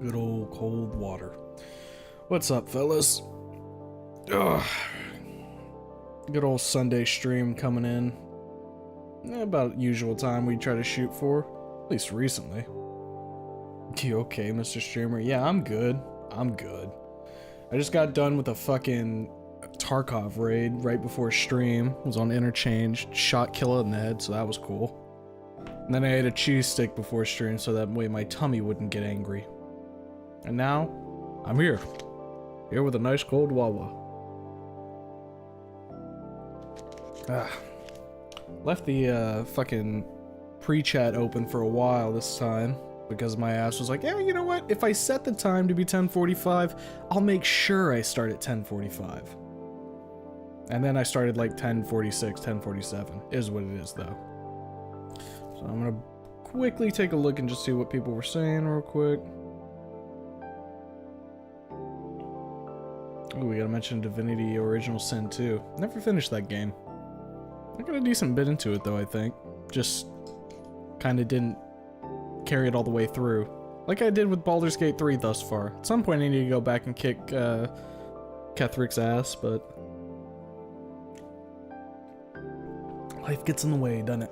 Good old cold water. What's up, fellas? Ugh. Good old Sunday stream coming in. About usual time we try to shoot for. At least recently. You okay, Mr. Streamer? Yeah, I'm good. I'm good. I just got done with a fucking Tarkov raid right before stream. Was on interchange. Shot Killa in the head, so that was cool. And then I ate a cheese stick before stream so that way my tummy wouldn't get angry. And now, I'm here. Here with a nice cold Wawa. Left the fucking pre-chat open for a while this time because my ass was like, yeah, you know what? If I set the time to be 10:45, I'll make sure I start at 10:45. And then I started like 10:46, 10:47. Is what it is though. So I'm gonna quickly take a look and just see what people were saying real quick. Oh, we gotta mention Divinity Original Sin 2. Never finished that game. I got a decent bit into it though, I think. Just kinda didn't carry it all the way through. Like I did with Baldur's Gate 3 thus far. At some point I need to go back and kick Kethric's ass, but life gets in the way, doesn't it?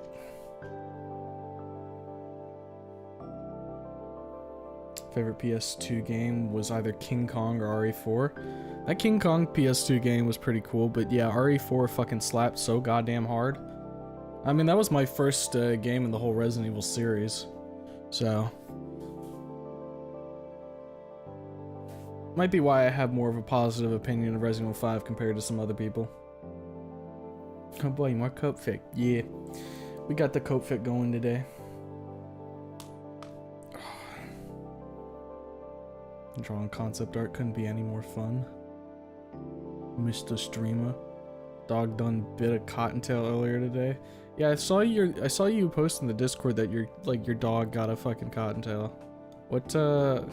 Favorite PS2 game was either King Kong or RE4. That King Kong PS2 game was pretty cool, but yeah, RE4 fucking slapped so goddamn hard. I mean, that was my first game in the whole Resident Evil series, so might be why I have more of a positive opinion of Resident Evil 5 compared to some other people. Oh boy, more coat fit. Yeah, we got the coat fit going today. Drawing concept art couldn't be any more fun. Mr. Streamer. Dog done bit a cottontail earlier today. Yeah, I saw you post in the Discord that your dog got a fucking cottontail. What did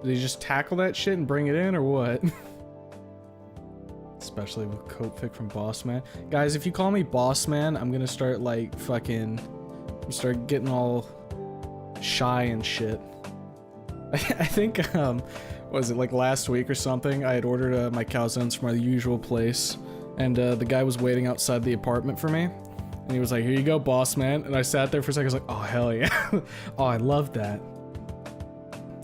he just tackle that shit and bring it in or what? Especially with coat pick from Boss Man. Guys, if you call me Boss Man, I'm gonna start like fucking start getting all shy and shit. I think, was it like last week or something, I had ordered my calzones from my usual place, and the guy was waiting outside the apartment for me, and he was like, here you go, boss man, and I sat there for a second, I was like, oh, hell yeah. Oh, I love that.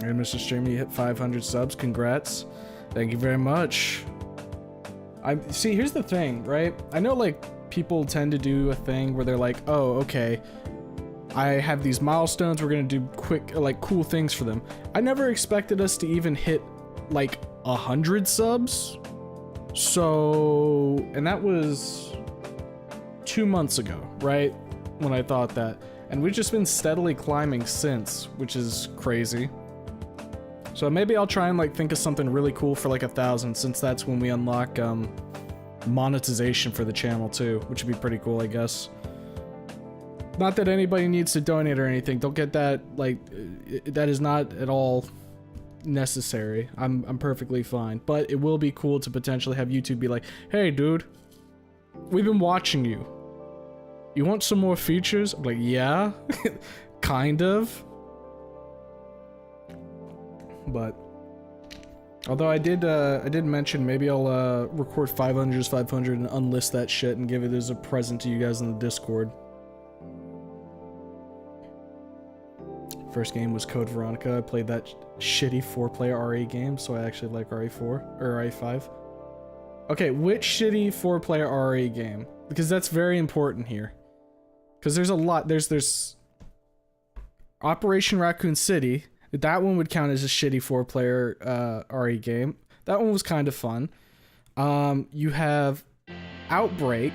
And Mr. Streamer, you hit 500 subs, congrats. Thank you very much. See, here's the thing, right? I know, like, people tend to do a thing where they're like, oh, okay, I have these milestones, we're gonna do quick, like, cool things for them. I never expected us to even hit, like, 100 subs. So, and that was 2 months ago, right? When I thought that. And we've just been steadily climbing since, which is crazy. So maybe I'll try and, like, think of something really cool for, like, 1,000, since that's when we unlock, monetization for the channel, too, which would be pretty cool, I guess. Not that anybody needs to donate or anything. Don't get that, like, that is not at all necessary. I'm perfectly fine. But it will be cool to potentially have YouTube be like, hey, dude, we've been watching you. You want some more features? I'm like, yeah, kind of. But, although I did mention maybe I'll record 500 500 and unlist that shit and give it as a present to you guys in the Discord. First game was Code Veronica. I played that shitty 4-player RE game, so I actually like RE4 or RE5. Okay, which shitty 4-player RE game? Because that's very important here. Because there's a lot. There's Operation Raccoon City. That one would count as a shitty 4-player RE game. That one was kind of fun. You have Outbreak,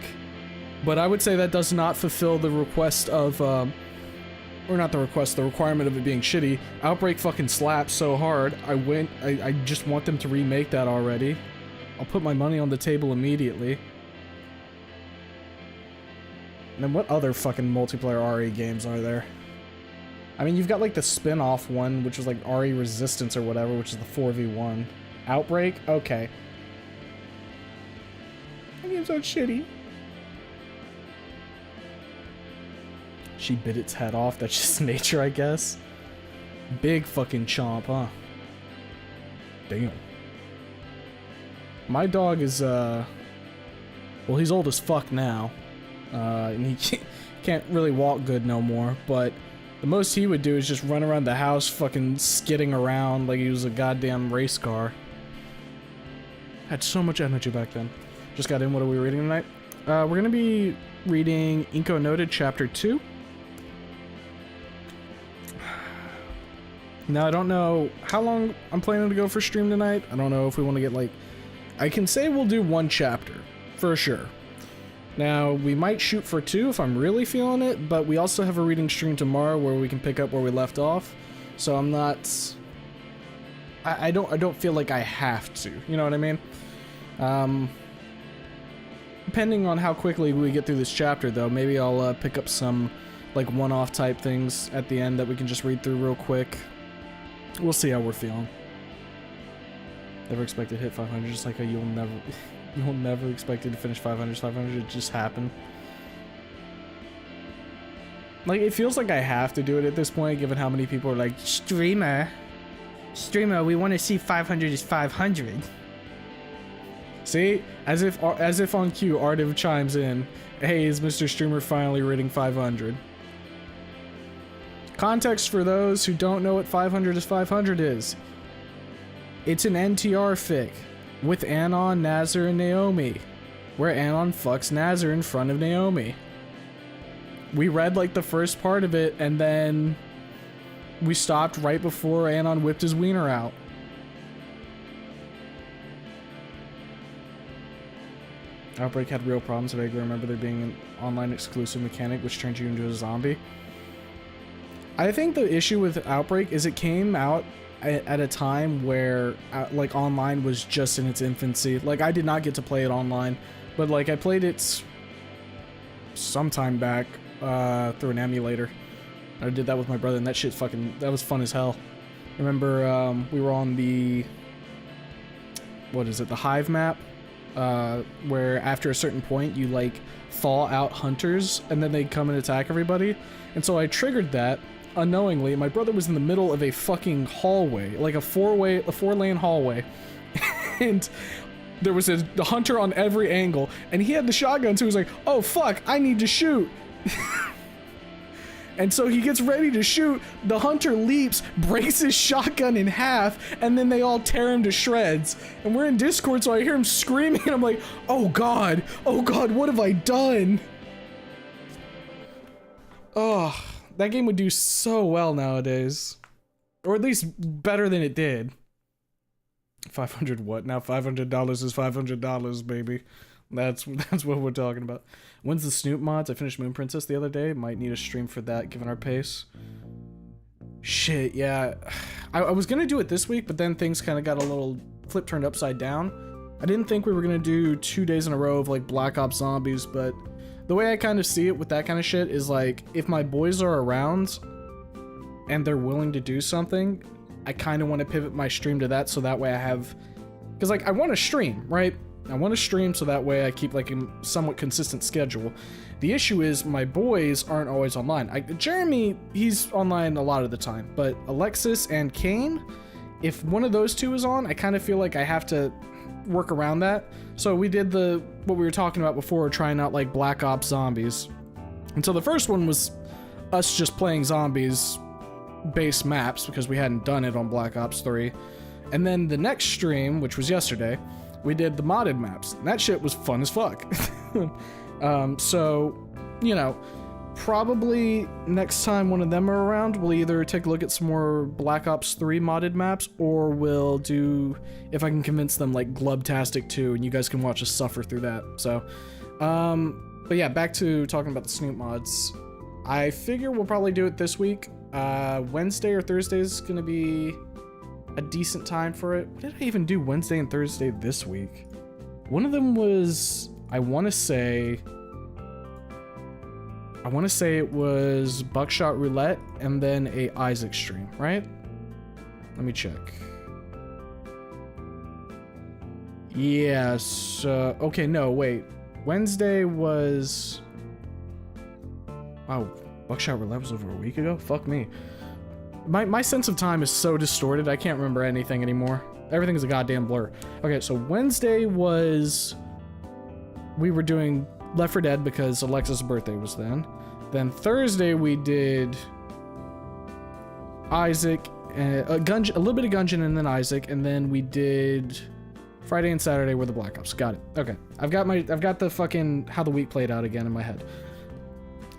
but I would say that does not fulfill the request of or not the request, the requirement of it being shitty. Outbreak fucking slaps so hard. I just want them to remake that already. I'll put my money on the table immediately. And then what other fucking multiplayer RE games are there? I mean, you've got like the spin-off one, which was like RE Resistance or whatever, which is the 4v1. Outbreak? Okay. That game's not shitty. She bit its head off. That's just nature, I guess. Big fucking chomp, huh? Damn. My dog is, well, he's old as fuck now. And he can't really walk good no more, but the most he would do is just run around the house fucking skidding around like he was a goddamn race car. Had so much energy back then. Just got in, what are we reading tonight? We're gonna be reading Inco Noted Ch.2. Now, I don't know how long I'm planning to go for stream tonight. I don't know if we want to get like... I can say we'll do 1 chapter, for sure. Now, we might shoot for 2 if I'm really feeling it, but we also have a reading stream tomorrow where we can pick up where we left off. So I'm not... I don't feel like I have to, you know what I mean? Depending on how quickly we get through this chapter, though, maybe I'll pick up some like one-off type things at the end that we can just read through real quick. We'll see how we're feeling. Never expected to hit 500, just like how you'll never expected to finish 500. 500 it just happened. Like, it feels like I have to do it at this point, given how many people are like, streamer, we want to see 500 is 500. See, as if on cue, Ardiv chimes in. Hey, is Mr. Streamer finally reading 500? Context for those who don't know what 500 is 500 is. It's an NTR fic with Anon, Nazar, and Naomi, where Anon fucks Nazar in front of Naomi. We read like the first part of it, and then we stopped right before Anon whipped his wiener out. Outbreak had real problems. I vaguely remember there being an online exclusive mechanic which turned you into a zombie. I think the issue with Outbreak is it came out at a time where like online was just in its infancy. Like, I did not get to play it online, but like I played it sometime back through an emulator. I did that with my brother, and that was fun as hell. Remember we were on the, what is it, the Hive map, where after a certain point you like thaw out hunters and then they come and attack everybody. And so I triggered that unknowingly. My brother was in the middle of a fucking hallway, like a 4-lane hallway, and there was a hunter on every angle, and he had the shotgun, so he was like, oh fuck, I need to shoot. And so he gets ready to shoot, the hunter leaps, breaks his shotgun in half, and then they all tear him to shreds. And we're in Discord, so I hear him screaming, and I'm like, oh god, what have I done? Oh, that game would do so well nowadays. Or at least better than it did. 500 what? Now $500 is $500, baby. That's what we're talking about. When's the Snoop mods? I finished Moon Princess the other day. Might need a stream for that, given our pace. Shit, yeah. I was gonna do it this week, but then things kind of got a little turned upside down. I didn't think we were gonna do 2 days in a row of like Black Ops Zombies, but the way I kind of see it with that kind of shit is like, if my boys are around and they're willing to do something, I kind of want to pivot my stream to that, so that way I have, because like I want to stream, right? I want to stream so that way I keep like a somewhat consistent schedule. The issue is my boys aren't always online. Jeremy, he's online a lot of the time, but Alexis and Kane, if one of those two is on, I kind of feel like I have to work around that. So we did what we were talking about before, trying out like Black Ops Zombies. And so the first one was us just playing zombies base maps because we hadn't done it on Black Ops 3. And then the next stream, which was yesterday, we did the modded maps. And that shit was fun as fuck. So, you know, probably next time one of them are around, we'll either take a look at some more Black Ops 3 modded maps, or we'll do, if I can convince them, like Glubtastic 2, and you guys can watch us suffer through that. So, but yeah, back to talking about the Snoop mods. I figure we'll probably do it this week. Wednesday or Thursday is gonna be a decent time for it. What did I even do Wednesday and Thursday this week? One of them was, I want to say it was Buckshot Roulette and then a Isaac stream, right? Let me check. Yes. Okay, no, wait. Wednesday was... Wow, Buckshot Roulette was over a week ago? Fuck me. My sense of time is so distorted, I can't remember anything anymore. Everything is a goddamn blur. Okay, so Wednesday was... We were doing Left 4 Dead because Alexa's birthday was then. Then Thursday we did... Isaac, a little bit of Gungeon and then Isaac, and then we did... Friday and Saturday were the Black Ops. Got it. Okay. I've got the fucking how the week played out again in my head.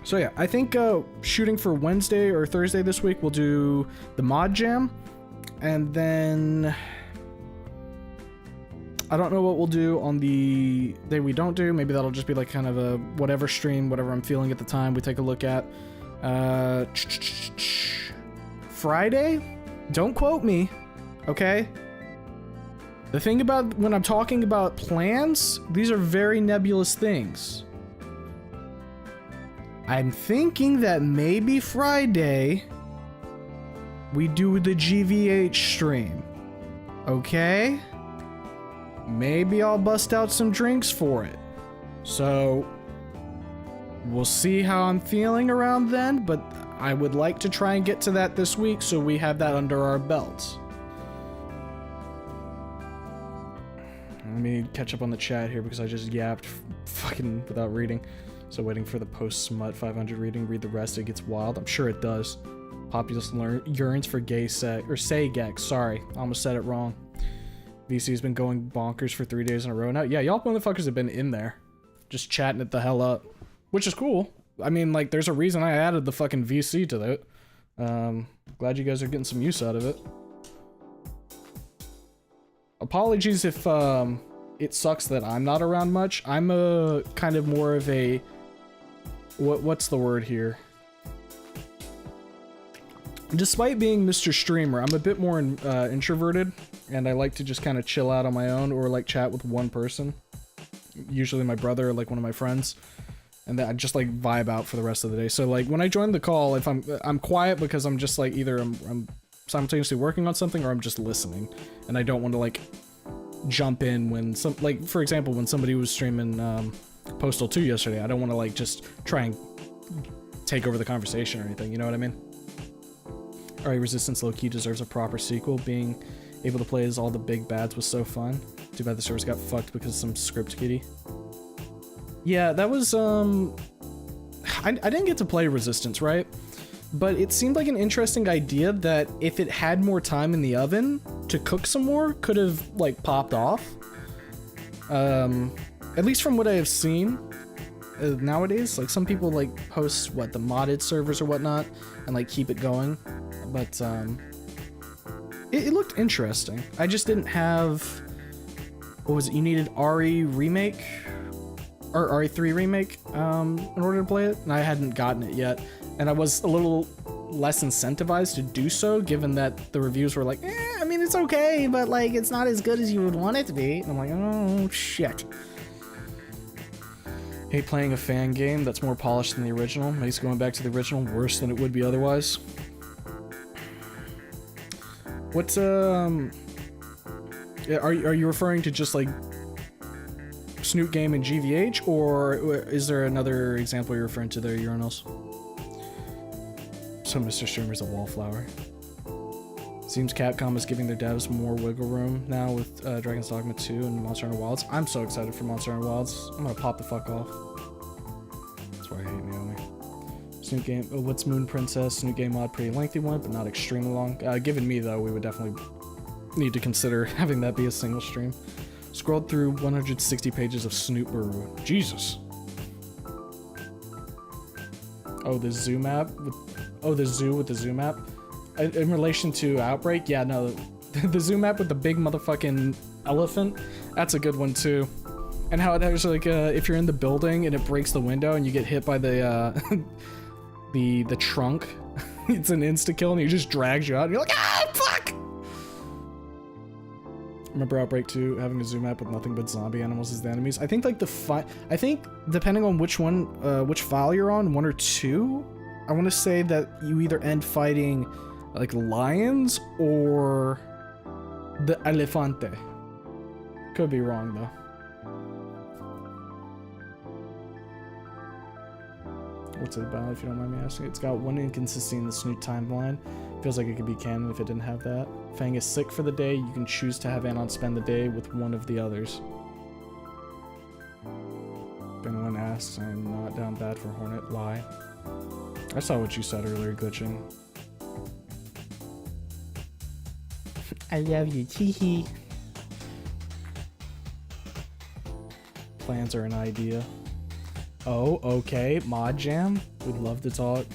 So yeah, I think shooting for Wednesday or Thursday this week, we'll do the mod jam, and then I don't know what we'll do on the day we don't do. Maybe that'll just be like kind of a whatever stream, whatever I'm feeling at the time. We take a look at Friday. Don't quote me, okay? The thing about when I'm talking about plans, these are very nebulous things. I'm thinking that maybe Friday we do the GVH stream. Okay? Maybe I'll bust out some drinks for it. So we'll see how I'm feeling around then, but I would like to try and get to that this week so we have that under our belts. Let me catch up on the chat here because I just yapped fucking without reading. So waiting for the post-smut 500 reading, read the rest, it gets wild. I'm sure it does. Populous yearns for gay sex, or Saygex, sorry. I almost said it wrong. VC's been going bonkers for 3 days in a row now. Yeah, y'all motherfuckers have been in there. Just chatting it the hell up. Which is cool. I mean, like, there's a reason I added the fucking VC to that. Glad you guys are getting some use out of it. Apologies if, it sucks that I'm not around much. I'm a kind of more of a... What's the word here? Despite being Mr. Streamer, I'm a bit more introverted, and I like to just kind of chill out on my own or like chat with one person. Usually my brother or like one of my friends. And then I just like vibe out for the rest of the day. So like when I join the call, if I'm quiet because I'm just like either I'm simultaneously working on something or I'm just listening. And I don't want to like jump in when some, like for example, when somebody was streaming Postal 2 yesterday, I don't want to like just try and take over the conversation or anything, you know what I mean? Alright, Resistance low-key deserves a proper sequel. Being able to play as all the big bads was so fun. Too bad the servers got fucked because of some script kitty. Yeah, that was, I didn't get to play Resistance, right? But it seemed like an interesting idea that if it had more time in the oven to cook some more, could have, like, popped off. At least from what I have seen nowadays, like, some people, like, post, what, the modded servers or whatnot, and, like, keep it going. But, it looked interesting. I just didn't have, what was it, you needed RE Remake? Or RE3 Remake, in order to play it, and I hadn't gotten it yet. And I was a little less incentivized to do so, given that the reviews were like, I mean, it's okay, but, like, it's not as good as you would want it to be. And I'm like, oh, shit. Hate playing a fan game that's more polished than the original. Makes going back to the original worse than it would be otherwise. What's, are you referring to just, like, Snoot Game and GVH, or is there another example you're referring to there, Urinals? So Mr. Streamer's a wallflower. Seems Capcom is giving their devs more wiggle room now with Dragon's Dogma 2 and Monster Hunter Wilds. I'm so excited for Monster Hunter Wilds. I'm gonna pop the fuck off. That's why I hate Naomi. Snoot Game, what's Moon Princess? Snoot Game mod, pretty lengthy one, but not extremely long. Given me though, we would definitely need to consider having that be a single stream. Scrolled through 160 pages of Snoot Baru. Jesus. Oh, the zoo map? Oh, the zoo with the zoo map? In relation to Outbreak? Yeah, no. The zoo map with the big motherfucking elephant? That's a good one, too. And how there's like, if you're in the building and it breaks the window and you get hit by the, the trunk, it's an insta-kill and he just drags you out and you're like, ah, fuck! Remember Outbreak 2 having a zoo map with nothing but zombie animals as the enemies? I think like I think depending on which one, which file you're on, 1 or 2, I want to say that you either end fighting like lions or the elefante. Could be wrong though. What's it about, if you don't mind me asking? It's got one inconsistency in the Snoot timeline. Feels like it could be canon if it didn't have that. Fang is sick for the day. You can choose to have Anon spend the day with one of the others. If anyone asks, I'm not down bad for Hornet. Why? I saw what you said earlier, glitching. I love you, teehee. Plans are an idea. Oh, okay. Mod Jam. We'd love to talk.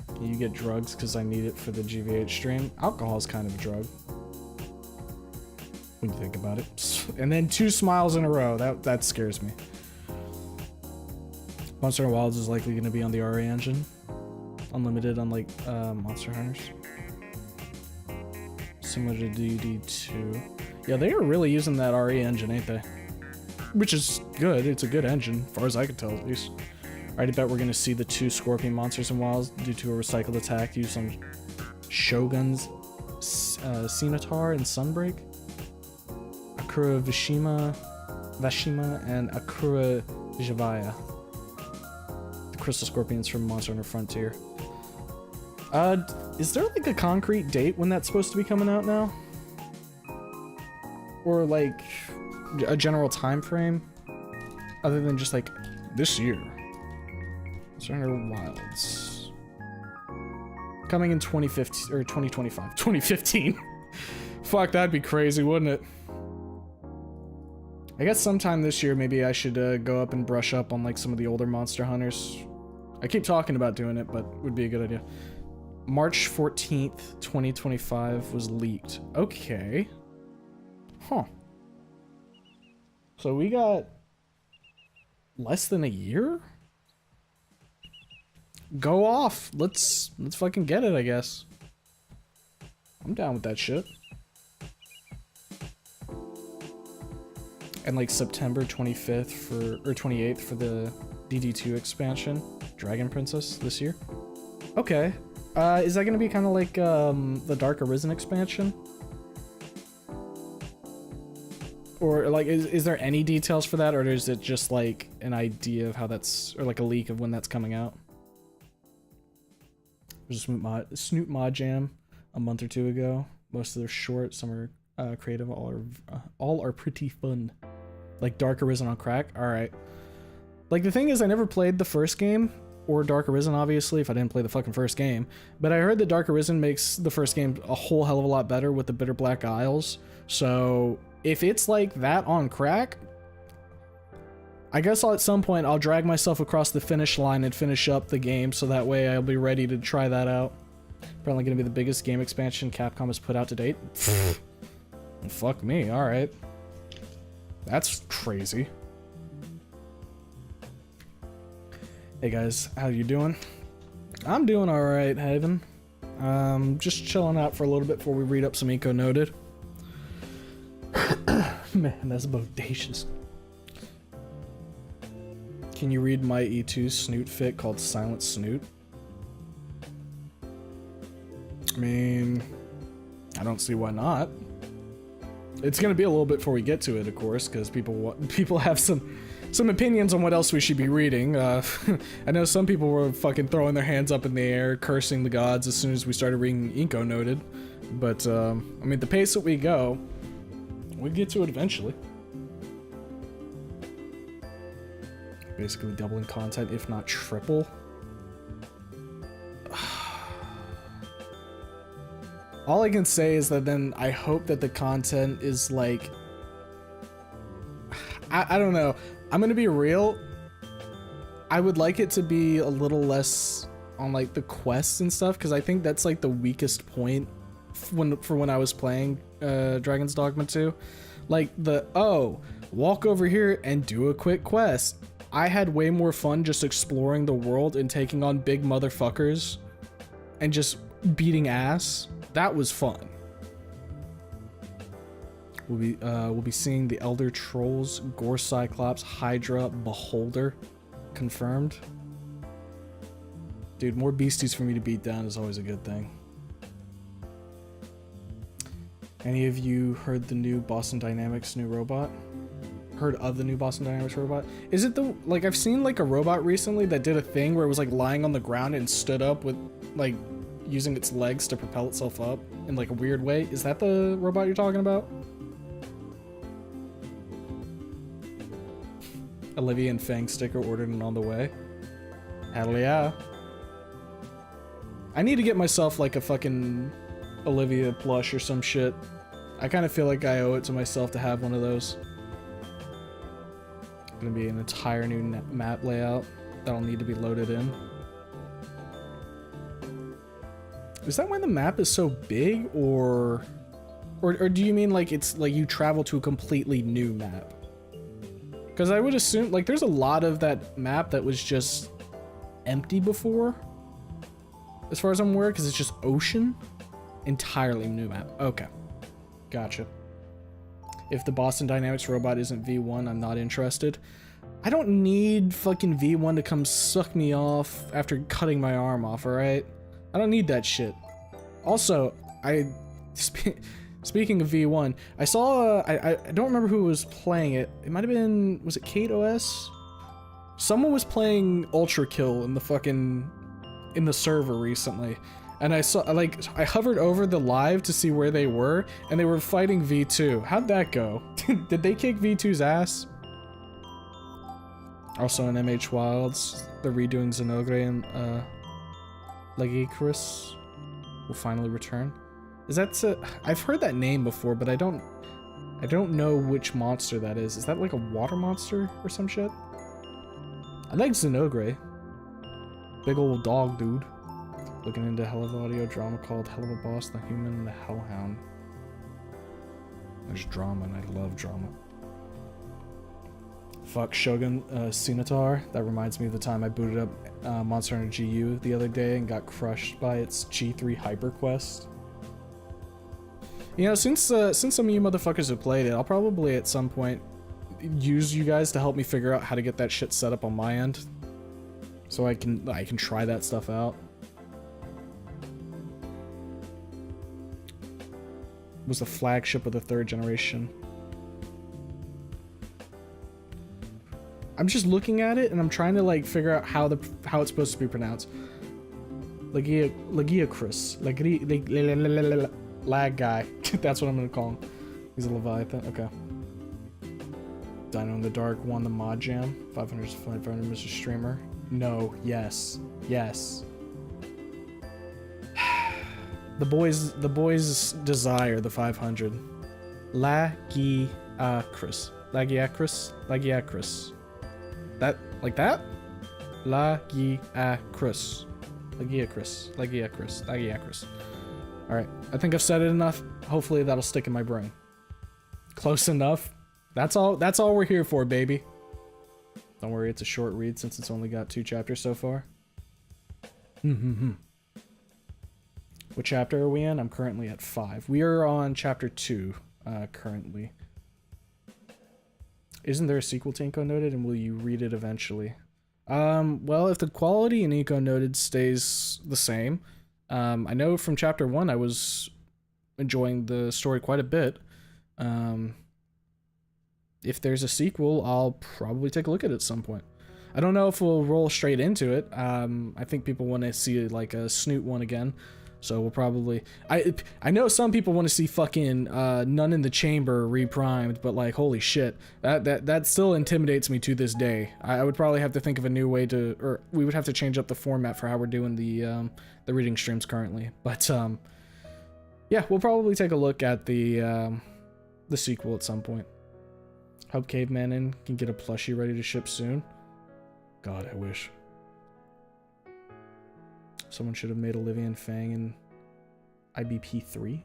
Can you get drugs? Because I need it for the GVH stream. Alcohol is kind of a drug. When you think about it. And then 2 smiles in a row. That scares me. Monster Hunter Wilds is likely going to be on the RA engine. Unlimited, unlike Monster Hunters. Similar to DD2. Yeah, they are really using that RE engine, ain't they? Which is good. It's a good engine, as far as I can tell, at least. Alright, I bet we're going to see the 2 Scorpion monsters in Wilds due to a recycled attack used on Shogun's Scimitar and Sunbreak. Akura Vashima, and Akura Javaya. The Crystal Scorpions from Monster Hunter Frontier. Is there like a concrete date when that's supposed to be coming out now? Or like a general time frame? Other than just like this year. Monster Hunter Wilds. Coming in 2015 or 2025. 2015. Fuck, that'd be crazy, wouldn't it? I guess sometime this year maybe I should go up and brush up on like some of the older Monster Hunters. I keep talking about doing it, but it would be a good idea. March 14th, 2025 was leaked. Okay. Huh. So we got less than a year? Go off. Let's fucking get it, I guess. I'm down with that shit. And like September 25th or 28th for the DD2 expansion, Dragon Princess this year. Okay. Is that gonna be kind of like the Dark Arisen expansion? Or like, is there any details for that, or is it just like an idea of how that's, or like a leak of when that's coming out? There's a Snoot Mod Jam a month or 2 ago. Most of them are short, some are creative, all are pretty fun. Like Dark Arisen on crack. All right. Like the thing is, I never played the first game. Or Dark Arisen, obviously, if I didn't play the fucking first game. But I heard that Dark Arisen makes the first game a whole hell of a lot better with the Bitter Black Isles. So, if it's like that on crack, I guess at some point I'll drag myself across the finish line and finish up the game, so that way I'll be ready to try that out. Apparently going to be the biggest game expansion Capcom has put out to date. Fuck me, alright. That's crazy. Hey guys, how you doing? I'm doing alright, Haven. Just chilling out for a little bit before we read up some Inco Noted. Man, that's bodacious. Can you read my E2 Snoot fic called Silent Snoot? I mean, I don't see why not. It's gonna be a little bit before we get to it, of course, because people have some opinions on what else we should be reading. I know some people were fucking throwing their hands up in the air, cursing the gods as soon as we started reading Inco Noted. But, I mean, the pace that we go, we get to it eventually. Basically doubling content, if not triple. All I can say is that then I hope that the content is like... I don't know. I'm gonna be real. I would like it to be a little less on like the quests and stuff, because I think that's like the weakest point for when I was playing Dragon's Dogma 2. Like walk over here and do a quick quest. I had way more fun just exploring the world and taking on big motherfuckers and just beating ass. That was fun. We'll be seeing the Elder Trolls, Gore Cyclops, Hydra, Beholder confirmed. Dude, more beasties for me to beat down is always a good thing. Any of you heard the new Boston Dynamics new robot? heard of the new Boston Dynamics robot. Is it the, like, I've seen like a robot recently that did a thing where it was like lying on the ground and stood up with like using its legs to propel itself up in like a weird way. Is that the robot you're talking about? Olivia and Fang sticker ordered and on the way. Hell yeah. I need to get myself like a fucking Olivia plush or some shit. I kind of feel like I owe it to myself to have one of those. Gonna be an entire new map layout that'll need to be loaded in. Is that why the map is so big, or do you mean like it's like you travel to a completely new map? Because I would assume like there's a lot of that map that was just empty before, as far as I'm aware, because it's just ocean. Entirely new map. Okay, gotcha. If the Boston Dynamics robot isn't V1, I'm not interested. I don't need fucking V1 to come suck me off after cutting my arm off, alright? I don't need that shit. Also, speaking of V1, I saw, I don't remember who was playing it. It might have been, was it Kate OS? Someone was playing Ultra Kill in the fucking, in the server recently. And I saw, like, I hovered over the live to see where they were, and they were fighting V2. How'd that go? Did they kick V2's ass? Also in MH Wilds, they're redoing Xenogre and, Legicarus will finally return. Is that I've heard that name before, but I don't know which monster that is. Is that like a water monster or some shit? I like Xenogre. Big old dog, dude. Looking into hell of audio drama called Hell of a Boss, the Human and the Hellhound. There's drama, and I love drama. Fuck Shogun Scimitar. That reminds me of the time I booted up Monster Hunter GU the other day and got crushed by its G3 Hyper Quest. You know, since some of you motherfuckers have played it, I'll probably at some point use you guys to help me figure out how to get that shit set up on my end, so I can try that stuff out. It was the flagship of the 3rd generation. I'm just looking at it and I'm trying to like figure out how it's supposed to be pronounced. Legiacrus. Lag guy. That's what I'm gonna call him. He's a Leviathan. Okay. Dino in the Dark won the mod jam. 500 to 500, Mr. Streamer. No. Yes. Yes. The boys desire the 500. Lagiacrus. Lagiacrus. That, like that? Lagiacrus. Lagiacrus. Alright, I think I've said it enough. Hopefully that'll stick in my brain. Close enough. That's all we're here for, baby. Don't worry, it's a short read since it's only got 2 chapters so far. What chapter are we in? I'm currently at 5. We are on chapter 2, currently. Isn't there a sequel to Inco Noted, and will you read it eventually? Well, if the quality in Inco Noted stays the same, I know from chapter 1 I was enjoying the story quite a bit. If there's a sequel, I'll probably take a look at it at some point. I don't know if we'll roll straight into it. I think people want to see like a Snoot one again. So we'll probably... I know some people want to see fucking None in the Chamber reprimed, but like, holy shit. That still intimidates me to this day. I would probably have to think of a new way to... Or we would have to change up the format for how we're doing the reading streams currently. But, yeah, we'll probably take a look at the sequel at some point. Hope Caveman Inn can get a plushie ready to ship soon. God, I wish. Someone should have made Olivia and Fang in IBP3.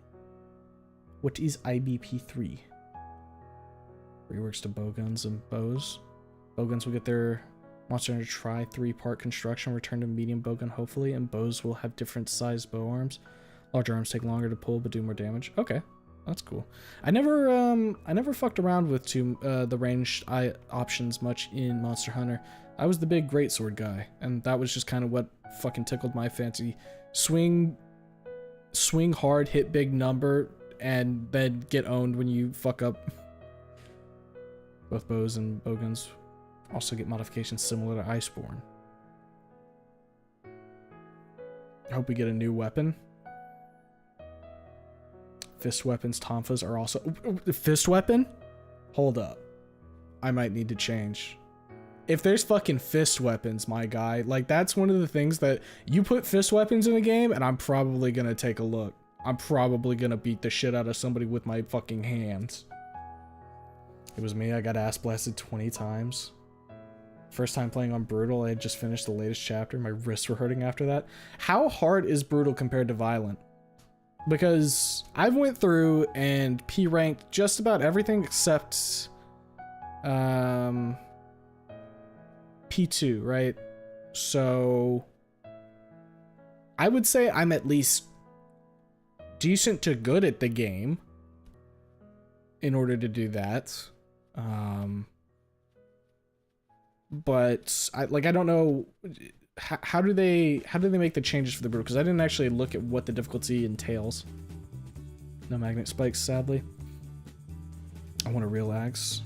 What is IBP3? Reworks to bowguns and bows. Bowguns will get their Monster Hunter Try 3-part construction, return to medium bowgun hopefully, and bows will have different sized bow arms. Larger arms take longer to pull but do more damage. Okay, that's cool. I never fucked around with the ranged options much in Monster Hunter. I was the big greatsword guy, and that was just kind of what fucking tickled my fancy. Swing hard, hit big number, and then get owned when you fuck up. Both bows and bowguns also get modifications similar to Iceborne. I hope we get a new weapon. Fist weapons, tonfas are also... Fist weapon? Hold up. I might need to change. If there's fucking fist weapons, my guy, like that's one of the things that you put fist weapons in the game and I'm probably gonna take a look. I'm probably gonna beat the shit out of somebody with my fucking hands. It was me, I got ass blasted 20 times. First time playing on Brutal, I had just finished the latest chapter. My wrists were hurting after that. How hard is Brutal compared to Violent? Because I've went through and P-ranked just about everything except P2, right? So I would say I'm at least decent to good at the game in order to do that. But I don't know how do they make the changes for the Brutal, because I didn't actually look at what the difficulty entails. No magnet spikes, sadly. I want a real axe.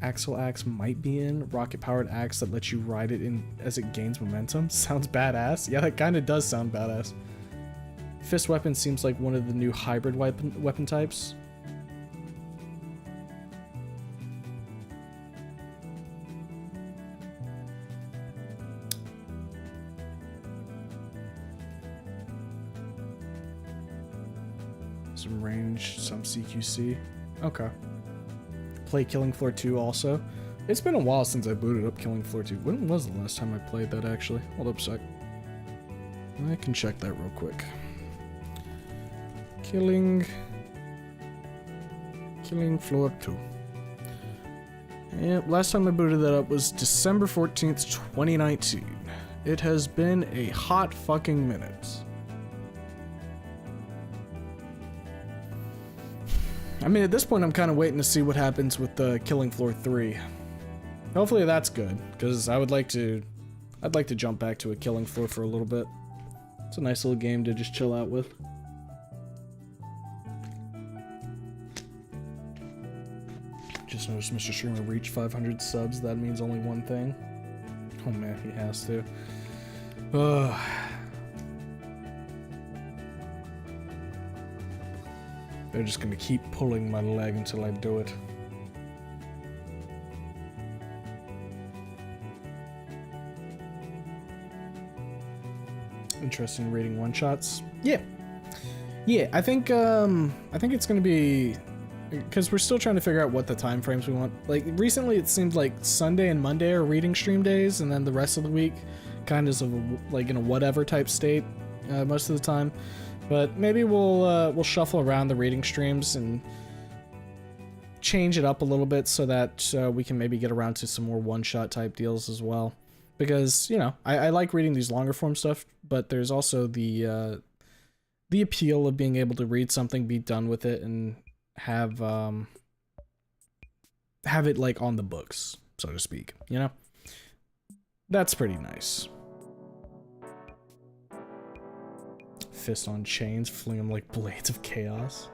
Axle axe might be in. Rocket powered axe that lets you ride it in as it gains momentum. Sounds badass. Yeah, that kind of does sound badass. Fist weapon seems like one of the new hybrid weapon types. Some range, some CQC. Okay. Play Killing Floor 2 also. It's been a while since I booted up Killing Floor 2. When was the last time I played that actually? Hold up a sec. I can check that real quick. Killing Floor 2. Yep, last time I booted that up was December 14th, 2019. It has been a hot fucking minute. I mean, at this point, I'm kind of waiting to see what happens with Killing Floor 3. Hopefully that's good, because I'd like to jump back to a Killing Floor for a little bit. It's a nice little game to just chill out with. Just noticed Mr. Streamer reached 500 subs. That means only one thing. Oh man, he has to. Ugh. They're just gonna keep pulling my leg until I do it. Interesting reading one-shots. Yeah. Yeah, I think it's gonna be, because we're still trying to figure out what the time frames we want. Like, recently it seemed like Sunday and Monday are reading stream days, and then the rest of the week kind of like in a whatever type state most of the time. But maybe we'll shuffle around the reading streams and change it up a little bit so that we can maybe get around to some more one-shot type deals as well. Because, you know, I like reading these longer form stuff, but there's also the appeal of being able to read something, be done with it, and have it like on the books, so to speak, you know? That's pretty nice. Fist on chains, fling them like blades of chaos.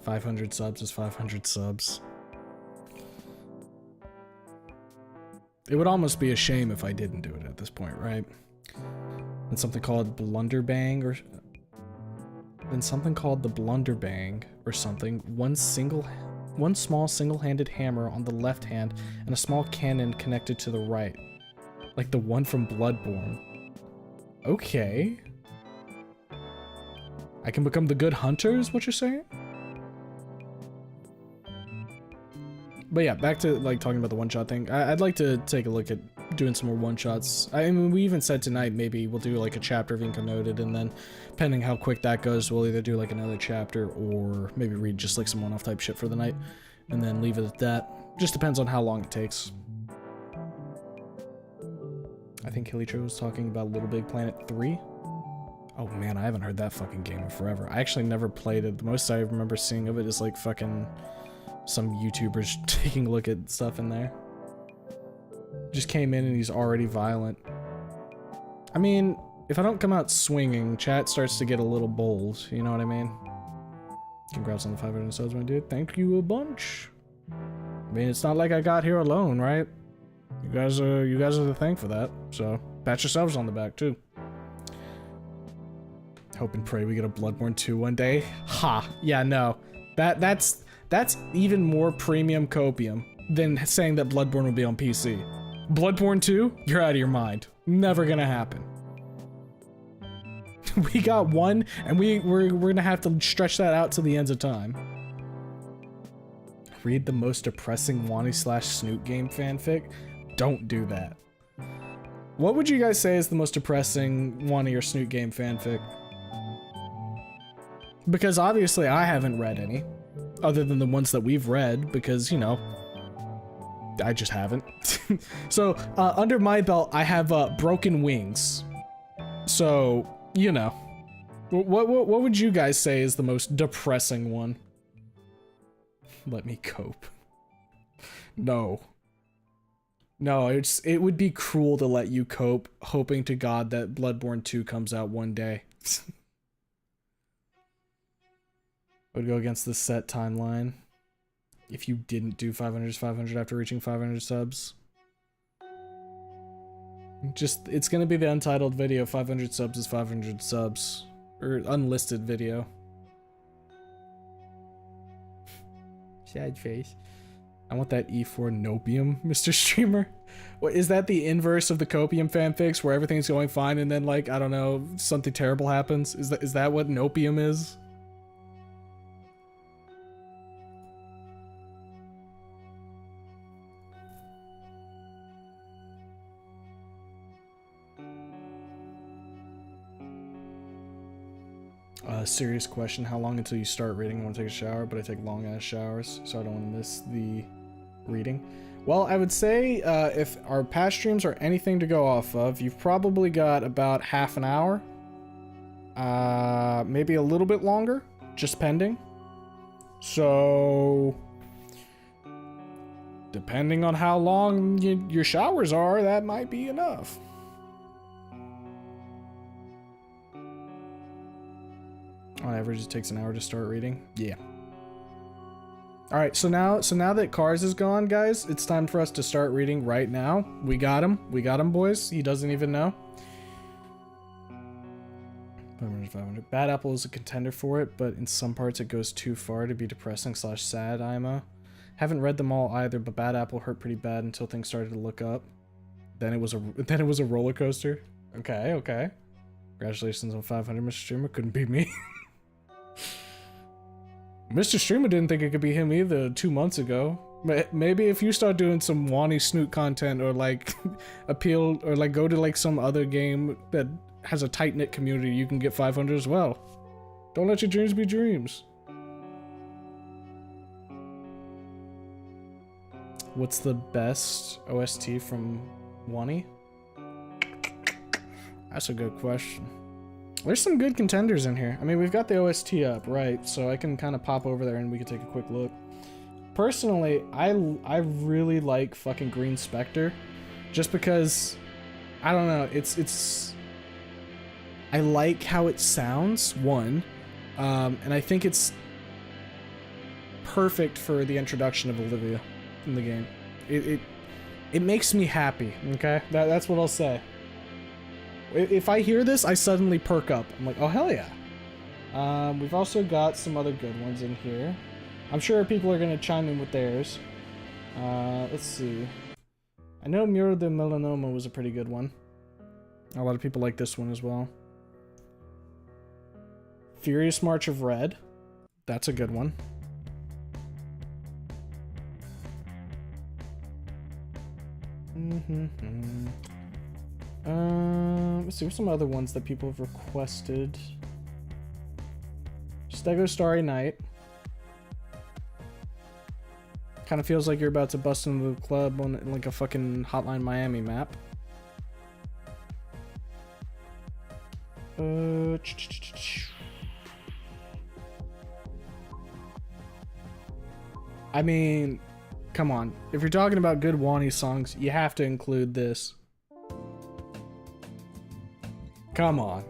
500 subs is 500 subs. It would almost be a shame if I didn't do it at this point, right? And something called Blunderbang or... Then something called the Blunderbang or something. One small single-handed hammer on the left hand and a small cannon connected to the right. Like the one from Bloodborne. Okay. I can become the good hunter is what you're saying? But yeah, back to like talking about the one-shot thing. I'd like to take a look at doing some more one-shots. I mean, we even said tonight maybe we'll do like a chapter of Inco Noted, and then depending how quick that goes, we'll either do like another chapter or maybe read just like some one-off type shit for the night and then leave it at that. Just depends on how long it takes. I think Hillytro was talking about Little Big Planet 3. Oh man, I haven't heard that fucking game in forever. I actually never played it. The most I remember seeing of it is like fucking some YouTubers taking a look at stuff in there. Just came in and he's already violent. I mean, if I don't come out swinging, chat starts to get a little bold, you know what I mean? Congrats on the 500 subs, my dude. Thank you a bunch. I mean, it's not like I got here alone, right? You guys are the thing for that. So pat yourselves on the back too. Hope and pray we get a Bloodborne 2 one day. Ha! Yeah, no. That's even more premium copium than saying that Bloodborne will be on PC. Bloodborne 2? You're out of your mind. Never gonna happen. We got one, and we're gonna have to stretch that out to the ends of time. Read the most depressing Wani/Snoot game fanfic? Don't do that. What would you guys say is the most depressing Wani or Snoot game fanfic? Because obviously I haven't read any, other than the ones that we've read, because, you know, I just haven't. So, under my belt, I have, Broken Wings. So, you know. What would you guys say is the most depressing one? Let me cope. No. No, it would be cruel to let you cope, hoping to God that Bloodborne 2 comes out one day. Would go against the set timeline if you didn't do 500 500 after reaching 500 subs. Just, it's gonna be the untitled video. 500 subs is 500 subs. Or unlisted video. Sad face. I want that E4 Nopium, Mr. Streamer. What, is that the inverse of the Copium fanfics where everything's going fine and then, like, I don't know, something terrible happens? Is that what Nopium is? Serious question, how long until you start reading? I want to take a shower, but I take long ass showers, so I don't want to miss the reading. Well, I would say if our past streams are anything to go off of, you've probably got about half an hour. Maybe a little bit longer, just pending. So, depending on how long your showers are, that might be enough. On average, it takes an hour to start reading. Yeah. All right, so now that Cars is gone, guys, it's time for us to start reading right now. We got him. We got him, boys. He doesn't even know. 500. Bad Apple is a contender for it, but in some parts it goes too far to be depressing / sad, IMO. Haven't read them all either, but Bad Apple hurt pretty bad until things started to look up. Then it was a roller coaster. Okay, okay. Congratulations on 500, Mr. Streamer. Couldn't be me. Mr. Streamer didn't think it could be him either 2 months ago. Maybe if you start doing some Wani Snoot content or like appeal or like go to like some other game that has a tight-knit community, you can get 500 as well. Don't let your dreams be dreams. What's the best OST from Wani? That's a good question. There's some good contenders in here. I mean, we've got the OST up, right? So I can kind of pop over there and we can take a quick look. Personally, I really like fucking Green Spectre, just because, I don't know, it's I like how it sounds, one, and I think it's perfect for the introduction of Olivia in the game. It makes me happy, okay? That's what I'll say. If I hear this, I suddenly perk up. I'm like, oh, hell yeah. We've also got some other good ones in here. I'm sure people are going to chime in with theirs. Let's see. I know Muro de Melanoma was a pretty good one. A lot of people like this one as well. Furious March of Red. That's a good one. Let's see, what's some other ones that people have requested? Stego Starry Night. Kind of feels like you're about to bust into the club on like a fucking Hotline Miami map. I mean, come on. If you're talking about good Wani songs, you have to include this. Come on.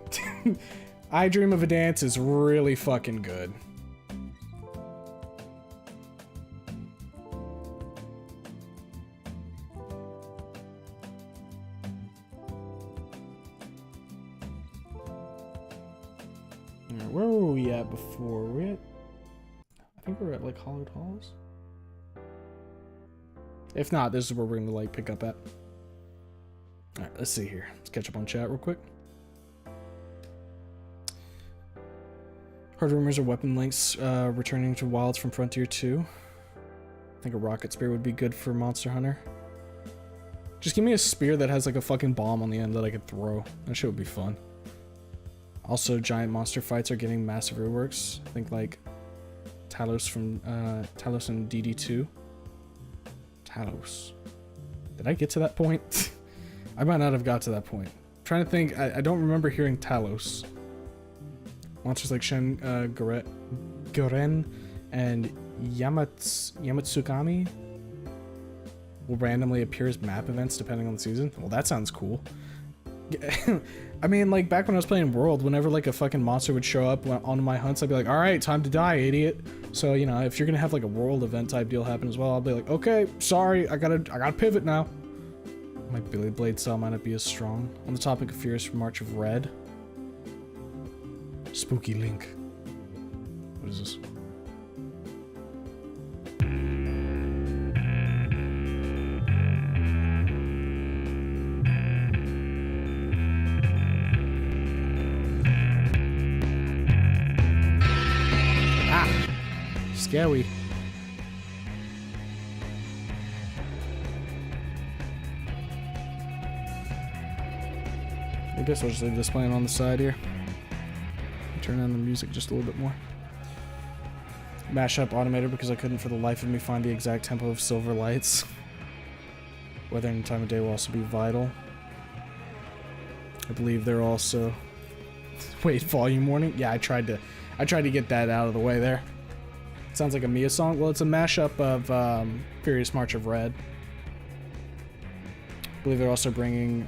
I Dream of a Dance is really fucking good. Alright, where were we at before? I think we were at like Hollowed Halls. If not, this is where we're gonna like pick up at. Alright, let's see here. Let's catch up on chat real quick. Heard rumors of weapon links returning to wilds from Frontier 2. I think a rocket spear would be good for Monster Hunter. Just give me a spear that has like a fucking bomb on the end that I could throw. That shit would be fun. Also, giant monster fights are getting massive reworks. I think like Talos from Talos and DD2. Talos. Did I get to that point? I might not have got to that point. I'm trying to think. I don't remember hearing Talos. Monsters like Shen, Goren, and Yamatsukami will randomly appear as map events depending on the season. Well, that sounds cool. I mean, like, back when I was playing World, whenever, like, a fucking monster would show up on my hunts, I'd be like, alright, time to die, idiot. So, you know, if you're gonna have, like, a World event type deal happen as well, I'll be like, okay, sorry, I gotta pivot now. My Billy Blade style might not be as strong. On the topic of Furious March of Red. Spooky Link. What is this? Scary. I guess I'll just leave this playing on the side here. Turn on the music just a little bit more. Mashup automated because I couldn't for the life of me find the exact tempo of Silver Lights. Weather and time of day will also be vital. I believe they're also... Wait, volume warning? Yeah, I tried to get that out of the way there. Sounds like a Mia song. Well, it's a mashup of Furious March of Red. I believe they're also bringing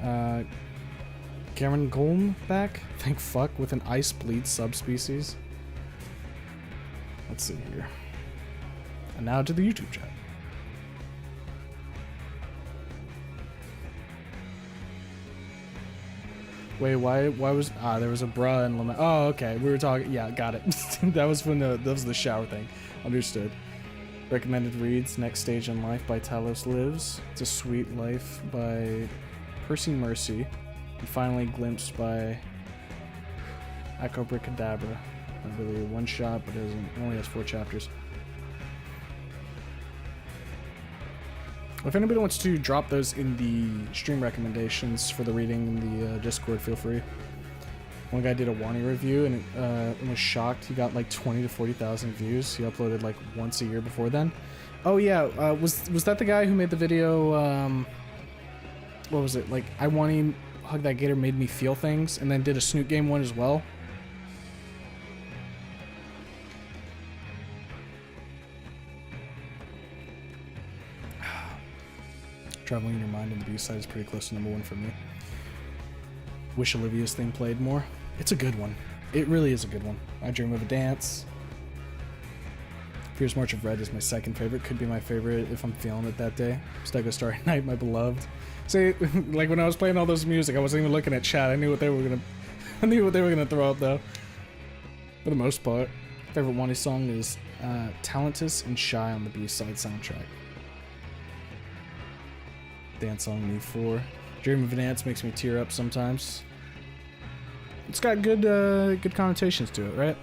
Garen Golem back. Thank fuck, with an Ice Bleed subspecies. Let's see here. And now to the YouTube chat. Wait, why was there was a bruh and lament. Oh, okay. We were talking. Yeah, got it. that was the shower thing. Understood. Recommended reads: Next Stage in Life by Talos Lives. It's a Sweet Life by Percy Mercy. And finally, Glimpsed by Abracadabra. Not really a one shot, but it only has 4 chapters. If anybody wants to drop those in the stream recommendations for the reading in the Discord, feel free. One guy did a Wani review and was shocked. He got like 20 to 40,000 views. He uploaded like once a year before then. Oh yeah, was that the guy who made the video? What was it like? I Wani Hug That Gator Made Me Feel Things, and then did a Snoot Game one as well. Traveling in Your Mind and the B-side is pretty close to #1 for me. Wish Olivia's thing played more. It's a good one. It really is a good one. I Dream of a Dance. Fierce March of Red is my second favorite. Could be my favorite if I'm feeling it that day. Stego Starry Night, my beloved. See, like when I was playing all those music, I wasn't even looking at chat. I knew what they were gonna throw up though. For the most part. Favorite Wani song is Talentus and Shy on the B-side soundtrack. Dance song Me 4. Dream of a Dance makes me tear up sometimes. It's got good good connotations to it, right?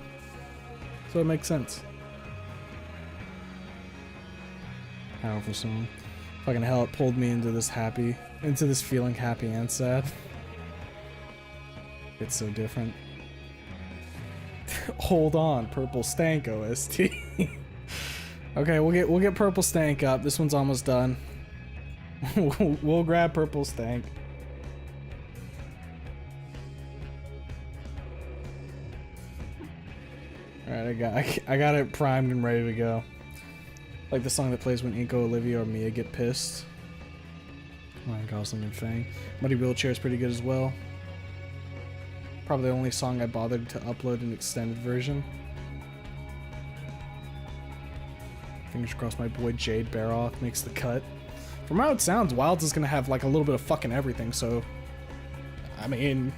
So it makes sense. Powerful song. Fucking hell, it pulled me into this feeling happy and sad. It's so different. Hold on, Purple Stank OST. Okay, we'll get Purple Stank up. This one's almost done. We'll grab Purple Stank. Alright, I got it primed and ready to go. Like the song that plays when Inco, Olivia, or Mia get pissed. Ryan Gosling and Fang. Muddy Wheelchair is pretty good as well. Probably the only song I bothered to upload an extended version. Fingers crossed my boy Jade Baroth makes the cut. From how it sounds, Wilds is gonna have like a little bit of fucking everything, so... I mean...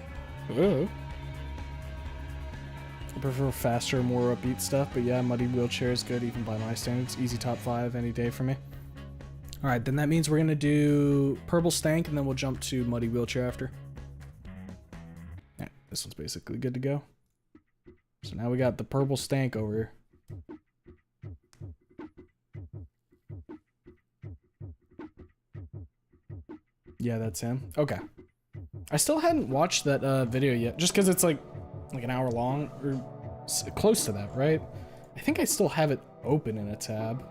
I prefer faster, more upbeat stuff, but yeah, Muddy Wheelchair is good even by my standards. Easy top 5 any day for me. Alright, then that means we're gonna do Purple Stank and then we'll jump to Muddy Wheelchair after. Yeah, this one's basically good to go. So now we got the Purple Stank over here. Yeah, that's him. Okay. I still hadn't watched that video yet, just because it's like an hour long, or close to that, right? I think I still have it open in a tab.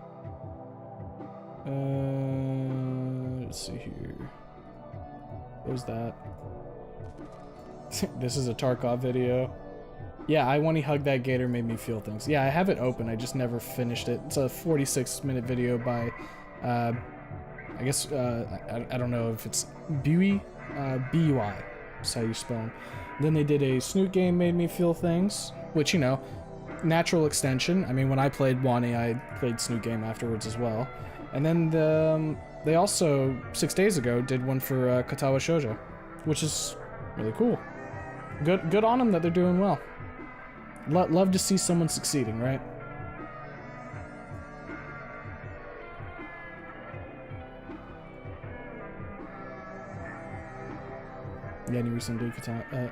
Let's see here. What was that? This is a Tarkov video. Yeah, I Want to Hug That Gator made me feel things. Yeah, I have it open, I just never finished it. It's a 46-minute video by, I guess, I don't know if it's Bui, B-U-I, that's how you spell them. Then they did a Snoot Game Made Me Feel Things, which, you know, natural extension. I mean, when I played Wani, I played Snoot Game afterwards as well. And then they also, 6 days ago, did one for Katawa Shoujo, which is really cool. Good on them that they're doing well. Love to see someone succeeding, right? Yeah, any recent dude Katawa,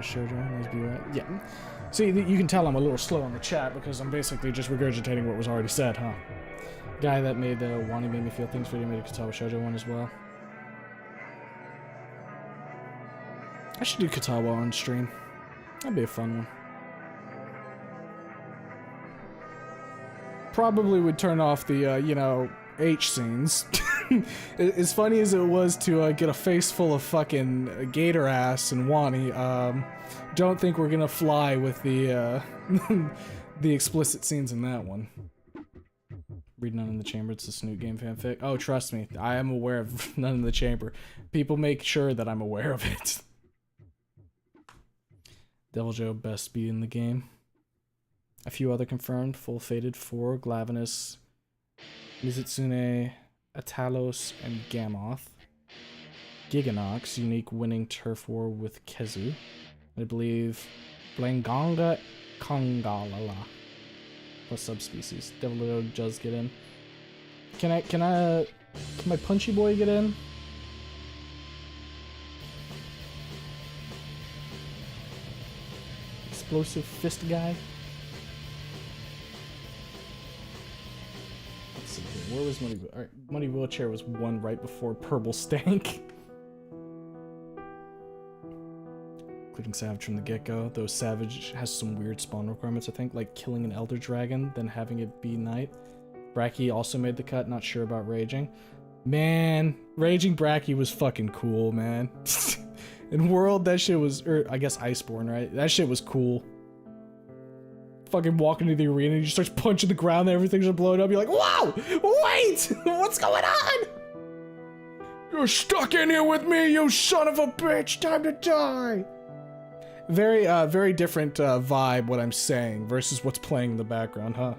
Shoujo, be right. Yeah. See, you can tell I'm a little slow on the chat because I'm basically just regurgitating what was already said, huh? Guy that made the Wani Made Me Feel Things video made a Katawa Shoujo one as well. I should do Katawa on stream. That'd be a fun one. Probably would turn off the, you know, H scenes. As funny as it was to get a face full of fucking gator ass and Wani, don't think we're gonna fly with the, the explicit scenes in that one. Read None in the Chamber, it's a Snoot Game fanfic. Oh, trust me, I am aware of None in the Chamber. People make sure that I'm aware of it. Devil Joe, best speed in the game. A few other confirmed: Full Faded 4, Glavenus, Mizutsune, Atalos, and Gamoth. Giganox, unique winning turf war with Kezu. I believe Blanganga Kongalala. Plus subspecies. Devil Joe does get in. Can my punchy boy get in? Explosive fist guy. Let's see here. Where was Muddy? Alright, Muddy Wheelchair was one right before Purple Stank. Clicking Savage from the get-go, though Savage has some weird spawn requirements, I think, like killing an Elder Dragon, then having it be Night. Bracky also made the cut, not sure about Raging. Man, Raging Bracky was fucking cool, man. In World, that shit was, or I guess Iceborne, right? That shit was cool. Fucking walk into the arena, and he just starts punching the ground, and everything's just blowing up. You're like, whoa! Wait! What's going on? You're stuck in here with me, you son of a bitch! Time to die! Very different vibe, what I'm saying, versus what's playing in the background, huh?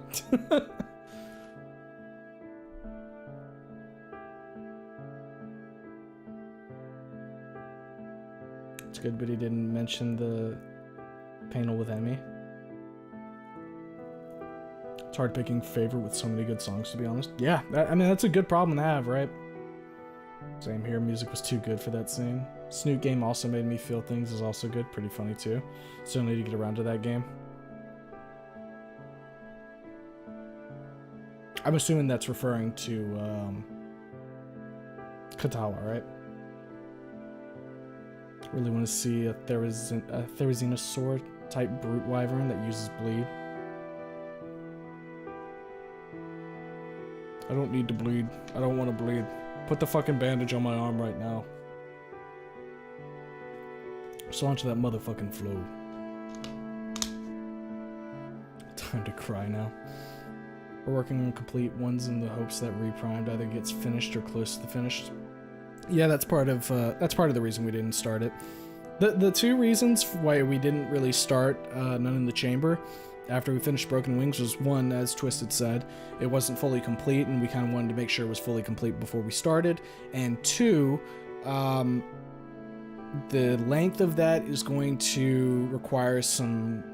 It's good, but he didn't mention the panel with Emmy. It's hard picking favorite with so many good songs, to be honest. Yeah, I mean, that's a good problem to have, right? Same here, music was too good for that scene. Snoot Game also made me feel things is also good, pretty funny too. Still need to get around to that game. I'm assuming that's referring to Katawa, right? Really want to see a Therizinosaur type brute wyvern that uses bleed. I don't need to bleed. I don't want to bleed. Put the fucking bandage on my arm right now. Just launch that motherfucking flow. Time to cry now. We're working on complete ones in the hopes that Reprimed either gets finished or close to the finish. Yeah, that's part of the reason we didn't start it. The two reasons why we didn't really start None in the Chamber after we finished Broken Wings was, one, as Twisted said, it wasn't fully complete, and we kind of wanted to make sure it was fully complete before we started, and two, the length of that is going to require some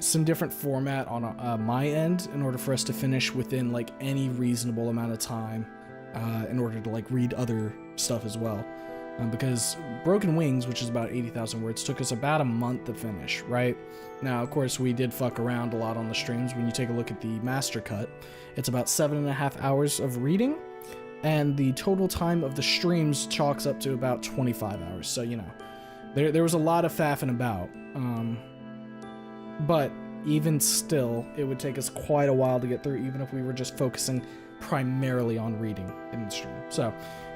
some different format on my end in order for us to finish within like any reasonable amount of time, in order to like read other stuff as well. Because Broken Wings, which is about 80,000 words, took us about a month to finish, right? Now, of course, we did fuck around a lot on the streams. When you take a look at the master cut, it's about 7.5 hours of reading, and the total time of the streams chalks up to about 25 hours. So, you know, there was a lot of faffing about. But even still, it would take us quite a while to get through, even if we were just focusing primarily on reading in the stream. So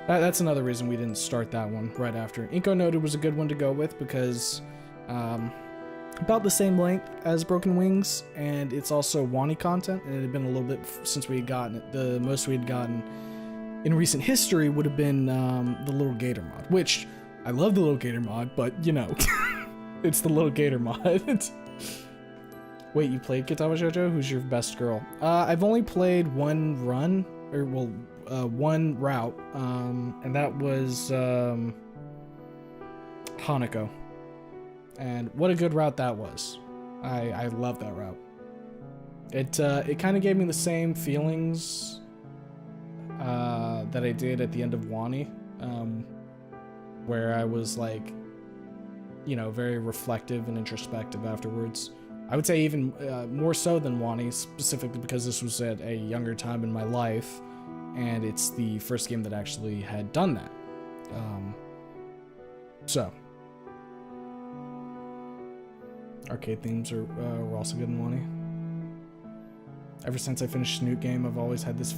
that's another reason we didn't start that one right after. Inco Noted was a good one to go with because about the same length as Broken Wings, and it's also Wani content, and it had been a little bit since we had gotten it. The most we had gotten in recent history would have been the Little Gator mod, which I love the Little Gator mod, but you know, it's the Little Gator mod. Wait, you played Katawa Shoujo? Who's your best girl? I've only played one run, or well, one route, and that was Hanako. And what a good route that was. I love that route. It kind of gave me the same feelings that I did at the end of Wani, where I was like, you know, very reflective and introspective afterwards. I would say even more so than Wani, specifically because this was at a younger time in my life, and it's the first game that actually had done that. So, arcade themes were also good in Wani. Ever since I finished Snoot game, I've always had this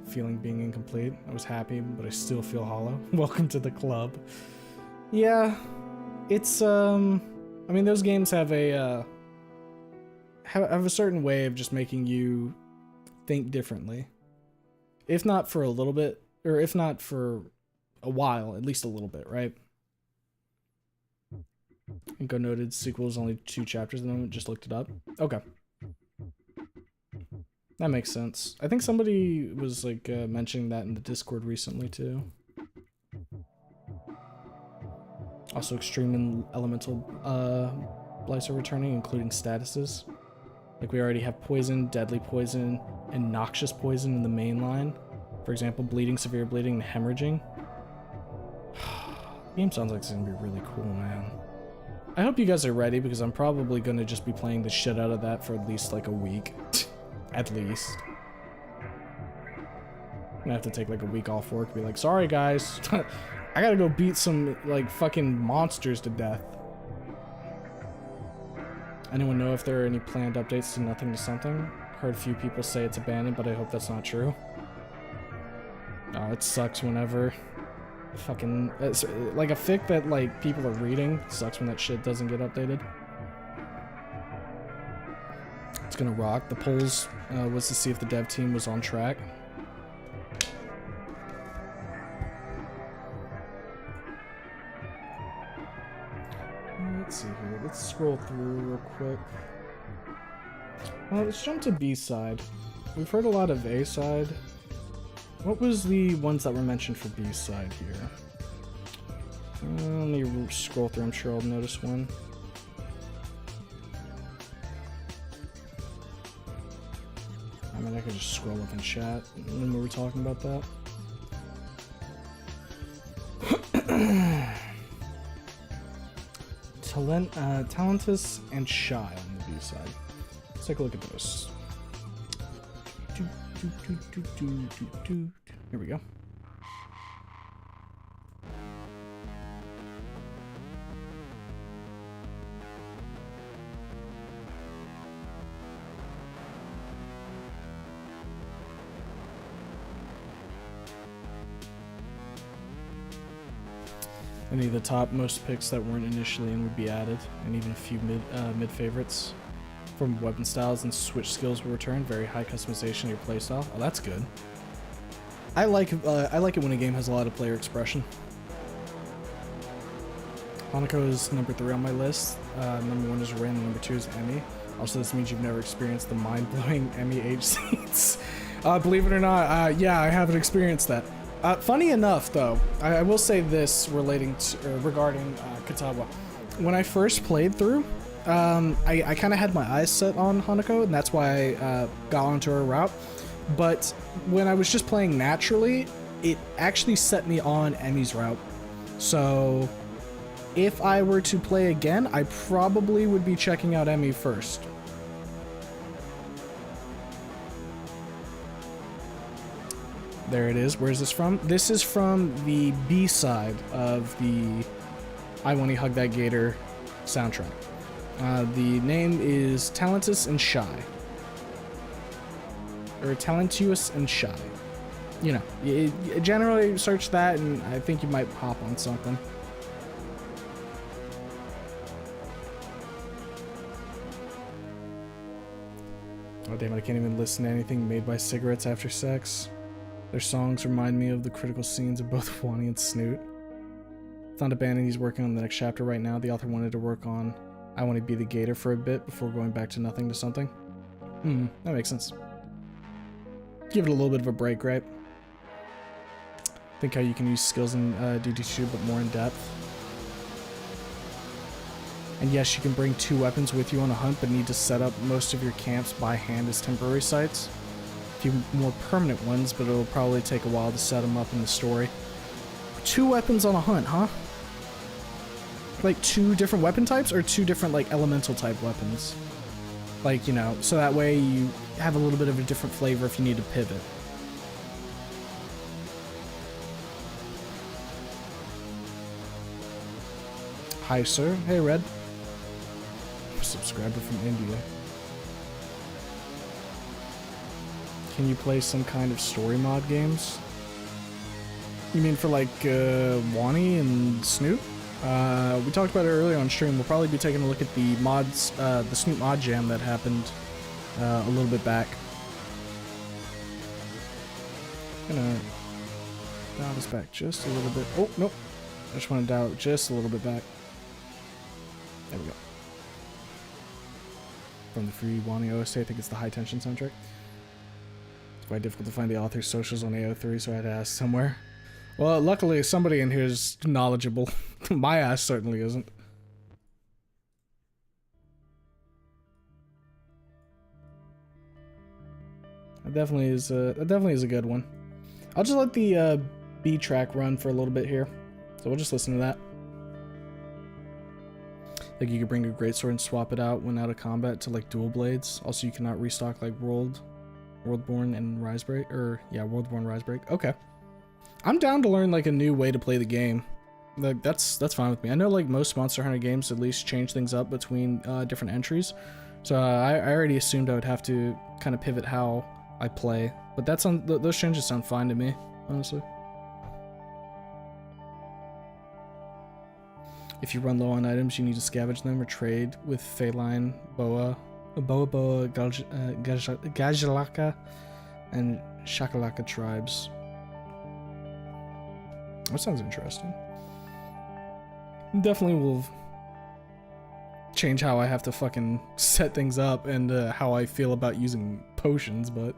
feeling being incomplete. I was happy, but I still feel hollow. Welcome to the club. Yeah, it's I mean, those games have a have a certain way of just making you think differently. If not for a little bit, or if not for a while, at least a little bit, right? Inco Noted sequel is only 2 chapters at the moment, just looked it up. Okay. That makes sense. I think somebody was like mentioning that in the Discord recently too. Also extreme and elemental blights are returning, including statuses. Like we already have poison, deadly poison, and noxious poison in the main line. For example, bleeding, severe bleeding, and hemorrhaging. The game sounds like it's gonna be really cool, man. I hope you guys are ready, because I'm probably gonna just be playing the shit out of that for at least like a week. At least. I'm gonna have to take like a week off work and be like, sorry guys, I gotta go beat some like fucking monsters to death. Anyone know if there are any planned updates to Nothing to Something? Heard a few people say it's abandoned, but I hope that's not true. Oh, it sucks whenever fucking like a fic that like people are reading. Sucks when that shit doesn't get updated. It's gonna rock. The polls was to see if the dev team was on track. Let's see here. Let's scroll through real quick. Let's jump to B-side. We've heard a lot of A-side. What was the ones that were mentioned for B-side here? Let me scroll through. I'm sure I'll notice one. I mean, I could just scroll up in chat when we were talking about that. Talentus and Shy on the B side. Let's take a look at those. Here we go. Any of the top most picks that weren't initially in would be added, and even a few mid favorites from weapon styles and switch skills will return. Very high customization of your playstyle. Oh, that's good. I like it when a game has a lot of player expression. Hanako is number 3 on my list. Number 1 is Rin, number 2 is Emmy. Also, this means you've never experienced the mind-blowing Emmy age scenes. Believe it or not, yeah, I haven't experienced that. Funny enough, though, I will say this regarding Katawa. When I first played through, I kind of had my eyes set on Hanako, and that's why I got onto her route. But when I was just playing naturally, it actually set me on Emmy's route. So if I were to play again, I probably would be checking out Emmy first. There it is. Where's this from? This is from the B-side of the I Want to Hug That Gator soundtrack. The name is Talentus and Shy. Or Talentuous and Shy. You know, you generally search that and I think you might hop on something. Oh damn it, I can't even listen to anything made by cigarettes after sex. Their songs remind me of the critical scenes of both Wani and Snoot. It's not abandoned, he's working on the next chapter right now. The author wanted to work on I Want to Be the Gator for a bit before going back to nothing to something. That makes sense. Give it a little bit of a break, right? Think how you can use skills in DD2, but more in depth. And yes, you can bring 2 weapons with you on a hunt, but need to set up most of your camps by hand as temporary sites. A few more permanent ones, but it'll probably take a while to set them up in the story. 2 weapons on a hunt, huh? Like 2 different weapon types, or 2 different like elemental type weapons? Like, you know, so that way you have a little bit of a different flavor if you need to pivot. Hi, sir. Hey, Red. Subscriber from India. Can you play some kind of story mod games? You mean for like Wani and Snoop? We talked about it earlier on stream. We'll probably be taking a look at the mods, the Snoop mod jam that happened a little bit back. Gonna dial this back just a little bit. Oh, nope. I just want to dial it just a little bit back. There we go. From the free Wani OST, I think it's the High Tension soundtrack. It's quite difficult to find the author's socials on AO3, so I had to ask somewhere. Well, luckily somebody in here is knowledgeable. My ass certainly isn't. That definitely is a good one. I'll just let the B track run for a little bit here. So we'll just listen to that. Like you could bring a greatsword and swap it out when out of combat to like dual blades. Also, you cannot restock like Worldborn and Risebreak, or yeah, Worldborn Risebreak. Okay, I'm down to learn like a new way to play the game. Like that's fine with me. I know like most Monster Hunter games at least change things up between different entries, so I already assumed I would have to kind of pivot how I play. But those changes sound fine to me, honestly. If you run low on items, you need to scavenge them or trade with Feline, Boa, Gajalaka, and Shakalaka tribes. That sounds interesting. Definitely will change how I have to fucking set things up and how I feel about using potions, but...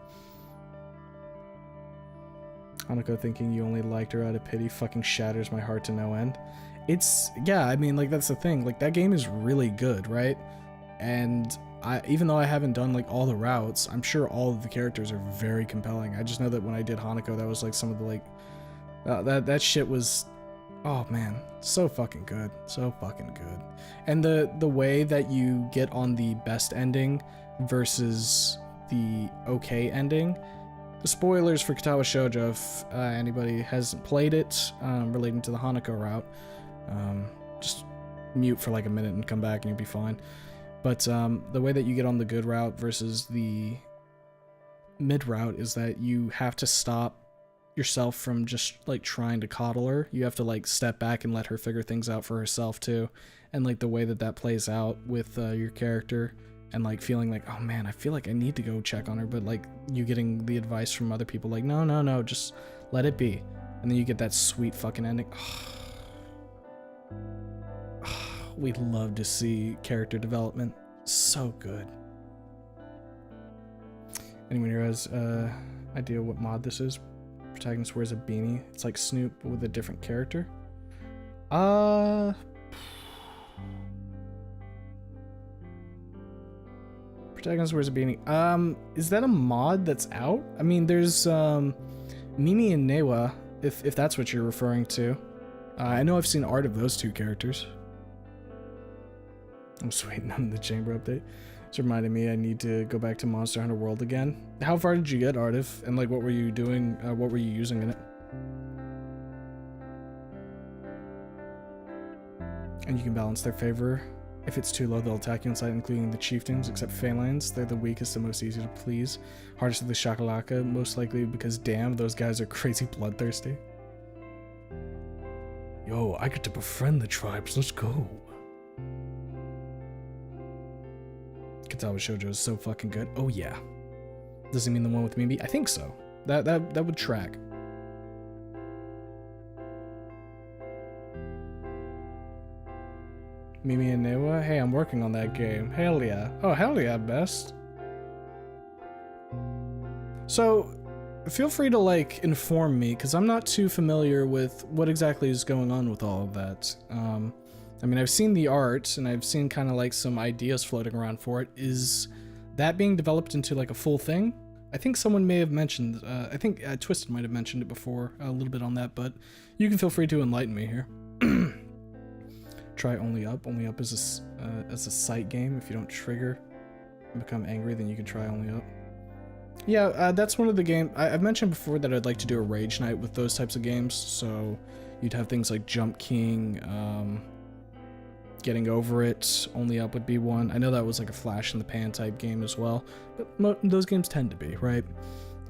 Hanako thinking you only liked her out of pity fucking shatters my heart to no end. It's, yeah, I mean, like, that's the thing. Like, that game is really good, right? And even though I haven't done, like, all the routes, I'm sure all of the characters are very compelling. I just know that when I did Hanako, that was, like, some of the, like... that shit was... Oh, man. So fucking good. So fucking good. And the way that you get on the best ending versus the okay ending... The spoilers for Katawa Shoujo, if anybody hasn't played it, relating to the Hanako route, just mute for like a minute and come back and you'll be fine. But the way that you get on the good route versus the mid route is that you have to stop yourself from just like trying to coddle her. You have to like step back and let her figure things out for herself too. And like the way that that plays out with your character and like feeling like, oh man, I feel like I need to go check on her, but like you getting the advice from other people like, no, just let it be. And then you get that sweet fucking ending. We'd love to see character development. So good. Anyone here has idea what mod this is? Protagonist wears a beanie. It's like Snoop but with a different character. Protagonist wears a beanie. Is that a mod that's out? I mean, there's Mimi and Newa, if that's what you're referring to. I know I've seen art of those two characters. I'm just waiting on the chamber update. It's reminding me I need to go back to Monster Hunter World again. How far did you get, Artif? And like, what were you doing? What were you using in it? And you can balance their favor. If it's too low, they'll attack you on sight, including the chieftains, except Phalanx. They're the weakest and most easy to please. Hardest of the Shakalaka, most likely because damn, those guys are crazy bloodthirsty. Yo, I get to befriend the tribes, let's go. Katawa Shoujo is so fucking good. Oh yeah. Does it mean the one with Mimi? I think so. That would track. Mimi and Newa? Hey, I'm working on that game. Hell yeah. Oh, hell yeah, best. So, feel free to, like, inform me, because I'm not too familiar with what exactly is going on with all of that. I mean, I've seen the art, and I've seen kind of, like, some ideas floating around for it. Is that being developed into, like, a full thing? I think someone may have mentioned, I think Twisted might have mentioned it before, a little bit on that, but you can feel free to enlighten me here. Try Only Up. Only Up is a sight game. If you don't trigger and become angry, then you can try Only Up. Yeah, that's one of the games. I've mentioned before that I'd like to do a rage night with those types of games. So you'd have things like Jump King, Getting Over It. Only Up would be one. I know that was like a flash in the pan type game as well, but those games tend to be, right?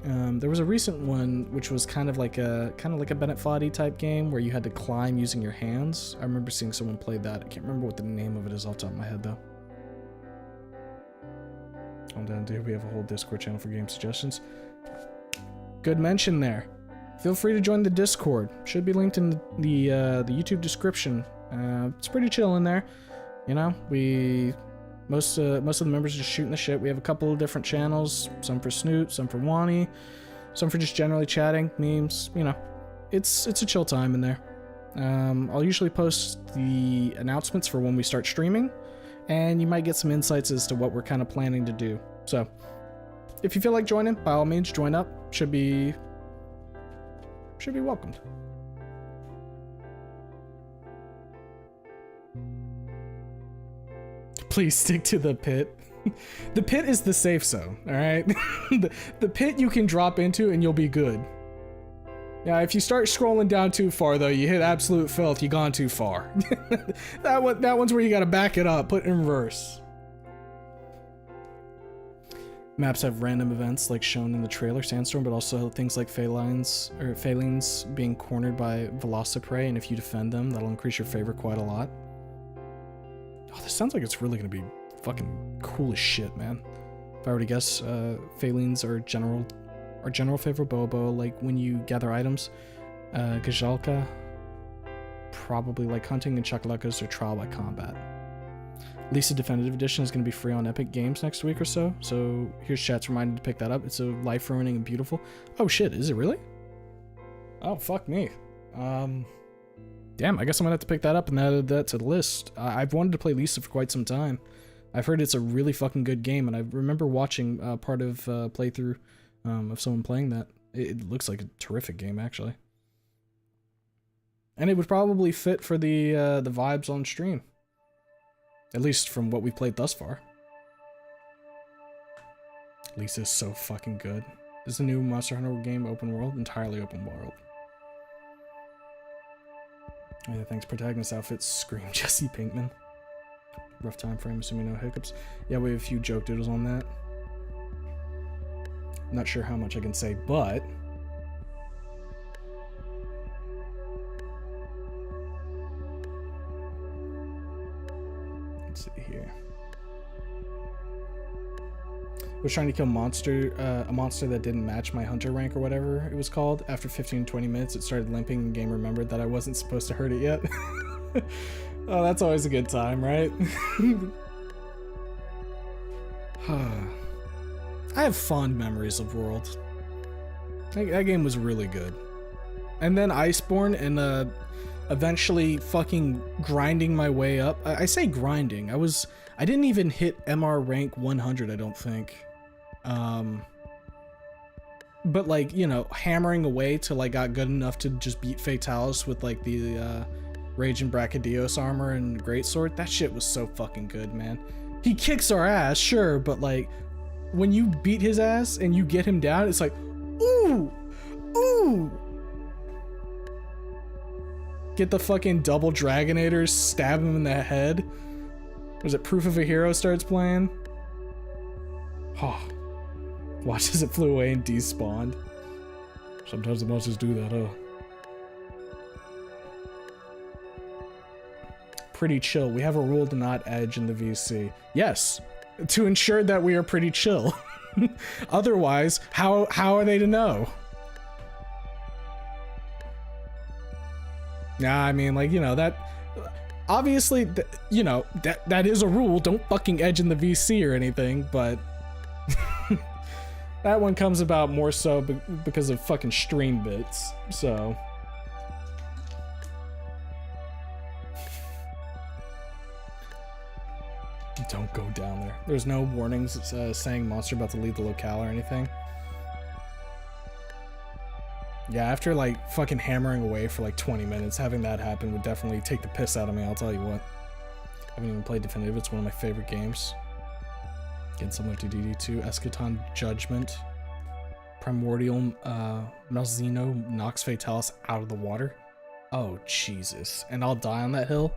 There was a recent one which was kind of like a Bennett Foddy type game where you had to climb using your hands. I remember seeing someone play that. I can't remember what the name of it is off the top of my head though. Calm down, dude. We have a whole Discord channel for game suggestions. Good mention there. Feel free to join the Discord. Should be linked in the YouTube description. It's pretty chill in there. You know, most of the members are just shooting the shit. We have a couple of different channels, some for Snoot, some for Wani, some for just generally chatting, memes, you know. It's a chill time in there. I'll usually post the announcements for when we start streaming, and you might get some insights as to what we're kind of planning to do. So, if you feel like joining, by all means, join up. Should be welcomed. Please stick to the pit. The pit is the safe zone, alright? the pit you can drop into and you'll be good. Yeah, if you start scrolling down too far though, you hit absolute filth, you've gone too far. That one's where you gotta back it up, put it in reverse. Maps have random events like shown in the trailer, Sandstorm, but also things like Phalines being cornered by Velociprey, and if you defend them, that'll increase your favor quite a lot. Oh, this sounds like it's really gonna be fucking cool as shit, man. If I were to guess, Phalines are general favor Bobo, like when you gather items. Gajalka, probably like hunting, and Chakalakas are trial by combat. Lisa Definitive Edition is gonna be free on Epic Games next week or so. So here's chat's reminder to pick that up. It's a life-ruining and beautiful. Oh shit, is it really? Oh fuck me. Damn, I guess I'm gonna have to pick that up and add that to the list. I've wanted to play Lisa for quite some time. I've heard it's a really fucking good game, and I remember watching part of playthrough of someone playing that. It looks like a terrific game, actually. And it would probably fit for the vibes on stream. At least from what we've played thus far. Lisa's so fucking good. This is a new Monster Hunter game, open world, entirely open world. Yeah, thanks. Protagonist outfits scream Jesse Pinkman. Rough time frame, assuming no hiccups. Yeah, we have a few joke doodles on that. Not sure how much I can say, but let's see here. I was trying to kill a monster that didn't match my hunter rank or whatever it was called. After 15-20 minutes, it started limping, and the game remembered that I wasn't supposed to hurt it yet. Oh, that's always a good time, right? I have fond memories of World. That game was really good. And then Iceborne, and eventually fucking grinding my way up. I say grinding. I didn't even hit MR rank 100, I don't think. But like, you know, hammering away till I got good enough to just beat Fatalis with like the Rage and Brachydios armor and Greatsword. That shit was so fucking good, man. He kicks our ass, sure, but like when you beat his ass and you get him down, it's like, ooh, ooh. Get the fucking double Dragonators, stab him in the head. Was it Proof of a Hero starts playing? Oh. Watch as it flew away and despawned. Sometimes the monsters do that, huh? Pretty chill. We have a rule to not edge in the VC. Yes, to ensure that we are pretty chill. Otherwise, how are they to know? Nah, I mean, like, you know, that obviously, you know, that is a rule. Don't fucking edge in the VC or anything, but that one comes about more so because of fucking stream bits, so. Don't go down there. There's no warnings saying monster about to leave the locale or anything. Yeah, after like fucking hammering away for like 20 minutes, having that happen would definitely take the piss out of me, I'll tell you what. I haven't even played Definitive, it's one of my favorite games. Again, similar to DD2, Eschaton Judgment. Primordial Malzeno knocks Fatalis out of the water. Oh, Jesus. And I'll die on that hill?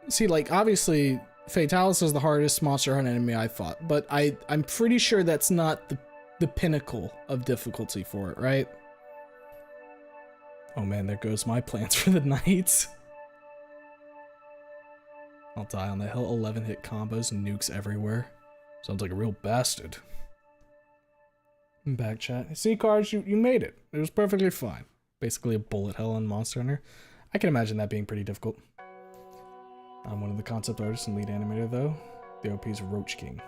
See, like, obviously, Fatalis is the hardest monster hunt enemy I fought, but I'm pretty sure that's not the pinnacle of difficulty for it, right? Oh man, there goes my plans for the night. I'll die on the hill. 11 hit combos and nukes everywhere. Sounds like a real bastard. Back chat. See, Cards, you made it. It was perfectly fine. Basically a bullet hell on Monster Hunter. I can imagine that being pretty difficult. I'm one of the concept artists and lead animator, though. The OP's Roach King.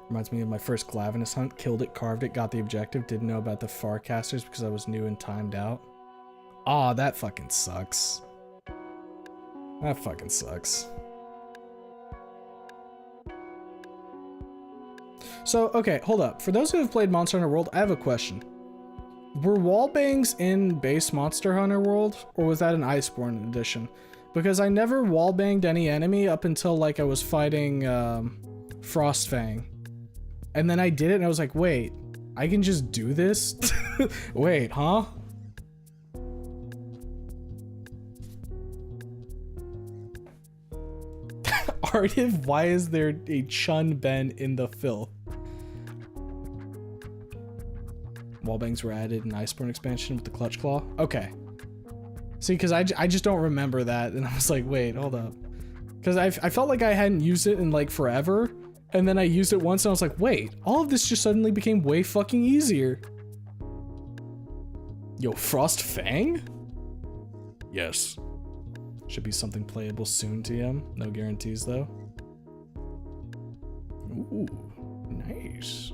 Reminds me of my first Glavenus hunt. Killed it, carved it, got the objective. Didn't know about the Farcasters because I was new and timed out. Aw, that fucking sucks. That fucking sucks. So, okay, hold up. For those who have played Monster Hunter World, I have a question. Were wallbangs in base Monster Hunter World, or was that an Iceborne edition? Because I never wallbanged any enemy up until, like, I was fighting Frostfang. And then I did it, and I was like, wait, I can just do this? Wait, huh? Artiv, why is there a Chun Ben in the filth? Wallbangs were added in Iceborne expansion with the Clutch Claw. Okay. See, because I just don't remember that, and I was like, wait, hold up. Because I felt like I hadn't used it in like forever, and then I used it once, and I was like, wait, all of this just suddenly became way fucking easier. Yo, Frost Fang? Yes. Should be something playable soon, TM. No guarantees, though. Ooh, nice.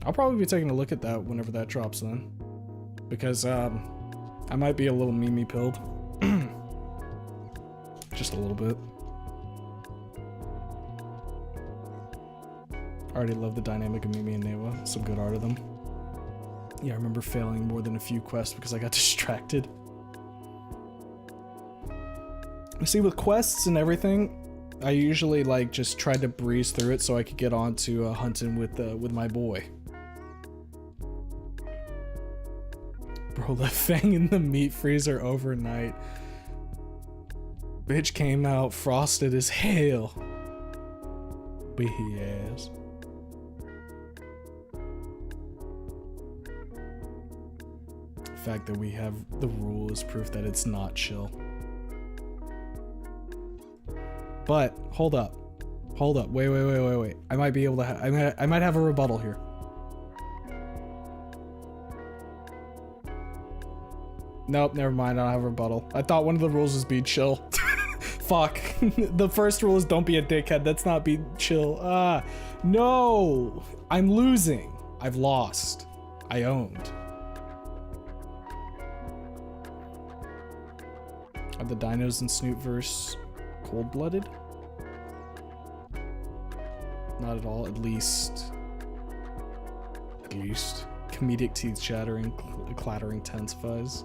I'll probably be taking a look at that whenever that drops then. Because, I might be a little Mimi pilled. Just a little bit. I already love the dynamic of Mimi and Newa. Some good art of them. Yeah, I remember failing more than a few quests because I got distracted. See, with quests and everything, I usually like just tried to breeze through it so I could get on to hunting with my boy. Bro, left Fang in the meat freezer overnight. Bitch came out frosted as hell. Bitchy ass. The fact that we have the rule is proof that it's not chill. But hold up, wait. I might be able to. I might have a rebuttal here. Nope, never mind. I don't have a rebuttal. I thought one of the rules was be chill. Fuck. The first rule is don't be a dickhead. That's not be chill. No. I'm losing. I've lost. I owned. Are the dinos in Snootverse cold-blooded? Not at all. At least. Comedic teeth chattering, clattering tensifies.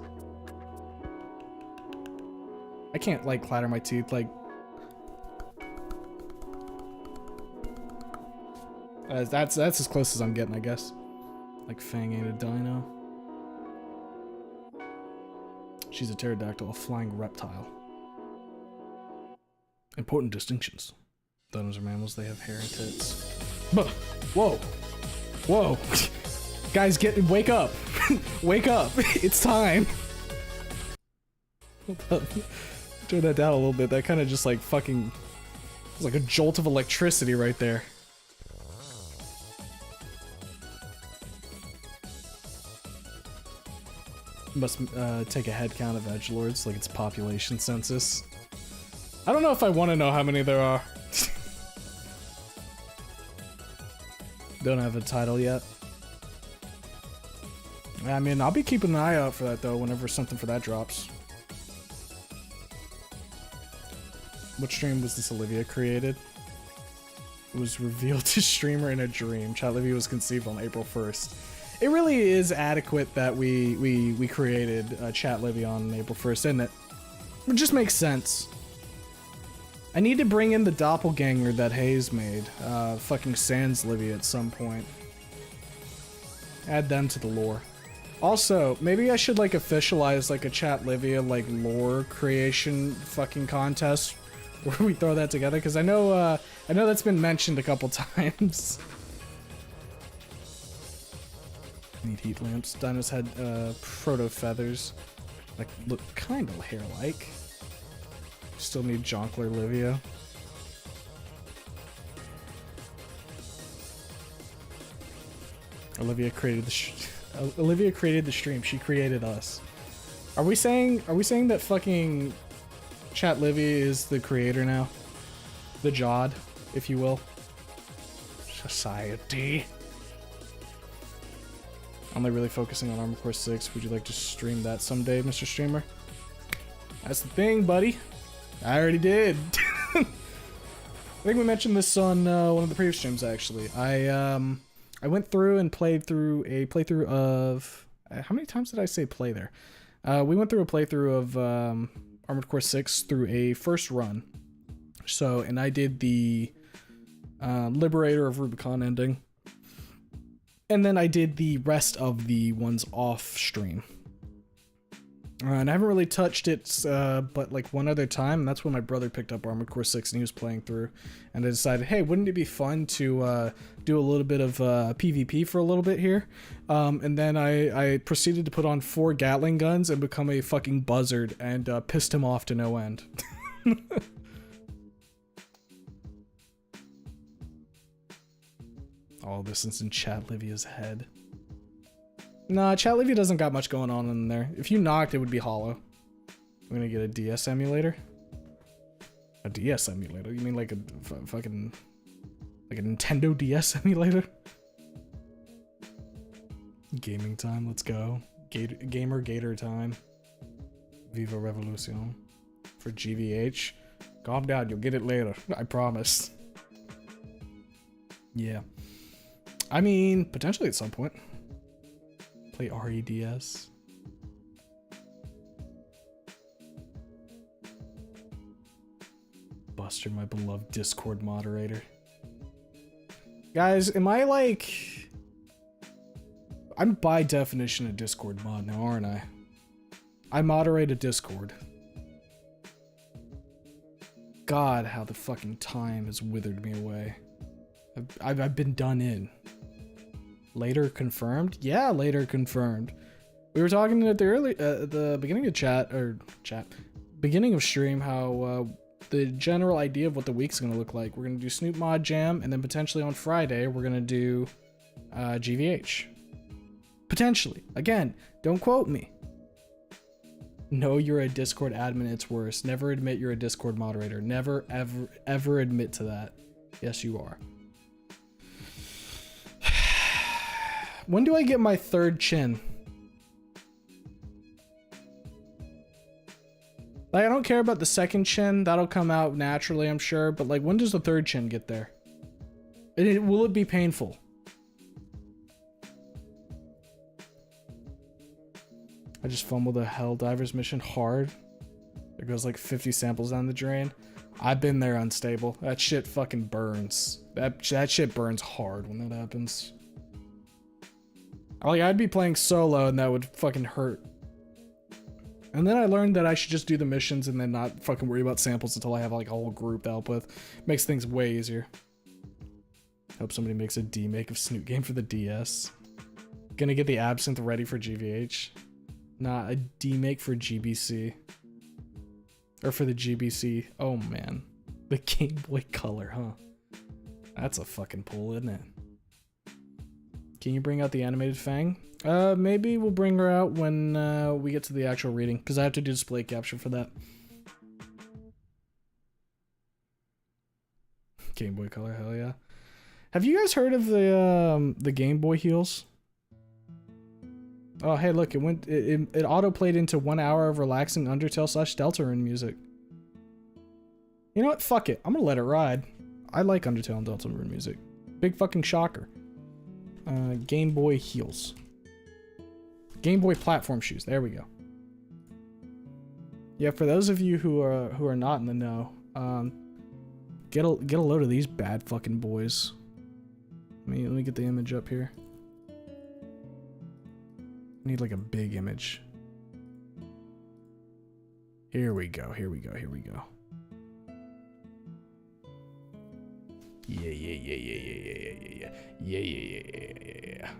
I can't, like, clatter my teeth, like... that's as close as I'm getting, I guess. Like, Fang ain't a dino. She's a pterodactyl, a flying reptile. Important distinctions. Dinos are mammals, they have hair and tits. Whoa! Whoa! Guys, wake up! Wake up! It's time! Hold up. Turn that down a little bit. That kind of just like fucking... It's like a jolt of electricity right there. Must take a head count of edgelords, like it's population census. I don't know if I want to know how many there are. Don't have a title yet. I mean, I'll be keeping an eye out for that though, whenever something for that drops. What stream was this Olivia created? It was revealed to streamer in a dream. Chat Olivia was conceived on April 1st. It really is adequate that we created Chat Livy on April 1st, isn't it? It just makes sense. I need to bring in the doppelganger that Hayes made, fucking Sans Livy at some point. Add them to the lore. Also, maybe I should like officialize like a Chat Livia like lore creation fucking contest where we throw that together, because I know that's been mentioned a couple times. Need heat lamps. Dinos had proto feathers, like look kind of hair-like. Still need Jonkler Livia. Olivia created the stream. She created us. Are we saying that fucking Chat Livy is the creator now? The Jod, if you will. Society. I'm like really focusing on Armored Core 6. Would you like to stream that someday, Mr. Streamer? That's the thing, buddy. I already did. I think we mentioned this on one of the previous streams, actually. I went through and played through a playthrough of... how many times did I say play there? We went through a playthrough of Armored Core 6 through a first run. So, and I did the Liberator of Rubicon ending. And then I did the rest of the ones off stream. And I haven't really touched it, but like one other time, and that's when my brother picked up Armored Core 6 and he was playing through. And I decided, hey, wouldn't it be fun to do a little bit of PvP for a little bit here? And then I proceeded to put on 4 Gatling guns and become a fucking buzzard and pissed him off to no end. All this is in Chat Livia's head. Nah, Chat Livia doesn't got much going on in there. If you knocked, it would be hollow. I'm gonna get a DS emulator. A DS emulator? You mean like a fucking... like a Nintendo DS emulator? Gaming time, let's go. Gamer Gator time. Viva Revolucion. For GVH. Calm down, you'll get it later. I promise. Yeah. I mean, potentially at some point. Play REDS. Buster, my beloved Discord moderator. Guys, am I like... I'm by definition a Discord mod now, aren't I? I moderate a Discord. God, how the fucking time has withered me away. I've been done in. Later confirmed? Yeah, later confirmed. We were talking at the beginning of beginning of stream how the general idea of what the week's gonna look like. We're gonna do Snoop Mod Jam, and then potentially on Friday we're gonna do GVH. Potentially. Again, don't quote me. No, you're a Discord admin, it's worse. Never admit you're a Discord moderator. Never, ever, ever admit to that. Yes, you are. When do I get my third chin? Like, I don't care about the second chin. That'll come out naturally, I'm sure. But, like, when does the third chin get there? Will it be painful? I just fumbled a Helldivers mission hard. There goes like 50 samples down the drain. I've been there unstable. That shit fucking burns. That shit burns hard when that happens. Like, I'd be playing solo and that would fucking hurt. And then I learned that I should just do the missions and then not fucking worry about samples until I have like a whole group to help with. Makes things way easier. Hope somebody makes a D-make of Snoot game for the DS. Gonna get the Absinthe ready for GVH. Nah, a D-make for GBC. Or for the GBC. Oh man. The Game Boy Color, huh? That's a fucking pull, isn't it? Can you bring out the animated Fang? Maybe we'll bring her out when we get to the actual reading, because I have to do display capture for that. Game Boy Color, hell yeah. Have you guys heard of the Game Boy heels? Oh, hey, look, it auto-played into 1 hour of relaxing Undertale / Deltarune music. You know what? Fuck it. I'm gonna let it ride. I like Undertale and Deltarune music. Big fucking shocker. Game Boy heels. Game Boy platform shoes. There we go. Yeah, for those of you who are not in the know, get a load of these bad fucking boys. Let me get the image up here. I need like a big image. Here we go. Here we go. Here we go. Yeah.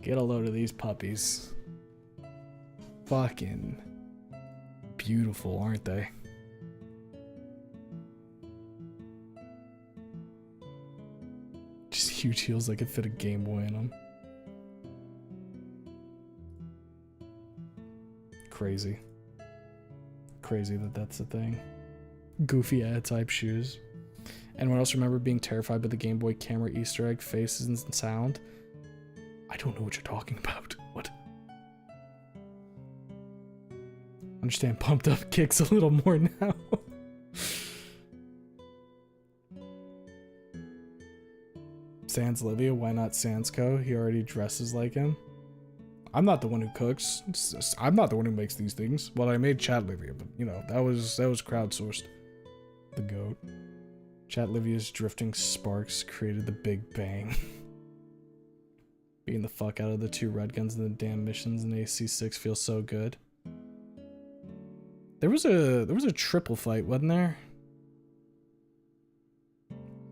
Get a load of these puppies. Fucking beautiful, aren't they? Just huge heels that could fit a Game Boy in them. Crazy. Crazy that that's a thing. Goofy ad type shoes. Anyone else remember being terrified by the Game Boy camera Easter egg faces and sound? I don't know what you're talking about. What? Understand pumped up kicks a little more now. Sans Livia, why not Sansco? He already dresses like him. I'm not the one who cooks. I'm not the one who makes these things. Well, I made Chat Livia, but you know, that was crowdsourced. The goat. Chat Livia's drifting sparks created the Big Bang. Beating the fuck out of the 2 red guns in the damn missions in AC6 feels so good. There was a triple fight, wasn't there?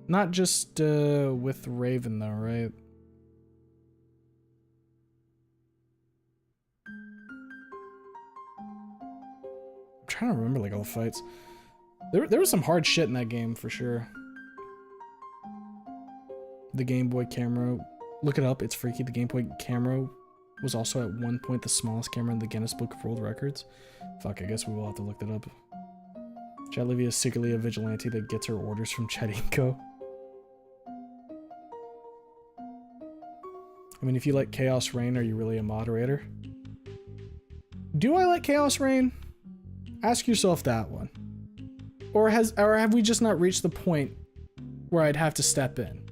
Not just with Raven though, right? I'm trying to remember like all the fights. There was some hard shit in that game for sure. The Game Boy camera, look it up, it's freaky. The Game Boy camera was also at one point the smallest camera in the Guinness Book of World Records. Fuck, I guess we will have to look that up. Chat Livia is secretly a vigilante that gets her orders from Inco. I mean, if you like Chaos Reign, are you really a moderator? Do I like Chaos Reign? Ask yourself that one. Or have we just not reached the point where I'd have to step in?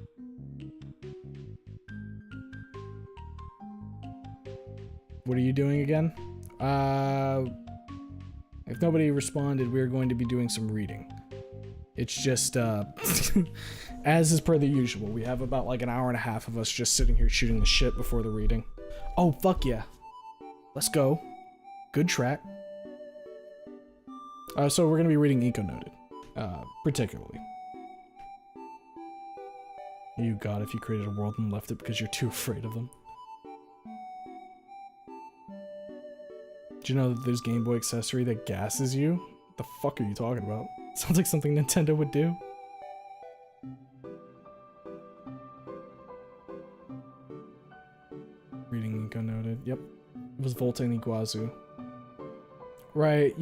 What are you doing again? If nobody responded, we're going to be doing some reading. It's just, as is per the usual, we have about like an hour and a half of us just sitting here shooting the shit before the reading. Oh, fuck yeah. Let's go. Good track. So we're going to be reading Inco Noted, particularly. You God, if you created a world and left it because you're too afraid of them. Do you know that there's Game Boy accessory that gasses you? What the fuck are you talking about? Sounds like something Nintendo would do. Reading Inco Noted. Yep. It was Volta and Iguazu. Right,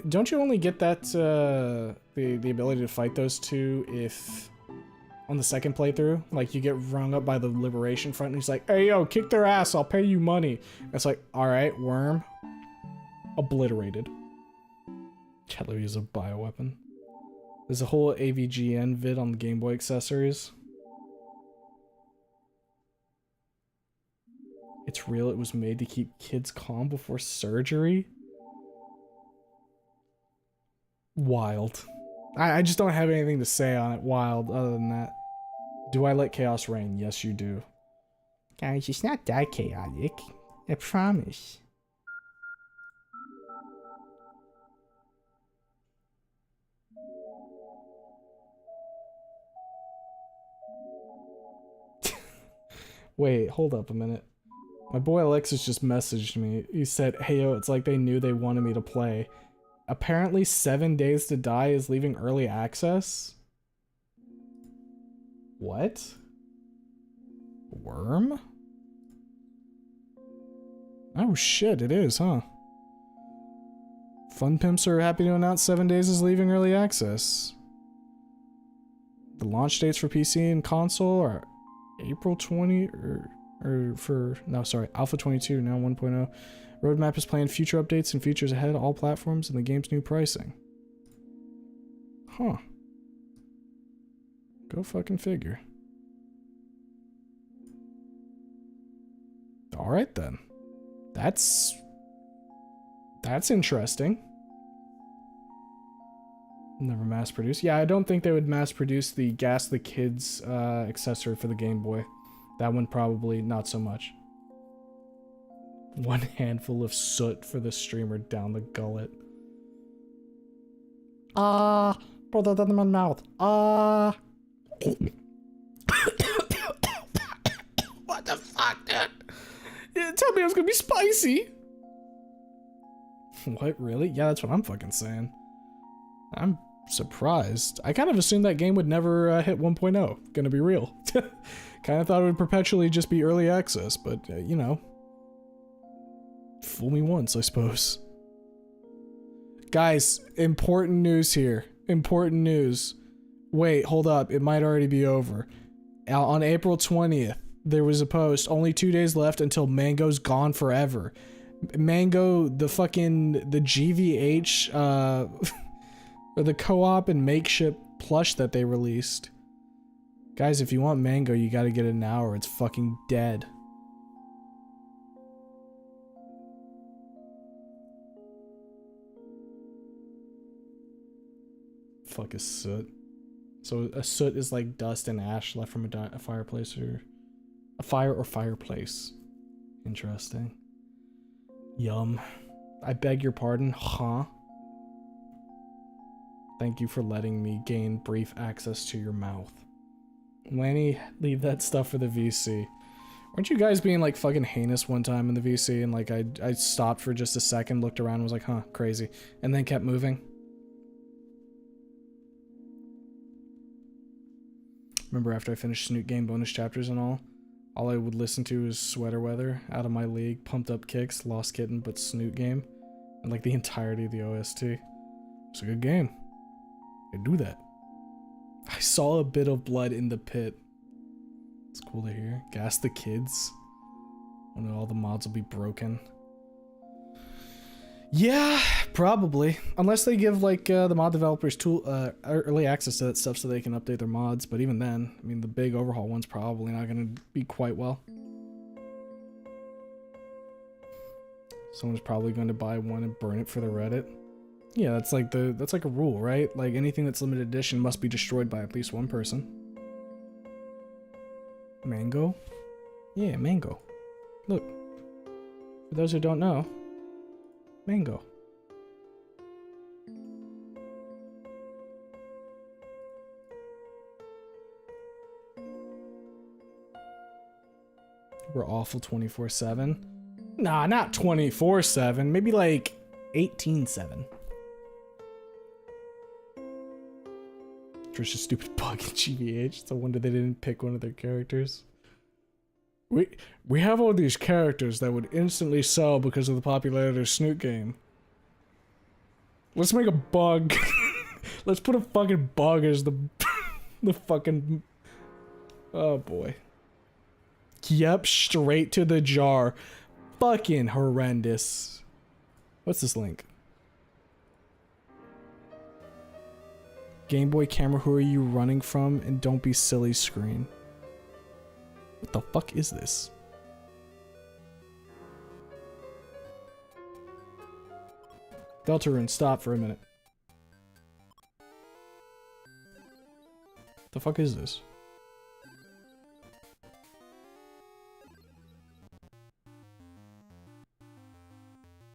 don't you only get that, the ability to fight those two if, on the second playthrough, like, you get rung up by the Liberation Front and he's like, hey yo, kick their ass, I'll pay you money. And it's like, alright, worm. Obliterated. Cutlery is a bioweapon. There's a whole AVGN vid on the Game Boy accessories. It's real, it was made to keep kids calm before surgery. Wild. I just don't have anything to say on it. Wild, other than that. Do I let chaos reign? Yes, you do. Guys, it's not that chaotic. I promise. Wait, hold up a minute. My boy Alexis just messaged me. He said, hey yo, it's like they knew they wanted me to play. Apparently 7 Days to Die is leaving early access? What? Worm? Oh shit, it is, huh? Fun Pimps are happy to announce 7 Days is leaving early access. The launch dates for PC and console are April 20 Alpha 22, now 1.0. Roadmap is planned future updates and features ahead all platforms and the game's new pricing. Huh. Go fucking figure. Alright then. That's interesting. Never mass produced. Yeah, I don't think they would mass produce the Gas the Kids accessory for the Game Boy. That one probably not so much. One handful of soot for the streamer down the gullet. Put it in my mouth. What the fuck, dude? You tell me it was gonna be spicy. What, really? Yeah, that's what I'm fucking saying. I'm surprised. I kind of assumed that game would never hit 1.0. Gonna be real. Kind of thought it would perpetually just be early access, but, you know. Fool me once, I suppose. Guys, important news here. Important news. Wait, hold up. It might already be over. On April 20th, there was a post. Only 2 days left until Mango's gone forever. Mango, the GVH, or the co-op and makeshift plush that they released. Guys, if you want Mango, you gotta get it now or it's fucking dead. Fuck is soot. So a soot is like dust and ash left from a fireplace or a fire or fireplace. Interesting. Yum. I beg your pardon, huh? Thank you for letting me gain brief access to your mouth. Lanny, leave that stuff for the VC. Weren't you guys being like fucking heinous one time in the VC and like I stopped for just a second, looked around and was like, huh, crazy. And then kept moving? Remember after I finished Snoot Game bonus chapters and all I would listen to was Sweater Weather, Out of My League, Pumped Up Kicks, Lost Kitten, but Snoot Game. And like the entirety of the OST. It's a good game. I do that. I saw a bit of blood in the pit. It's cool to hear. Gas the Kids. When all the mods will be broken. Yeah, probably. Unless they give like the mod developers early access to that stuff so they can update their mods. But even then, I mean, the big overhaul one's probably not going to be quite well. Someone's probably going to buy one and burn it for the Reddit. Yeah, that's like a rule, right? Like anything that's limited edition must be destroyed by at least one person. Mango? Yeah, Mango. Look. For those who don't know, Mango. We're awful 24/7. Nah, not 24/7. Maybe like 18/7. Such a stupid bug in GVH. It's a wonder they didn't pick one of their characters. We have all these characters that would instantly sell because of the popularity of Snoot Game. Let's make a bug. Let's put a fucking bug as the the fucking. Oh boy. Yep, straight to the jar. Fucking horrendous. What's this link? Game Boy camera, who are you running from? And don't be silly screen. What the fuck is this? Deltarune, stop for a minute. The fuck is this?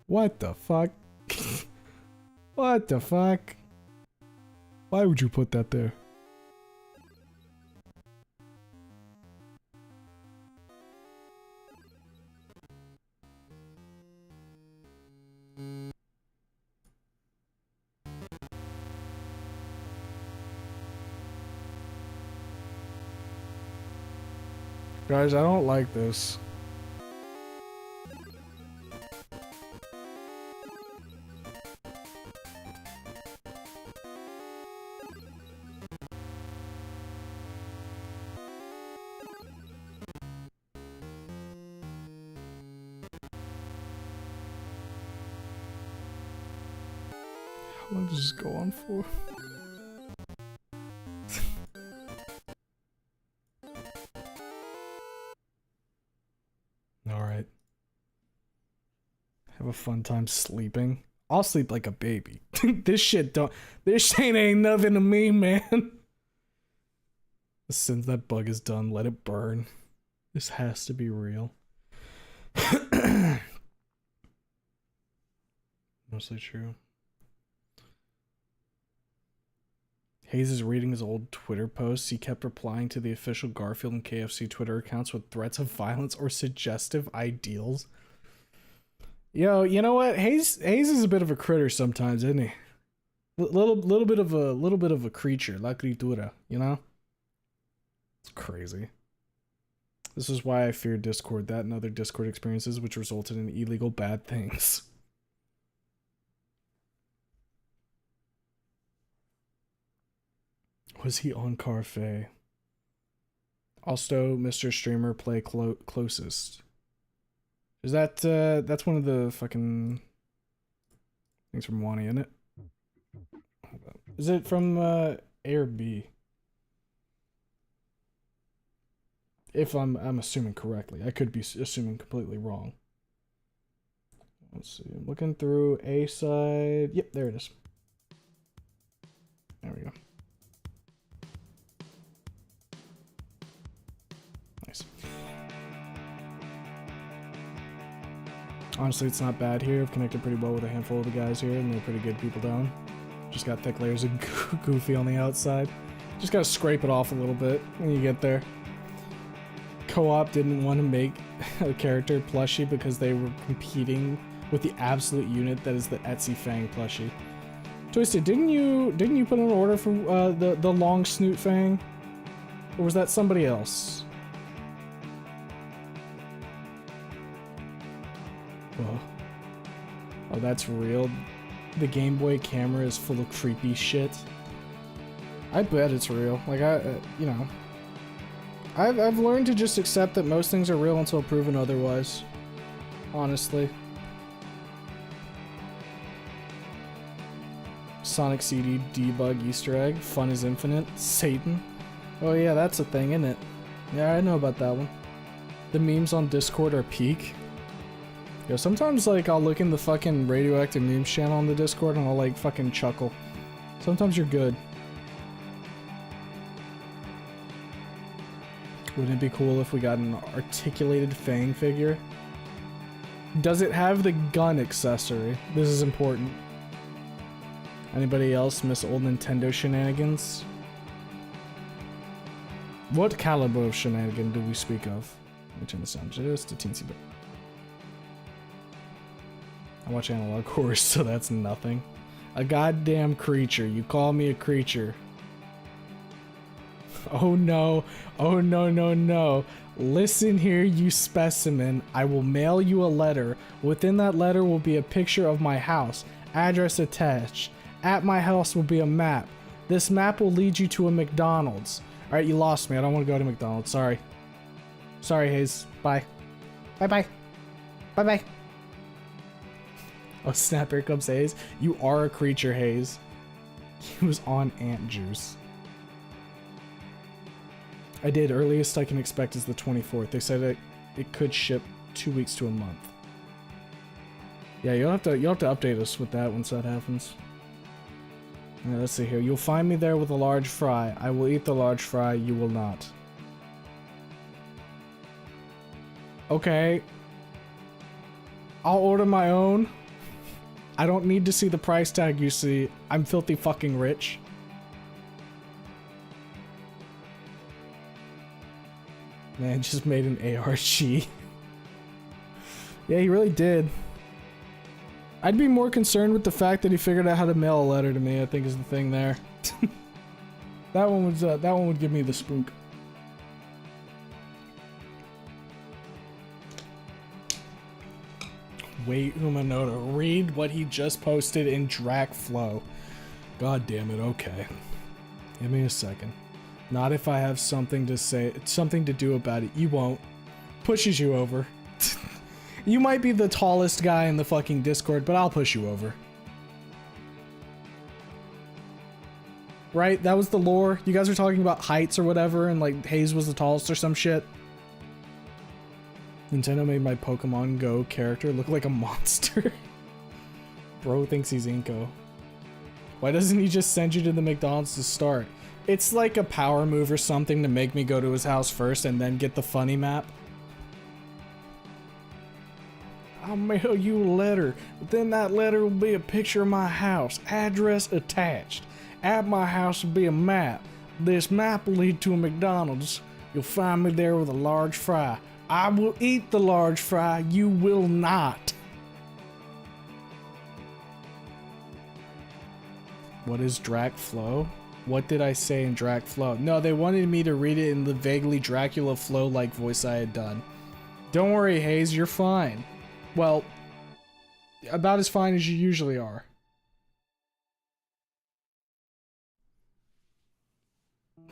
What the fuck? What the fuck? Why would you put that there? Guys, I don't like this. How long does this go on for? Alright. Have a fun time sleeping. I'll sleep like a baby. This ain't nothing to me, man. Since that bug is done, let it burn. This has to be real. Mostly true. Hayes is reading his old Twitter posts. He kept replying to the official Garfield and KFC Twitter accounts with threats of violence or suggestive ideals. Yo, you know what? Hayes is a bit of a critter sometimes, isn't he? Little bit of a creature, la criatura, you know? It's crazy. This is why I fear Discord, that and other Discord experiences which resulted in illegal bad things. Was he on Carfe? Also, Mr. Streamer play closest. Is that, that's one of the fucking things from Wani, isn't it? Is it from, A or B? If I'm assuming correctly. I could be assuming completely wrong. Let's see, I'm looking through A side. Yep, there it is. There we go. Nice. Honestly, it's not bad here. I've connected pretty well with a handful of the guys here, and they're pretty good people down. Just got thick layers of goofy on the outside. Just gotta scrape it off a little bit when you get there. Co-op didn't want to make a character plushie because they were competing with the absolute unit that is the Etsy Fang plushie. Twisted, didn't you put in an order for the long snoot Fang? Or was that somebody else? Whoa. Oh, that's real? The Game Boy camera is full of creepy shit? I bet it's real. Like, you know... I've learned to just accept that most things are real until proven otherwise. Honestly. Sonic CD debug Easter egg. Fun is infinite. Satan. Oh yeah, that's a thing, isn't it? Yeah, I know about that one. The memes on Discord are peak. Yo, sometimes like I'll look in the fucking radioactive memes channel on the Discord and I'll like fucking chuckle. Sometimes you're good. Wouldn't it be cool if we got an articulated Fang figure? Does it have the gun accessory? This is important. Anybody else miss old Nintendo shenanigans? What caliber of shenanigan do we speak of? Let me turn the sound just a teensy bit. I watch Analog Horror, so that's nothing. A goddamn creature. You call me a creature. Oh no, oh no, no, no. Listen here, you specimen. I will mail you a letter. Within that letter will be a picture of my house, address attached. At my house will be a map. This map will lead you to a McDonald's. Alright, you lost me. I don't want to go to McDonald's. Sorry. Sorry, Hayes. Bye. Bye-bye. Bye-bye. Oh, snap. Here comes Hayes. You are a creature, Hayes. He was on ant juice. I did. Earliest I can expect is the 24th. They said it could ship 2 weeks to a month. Yeah, you'll have to update us with that once that happens. Yeah, let's see here. You'll find me there with a large fry. I will eat the large fry. You will not. Okay. I'll order my own. I don't need to see the price tag you see. I'm filthy fucking rich. Man, just made an ARG. Yeah, he really did. I'd be more concerned with the fact that he figured out how to mail a letter to me, I think is the thing there. that one would give me the spook. Wait, Umanoda, read what he just posted in Drac Flow. God damn it, okay. Give me a second. Not if I have something to say, something to do about it. You won't. Pushes you over. You might be the tallest guy in the fucking Discord, but I'll push you over. Right? That was the lore. You guys were talking about heights or whatever, and like Hayes was the tallest or some shit. Nintendo made my Pokemon Go character look like a monster. Bro thinks he's Inco. Why doesn't he just send you to the McDonald's to start? It's like a power move or something to make me go to his house first and then get the funny map. I'll mail you a letter. Within that letter will be a picture of my house. Address attached. At my house will be a map. This map will lead to a McDonald's. You'll find me there with a large fry. I will eat the large fry. You will not. What is Drac Flow? What did I say in Drac Flow? No, they wanted me to read it in the vaguely Dracula Flow-like voice I had done. Don't worry, Hayes, you're fine. Well, about as fine as you usually are.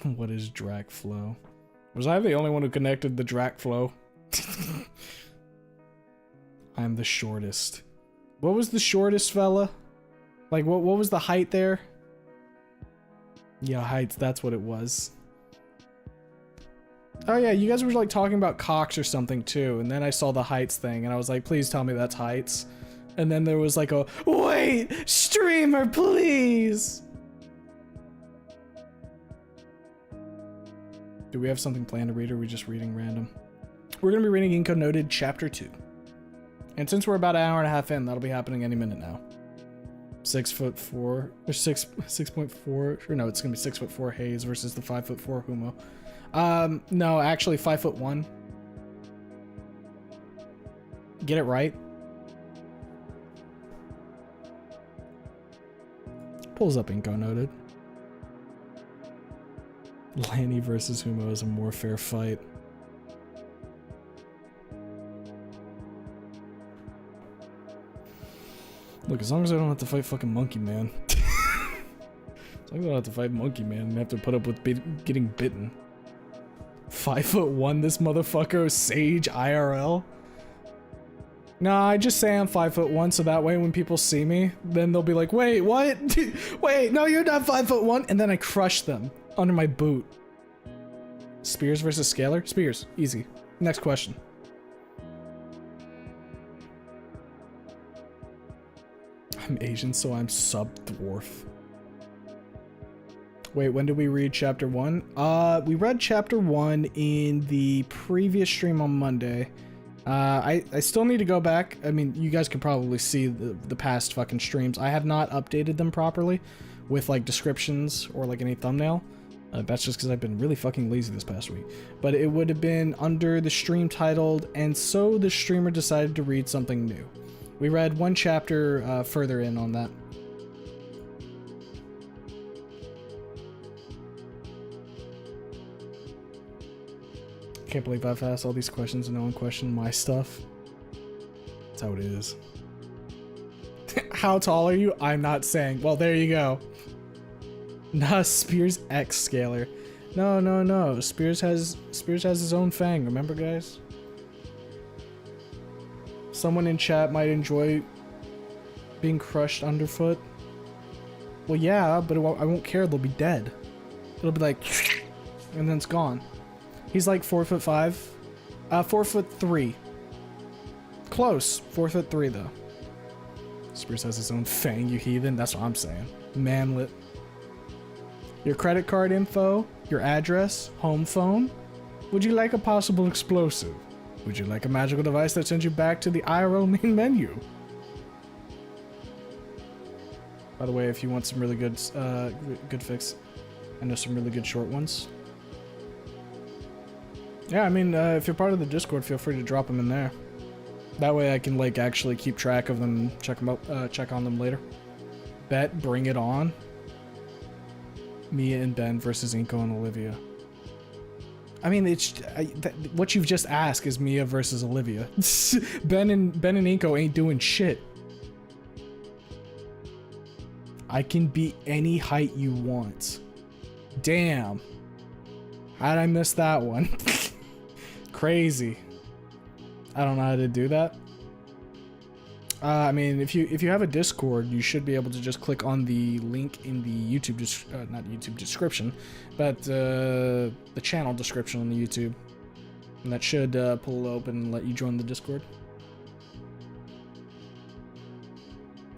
What is Drac Flow? Was I the only one who connected the Drac Flow? I'm the shortest. What was the shortest, fella? Like, what was the height there? Yeah, heights, that's what it was. Oh yeah, you guys were like talking about cocks or something too, and then I saw the heights thing, and I was like, please tell me that's heights. And then there was like a, wait, streamer, please! Do we have something planned to read, or are we just reading random? We're gonna be reading Inco Noted Ch.2. And since we're about an hour and a half in, that'll be happening any minute now. 6'4", or 6.4, or no, it's gonna be 6'4" Hayes versus the 5'4" Humo. No, actually 5'1". Get it right. Pulls up Inco Noted. Lanny versus Humo is a more fair fight. Look, as long as I don't have to fight fucking Monkey Man. As long as I don't have to fight Monkey Man and have to put up with getting bitten. 5'1", this motherfucker, Sage IRL. Nah, I just say I'm 5'1", so that way when people see me, then they'll be like, wait, what? Wait, no, you're not 5'1", and then I crush them under my boot. Spears versus Scalar? Spears, easy. Next question. I'm Asian, so I'm sub-dwarf. Wait, when did we read chapter 1? We read chapter 1 in the previous stream on Monday. I still need to go back. I mean, you guys can probably see the past fucking streams. I have not updated them properly with like descriptions or like any thumbnail. That's just because I've been really fucking lazy this past week. But it would have been under the stream titled, and so the streamer decided to read something new. We read one chapter further in on that. Can't believe I've asked all these questions and no one questioned my stuff. That's how it is. How tall are you? I'm not saying. Well, there you go. Nah, Spears X scaler. No. Spears has his own fang. Remember, guys? Someone in chat might enjoy being crushed underfoot. Well, yeah, but I won't care. They'll be dead. It'll be like, and then it's gone. He's like 4'5". 4'3". Close. 4'3" though. Spears has his own fang, you heathen. That's what I'm saying. Manlet. Your credit card info, your address, home phone. Would you like a possible explosive? Would you like a magical device that sends you back to the IRL main menu? By the way, if you want some really good fix, I know some really good short ones. Yeah, I mean, if you're part of the Discord, feel free to drop them in there. That way I can, like, actually keep track of them, check on them later. Bet, bring it on. Mia and Ben versus Inco and Olivia. I mean, what you've just asked is Mia versus Olivia. Ben and Inco ain't doing shit. I can be any height you want. Damn. How'd I miss that one? Crazy. I don't know how to do that. I mean, if you have a Discord, you should be able to just click on the link in the YouTube, not YouTube description, but the channel description on the YouTube, and that should pull open and let you join the Discord.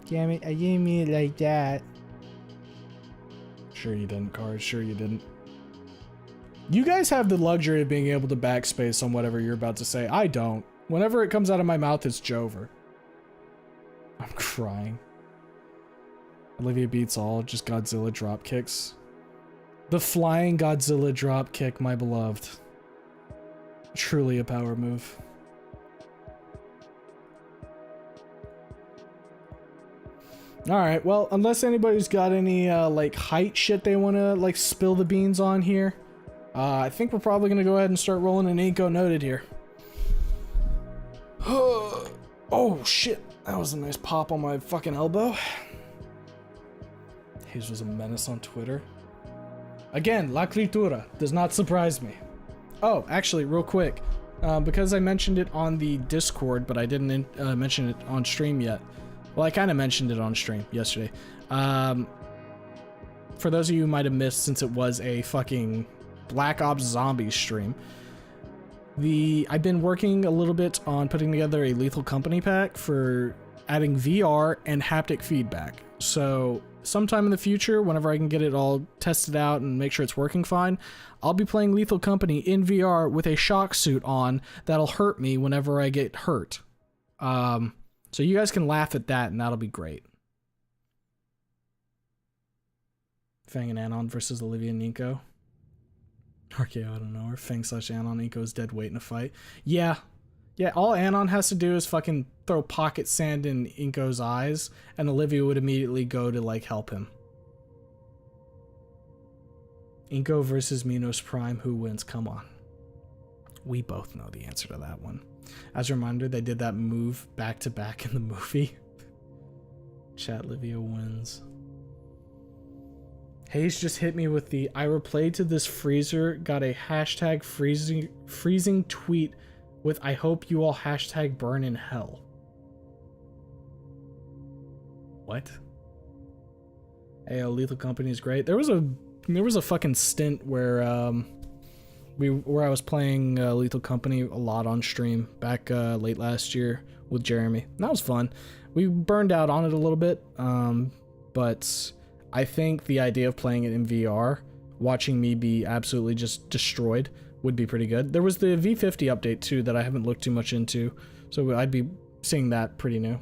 Damn it! I didn't mean it like that. Sure you didn't, Card. Sure you didn't. You guys have the luxury of being able to backspace on whatever you're about to say. I don't. Whenever it comes out of my mouth, it's Jover. I'm crying. Olivia beats all, just Godzilla drop kicks. The flying Godzilla drop kick, my beloved. Truly a power move. Alright, well, unless anybody's got any, like, height shit they want to, like, spill the beans on here, I think we're probably going to go ahead and start rolling an Inco Noted here. Oh, shit. That was a nice pop on my fucking elbow. Hayes was a menace on Twitter. Again, La Critura does not surprise me. Oh, actually, real quick, because I mentioned it on the Discord, but I didn't mention it on stream yet. Well, I kind of mentioned it on stream yesterday. For those of you who might have missed, since it was a fucking Black Ops Zombies stream, I've been working a little bit on putting together a Lethal Company pack for adding VR and haptic feedback. So sometime in the future, whenever I can get it all tested out and make sure it's working fine, I'll be playing Lethal Company in VR with a shock suit on that'll hurt me whenever I get hurt. So you guys can laugh at that, and that'll be great. Fang and Anon versus Olivia and Inco. RKO, I don't know. Or Fang/Anon, Inco's dead weight in a fight. Yeah. Yeah, all Anon has to do is fucking throw pocket sand in Inco's eyes, and Olivia would immediately go to, like, help him. Inco versus Minos Prime, who wins? Come on. We both know the answer to that one. As a reminder, they did that move back-to-back in the movie. Chat, Livia wins. Hayes just hit me with the I replayed to this freezer, got a hashtag freezing tweet with I hope you all hashtag burn in hell. What? Hey, Lethal Company is great. There was a fucking stint where I was playing Lethal Company a lot on stream back late last year with Jeremy. And that was fun. We burned out on it a little bit, but I think the idea of playing it in VR, watching me be absolutely just destroyed, would be pretty good. There was the V50 update too that I haven't looked too much into, so I'd be seeing that pretty new.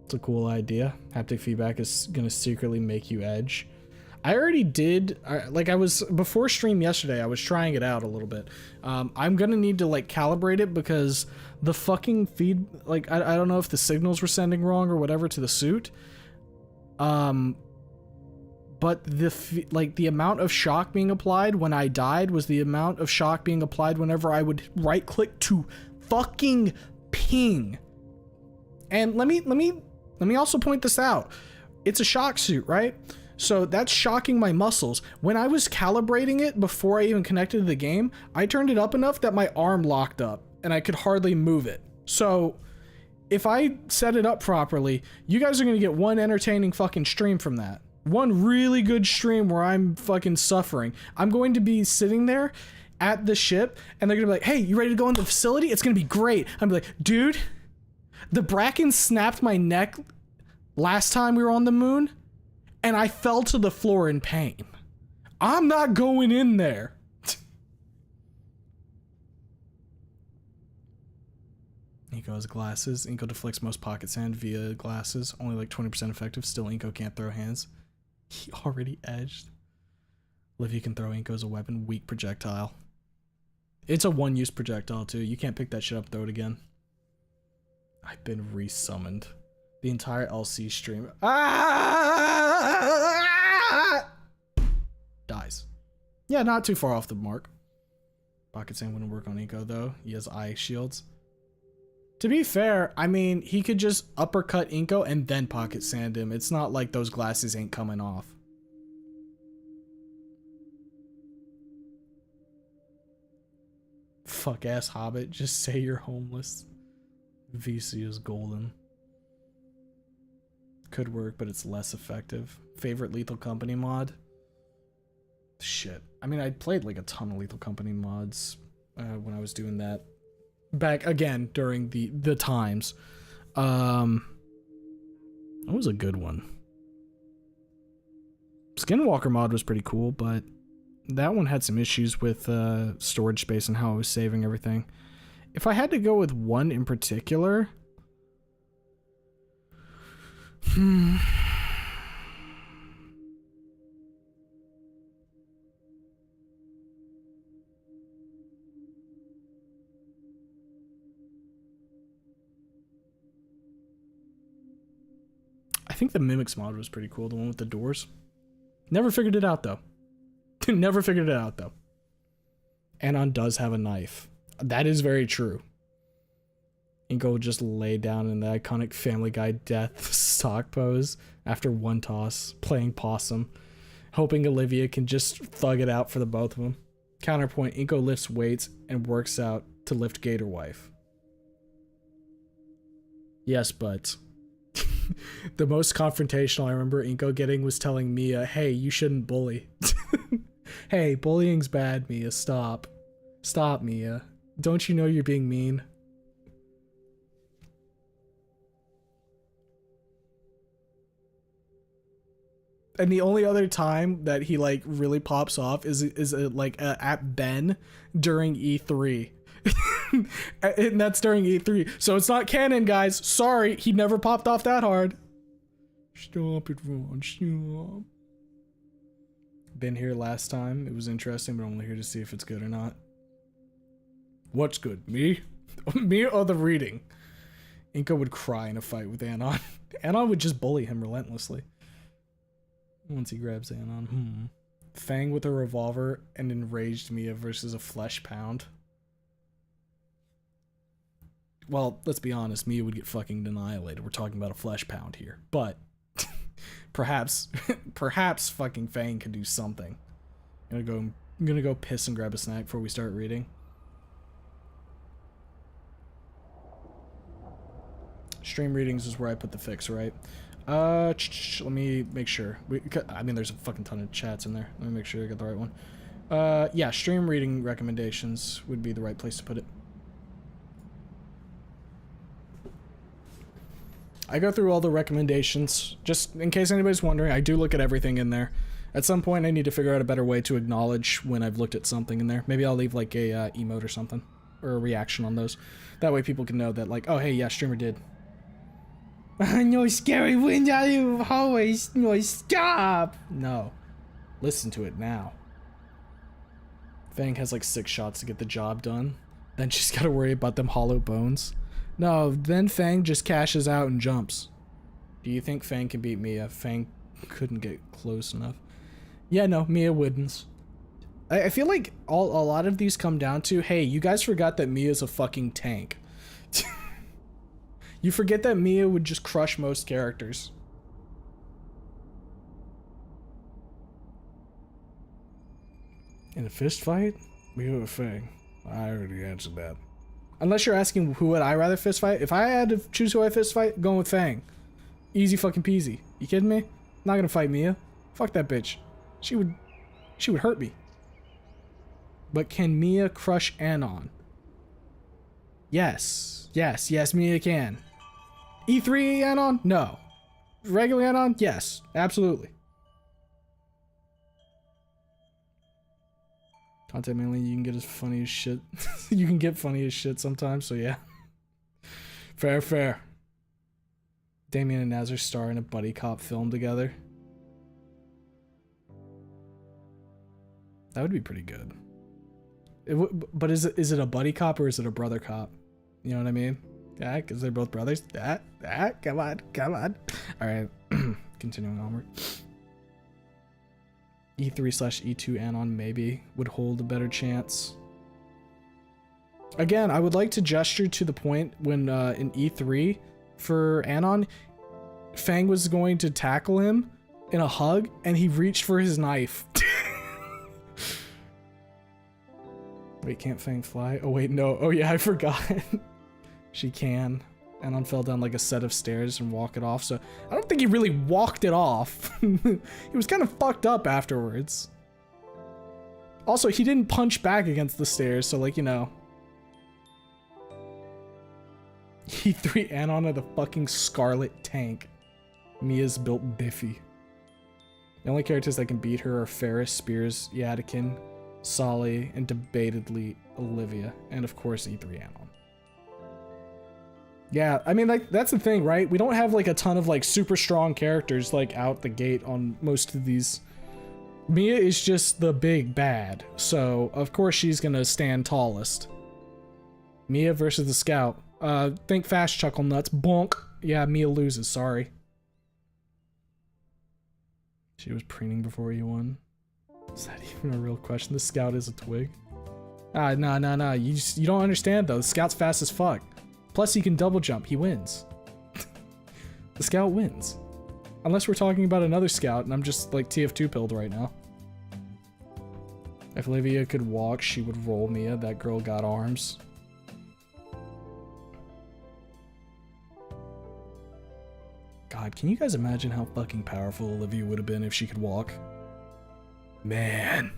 It's a cool idea. Haptic feedback is gonna secretly make you edge. I already did, before stream yesterday, I was trying it out a little bit. I'm gonna need to, like, calibrate it because the fucking feed, like, I don't know if the signals were sending wrong or whatever to the suit. But the amount of shock being applied when I died was the amount of shock being applied whenever I would right click to fucking ping. And let me Let me also point this out. It's a shock suit, right? So that's shocking my muscles. When I was calibrating it before I even connected to the game, I turned it up enough that my arm locked up and I could hardly move it. So if I set it up properly, you guys are gonna get one entertaining fucking stream from that. One really good stream where I'm fucking suffering. I'm going to be sitting there at the ship and they're gonna be like, hey, you ready to go in the facility? It's gonna be great. I'm like, dude, the bracken snapped my neck last time we were on the moon and I fell to the floor in pain. I'm not going in there. Inco has glasses. Inco deflects most pocket sand via glasses. Only like 20% effective. Still, Inco can't throw hands. He already edged. Olivia can throw Inco as a weapon. Weak projectile. It's a one-use projectile too. You can't pick that shit up and throw it again. I've been resummoned. The entire LC stream. Dies. Yeah, not too far off the mark. Pocket sand wouldn't work on Inco though. He has eye shields. To be fair, I mean, he could just uppercut Inco and then pocket sand him. It's not like those glasses ain't coming off. Fuck ass Hobbit, just say you're homeless. VC is golden. Could work, but it's less effective. Favorite Lethal Company mod? Shit. I mean, I played like a ton of Lethal Company mods when I was doing that. Back again during the times. That was a good one. Skinwalker mod was pretty cool, but that one had some issues with storage space and how I was saving everything. If I had to go with one in particular, I think the Mimics mod was pretty cool, the one with the doors. Never figured it out though. Never figured it out though. Anon does have a knife. That is very true. Inco will just lay down in the iconic Family Guy death stock pose after one toss, playing possum, hoping Olivia can just thug it out for the both of them. Counterpoint, Inco lifts weights and works out to lift Gator Wife. Yes, but the most confrontational I remember Inco getting was telling Mia, hey, you shouldn't bully. Hey, bullying's bad, Mia, stop. Stop, Mia. Don't you know you're being mean? And the only other time that he like really pops off is at Ben during E3. And that's during E3. So it's not canon, guys. Sorry, he never popped off that hard. Stop it, Ron. Stop. Been here last time. It was interesting, but I'm only here to see if it's good or not. What's good? Me? Me or the reading? Inco would cry in a fight with Anon. Anon would just bully him relentlessly. Once he grabs Anon. Fang with a revolver and enraged Mia versus a flesh pound. Well, let's be honest, Mia would get fucking annihilated. We're talking about a flesh pound here. But perhaps fucking Fang could do something. I'm gonna go piss and grab a snack before we start reading. Stream readings is where I put the fix, right? Let me make sure. I mean, there's a fucking ton of chats in there. Let me make sure I got the right one. Yeah, stream reading recommendations would be the right place to put it. I go through all the recommendations, just in case anybody's wondering. I do look at everything in there. At some point, I need to figure out a better way to acknowledge when I've looked at something in there. Maybe I'll leave like a emote or something, or a reaction on those. That way people can know that, like, oh hey, yeah, streamer did. No scary wind out of hallways. No, stop. No, listen to it now. Fang has like 6 shots to get the job done. Then she's got to worry about them hollow bones. No, then Fang just cashes out and jumps. Do you think Fang can beat Mia? Fang couldn't get close enough. Yeah, no, Mia wins. I feel like a lot of these come down to, hey, you guys forgot that Mia's a fucking tank. You forget that Mia would just crush most characters. In a fist fight? Mia or Fang? I already answered that. Unless you're asking who would I rather fist fight? If I had to choose who I fist fight, going with Fang. Easy fucking peasy. You kidding me? Not gonna fight Mia. Fuck that bitch. She would hurt me. But can Mia crush Anon? Yes. Yes, Mia can. E3 Anon? No. Regular Anon? Yes, absolutely. Content mainly, you can get as funny as shit. You can get funny as shit sometimes, so yeah. Fair. Damien and Nazar star in a buddy cop film together. That would be pretty good. But is it a buddy cop or is it a brother cop? You know what I mean? Yeah, because they're both brothers. Come on. Alright, continuing onward. E3/E2 Anon maybe would hold a better chance. Again, I would like to gesture to the point when in E3 for Anon, Fang was going to tackle him in a hug and he reached for his knife. Wait, can't Fang fly? Oh wait, no. Oh yeah, I forgot. She can. Anon fell down like a set of stairs and walked it off, so I don't think he really walked it off. He was kind of fucked up afterwards. Also, he didn't punch back against the stairs, so like, you know. E3 Anon of the fucking Scarlet Tank. Mia's built Biffy. The only characters that can beat her are Ferris, Spears, Yadikin, Solly, and debatedly Olivia, and of course E3 Anon. Yeah, I mean, like, that's the thing, right? We don't have like a ton of like super strong characters like out the gate on most of these. Mia is just the big bad, so of course she's gonna stand tallest. Mia versus the Scout. Think fast, Chuckle Nuts. Bonk. Yeah, Mia loses, sorry. She was preening before you won. Is that even a real question? The Scout is a twig. No. You don't understand though. The Scout's fast as fuck. Plus he can double jump. He wins. The Scout wins. Unless we're talking about another Scout and I'm just like TF2 pilled right now. If Olivia could walk, she would roll Mia. That girl got arms. God, can you guys imagine how fucking powerful Olivia would have been if she could walk? Man.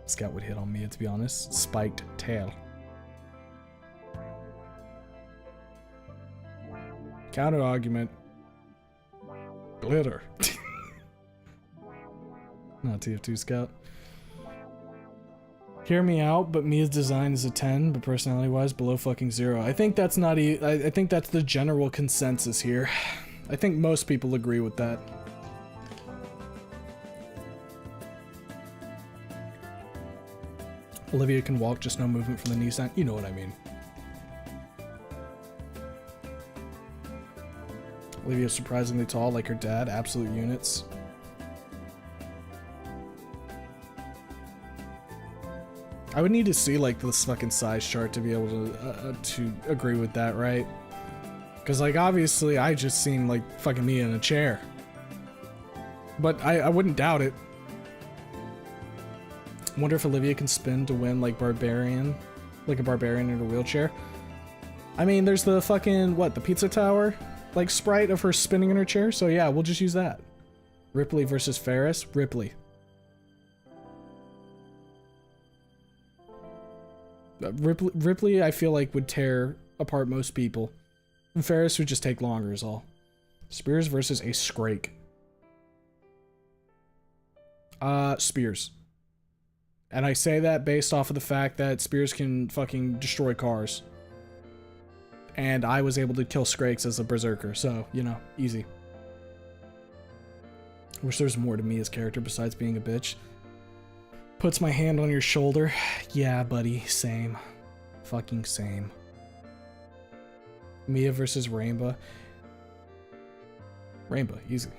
Scout would hit on Mia, to be honest. Spiked tail. Counter argument. Glitter. Not TF2 Scout. Hear me out, but Mia's design is a 10, but personality-wise below fucking 0. I think that's not I think that's the general consensus here. I think most people agree with that. Olivia can walk, just no movement from the knee sign. You know what I mean. Olivia's surprisingly tall, like her dad. Absolute units. I would need to see like this fucking size chart to be able to agree with that, right? Because like obviously I just seen like fucking Mia in a chair, but I wouldn't doubt it. Wonder if Olivia can spin to win like Barbarian, like a Barbarian in a wheelchair. I mean, there's the fucking, what, the Pizza Tower, like sprite of her spinning in her chair. So yeah, we'll just use that. Ripley versus Ferris. Ripley. Ripley, I feel like would tear apart most people. And Ferris would just take longer is all. Spears versus a Scrake. Spears. And I say that based off of the fact that Spears can fucking destroy cars. And I was able to kill Skrakes as a berserker, so, you know, easy. Wish there was more to Mia's character besides being a bitch. Puts my hand on your shoulder. Yeah, buddy, same. Fucking same. Mia versus Rainbow. Rainbow, easy.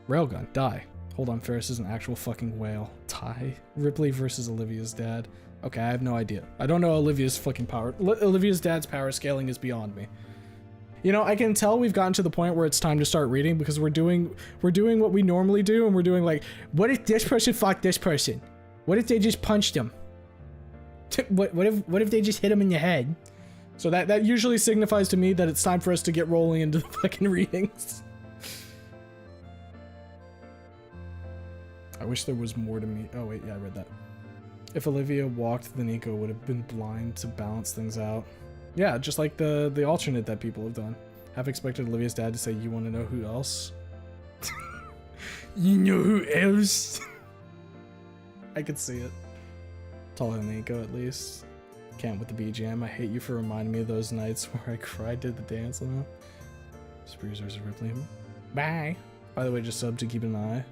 Railgun, die. Hold on, Ferris is an actual fucking whale. Tie. Ripley versus Olivia's dad. Okay, I have no idea. I don't know Olivia's fucking power. Olivia's dad's power scaling is beyond me. You know, I can tell we've gotten to the point where it's time to start reading because we're doing what we normally do, and we're doing like, what if this person fought this person? What if they just punched him? What if they just hit him in the head? So that usually signifies to me that it's time for us to get rolling into the fucking readings. I wish there was more to me. Oh wait, yeah, I read that. If Olivia walked, then Inco would have been blind to balance things out. Yeah, just like the alternate that people have done. Have expected Olivia's dad to say, "You want to know who else?" You know who else? I could see it. Taller than Inco, at least. Can't with the BGM. I hate you for reminding me of those nights where I cried, did the dance and all. Sprucers Ripley. Bye. By the way, just sub to keep an eye.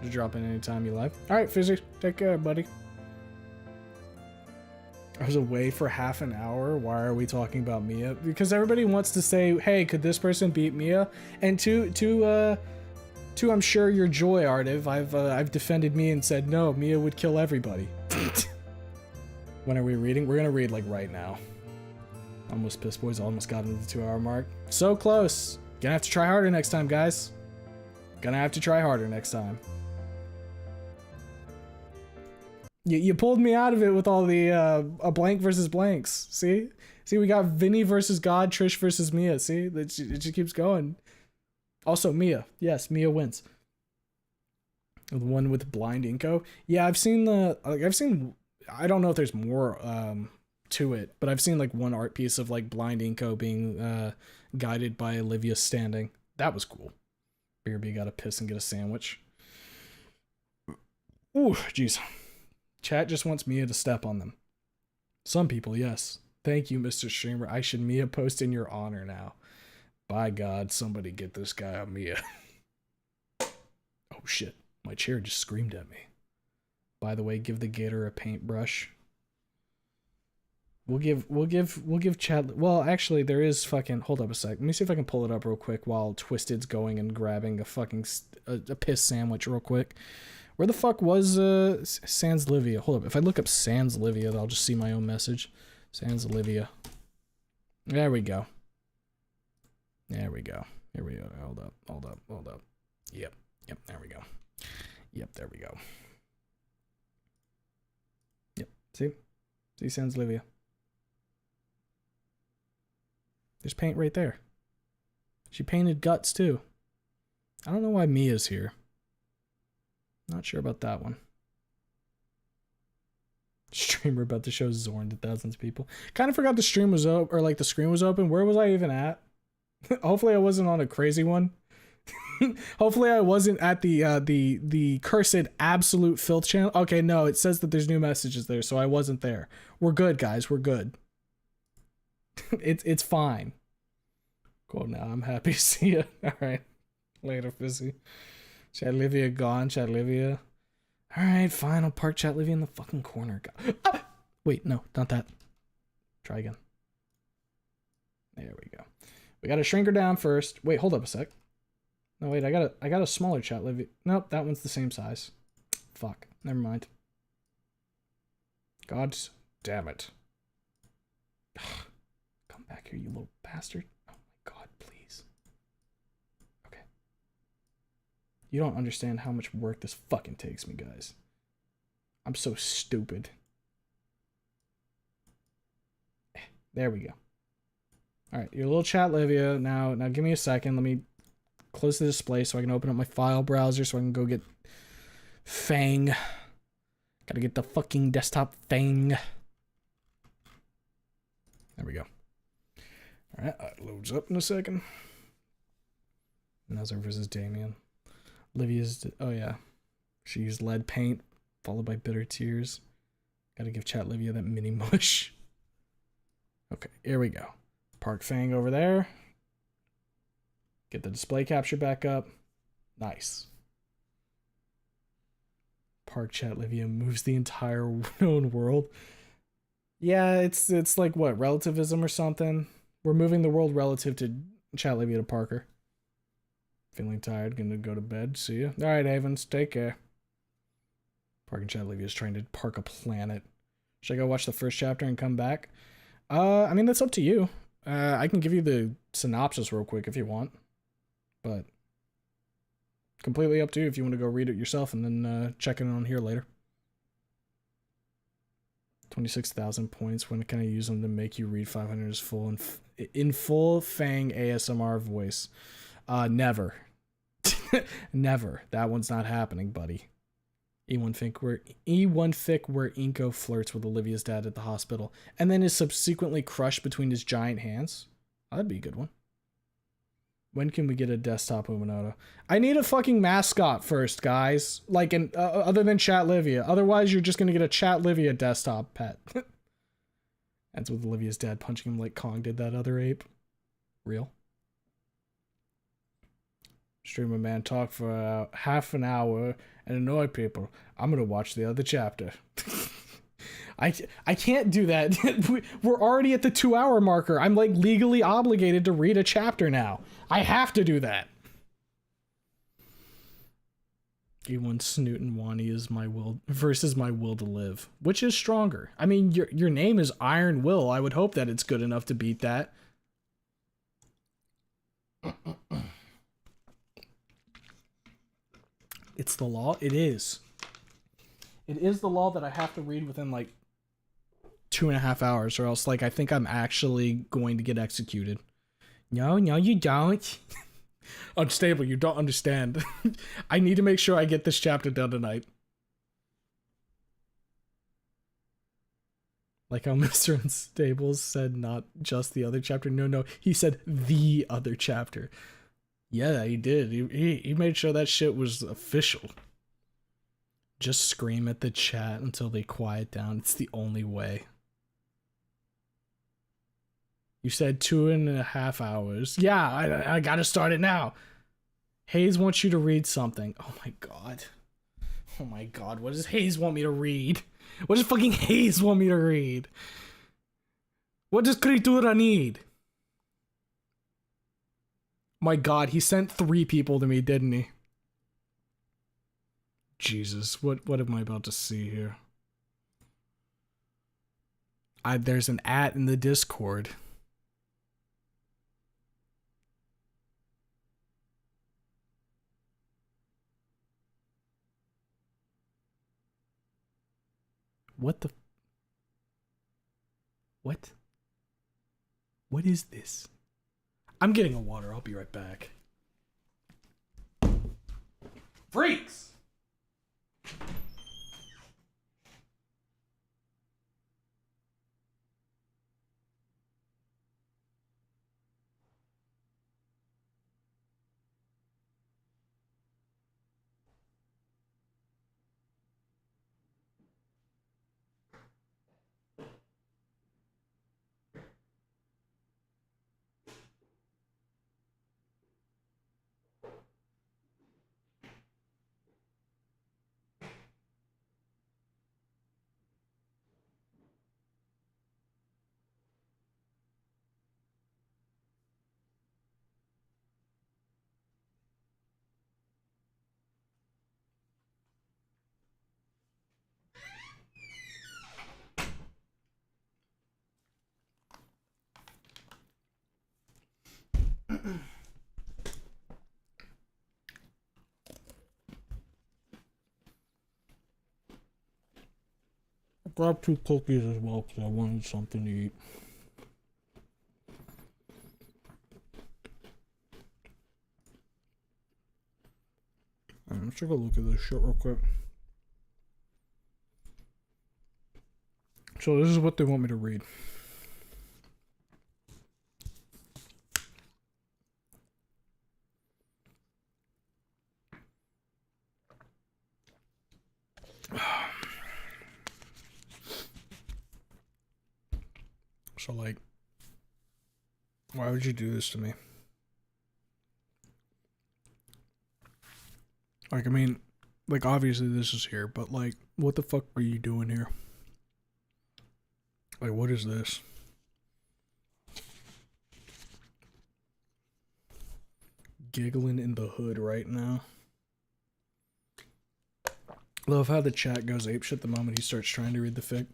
Just drop in anytime you like. Alright, Fizzy. Take care, buddy. I was away for half an hour. Why are we talking about Mia? Because everybody wants to say, hey, could this person beat Mia? And to I'm sure your joy, Artiv, I've defended Mia and said, no, Mia would kill everybody. When are we reading? We're gonna read like right now. Almost Piss Boys almost got into the 2-hour mark. So close. Gonna have to try harder next time, guys. Gonna have to try harder next time. You pulled me out of it with all the a blank versus blanks. See, we got Vinny versus God, Trish versus Mia. See, it just keeps going. Also, Mia. Yes, Mia wins. The one with blind Inco. Yeah, I've seen I don't know if there's more to it, but I've seen like one art piece of like blind Inco being guided by Olivia standing. That was cool. BRB got to piss and get a sandwich. Ooh, jeez. Chat just wants Mia to step on them. Some people, yes. Thank you, Mr. Streamer. I should Mia post in your honor now. By God, somebody get this guy a Mia. Oh shit, my chair just screamed at me. By the way, give the gator a paintbrush. We'll give chat. Well, actually, there is fucking. Hold up a sec. Let me see if I can pull it up real quick while Twisted's going and grabbing a fucking a piss sandwich real quick. Where the fuck was Sans Livia? Hold up. If I look up Sans Livia, I'll just see my own message. Sans Livia. There we go. There we go. Here we go. Hold up. Yep, there we go. Yep, there we go. Yep, see Sans Livia. There's paint right there. She painted guts too. I don't know why Mia's here. Not sure about that one. Streamer about to show Zorn to thousands of people. Kind of forgot the stream was open, or like the screen was open. Where was I even at? Hopefully I wasn't on a crazy one. Hopefully I wasn't at the cursed absolute filth channel. Okay, no, it says that there's new messages there, so I wasn't there. We're good, guys. We're good. It's fine. Cool. Now I'm happy to see you. All right. Later, Fizzy. Chat Livia gone. Chat Livia. All right, fine. I'll park Chat Livia in the fucking corner. Ah! Wait, no, not that. Try again. There we go. We gotta shrink her down first. Wait, hold up a sec. No, wait, I got a smaller Chat Livia. Nope, that one's the same size. Fuck. Never mind. God damn it. Come back here, you little bastard. Oh my God, please. Okay. You don't understand how much work this fucking takes me, guys. I'm so stupid. There we go. Alright, your little Chat Livia. Now give me a second. Let me close the display so I can open up my file browser so I can go get Fang. Gotta get the fucking desktop Fang. There we go. Alright, that loads up in a second. Nazar versus Damien. Livia's, oh yeah. She used lead paint, followed by bitter tears. Gotta give Chat Livia that mini mush. Okay, here we go. Park Fang over there. Get the display capture back up. Nice. Park Chat Livia moves the entire known world. Yeah, it's like what, relativism or something? We're moving the world relative to Chat Livia to Parker. Feeling tired, gonna go to bed. See ya. Alright, Avens, take care. Park and Chat Livia is trying to park a planet. Should I go watch the first chapter and come back? I mean, that's up to you. I can give you the synopsis real quick if you want, but completely up to you if you want to go read it yourself and then check in on here later. 26,000 points. When can I use them to make you read 500 full in full Fang ASMR voice? Never. Never. That one's not happening, buddy. E1 fic where Inco flirts with Olivia's dad at the hospital and then is subsequently crushed between his giant hands. Oh, that'd be a good one. When can we get a desktop Umanoto? I need a fucking mascot first, guys. Like, other than Chat Livia. Otherwise, you're just gonna get a Chat Livia desktop pet. Ends with Olivia's dad punching him like Kong did that other ape. Real. Stream a man talk for half an hour and annoy people. I'm gonna watch the other chapter. I can't do that. We're already at the 2-hour marker. I'm like legally obligated to read a chapter now. I have to do that. E1 Snoot and Wani is my will versus my will to live. Which is stronger? I mean, your name is Iron Will. I would hope that it's good enough to beat that. It's the law. It is. It is the law that I have to read within like 2.5 hours, or else like I think I'm actually going to get executed. No, you don't. Unstable, you don't understand. I need to make sure I get this chapter done tonight. Like how Mr. Unstable said not just the other chapter. No, he said the other chapter. Yeah, he did. He made sure that shit was official. Just scream at the chat until they quiet down. It's the only way. You said 2.5 hours. Yeah, I gotta start it now. Hayes wants you to read something. Oh my god. Oh my god, what does Hayes want me to read? What does fucking Hayes want me to read? What does Kritura need? My god, he sent 3 people to me, didn't he? Jesus, what am I about to see here? There's an @ in the Discord. What the? What? What is this? I'm getting a water. I'll be right back. Freaks! Grab 2 cookies as well because I wanted something to eat. Let's take a look at this shit real quick. So this is what they want me to read. So like, why would you do this to me? Like, I mean, like obviously this is here, but like, what the fuck are you doing here? Like, what is this? Giggling in the hood right now. Love how the chat goes apeshit the moment he starts trying to read the fic.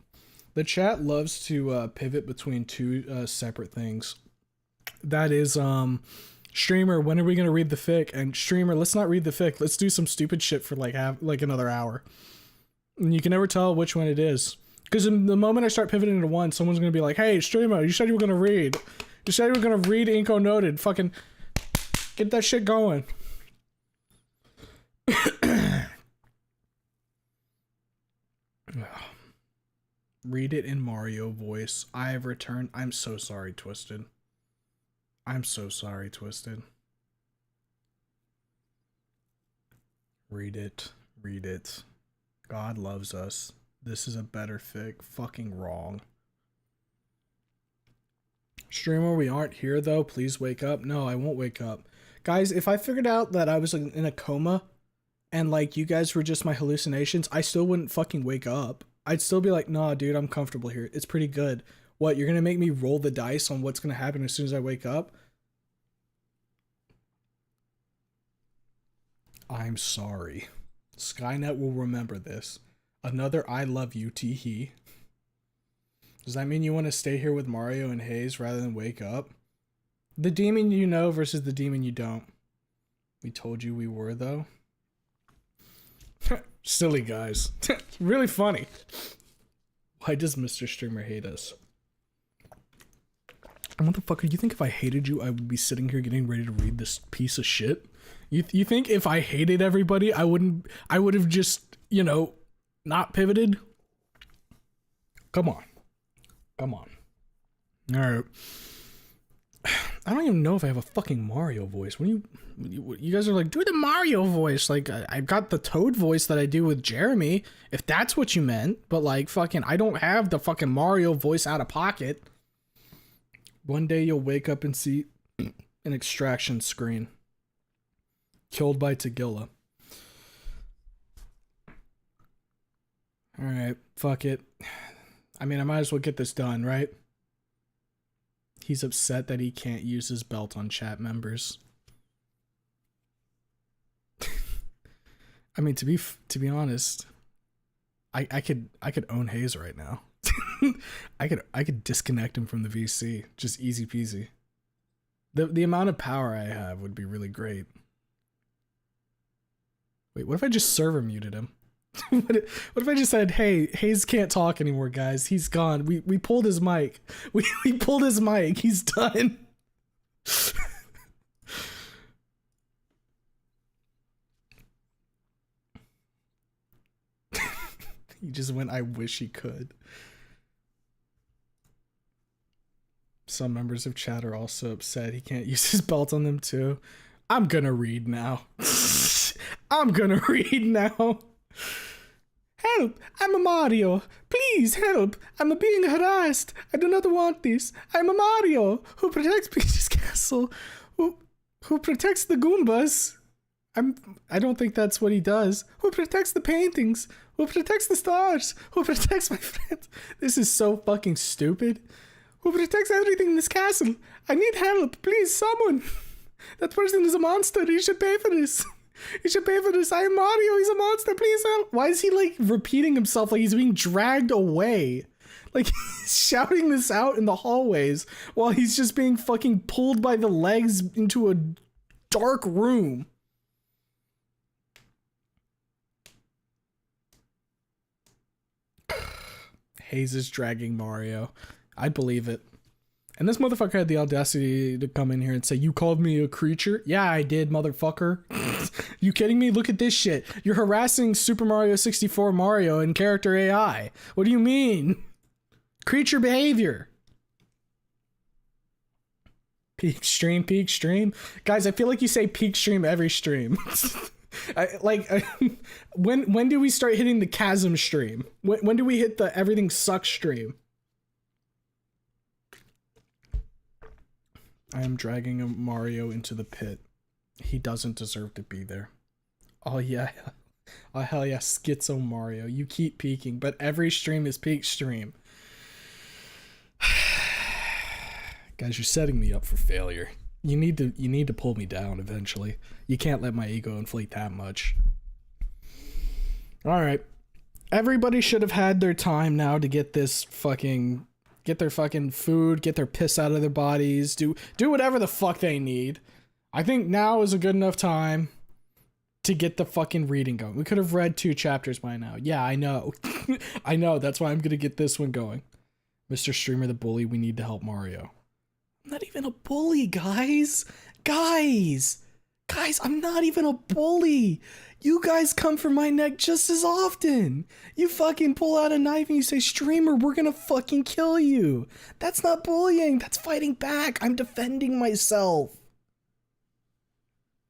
The chat loves to pivot between two separate things. That is, streamer, when are we gonna read the fic? And streamer, let's not read the fic. Let's do some stupid shit for like another hour. And you can never tell which one it is. Because the moment I start pivoting to one, someone's gonna be like, "Hey, streamer, you said you were gonna read. You said you were gonna read Inco Noted. Fucking get that shit going." Read it in Mario voice. I have returned. I'm so sorry, Twisted. I'm so sorry, Twisted. Read it. Read it. God loves us. This is a better fic. Fucking wrong. Streamer, we aren't here though. Please wake up. No, I won't wake up. Guys, if I figured out that I was in a coma and like you guys were just my hallucinations, I still wouldn't fucking wake up. I'd still be like, nah, dude, I'm comfortable here. It's pretty good. What, you're gonna make me roll the dice on what's gonna happen as soon as I wake up? I'm sorry. Skynet will remember this. Another I love you, teehee. Does that mean you want to stay here with Mario and Hayes rather than wake up? The demon you know versus the demon you don't. We told you we were, though. Silly guys. Really funny. Why does Mr. Streamer hate us? Motherfucker, you think if I hated you, I would be sitting here getting ready to read this piece of shit? You think if I hated everybody, I would have just, you know, not pivoted? Come on. Come on. Alright. I don't even know if I have a fucking Mario voice. When you guys are like, do the Mario voice. Like, I've got the Toad voice that I do with Jeremy, if that's what you meant. But like, fucking, I don't have the fucking Mario voice out of pocket. One day you'll wake up and see an extraction screen. Killed by Tagilla. Alright, fuck it. I mean, I might as well get this done, right? He's upset that he can't use his belt on chat members. I mean, to be honest, I could own Hayes right now. I could disconnect him from the VC, just easy peasy. The amount of power I have would be really great. Wait, what if I just server muted him? What if I just said, "Hey, Hayes can't talk anymore, guys. He's gone. We pulled his mic. We pulled his mic. He's done." He just went, "I wish he could." Some members of chat are also upset he can't use his belt on them too. I'm gonna read now. I'm gonna read now. Help! I'm a Mario! Please help! I'm being harassed! I do not want this! I'm a Mario! Who protects Peach's castle! Who protects the Goombas! I don't think that's what he does. Who protects the paintings? Who protects the stars? Who protects my friends? This is so fucking stupid. Who protects everything in this castle? I need help! Please, someone! That person is a monster! You should pay for this! You should pay for this. I am Mario. He's a monster. Please help. Why is he like repeating himself like he's being dragged away? Like he's shouting this out in the hallways while he's just being fucking pulled by the legs into a dark room. Hayes is dragging Mario. I'd believe it. And this motherfucker had the audacity to come in here and say, "You called me a creature?" Yeah, I did, motherfucker. You kidding me? Look at this shit. You're harassing Super Mario 64 Mario and character AI. What do you mean? Creature behavior. Peak stream, peak stream. Guys, I feel like you say peak stream every stream. When do we start hitting the chasm stream? When do we hit the everything sucks stream? I am dragging a Mario into the pit. He doesn't deserve to be there. Oh yeah. Oh hell yeah, Schizo Mario. You keep peaking, but every stream is peak stream. Guys, you're setting me up for failure. You need to pull me down eventually. You can't let my ego inflate that much. Alright. Everybody should have had their time now to get this fucking, get their fucking food, get their piss out of their bodies, do whatever the fuck they need. I think now is a good enough time to get the fucking reading going. We could have read 2 chapters by now. Yeah, I know. I know, that's why I'm gonna get this one going. Mr. Streamer the bully, we need to help Mario. I'm not even a bully, guys. Guys, I'm not even a bully. You guys come for my neck just as often. You fucking pull out a knife and you say, streamer, we're gonna fucking kill you. That's not bullying, that's fighting back. I'm defending myself.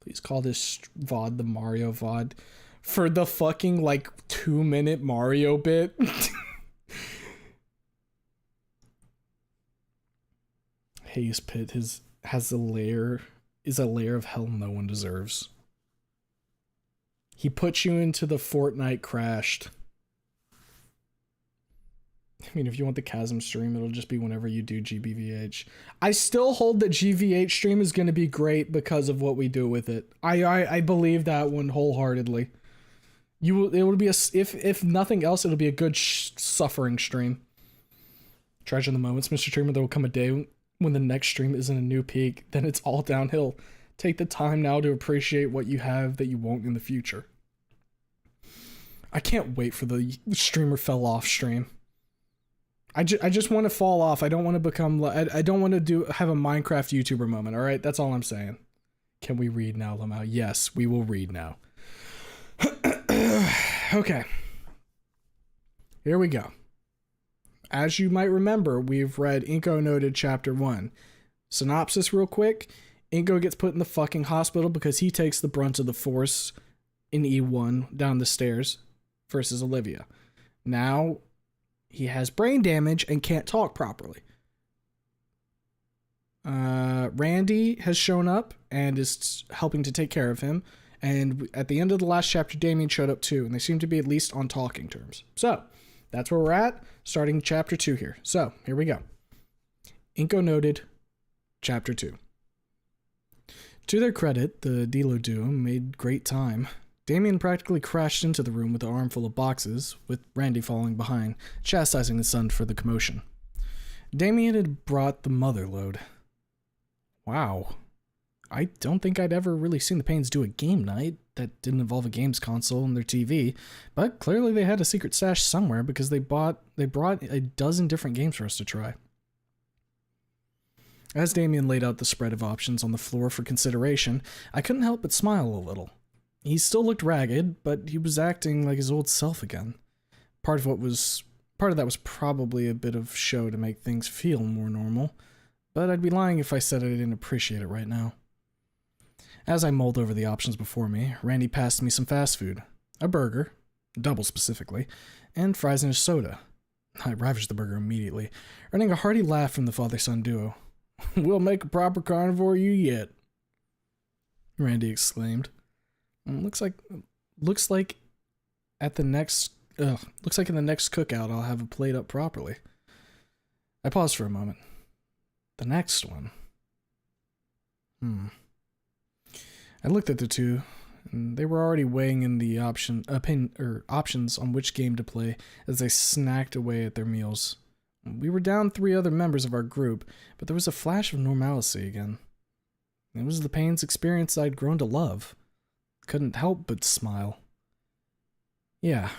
Please call this VOD the Mario VOD for the fucking like 2-minute Mario bit. Haze Pit has a layer of hell no one deserves. He puts you into the Fortnite crashed. I mean, if you want the Chasm stream, it'll just be whenever you do GBVH. I still hold that GVH stream is going to be great because of what we do with it. I believe that one wholeheartedly. It would be if nothing else, it'll be a good suffering stream. Treasure the moments, Mr. Streamer. There will come a day when the next stream isn't a new peak, then it's all downhill. Take the time now to appreciate what you have that you won't in the future. I can't wait for the streamer fell off stream. I just want to fall off. I don't want to become, I don't want to have a Minecraft YouTuber moment, alright? That's all I'm saying. Can we read now, Lamau? Yes, we will read now. Okay. Here we go. As you might remember, we've read Inco Noted Ch.2. Synopsis real quick. Inco gets put in the fucking hospital because he takes the brunt of the force in E1 down the stairs versus Olivia. Now, he has brain damage and can't talk properly. Randy has shown up and is helping to take care of him. And at the end of the last chapter, Damien showed up too, and they seem to be at least on talking terms. So, that's where we're at, starting chapter 2 here. So, here we go. Inco Noted Ch.2. To their credit, the Dilo duo made great time. Damien practically crashed into the room with an armful of boxes, with Randy following behind, chastising his son for the commotion. Damien had brought the mother load. Wow. I don't think I'd ever really seen the Paynes do a game night that didn't involve a games console and their TV, but clearly they had a secret stash somewhere because they brought a dozen different games for us to try. As Damien laid out the spread of options on the floor for consideration, I couldn't help but smile a little. He still looked ragged, but he was acting like his old self again. Part of that was probably a bit of show to make things feel more normal, but I'd be lying if I said I didn't appreciate it right now. As I mulled over the options before me, Randy passed me some fast food. A burger, double specifically, and fries and a soda. I ravaged the burger immediately, earning a hearty laugh from the father-son duo. "We'll make a proper carnivore you yet," Randy exclaimed. Looks like in the next cookout I'll have a plate up properly. I paused for a moment. The next one. I looked at the two, and they were already weighing in the options on which game to play as they snacked away at their meals. We were down 3 other members of our group, but there was a flash of normalcy again. It was the Paynes experience I'd grown to love. Couldn't help but smile. Yeah,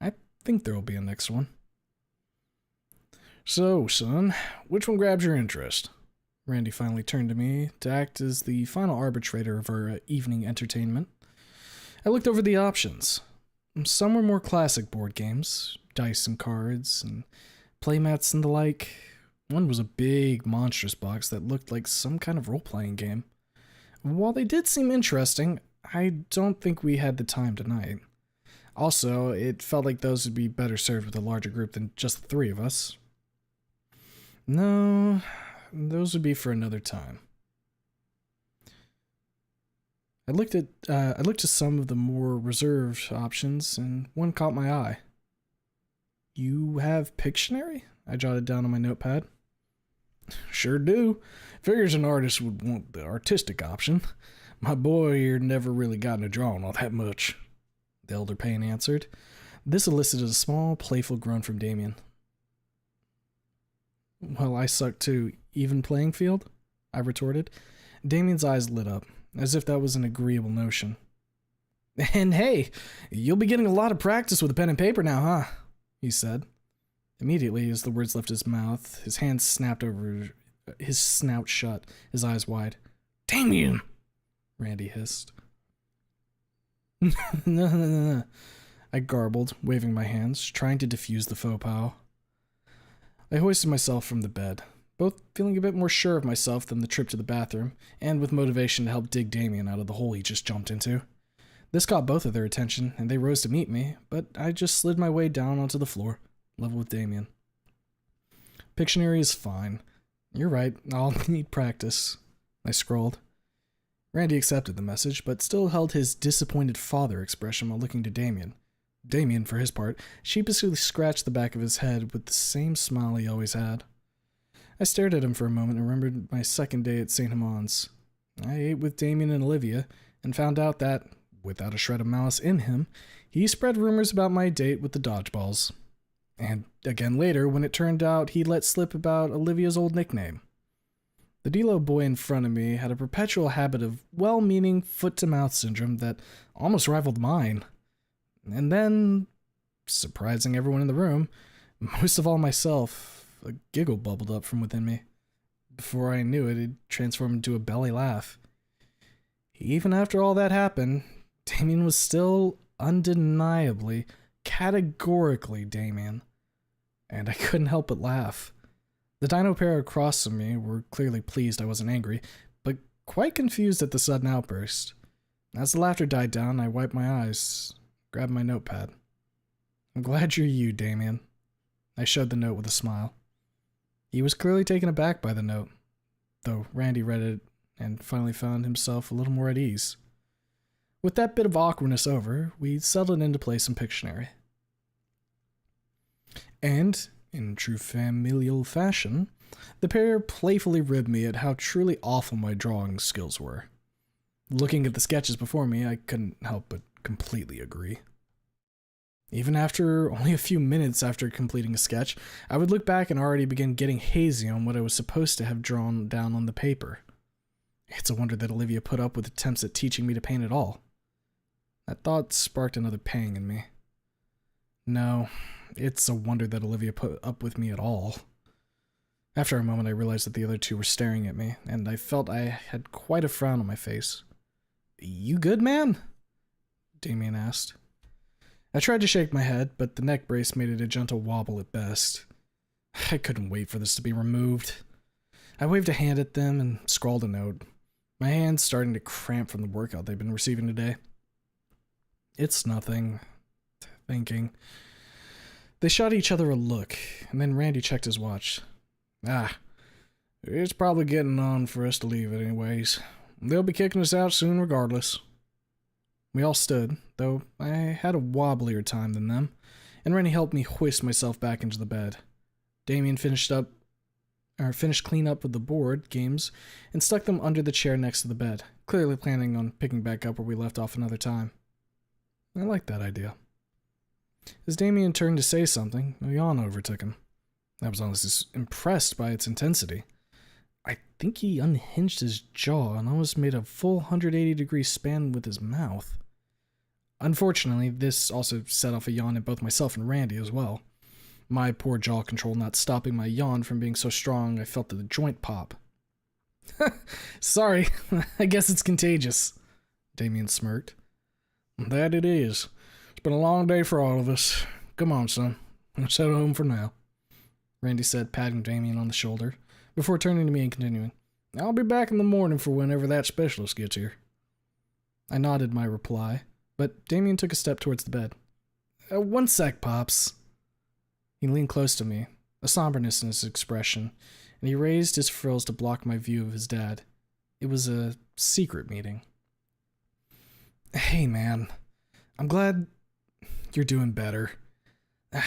I think there'll be a next one. So, son, which one grabs your interest? Randy finally turned to me to act as the final arbitrator of our evening entertainment. I looked over the options. Some were more classic board games, dice and cards, and playmats and the like. One was a big, monstrous box that looked like some kind of role-playing game. While they did seem interesting, I don't think we had the time tonight. Also, it felt like those would be better served with a larger group than just the 3 of us. No, those would be for another time. I looked to some of the more reserved options, and one caught my eye. You have Pictionary? I jotted down on my notepad. Sure do. Figures an artist would want the artistic option. My boy here never really gotten a drawing all that much, the elder Payne answered. This elicited a small, playful groan from Damien. Well, I suck too. Even playing field? I retorted. Damien's eyes lit up, as if that was an agreeable notion. And hey, you'll be getting a lot of practice with a pen and paper now, huh? He said. Immediately, as the words left his mouth, his hands snapped over his snout shut, his eyes wide. Damien! Randy hissed. No. I garbled, waving my hands, trying to defuse the faux pas. I hoisted myself from the bed, both feeling a bit more sure of myself than the trip to the bathroom, and with motivation to help dig Damien out of the hole he just jumped into. This got both of their attention, and they rose to meet me, but I just slid my way down onto the floor, level with Damien. Pictionary is fine. You're right, I'll need practice. I scrolled. Randy accepted the message, but still held his disappointed father expression while looking to Damien. Damien, for his part, sheepishly scratched the back of his head with the same smile he always had. I stared at him for a moment and remembered my second day at St. Amand's. I ate with Damien and Olivia, and found out that, without a shred of malice in him, he spread rumors about my date with the dodgeballs. And again later, when it turned out he let slip about Olivia's old nickname. The D-Lo boy in front of me had a perpetual habit of well-meaning foot-to-mouth syndrome that almost rivaled mine. And then, surprising everyone in the room, most of all myself, a giggle bubbled up from within me. Before I knew it, it transformed into a belly laugh. Even after all that happened, Damien was still undeniably, categorically Damien. And I couldn't help but laugh. The dino pair across from me were clearly pleased I wasn't angry, but quite confused at the sudden outburst. As the laughter died down, I wiped my eyes, grabbed my notepad. I'm glad you're you, Damien. I showed the note with a smile. He was clearly taken aback by the note, though Randy read it and finally found himself a little more at ease. With that bit of awkwardness over, we settled into place in Pictionary. And, in true familial fashion, the pair playfully ribbed me at how truly awful my drawing skills were. Looking at the sketches before me, I couldn't help but completely agree. Even after only a few minutes after completing a sketch, I would look back and already begin getting hazy on what I was supposed to have drawn down on the paper. It's a wonder that Olivia put up with attempts at teaching me to paint at all. That thought sparked another pang in me. No, it's a wonder that Olivia put up with me at all. After a moment, I realized that the other two were staring at me, and I felt I had quite a frown on my face. You good, man? Damien asked. I tried to shake my head, but the neck brace made it a gentle wobble at best. I couldn't wait for this to be removed. I waved a hand at them and scrawled a note, my hands starting to cramp from the workout they've been receiving today. It's nothing. Thinking. They shot each other a look, and then Randy checked his watch. It's probably getting on for us to leave it anyways. They'll be kicking us out soon regardless. We all stood, though I had a wobblier time than them, and Randy helped me hoist myself back into the bed. Damien finished clean up with the board games and stuck them under the chair next to the bed, clearly planning on picking back up where we left off another time. I liked that idea. As Damien turned to say something, a yawn overtook him. I was honestly impressed by its intensity. I think he unhinged his jaw and almost made a full 180-degree span with his mouth. Unfortunately, this also set off a yawn in both myself and Randy as well. My poor jaw control not stopping my yawn from being so strong I felt the joint pop. Sorry, I guess it's contagious, Damien smirked. That it is. It's been a long day for all of us. Come on, son. Let's head home for now, Randy said, patting Damien on the shoulder, before turning to me and continuing. I'll be back in the morning for whenever that specialist gets here. I nodded my reply, but Damien took a step towards the bed. One sec, Pops. He leaned close to me, a somberness in his expression, and he raised his frills to block my view of his dad. It was a secret meeting. Hey, man. I'm glad you're doing better. I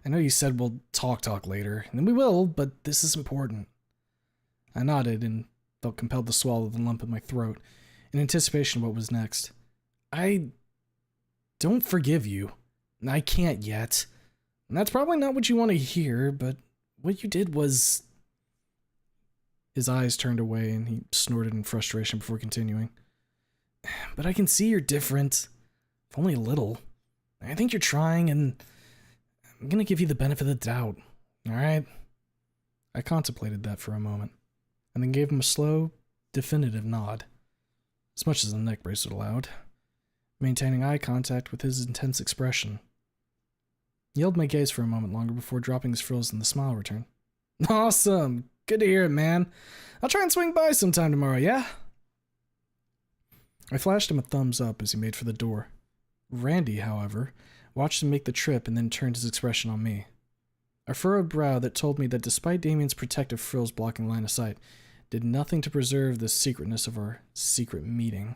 know you said we'll talk later, and we will, but this is important. I nodded and felt compelled to swallow the lump in my throat in anticipation of what was next. I don't forgive you. I can't yet. And that's probably not what you want to hear, but what you did was... His eyes turned away and he snorted in frustration before continuing. But I can see you're different. If only a little. I think you're trying, and I'm gonna give you the benefit of the doubt. Alright? I contemplated that for a moment, and then gave him a slow, definitive nod, as much as the neck bracelet allowed, maintaining eye contact with his intense expression. He held my gaze for a moment longer before dropping his frills and the smile returned. Awesome! Good to hear it, man. I'll try and swing by sometime tomorrow, yeah? I flashed him a thumbs up as he made for the door. Randy, however, watched him make the trip and then turned his expression on me. A furrowed brow that told me that despite Damien's protective frills blocking line of sight, did nothing to preserve the secretness of our secret meeting.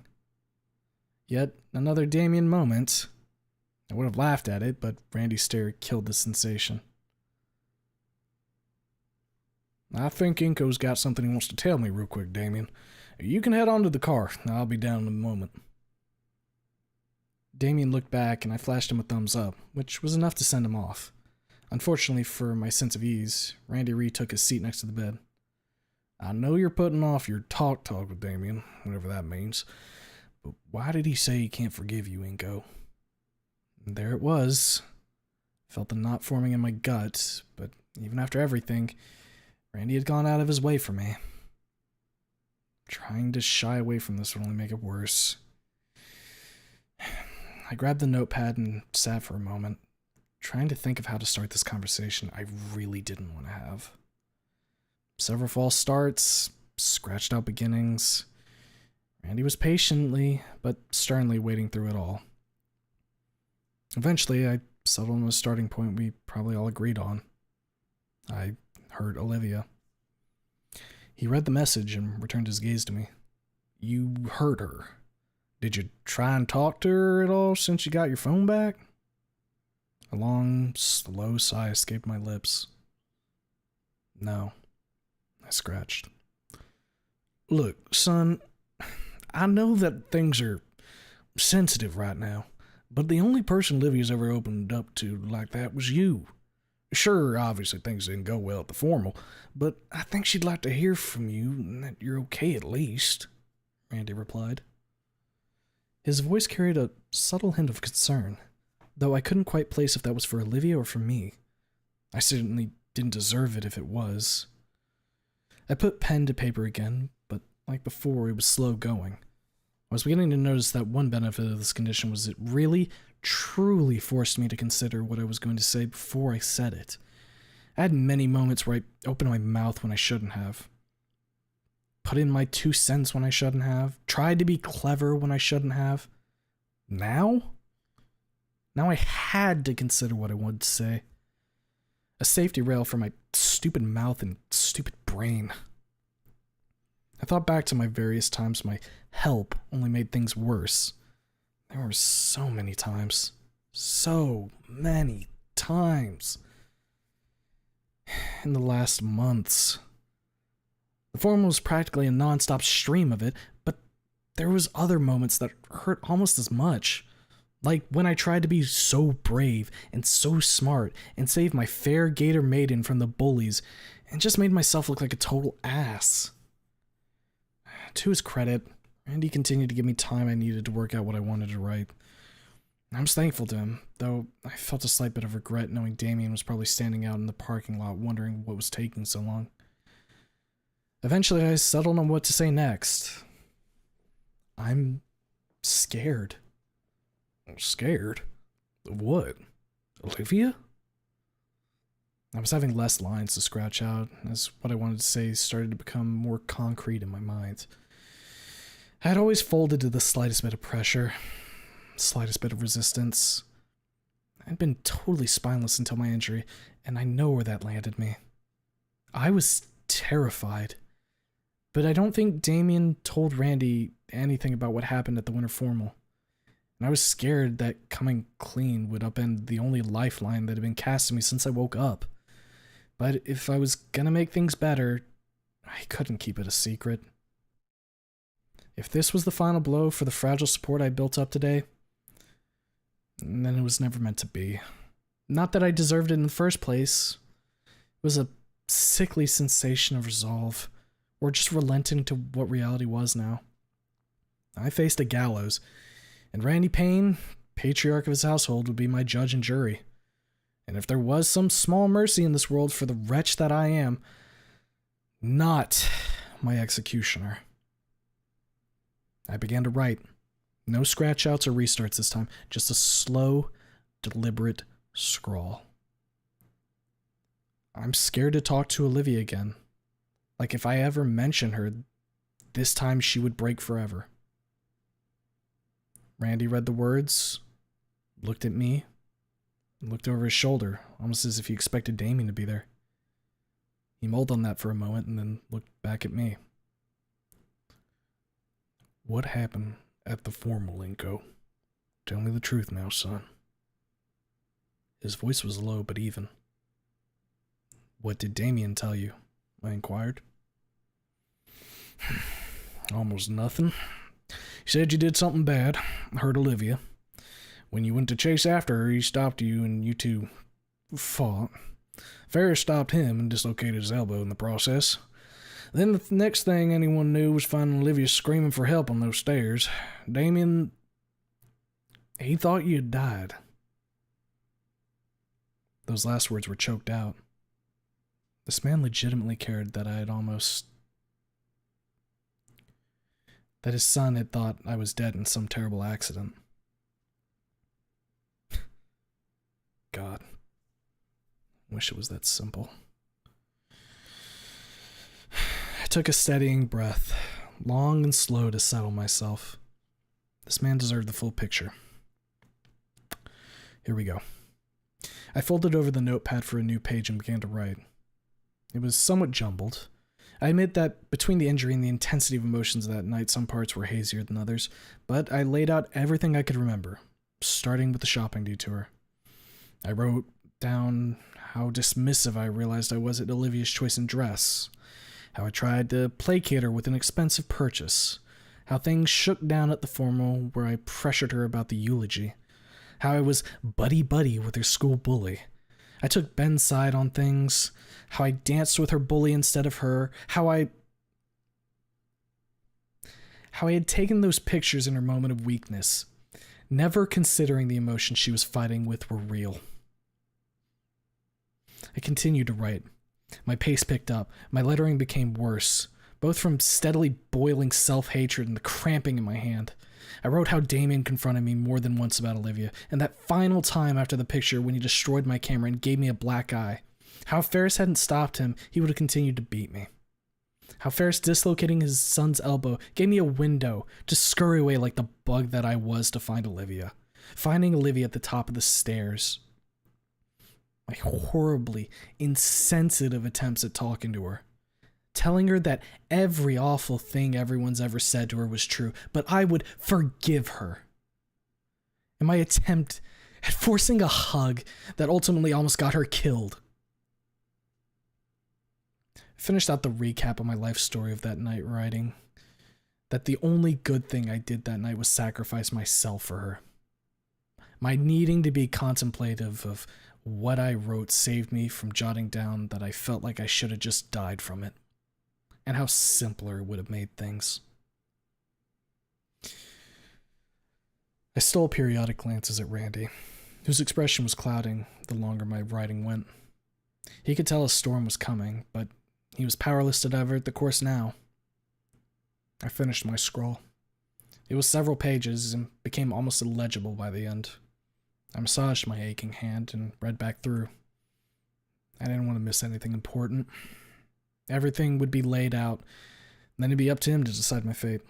Yet another Damien moment. I would have laughed at it, but Randy's stare killed the sensation. I think Inco's got something he wants to tell me real quick, Damien. You can head on to the car. I'll be down in a moment. Damien looked back and I flashed him a thumbs up, which was enough to send him off. Unfortunately for my sense of ease, Randy retook his seat next to the bed. I know you're putting off your talk with Damien, whatever that means, but why did he say he can't forgive you, Inco? And there it was. Felt the knot forming in my gut, but even after everything, Randy had gone out of his way for me. Trying to shy away from this would only make it worse. I grabbed the notepad and sat for a moment, trying to think of how to start this conversation I really didn't want to have. Several false starts, scratched out beginnings. Randy was patiently, but sternly waiting through it all. Eventually, I settled on a starting point we probably all agreed on. I hurt Olivia. He read the message and returned his gaze to me. You hurt her. Did you try and talk to her at all since you got your phone back? A long, slow sigh escaped my lips. No, I scratched. Look, son, I know that things are sensitive right now, but the only person Livia's ever opened up to like that was you. Sure, obviously things didn't go well at the formal, but I think she'd like to hear from you and that you're okay at least, Randy replied. His voice carried a subtle hint of concern, though I couldn't quite place if that was for Olivia or for me. I certainly didn't deserve it if it was. I put pen to paper again, but like before, it was slow going. I was beginning to notice that one benefit of this condition was it really, truly forced me to consider what I was going to say before I said it. I had many moments where I opened my mouth when I shouldn't have. Put in my 2 cents when I shouldn't have. Tried to be clever when I shouldn't have. Now I had to consider what I wanted to say. A safety rail for my stupid mouth and stupid brain. I thought back to my various times my help only made things worse. There were so many times. So many times. In the last months. The form was practically a non-stop stream of it, but there was other moments that hurt almost as much. Like when I tried to be so brave and so smart and save my fair gator maiden from the bullies and just made myself look like a total ass. To his credit, Randy continued to give me time I needed to work out what I wanted to write. I was thankful to him, though I felt a slight bit of regret knowing Damien was probably standing out in the parking lot wondering what was taking so long. Eventually, I settled on what to say next. I'm scared. Scared? Of what? Olivia? I was having less lines to scratch out, as what I wanted to say started to become more concrete in my mind. I had always folded to the slightest bit of pressure, slightest bit of resistance. I'd been totally spineless until my injury, and I know where that landed me. I was terrified. But I don't think Damien told Randy anything about what happened at the winter formal. And I was scared that coming clean would upend the only lifeline that had been cast to me since I woke up. But if I was gonna make things better, I couldn't keep it a secret. If this was the final blow for the fragile support I built up today, And then it was never meant to be. Not that I deserved it in the first place. It was a sickly sensation of resolve, or just relenting to what reality was now. I faced a gallows, and Randy Payne, patriarch of his household, would be my judge and jury. And if there was some small mercy in this world for the wretch that I am, not my executioner. I began to write. No scratch-outs or restarts this time, just a slow, deliberate scrawl. I'm scared to talk to Olivia again. Like if I ever mention her, this time she would break forever. Randy read the words, looked at me, and looked over his shoulder, almost as if he expected Damien to be there. He mulled on that for a moment and then looked back at me. What happened at the formal, Inco? Tell me the truth now, son. His voice was low but even. What did Damien tell you? I inquired. Almost nothing. He said you did something bad, hurt Olivia. When you went to chase after her, he stopped you and you two fought. Ferris stopped him and dislocated his elbow in the process. Then the next thing anyone knew was finding Olivia screaming for help on those stairs. Damien, he thought you had died. Those last words were choked out. This man legitimately cared that that his son had thought I was dead in some terrible accident. God. Wish it was that simple. I took a steadying breath, long and slow to settle myself. This man deserved the full picture. Here we go. I folded over the notepad for a new page and began to write. It was somewhat jumbled. I admit that between the injury and the intensity of emotions that night, some parts were hazier than others, but I laid out everything I could remember, starting with the shopping detour. I wrote down how dismissive I realized I was at Olivia's choice in dress, how I tried to placate her with an expensive purchase, how things shook down at the formal where I pressured her about the eulogy, how I was buddy-buddy with her school bully. I took Ben's side on things, how I danced with her bully instead of her, how I had taken those pictures in her moment of weakness, never considering the emotions she was fighting with were real. I continued to write. My pace picked up. My lettering became worse, both from steadily boiling self-hatred and the cramping in my hand. I wrote how Damien confronted me more than once about Olivia, and that final time after the picture when he destroyed my camera and gave me a black eye. How if Ferris hadn't stopped him, he would have continued to beat me. How Ferris dislocating his son's elbow gave me a window to scurry away like the bug that I was to find Olivia. Finding Olivia at the top of the stairs. My horribly insensitive attempts at talking to her. Telling her that every awful thing everyone's ever said to her was true, but I would forgive her. And my attempt at forcing a hug that ultimately almost got her killed. I finished out the recap of my life story of that night, writing that the only good thing I did that night was sacrifice myself for her. My needing to be contemplative of what I wrote saved me from jotting down that I felt like I should have just died from it. And how simpler it would have made things. I stole periodic glances at Randy, whose expression was clouding the longer my writing went. He could tell a storm was coming, but he was powerless to divert the course now. I finished my scroll. It was several pages and became almost illegible by the end. I massaged my aching hand and read back through. I didn't want to miss anything important. Everything would be laid out, and then it'd be up to him to decide my fate.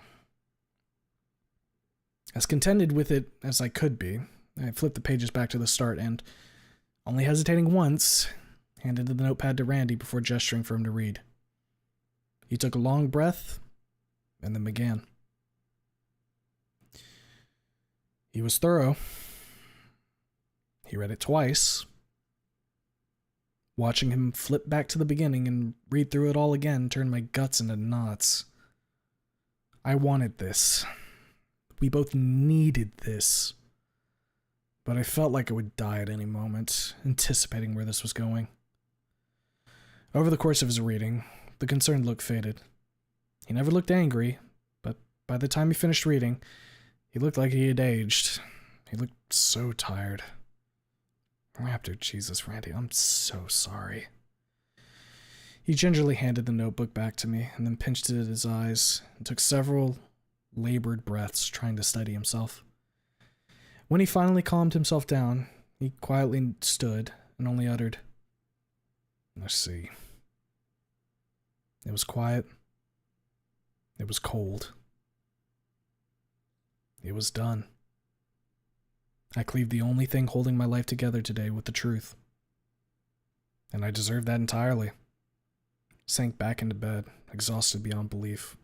As contented with it as I could be, I flipped the pages back to the start and, only hesitating once, handed the notepad to Randy before gesturing for him to read. He took a long breath, and then began. He was thorough. He read it twice. Watching him flip back to the beginning and read through it all again turned my guts into knots. I wanted this. We both needed this. but I felt like I would die at any moment, anticipating where this was going. Over the course of his reading, the concerned look faded. He never looked angry, but by the time he finished reading, he looked like he had aged. He looked so tired. Raptor, Jesus, Randy, I'm so sorry. He gingerly handed the notebook back to me and then pinched it at his eyes and took several labored breaths trying to steady himself. When he finally calmed himself down, he quietly stood and only uttered, "Let's see." It was quiet. It was cold. It was done. I cleaved the only thing holding my life together today with the truth. And I deserved that entirely. Sank back into bed, exhausted beyond belief.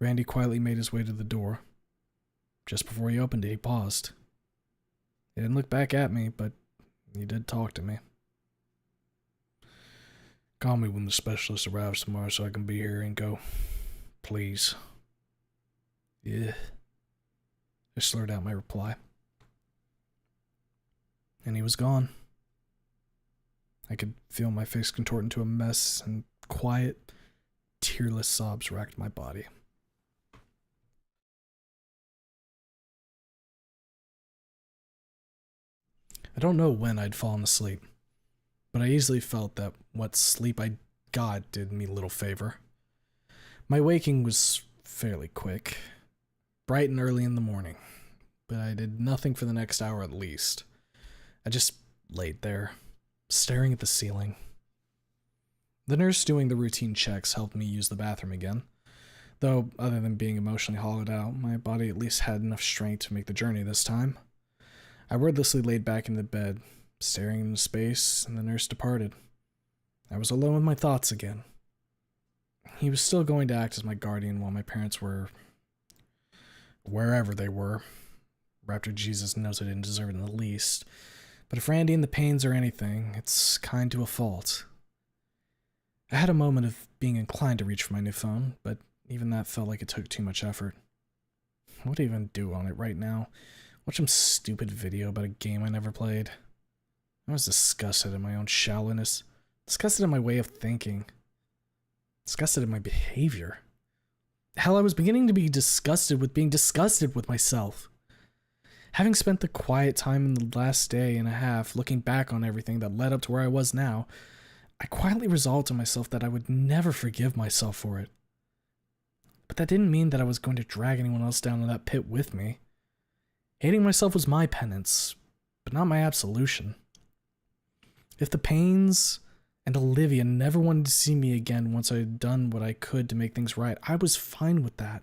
Randy quietly made his way to the door. Just before he opened it, he paused. He didn't look back at me, but he did talk to me. "Call me when the specialist arrives tomorrow so I can be here and go. Please." "Yeah." I slurred out my reply. And he was gone. I could feel my face contort into a mess, and quiet, tearless sobs racked my body. I don't know when I'd fallen asleep, but I easily felt that what sleep I got did me little favor. My waking was fairly quick, bright and early in the morning, but I did nothing for the next hour at least. I just laid there, staring at the ceiling. The nurse doing the routine checks helped me use the bathroom again, though other than being emotionally hollowed out, my body at least had enough strength to make the journey this time. I wordlessly laid back in the bed, staring into space, and the nurse departed. I was alone with my thoughts again. He was still going to act as my guardian while my parents were wherever they were. Raptor Jesus knows I didn't deserve it in the least. But if Randy and the pains are anything, it's kind to a fault. I had a moment of being inclined to reach for my new phone, but even that felt like it took too much effort. What would I even do on it right now? Watch some stupid video about a game I never played? I was disgusted at my own shallowness, disgusted at my way of thinking, disgusted at my behavior. Hell, I was beginning to be disgusted with being disgusted with myself. Having spent the quiet time in the last day and a half looking back on everything that led up to where I was now, I quietly resolved to myself that I would never forgive myself for it. But that didn't mean that I was going to drag anyone else down in that pit with me. Hating myself was my penance, but not my absolution. If the pains and Olivia never wanted to see me again once I had done what I could to make things right, I was fine with that.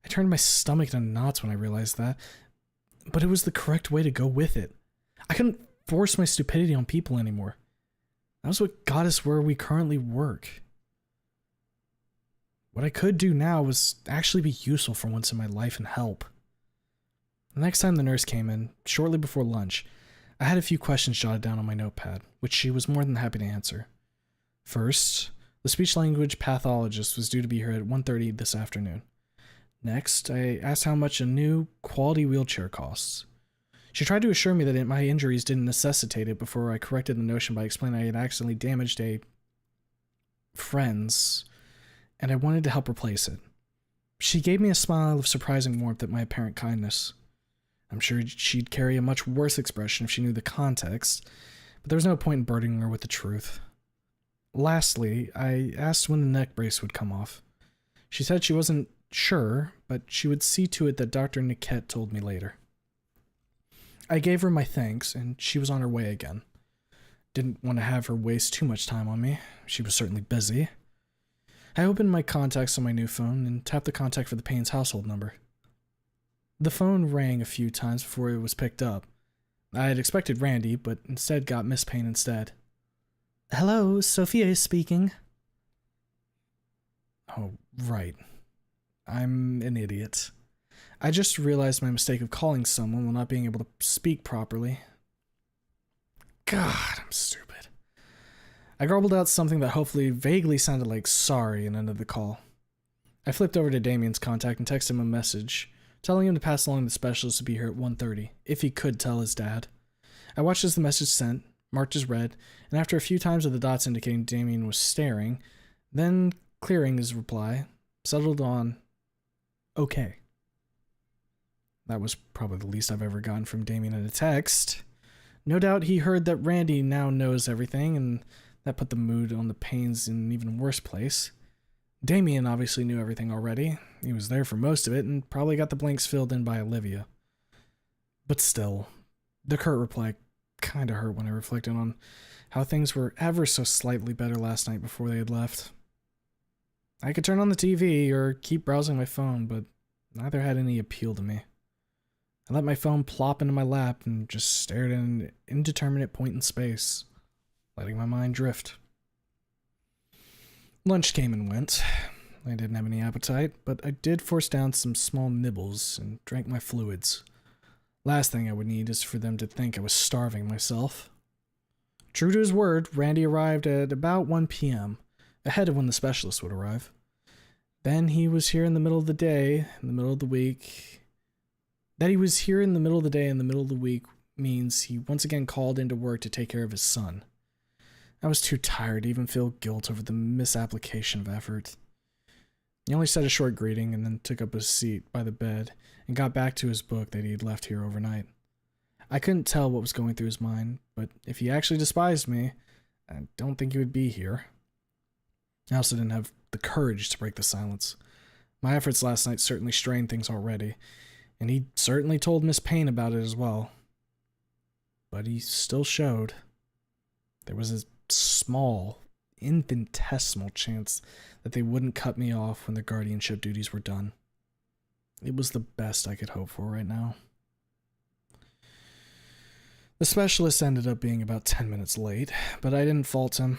I turned my stomach into knots when I realized that, but it was the correct way to go with it. I couldn't force my stupidity on people anymore. That was what got us where we currently work. What I could do now was actually be useful for once in my life and help. The next time the nurse came in, shortly before lunch, I had a few questions jotted down on my notepad, which she was more than happy to answer. First, the speech-language pathologist was due to be here at 1:30 this afternoon. Next, I asked how much a new, quality wheelchair costs. She tried to assure me that my injuries didn't necessitate it before I corrected the notion by explaining I had accidentally damaged a friend's, and I wanted to help replace it. She gave me a smile of surprising warmth at my apparent kindness. I'm sure she'd carry a much worse expression if she knew the context, but there was no point in burdening her with the truth. Lastly, I asked when the neck brace would come off. She said she wasn't sure, but she would see to it that Dr. Niquette told me later. I gave her my thanks, and she was on her way again. Didn't want to have her waste too much time on me. She was certainly busy. I opened my contacts on my new phone and tapped the contact for the Payne's household number. The phone rang a few times before it was picked up. I had expected Randy, but instead got Miss Payne instead. "Hello, Sophia is speaking." Oh, right. I'm an idiot. I just realized my mistake of calling someone while not being able to speak properly. God, I'm stupid. I garbled out something that hopefully vaguely sounded like sorry and ended the call. I flipped over to Damien's contact and texted him a message, telling him to pass along the specialist to be here at 1:30, if he could tell his dad. I watched as the message sent, marked as read, and after a few times of the dots indicating Damien was staring, then clearing his reply, settled on, okay. That was probably the least I've ever gotten from Damien in a text. No doubt he heard that Randy now knows everything, and that put the mood on the Paynes in an even worse place. Damien obviously knew everything already. He was there for most of it, and probably got the blanks filled in by Olivia. But still, the curt reply kinda hurt when I reflected on how things were ever so slightly better last night before they had left. I could turn on the TV or keep browsing my phone, but neither had any appeal to me. I let my phone plop into my lap and just stared at an indeterminate point in space, letting my mind drift. Lunch came and went. I didn't have any appetite, but I did force down some small nibbles and drank my fluids. Last thing I would need is for them to think I was starving myself. True to his word, Randy arrived at about 1 p.m., ahead of when the specialist would arrive. Then he was here in the middle of the day, in the middle of the week. That he was here in the middle of the day in the middle of the week means he once again called into work to take care of his son. I was too tired to even feel guilt over the misapplication of effort. He only said a short greeting and then took up a seat by the bed and got back to his book that he had left here overnight. I couldn't tell what was going through his mind, but if he actually despised me, I don't think he would be here. I also didn't have the courage to break the silence. My efforts last night certainly strained things already, and he certainly told Miss Payne about it as well. But he still showed. There was a small, infinitesimal chance that they wouldn't cut me off when their guardianship duties were done. It was the best I could hope for right now. The specialist ended up being about 10 minutes late, but I didn't fault him.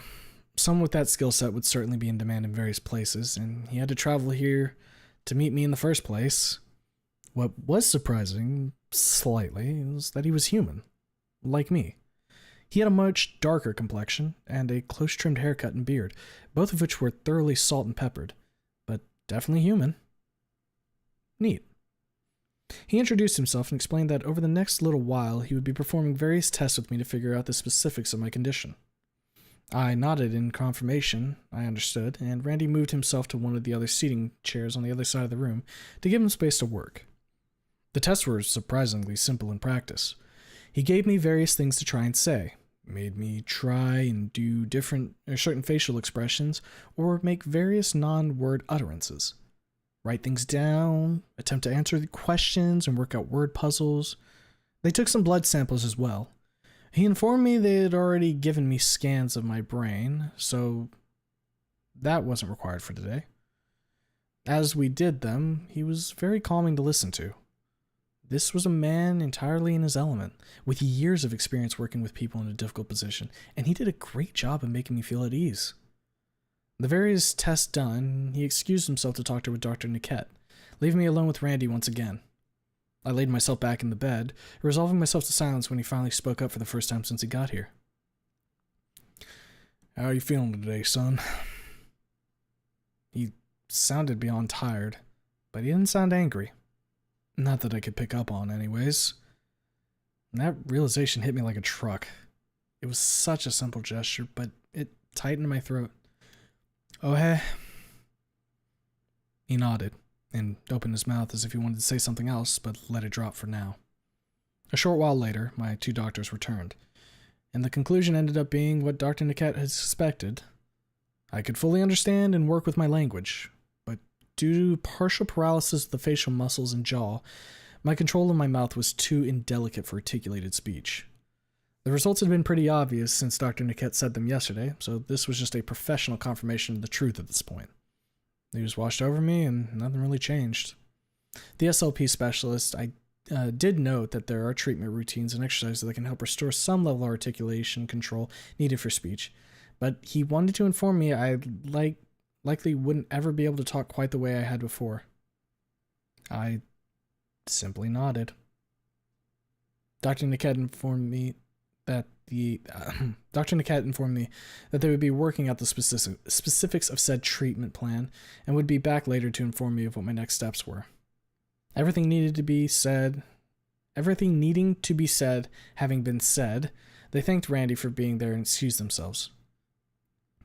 Someone with that skill set would certainly be in demand in various places, and he had to travel here to meet me in the first place. What was surprising, slightly, was that he was human, like me. He had a much darker complexion and a close-trimmed haircut and beard, both of which were thoroughly salt and peppered, but definitely human. Neat. He introduced himself and explained that over the next little while he would be performing various tests with me to figure out the specifics of my condition. I nodded in confirmation, I understood, and Randy moved himself to one of the other seating chairs on the other side of the room to give him space to work. The tests were surprisingly simple in practice. He gave me various things to try and say, made me try and do certain facial expressions, or make various non-word utterances. Write things down, attempt to answer the questions, and work out word puzzles. They took some blood samples as well. He informed me they had already given me scans of my brain, so that wasn't required for today. As we did them, he was very calming to listen to. This was a man entirely in his element, with years of experience working with people in a difficult position, and he did a great job of making me feel at ease. The various tests done, he excused himself to talk with Dr. Niket, leaving me alone with Randy once again. I laid myself back in the bed, resolving myself to silence when he finally spoke up for the first time since he got here. "How are you feeling today, son?" He sounded beyond tired, but he didn't sound angry. Not that I could pick up on, anyways. And that realization hit me like a truck. It was such a simple gesture, but it tightened my throat. "Oh, hey." He nodded and opened his mouth as if he wanted to say something else, but let it drop for now. A short while later, my two doctors returned, and the conclusion ended up being what Dr. Niket had suspected. I could fully understand and work with my language, but due to partial paralysis of the facial muscles and jaw, my control of my mouth was too indelicate for articulated speech. The results had been pretty obvious since Dr. Niket said them yesterday, so this was just a professional confirmation of the truth at this point. The news washed over me, and nothing really changed. The SLP specialist, I did note that there are treatment routines and exercises that can help restore some level of articulation control needed for speech, but he wanted to inform me I likely wouldn't ever be able to talk quite the way I had before. I simply nodded. Dr. Niket informed me that they would be working out the specifics of said treatment plan and would be back later to inform me of what my next steps were. Everything needed to be said. Everything needing to be said having been said, they thanked Randy for being there and excused themselves.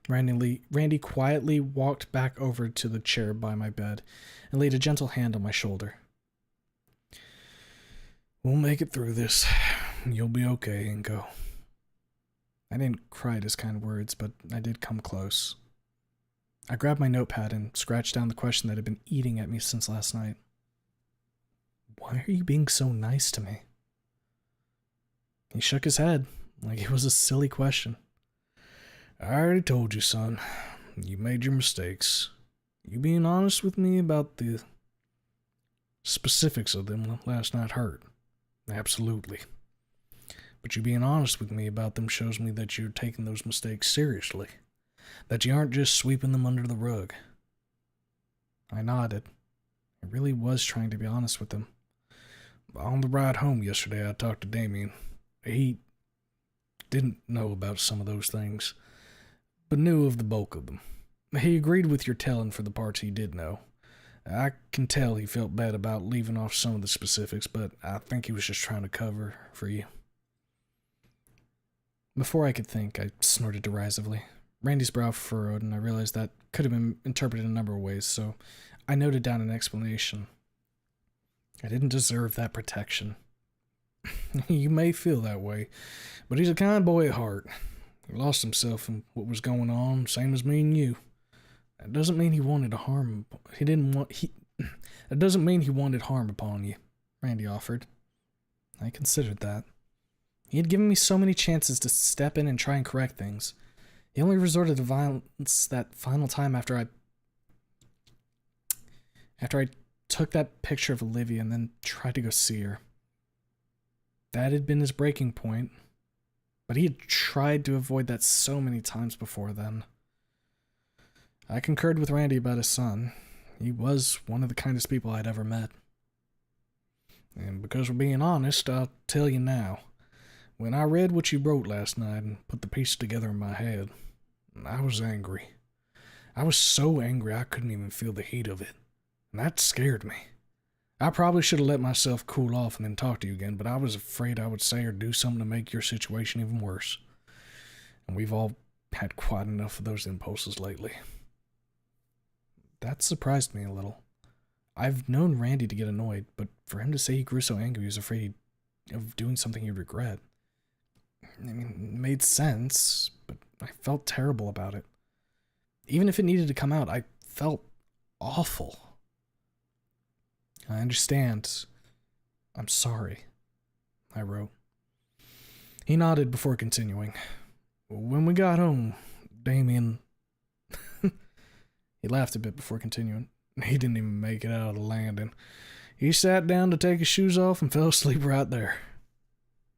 Randy quietly walked back over to the chair by my bed and laid a gentle hand on my shoulder. We'll make it through this. You'll be okay, Inco. I didn't cry at his kind words, but I did come close. I grabbed my notepad and scratched down the question that had been eating at me since last night. Why are you being so nice to me? He shook his head, like it was a silly question. I already told you, son. You made your mistakes. You being honest with me about the specifics of them last night hurt. Absolutely. But you being honest with me about them shows me that you're taking those mistakes seriously. That you aren't just sweeping them under the rug. I nodded. I really was trying to be honest with him. On the ride home yesterday, I talked to Damien. He didn't know about some of those things, but knew of the bulk of them. He agreed with your telling for the parts he did know. I can tell he felt bad about leaving off some of the specifics, but I think he was just trying to cover for you. Before I could think, I snorted derisively. Randy's brow furrowed, and I realized that could have been interpreted a number of ways, so I noted down an explanation. I didn't deserve that protection. You may feel that way, but he's a kind boy at heart. He lost himself in what was going on, same as me and you. That doesn't mean he wanted to harm. That doesn't mean he wanted harm upon you, Randy offered. I considered that. He had given me so many chances to step in and try and correct things. He only resorted to violence that final time after I took that picture of Olivia and then tried to go see her. That had been his breaking point, but he had tried to avoid that so many times before then. I concurred with Randy about his son. He was one of the kindest people I'd ever met. And because we're being honest, I'll tell you now. When I read what you wrote last night and put the pieces together in my head, I was angry. I was so angry I couldn't even feel the heat of it. And that scared me. I probably should have let myself cool off and then talk to you again, but I was afraid I would say or do something to make your situation even worse. And we've all had quite enough of those impulses lately. That surprised me a little. I've known Randy to get annoyed, but for him to say he grew so angry he was afraid of doing something he'd regret. I mean, it made sense, but I felt terrible about it. Even if it needed to come out, I felt awful. I understand. I'm sorry, I wrote. He nodded before continuing. When we got home, Damien... He laughed a bit before continuing. He didn't even make it out of the landing. He sat down to take his shoes off and fell asleep right there.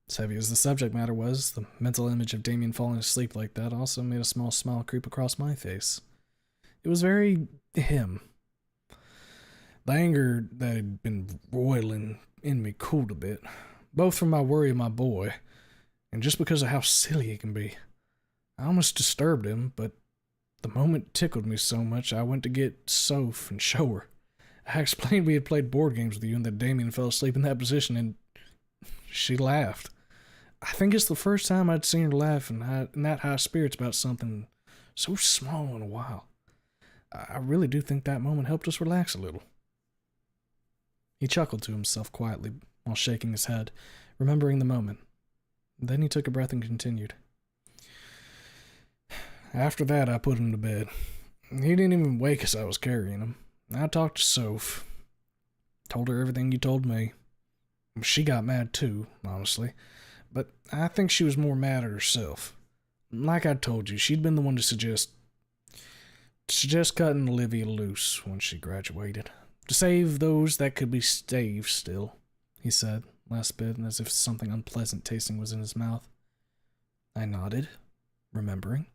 As heavy as the subject matter was, the mental image of Damien falling asleep like that also made a small smile creep across my face. It was very him. The anger that had been roiling in me cooled a bit, both from my worry of my boy, and just because of how silly he can be. I almost disturbed him, but the moment tickled me so much I went to get Soph and show her. I explained we had played board games with you and that Damien fell asleep in that position, and she laughed. I think it's the first time I'd seen her laugh in that high spirits about something so small in a while. I really do think that moment helped us relax a little. He chuckled to himself quietly while shaking his head, remembering the moment. Then he took a breath and continued. After that, I put him to bed. He didn't even wake as I was carrying him. I talked to Soph. Told her everything you told me. She got mad too, honestly. But I think she was more mad at herself. Like I told you, she'd been the one to suggest cutting Olivia loose when she graduated. To save those that could be saved still, he said, last bit, as if something unpleasant tasting was in his mouth. I nodded, remembering.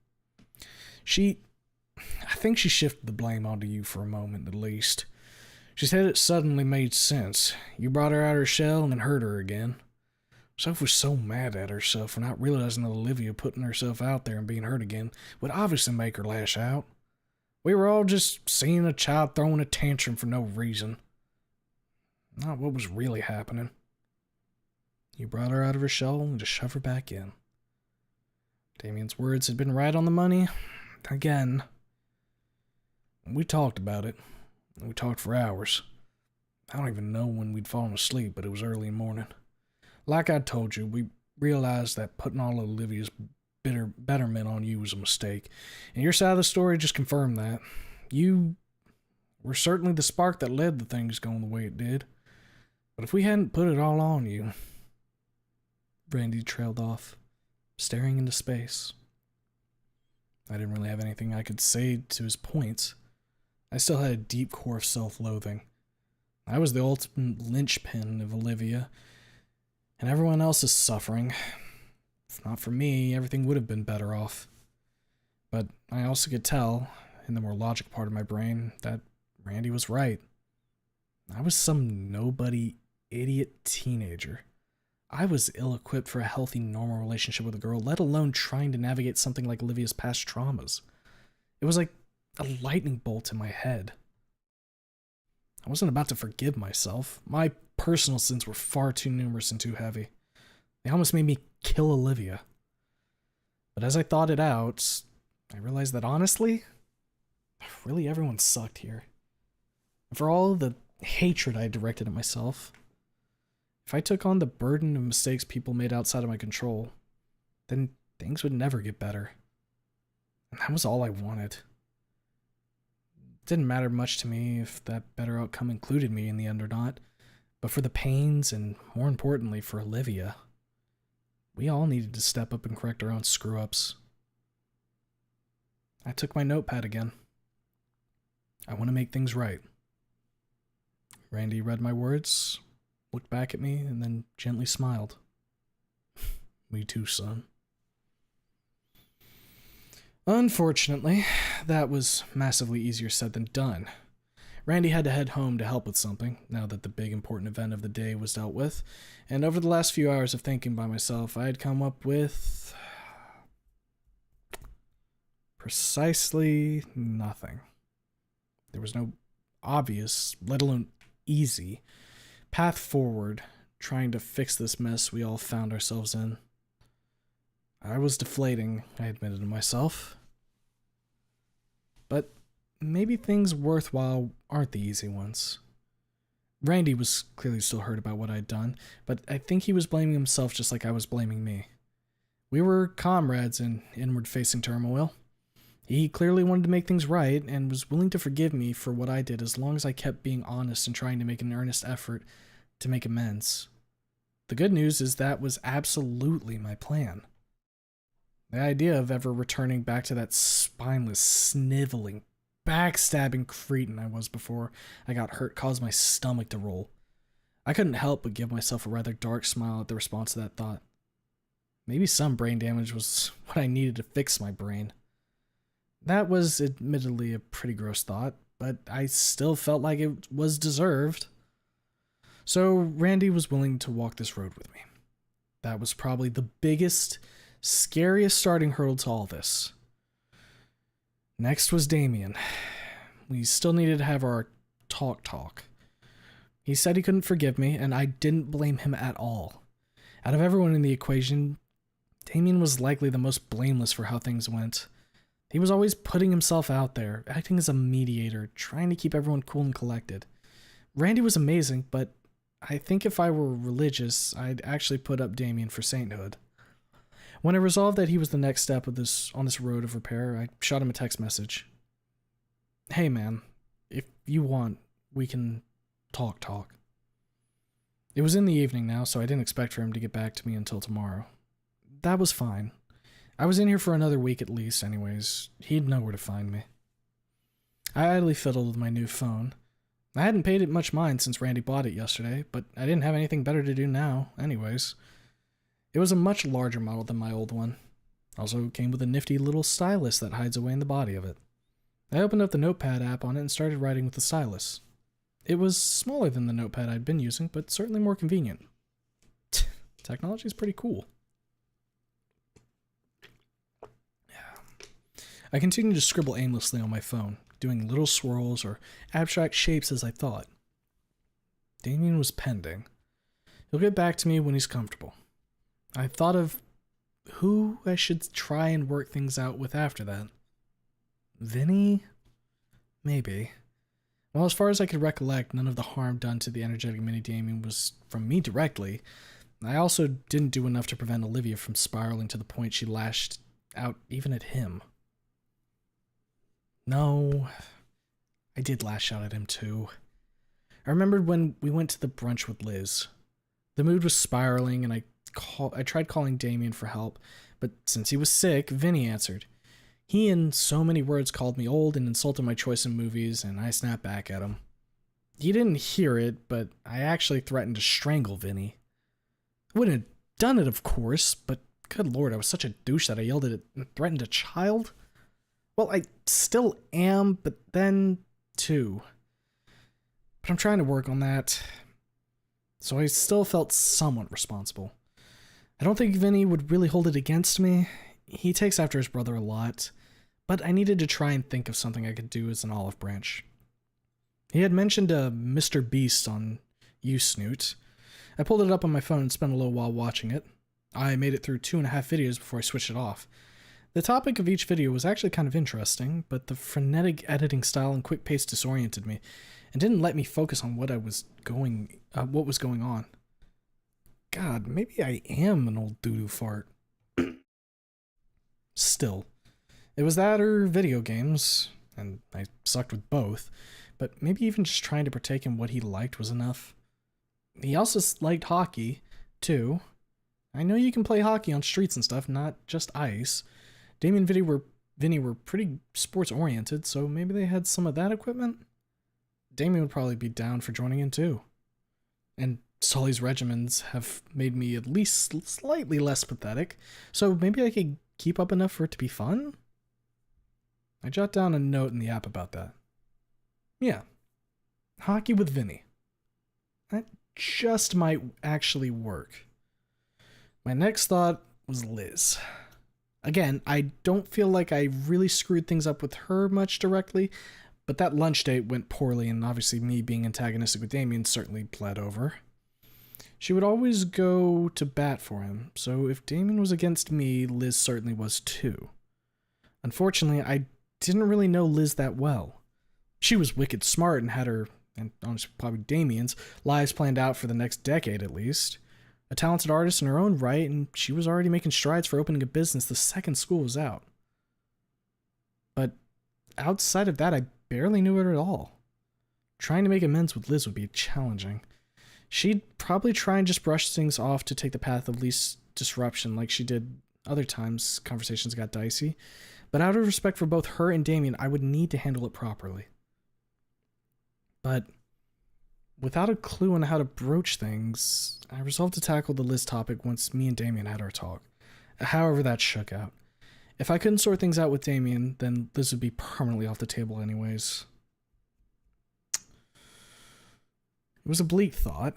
I think she shifted the blame onto you for a moment, at least. She said it suddenly made sense. You brought her out of her shell and then hurt her again. Soph was so mad at herself for not realizing that Olivia putting herself out there and being hurt again would obviously make her lash out. We were all just seeing a child throwing a tantrum for no reason. Not what was really happening. You brought her out of her shell and just shoved her back in. Damien's words had been right on the money. Again. We talked about it. We talked for hours. I don't even know when we'd fallen asleep, but it was early morning. Like I told you, we realized that putting all of Olivia's betterment on you was a mistake. And your side of the story just confirmed that. You were certainly the spark that led the things going the way it did. But if we hadn't put it all on you... Randy trailed off, staring into space. I didn't really have anything I could say to his points. I still had a deep core of self-loathing. I was the ultimate linchpin of Olivia, and everyone else is suffering. If not for me, everything would have been better off. But I also could tell, in the more logic part of my brain, that Randy was right. I was some nobody, idiot teenager. I was ill-equipped for a healthy, normal relationship with a girl, let alone trying to navigate something like Olivia's past traumas. It was like a lightning bolt in my head. I wasn't about to forgive myself. My personal sins were far too numerous and too heavy. They almost made me kill Olivia. But as I thought it out, I realized that honestly, really everyone sucked here. And for all of the hatred I directed at myself, if I took on the burden of mistakes people made outside of my control, then things would never get better. And that was all I wanted. It didn't matter much to me if that better outcome included me in the end or not, but for the pains and, more importantly, for Olivia, we all needed to step up and correct our own screw-ups. I took my notepad again. I want to make things right. Randy read my words, looked back at me, and then gently smiled. Me too, son. Unfortunately, that was massively easier said than done. Randy had to head home to help with something, now that the big important event of the day was dealt with, and over the last few hours of thinking by myself, I had come up with... precisely nothing. There was no obvious, let alone easy, path forward trying to fix this mess we all found ourselves in. I was deflating, I admitted to myself. But maybe things worthwhile aren't the easy ones. Randy was clearly still hurt about what I'd done, but I think he was blaming himself just like I was blaming me. We were comrades in inward-facing turmoil. He clearly wanted to make things right and was willing to forgive me for what I did as long as I kept being honest and trying to make an earnest effort to make amends. The good news is that was absolutely my plan. The idea of ever returning back to that spineless, sniveling, backstabbing cretin I was before I got hurt caused my stomach to roll. I couldn't help but give myself a rather dark smile at the response to that thought. Maybe some brain damage was what I needed to fix my brain. That was admittedly a pretty gross thought, but I still felt like it was deserved. So Randy was willing to walk this road with me. That was probably the biggest, scariest starting hurdle to all this. Next was Damien. We still needed to have our talk. He said he couldn't forgive me, and I didn't blame him at all. Out of everyone in the equation, Damien was likely the most blameless for how things went. He was always putting himself out there, acting as a mediator, trying to keep everyone cool and collected. Randy was amazing, but I think if I were religious, I'd actually put up Damien for sainthood. When I resolved that he was the next step of on this road of repair, I shot him a text message. Hey man, if you want, we can talk. It was in the evening now, so I didn't expect for him to get back to me until tomorrow. That was fine. I was in here for another week at least anyways. He'd know where to find me. I idly fiddled with my new phone. I hadn't paid it much mind since Randy bought it yesterday, but I didn't have anything better to do now, anyways. It was a much larger model than my old one. Also came with a nifty little stylus that hides away in the body of it. I opened up the Notepad app on it and started writing with the stylus. It was smaller than the Notepad I'd been using, but certainly more convenient. Technology is pretty cool. I continued to scribble aimlessly on my phone, doing little swirls or abstract shapes as I thought. Damien was pending. He'll get back to me when he's comfortable. I thought of who I should try and work things out with after that. Vinny? Maybe. Well, as far as I could recollect, none of the harm done to the energetic mini Damien was from me directly. I also didn't do enough to prevent Olivia from spiraling to the point she lashed out even at him. No, I did lash out at him too. I remembered when we went to the brunch with Liz. The mood was spiraling and I tried calling Damien for help, but since he was sick, Vinny answered. He in so many words called me old and insulted my choice in movies, and I snapped back at him. He didn't hear it, but I actually threatened to strangle Vinny. I wouldn't have done it, of course, but good lord, I was such a douche that I yelled at it and threatened a child? Well, I still am, but then, too. But I'm trying to work on that. So I still felt somewhat responsible. I don't think Vinny would really hold it against me. He takes after his brother a lot, but I needed to try and think of something I could do as an olive branch. He had mentioned a Mr. Beast on Snoot. I pulled it up on my phone and spent a little while watching it. I made it through 2.5 videos before I switched it off. The topic of each video was actually kind of interesting, but the frenetic editing style and quick pace disoriented me and didn't let me focus on what was going on. God, maybe I am an old doo-doo fart. Still, it was that or video games, and I sucked with both, but maybe even just trying to partake in what he liked was enough. He also liked hockey, too. I know you can play hockey on streets and stuff, not just ice. Damien and Vinny were pretty sports-oriented, so maybe they had some of that equipment? Damien would probably be down for joining in, too. And Sully's regimens have made me at least slightly less pathetic, so maybe I could keep up enough for it to be fun? I jot down a note in the app about that. Yeah. Hockey with Vinny. That just might actually work. My next thought was Liz. Again, I don't feel like I really screwed things up with her much directly, but that lunch date went poorly, and obviously me being antagonistic with Damien certainly bled over. She would always go to bat for him, so if Damien was against me, Liz certainly was too. Unfortunately, I didn't really know Liz that well. She was wicked smart and had her, and honestly probably Damien's, lives planned out for the next decade at least. A talented artist in her own right, and she was already making strides for opening a business the second school was out. But outside of that, I barely knew her at all. Trying to make amends with Liz would be challenging. She'd probably try and just brush things off to take the path of least disruption like she did other times conversations got dicey, but out of respect for both her and Damien, I would need to handle it properly. But without a clue on how to broach things, I resolved to tackle the Liz topic once me and Damien had our talk, however that shook out. If I couldn't sort things out with Damien, then Liz would be permanently off the table anyways. It was a bleak thought,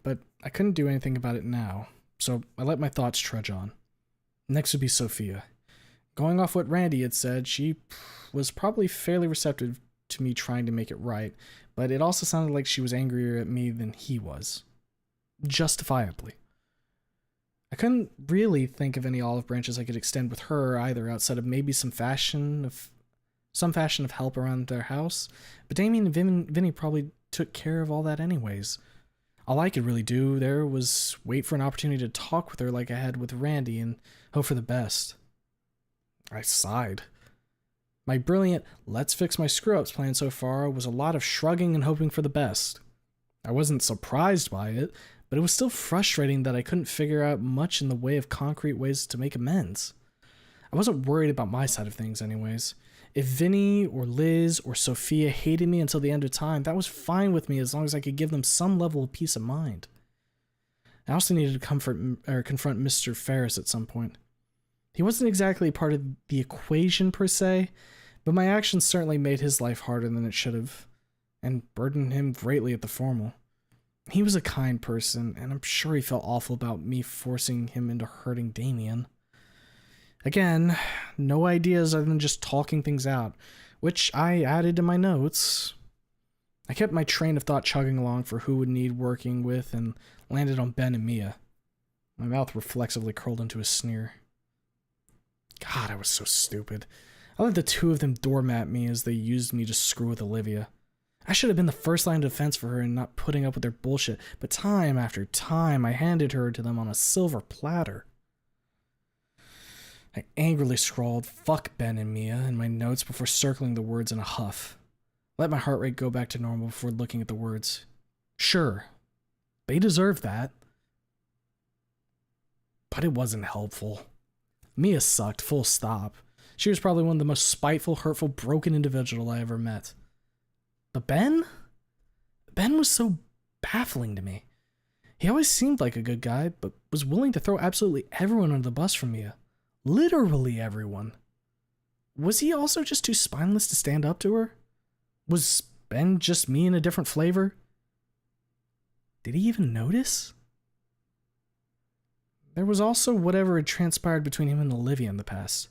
but I couldn't do anything about it now, so I let my thoughts trudge on. Next would be Sophia. Going off what Randy had said, she was probably fairly receptive to me trying to make it right, but it also sounded like she was angrier at me than he was. Justifiably. I couldn't really think of any olive branches I could extend with her either, outside of maybe some fashion of help around their house, but Damien and Vinny probably took care of all that anyways. All I could really do there was wait for an opportunity to talk with her like I had with Randy and hope for the best. I sighed. My brilliant let's fix my screw-ups plan so far was a lot of shrugging and hoping for the best. I wasn't surprised by it, but it was still frustrating that I couldn't figure out much in the way of concrete ways to make amends. I wasn't worried about my side of things anyways. If Vinny or Liz or Sophia hated me until the end of time, that was fine with me as long as I could give them some level of peace of mind. I also needed to confront Mr. Ferris at some point. He wasn't exactly part of the equation per se, but my actions certainly made his life harder than it should have, and burdened him greatly at the formal. He was a kind person, and I'm sure he felt awful about me forcing him into hurting Damien. Again, no ideas other than just talking things out, which I added to my notes. I kept my train of thought chugging along for who would need working with and landed on Ben and Mia. My mouth reflexively curled into a sneer. God, I was so stupid. I let the two of them doormat me as they used me to screw with Olivia. I should have been the first line of defense for her and not putting up with their bullshit, but time after time I handed her to them on a silver platter. I angrily scrawled "fuck Ben and Mia" in my notes before circling the words in a huff. Let my heart rate go back to normal before looking at the words. Sure, they deserve that. But it wasn't helpful. Mia sucked, full stop. She was probably one of the most spiteful, hurtful, broken individual I ever met. But Ben? Ben was so baffling to me. He always seemed like a good guy, but was willing to throw absolutely everyone under the bus for Mia. Literally everyone. Was he also just too spineless to stand up to her? Was Ben just me in a different flavor? Did he even notice? There was also whatever had transpired between him and Olivia in the past.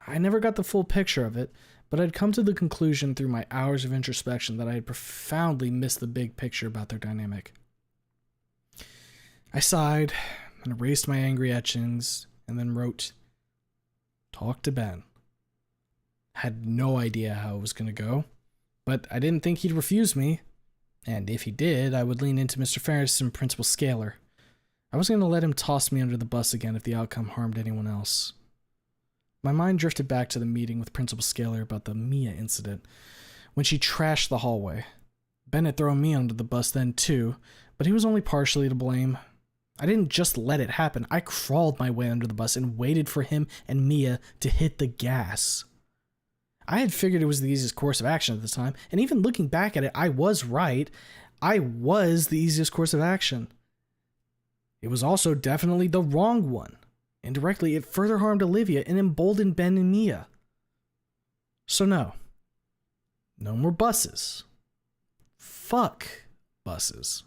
I never got the full picture of it, but I'd come to the conclusion through my hours of introspection that I had profoundly missed the big picture about their dynamic. I sighed and erased my angry etchings and then wrote, "Talk to Ben." Had no idea how it was going to go, but I didn't think he'd refuse me, and if he did, I would lean into Mr. Ferris and Principal Scalar. I wasn't going to let him toss me under the bus again if the outcome harmed anyone else. My mind drifted back to the meeting with Principal Scalar about the Mia incident, when she trashed the hallway. Ben had thrown me under the bus then too, but he was only partially to blame. I didn't just let it happen, I crawled my way under the bus and waited for him and Mia to hit the gas. I had figured it was the easiest course of action at the time, and even looking back at it, I was right. I was the easiest course of action. It was also definitely the wrong one. Indirectly, it further harmed Olivia and emboldened Ben and Mia. So no. No more buses. Fuck buses.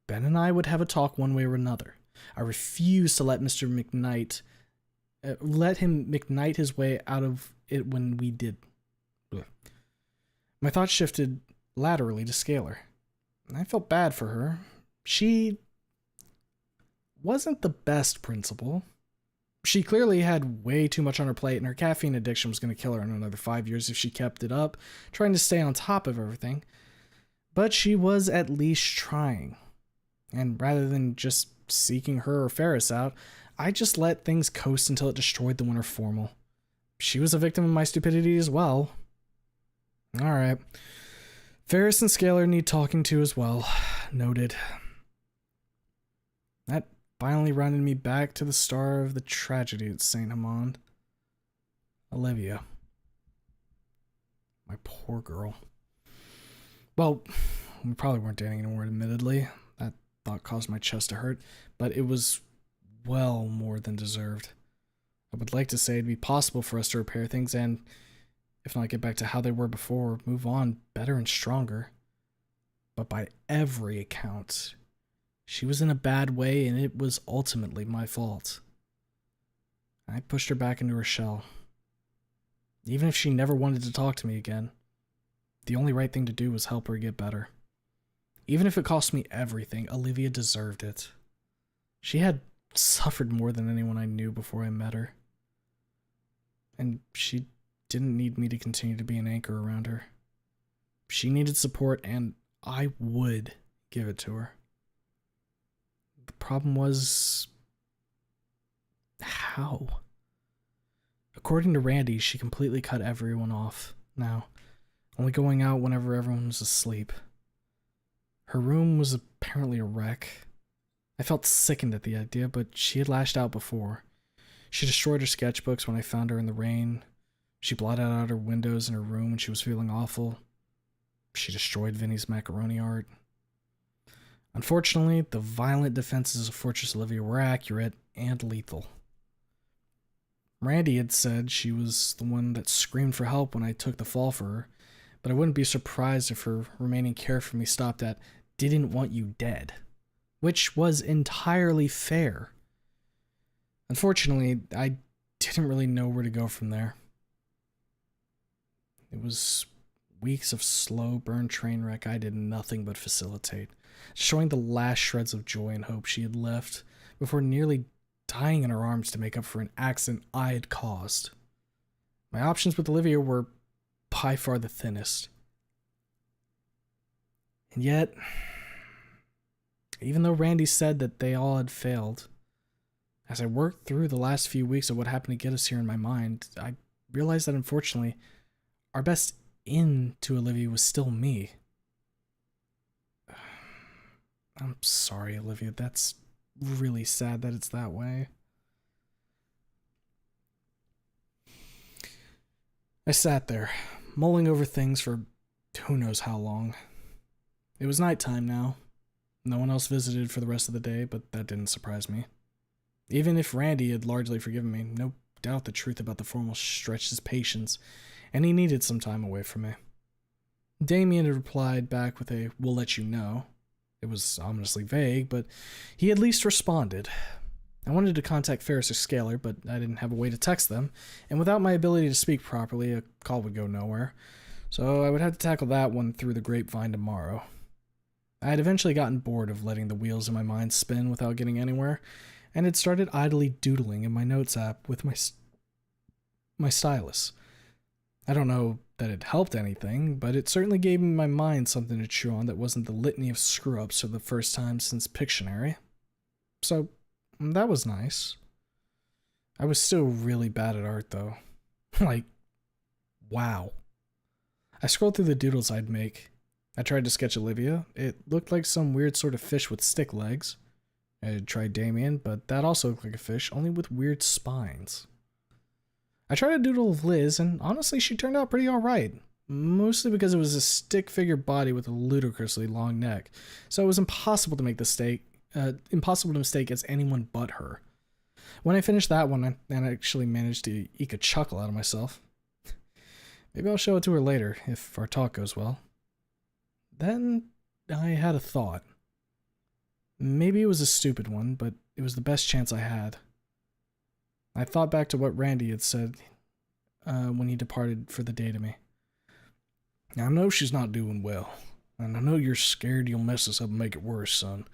Ben and I would have a talk one way or another. I refused to let Mr. McKnight let him McKnight his way out of it when we did. Ugh. My thoughts shifted laterally to Scalar. I felt bad for her. She wasn't the best principal. She clearly had way too much on her plate, and her caffeine addiction was going to kill her in another 5 years if she kept it up, trying to stay on top of everything. But she was at least trying. And rather than just seeking her or Ferris out, I just let things coast until it destroyed the winter formal. She was a victim of my stupidity as well. Alright. Ferris and Scalar need talking to as well. Noted. That finally rounded me back to the star of the tragedy at St. Amand. Olivia. My poor girl. Well, we probably weren't dating anymore, admittedly. That thought caused my chest to hurt, but it was well more than deserved. I would like to say it'd be possible for us to repair things and, if not get back to how they were before, move on better and stronger. But by every account, she was in a bad way, and it was ultimately my fault. I pushed her back into her shell. Even if she never wanted to talk to me again, the only right thing to do was help her get better. Even if it cost me everything, Olivia deserved it. She had suffered more than anyone I knew before I met her. And she didn't need me to continue to be an anchor around her. She needed support, and I would give it to her. The problem was how? According to Randy, she completely cut everyone off now, only going out whenever everyone was asleep. Her room was apparently a wreck. I felt sickened at the idea, but she had lashed out before. She destroyed her sketchbooks when I found her in the rain. She blotted out her windows in her room when she was feeling awful. She destroyed Vinny's macaroni art. Unfortunately, the violent defenses of Fortress Olivia were accurate and lethal. Randy had said she was the one that screamed for help when I took the fall for her, but I wouldn't be surprised if her remaining care for me stopped at "didn't want you dead," which was entirely fair. Unfortunately, I didn't really know where to go from there. It was weeks of slow burn train wreck I did nothing but facilitate, showing the last shreds of joy and hope she had left before nearly dying in her arms to make up for an accident I had caused. My options with Olivia were by far the thinnest. And yet, even though Randy said that they all had failed, as I worked through the last few weeks of what happened to get us here in my mind, I realized that unfortunately, our best in to Olivia was still me. I'm sorry, Olivia. That's really sad that it's that way. I sat there, mulling over things for who knows how long. It was nighttime now. No one else visited for the rest of the day, but that didn't surprise me. Even if Randy had largely forgiven me, no doubt the truth about the formal stretched his patience, and he needed some time away from me. Damien had replied back with a "we'll let you know." It was ominously vague, but he at least responded. I wanted to contact Ferris or Scalar, but I didn't have a way to text them, and without my ability to speak properly, a call would go nowhere, so I would have to tackle that one through the grapevine tomorrow. I had eventually gotten bored of letting the wheels in my mind spin without getting anywhere, and had started idly doodling in my notes app with my stylus. I don't know that it helped anything, but it certainly gave me my mind something to chew on that wasn't the litany of screw-ups for the first time since Pictionary. So, that was nice. I was still really bad at art, though. Like, wow. I scrolled through the doodles I'd make. I tried to sketch Olivia. It looked like some weird sort of fish with stick legs. I had tried Damien, but that also looked like a fish, only with weird spines. I tried a doodle of Liz, and honestly, she turned out pretty alright. Mostly because it was a stick figure body with a ludicrously long neck, so it was impossible to mistake as anyone but her. When I finished that one, I actually managed to eke a chuckle out of myself. Maybe I'll show it to her later, if our talk goes well. Then I had a thought. Maybe it was a stupid one, but it was the best chance I had. I thought back to what Randy had said when he departed for the day to me. "I know she's not doing well, and I know you're scared you'll mess us up and make it worse, son,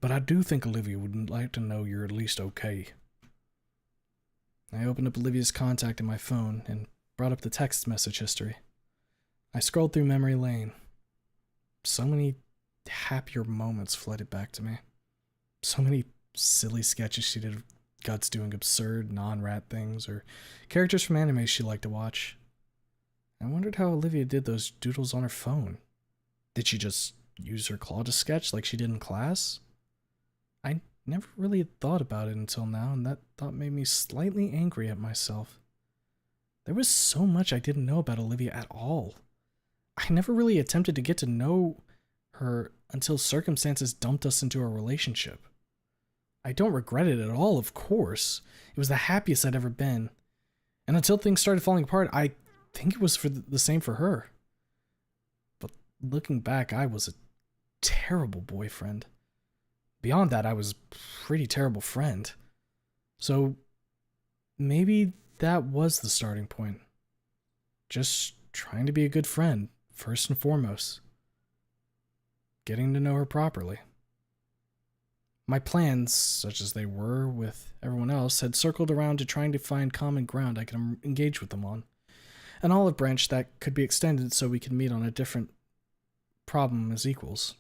but I do think Olivia would like to know you're at least okay." I opened up Olivia's contact in my phone and brought up the text message history. I scrolled through memory lane. So many happier moments flooded back to me. So many silly sketches she did of Guts doing absurd, non-rat things, or characters from anime she liked to watch. I wondered how Olivia did those doodles on her phone. Did she just use her claw to sketch like she did in class? I never really had thought about it until now, and that thought made me slightly angry at myself. There was so much I didn't know about Olivia at all. I never really attempted to get to know her until circumstances dumped us into a relationship. I don't regret it at all, of course. It was the happiest I'd ever been. And until things started falling apart, I think it was for the same for her. But looking back, I was a terrible boyfriend. Beyond that, I was a pretty terrible friend. So maybe that was the starting point. Just trying to be a good friend, first and foremost. Getting to know her properly. My plans, such as they were with everyone else, had circled around to trying to find common ground I could engage with them on. An olive branch that could be extended so we could meet on a different problem as equals.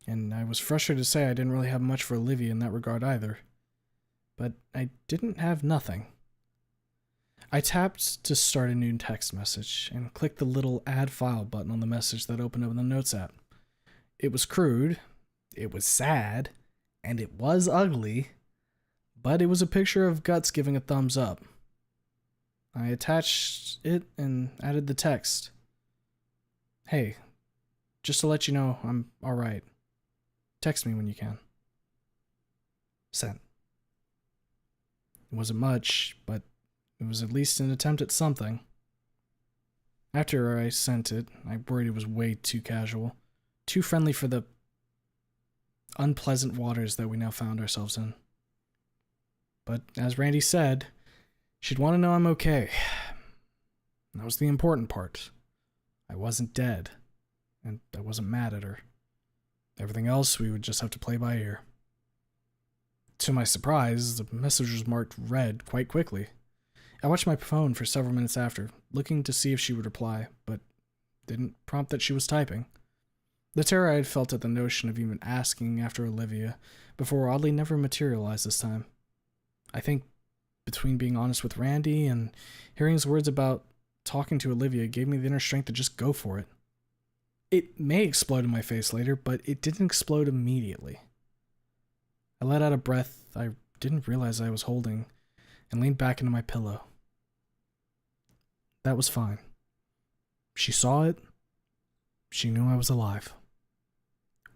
And I was frustrated to say I didn't really have much for Olivia in that regard either. But I didn't have nothing. I tapped to start a new text message and clicked the little add file button on the message that opened up in the Notes app. It was crude, it was sad, and it was ugly, but it was a picture of Guts giving a thumbs up. I attached it and added the text. "Hey, just to let you know, I'm alright. Text me when you can." Sent. It wasn't much, but it was at least an attempt at something. After I sent it, I worried it was way too casual, too friendly for the unpleasant waters that we now found ourselves in. But as Randy said, she'd want to know I'm okay. That was the important part. I wasn't dead, and I wasn't mad at her. Everything else we would just have to play by ear. To my surprise, the message was marked read quite quickly. I watched my phone for several minutes after, looking to see if she would reply, but didn't prompt that she was typing. The terror I had felt at the notion of even asking after Olivia before oddly never materialized this time. I think between being honest with Randy and hearing his words about talking to Olivia gave me the inner strength to just go for it. It may explode in my face later, but it didn't explode immediately. I let out a breath I didn't realize I was holding and leaned back into my pillow. That was fine. She saw it. She knew I was alive.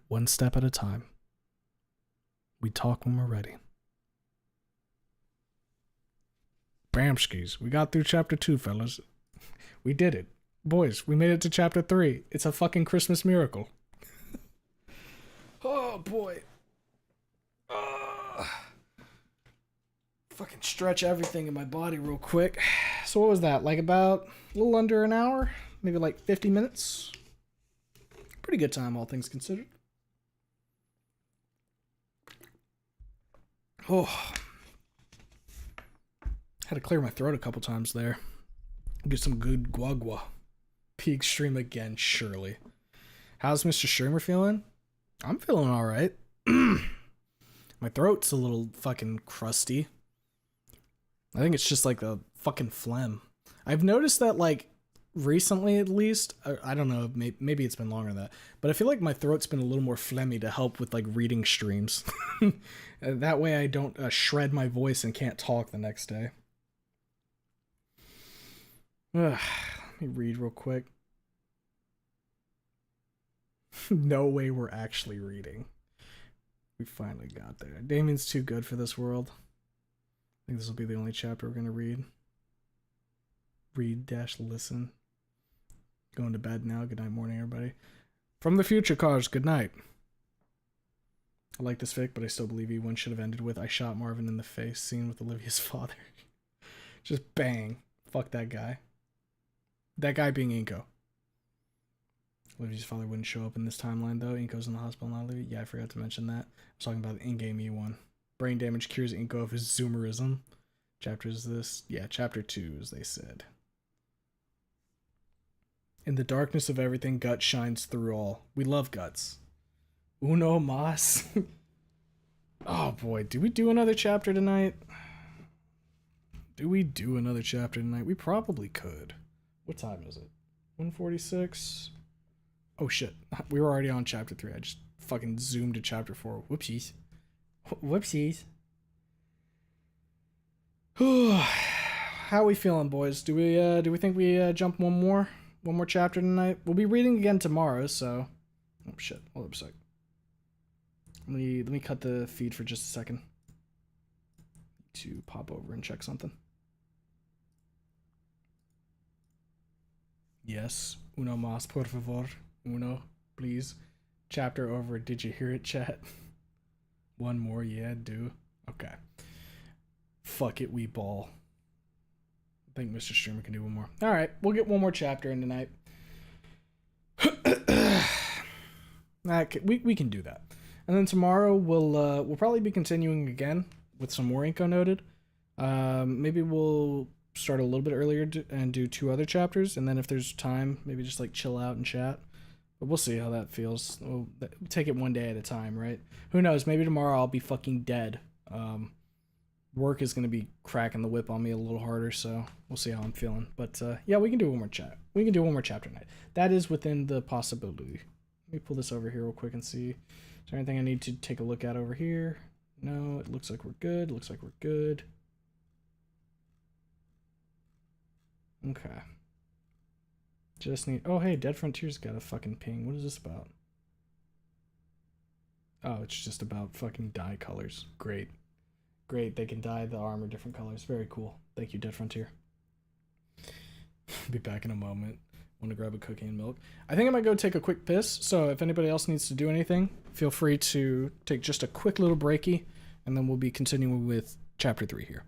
One step at a time. We'd talk when we're ready. Bamskis, we got through chapter 2, fellas. We did it. Boys, we made it to chapter 3. It's a fucking Christmas miracle. Oh, boy. Fucking stretch everything in my body real quick. So what was that? Like about a little under an hour? Maybe like 50 minutes? Pretty good time, all things considered. Oh. Had to clear my throat a couple times there. Get some good guagua. Peak stream again, surely. How's Mr. Streamer feeling? I'm feeling alright. My throat's a little fucking crusty. I think it's just like a fucking phlegm. I've noticed that, like, recently at least, I don't know, maybe it's been longer than that, but I feel like my throat's been a little more phlegmy to help with, like, reading streams. That way I don't shred my voice and can't talk the next day. Let me read real quick. No way we're actually reading. We finally got there. Damien's too good for this world. I think this will be the only chapter we're going to read. Read-listen. Going to bed now. Good night, morning, everybody. From the future, cars. Good night. I like this fic, but I still believe E1 should have ended with I shot Marvin in the face, scene with Olivia's father. Just bang. Fuck that guy. That guy being Inco. Olivia's father wouldn't show up in this timeline, though. Inco's in the hospital, not Olivia. Yeah, I forgot to mention that. I was talking about the in-game E1. Brain damage cures Inco of his zoomerism. Chapter is this? Yeah, chapter 2, as they said. In the darkness of everything, Gut shines through all. We love Guts. Uno mas. Oh boy, do we do another chapter tonight? Do we do another chapter tonight? We probably could. What time is it? 1:46? Oh shit, we were already on chapter 3. I just fucking zoomed to chapter 4. Whoopsies. Whoopsies. How are we feeling, boys? Do we think we jump one more chapter tonight? We'll be reading again tomorrow, so oh shit, hold up a sec. Let me cut the feed for just a second to pop over and check something. Yes, uno más, por favor. Uno, please. Chapter over. Did you hear it, chat? One more, yeah, do. Okay. Fuck it, we ball. I think Mr. Streamer can do one more. Alright, we'll get one more chapter in tonight. Okay, we can do that. And then tomorrow we'll probably be continuing again with some more Inco Noted. Maybe we'll start a little bit earlier and do 2 other chapters, and then if there's time, maybe just like chill out and chat. But we'll see how that feels. We'll take it one day at a time, right? Who knows? Maybe tomorrow I'll be fucking dead. Work is going to be cracking the whip on me a little harder, so we'll see how I'm feeling. But yeah, we can do one more chat. We can do one more chapter tonight. That is within the possibility. Let me pull this over here real quick and see. Is there anything I need to take a look at over here? No, it looks like we're good. Looks like we're good. Okay. Just need... Oh, hey, Dead Frontier's got a fucking ping. What is this about? Oh, it's just about fucking dye colors. Great. Great, they can dye the armor different colors. Very cool. Thank you, Dead Frontier. Be back in a moment. Want to grab a cookie and milk. I think I might go take a quick piss, so if anybody else needs to do anything, feel free to take just a quick little breaky, and then we'll be continuing with chapter 3 here.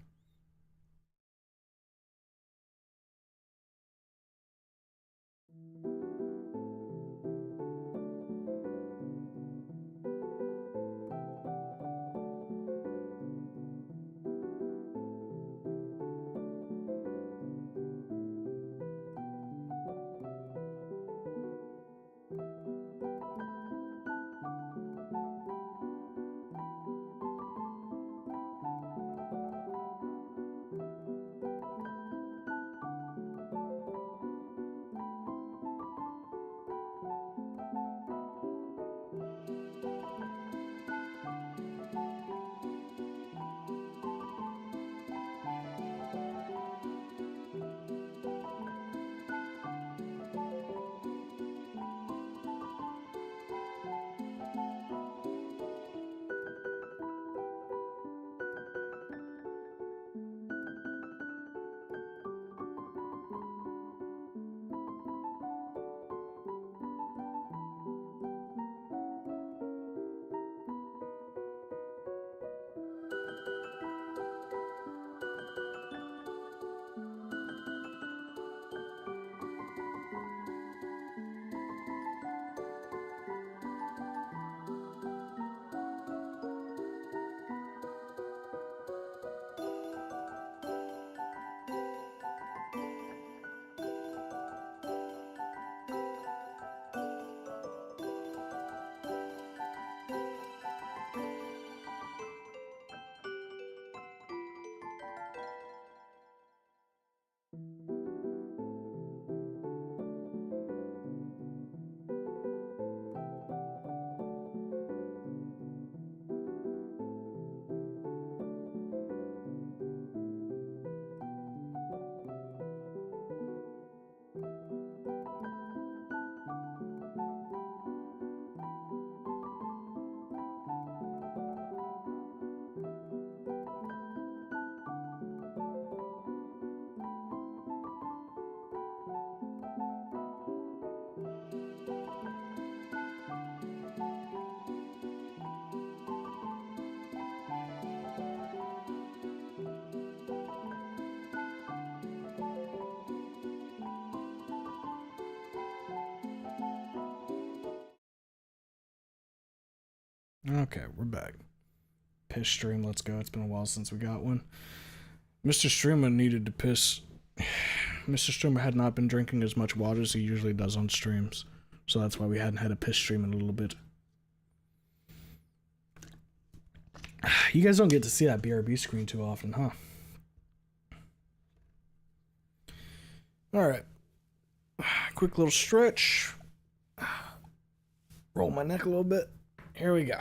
Okay, we're back. Piss stream, let's go. It's been a while since we got one. Mr. Streamer needed to piss. Mr. Streamer had not been drinking as much water as he usually does on streams. So that's why we hadn't had a piss stream in a little bit. You guys don't get to see that BRB screen too often, huh? Alright. Quick little stretch. Roll my neck a little bit. Here we go.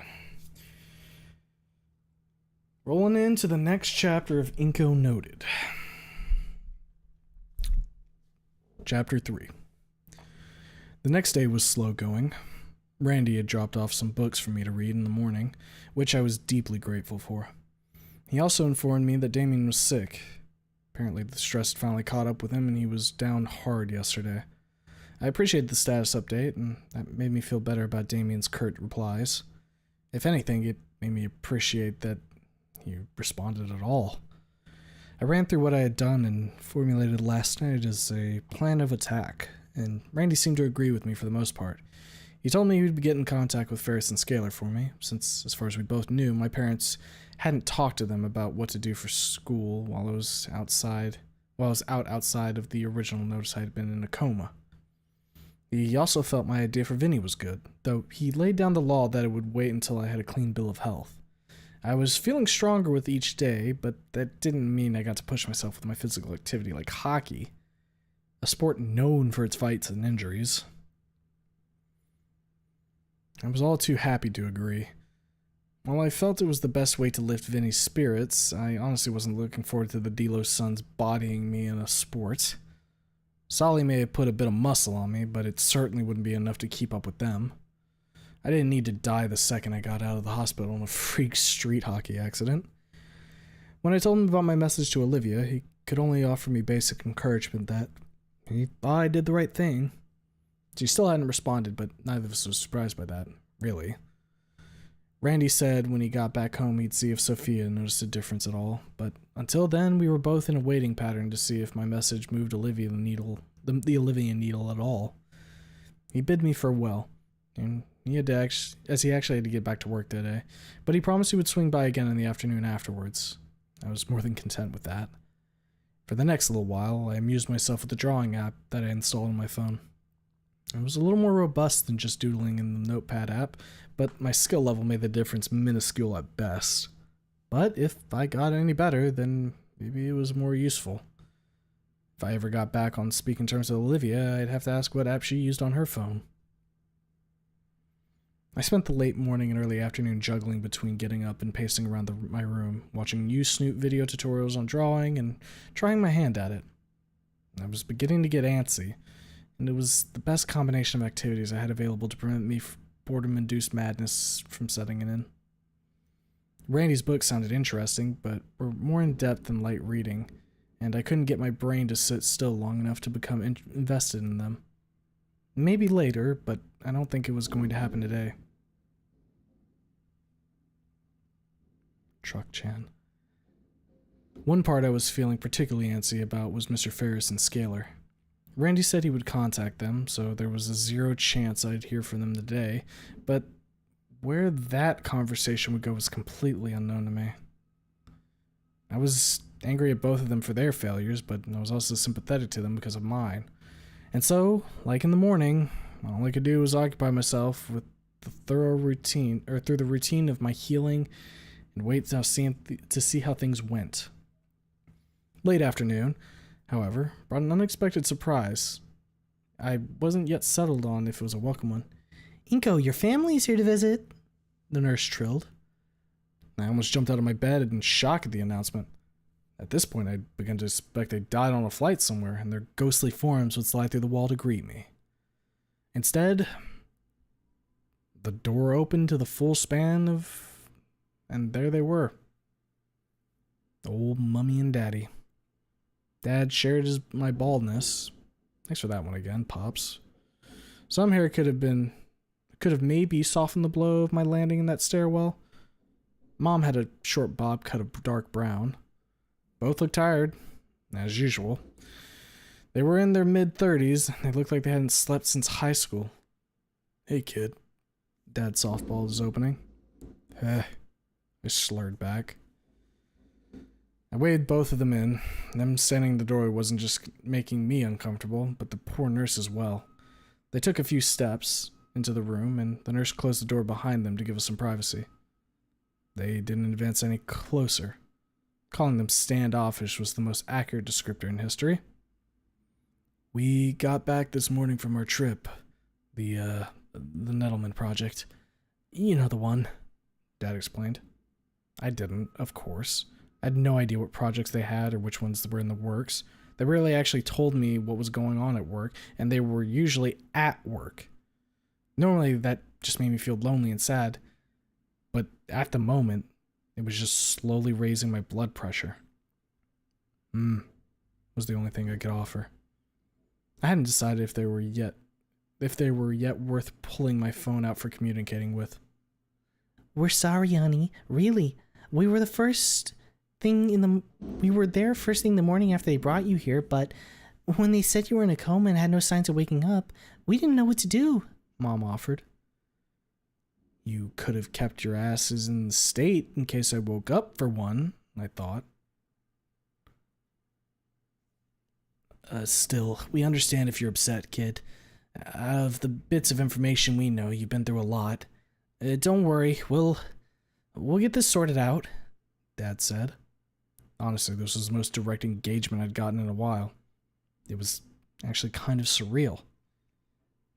Rolling into the next chapter of Inco Noted. Chapter 3. The next day was slow going. Randy had dropped off some books for me to read in the morning, which I was deeply grateful for. He also informed me that Damien was sick. Apparently the stress had finally caught up with him and he was down hard yesterday. I appreciated the status update, and that made me feel better about Damien's curt replies. If anything, it made me appreciate that he responded at all. I ran through what I had done and formulated last night as a plan of attack, and Randy seemed to agree with me for the most part. He told me he would get in contact with Ferris and Scalar for me, since, as far as we both knew, my parents hadn't talked to them about what to do for school while I was out outside of the original notice I had been in a coma. He also felt my idea for Vinny was good, though he laid down the law that it would wait until I had a clean bill of health. I was feeling stronger with each day, but that didn't mean I got to push myself with my physical activity like hockey, a sport known for its fights and injuries. I was all too happy to agree. While I felt it was the best way to lift Vinny's spirits, I honestly wasn't looking forward to the Delos sons bodying me in a sport. Solly may have put a bit of muscle on me, but it certainly wouldn't be enough to keep up with them. I didn't need to die the second I got out of the hospital in a freak street hockey accident. When I told him about my message to Olivia, he could only offer me basic encouragement that he thought I did the right thing. She still hadn't responded, but neither of us was surprised by that, really. Randy said when he got back home he'd see if Sophia noticed a difference at all, but until then we were both in a waiting pattern to see if my message moved Olivia the Olivia needle at all. He bid me farewell, and he actually had to get back to work that day, but he promised he would swing by again in the afternoon afterwards. I was more than content with that. For the next little while, I amused myself with the drawing app that I installed on my phone. It was a little more robust than just doodling in the Notepad app, but my skill level made the difference minuscule at best. But if I got any better, then maybe it was more useful. If I ever got back on speaking terms with Olivia, I'd have to ask what app she used on her phone. I spent the late morning and early afternoon juggling between getting up and pacing around my room, watching Snoop video tutorials on drawing and trying my hand at it. I was beginning to get antsy, and it was the best combination of activities I had available to prevent me boredom-induced madness from setting in. Randy's books sounded interesting, but were more in-depth than light reading, and I couldn't get my brain to sit still long enough to become invested in them. Maybe later, but I don't think it was going to happen today. Truck Chan. One part I was feeling particularly antsy about was Mr. Ferris and Scalar. Randy said he would contact them, so there was a 0 chance I'd hear from them today, but where that conversation would go was completely unknown to me. I was angry at both of them for their failures, but I was also sympathetic to them because of mine. And so, like in the morning, all I could do was occupy myself with through the routine of my healing and wait to see how things went. Late afternoon, however, brought an unexpected surprise. I wasn't yet settled on if it was a welcome one. "Inco, your family's here to visit," the nurse trilled. I almost jumped out of my bed in shock at the announcement. At this point, I'd begun to suspect they died on a flight somewhere, and their ghostly forms would slide through the wall to greet me. Instead, the door opened to the full span of... and there they were. Old Mummy and Daddy. Dad shared my baldness. Thanks for that one again, Pops. Some hair could have maybe softened the blow of my landing in that stairwell. Mom had a short bob cut of dark brown. Both looked tired, as usual. They were in their mid-30s, and they looked like they hadn't slept since high school. "Hey, kid." Dad softballed his opening. I slurred back. I waved both of them in. Them standing in the doorway wasn't just making me uncomfortable, but the poor nurse as well. They took a few steps into the room, and the nurse closed the door behind them to give us some privacy. They didn't advance any closer. Calling them standoffish was the most accurate descriptor in history. We got back this morning from our trip. The Nettleman project. You know the one, Dad explained. I didn't, of course. I had no idea what projects they had or which ones were in the works. They rarely actually told me what was going on at work, and they were usually at work. Normally, that just made me feel lonely and sad, but at the moment, it was just slowly raising my blood pressure. Was the only thing I could offer. I hadn't decided if they were yet worth pulling my phone out for communicating with. We're sorry, honey. Really. We were there first thing in the morning after they brought you here, but when they said you were in a coma and had no signs of waking up, we didn't know what to do, Mom offered. You could have kept your asses in the state in case I woke up for one, I thought. Still, we understand if you're upset, kid. Out of the bits of information we know, you've been through a lot. Don't worry, we'll get this sorted out, Dad said. Honestly, this was the most direct engagement I'd gotten in a while. It was actually kind of surreal.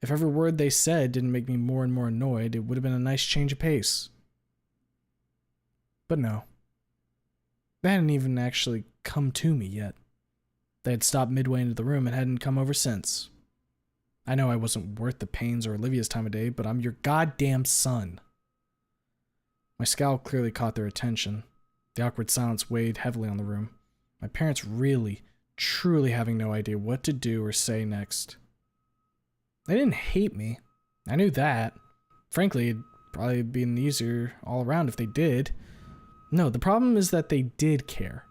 If every word they said didn't make me more and more annoyed, it would have been a nice change of pace. But no. They hadn't even actually come to me yet. They had stopped midway into the room and hadn't come over since. I know I wasn't worth the pains or Olivia's time of day, but I'm your goddamn son. My scowl clearly caught their attention. The awkward silence weighed heavily on the room. My parents really, truly having no idea what to do or say next. They didn't hate me. I knew that. Frankly, it'd probably been easier all around if they did. No, the problem is that they did care.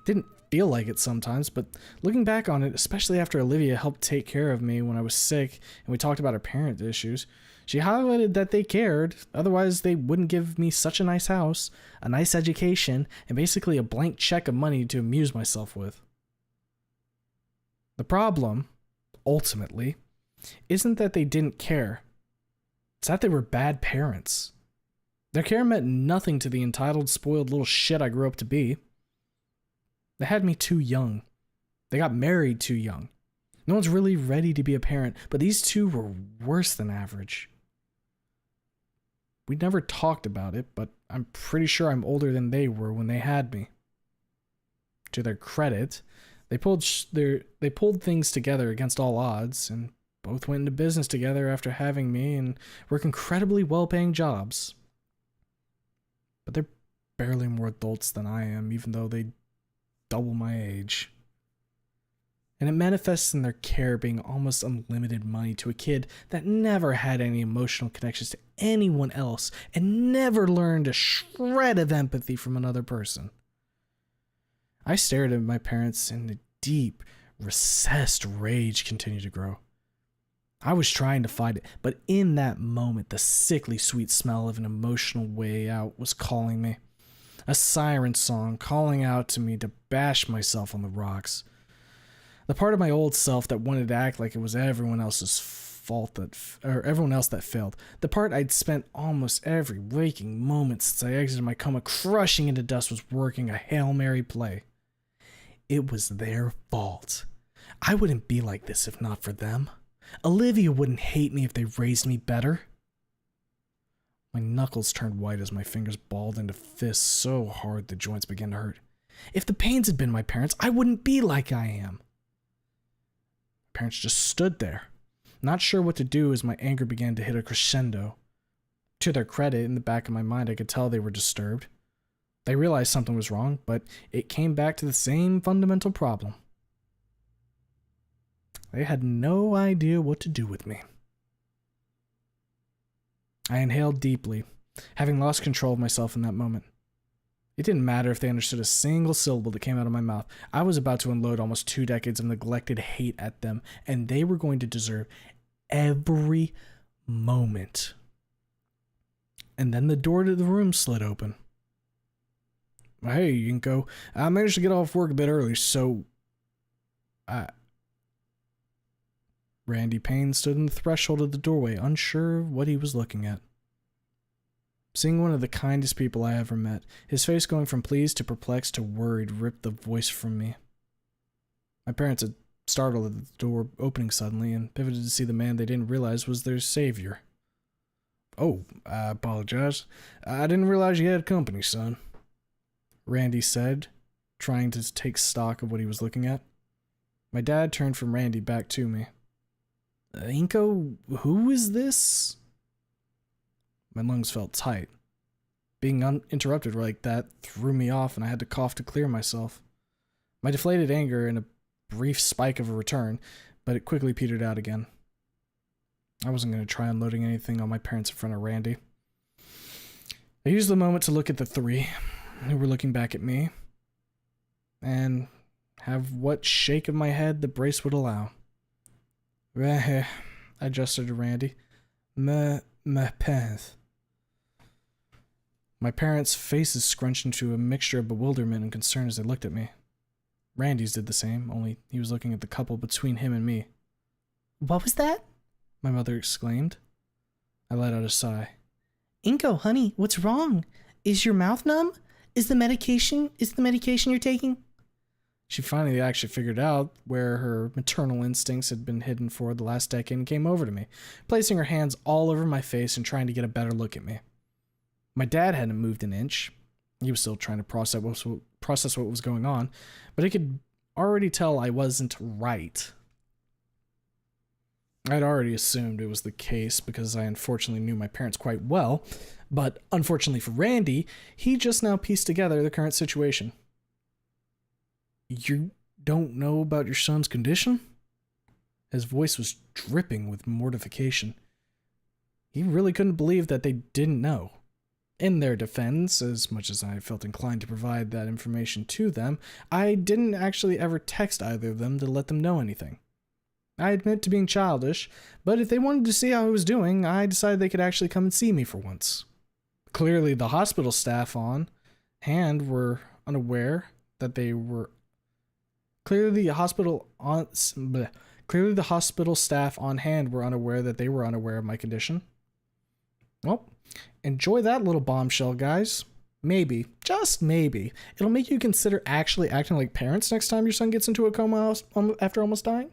Didn't feel like it sometimes, but looking back on it, especially after Olivia helped take care of me when I was sick and we talked about our parent issues, she highlighted that they cared, otherwise they wouldn't give me such a nice house, a nice education, and basically a blank check of money to amuse myself with. The problem, ultimately, isn't that they didn't care. It's that they were bad parents. Their care meant nothing to the entitled, spoiled little shit I grew up to be. They had me too young. They got married too young. No one's really ready to be a parent, but these two were worse than average. We never talked about it, but I'm pretty sure I'm older than they were when they had me. To their credit, they pulled things together against all odds, and both went into business together after having me and work incredibly well-paying jobs. But they're barely more adults than I am, even though they double my age. And it manifests in their care being almost unlimited money to a kid that never had any emotional connections to anyone else and never learned a shred of empathy from another person. I stared at my parents and the deep, recessed rage continued to grow. I was trying to fight it, but in that moment, the sickly sweet smell of an emotional way out was calling me. A siren song calling out to me to bash myself on the rocks. The part of my old self that wanted to act like it was everyone else's fault everyone else that failed. The part I'd spent almost every waking moment since I exited my coma crushing into dust was working a Hail Mary play. It was their fault. I wouldn't be like this if not for them. Olivia wouldn't hate me if they raised me better. My knuckles turned white as my fingers balled into fists so hard the joints began to hurt. If the Paynes had been my parents, I wouldn't be like I am. My parents just stood there, not sure what to do as my anger began to hit a crescendo. To their credit, in the back of my mind, I could tell they were disturbed. They realized something was wrong, but it came back to the same fundamental problem. They had no idea what to do with me. I inhaled deeply, having lost control of myself in that moment. It didn't matter if they understood a single syllable that came out of my mouth. I was about to unload almost 2 decades of neglected hate at them, and they were going to deserve every moment. and then the door to the room slid open. Hey, Inco, I managed to get off work a bit early, so... Randy Payne stood on the threshold of the doorway, unsure of what he was looking at. Seeing one of the kindest people I ever met, his face going from pleased to perplexed to worried ripped the voice from me. My parents had startled at the door opening suddenly and pivoted to see the man they didn't realize was their savior. Oh, I apologize. I didn't realize you had company, son, Randy said, trying to take stock of what he was looking at. My dad turned from Randy back to me. Inco, who is this? My lungs felt tight. Being uninterrupted like that threw me off, and I had to cough to clear myself. My deflated anger and a brief spike of a return, but it quickly petered out again. I wasn't going to try unloading anything on my parents in front of Randy. I used the moment to look at the three who were looking back at me and have what shake of my head the brace would allow. I gestured to Randy. My parents. My parents' faces scrunched into a mixture of bewilderment and concern as they looked at me. Randy's did the same, only he was looking at the couple between him and me. What was that? My mother exclaimed. I let out a sigh. Inco, honey, what's wrong? Is your mouth numb? Is the medication you're taking? She finally actually figured out where her maternal instincts had been hidden for the last decade and came over to me, placing her hands all over my face and trying to get a better look at me. My dad hadn't moved an inch. He was still trying to process what was going on, but he could already tell I wasn't right. I'd already assumed it was the case because I unfortunately knew my parents quite well, but unfortunately for Randy, he just now pieced together the current situation. You don't know about your son's condition? His voice was dripping with mortification. He really couldn't believe that they didn't know. In their defense, as much as I felt inclined to provide that information to them, I didn't actually ever text either of them to let them know anything. I admit to being childish, but if they wanted to see how I was doing, I decided they could actually come and see me for once. Clearly, the hospital staff on hand were unaware that they were... Clearly, the hospital staff on hand were unaware that they were unaware of my condition. Well, enjoy that little bombshell, guys. Maybe, just maybe, it'll make you consider actually acting like parents next time your son gets into a coma after almost dying.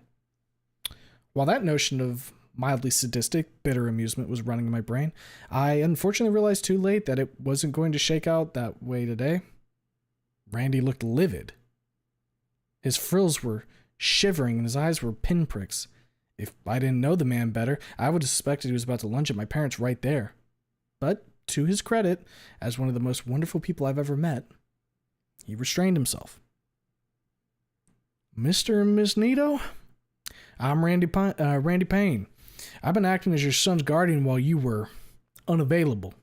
While that notion of mildly sadistic, bitter amusement was running in my brain, I unfortunately realized too late that it wasn't going to shake out that way today. Randy looked livid. His frills were shivering and his eyes were pinpricks. If I didn't know the man better, I would have suspected he was about to lunge at my parents right there. But, to his credit, as one of the most wonderful people I've ever met, he restrained himself. Mr. and Miss Nito? I'm Randy Payne. I've been acting as your son's guardian while you were unavailable.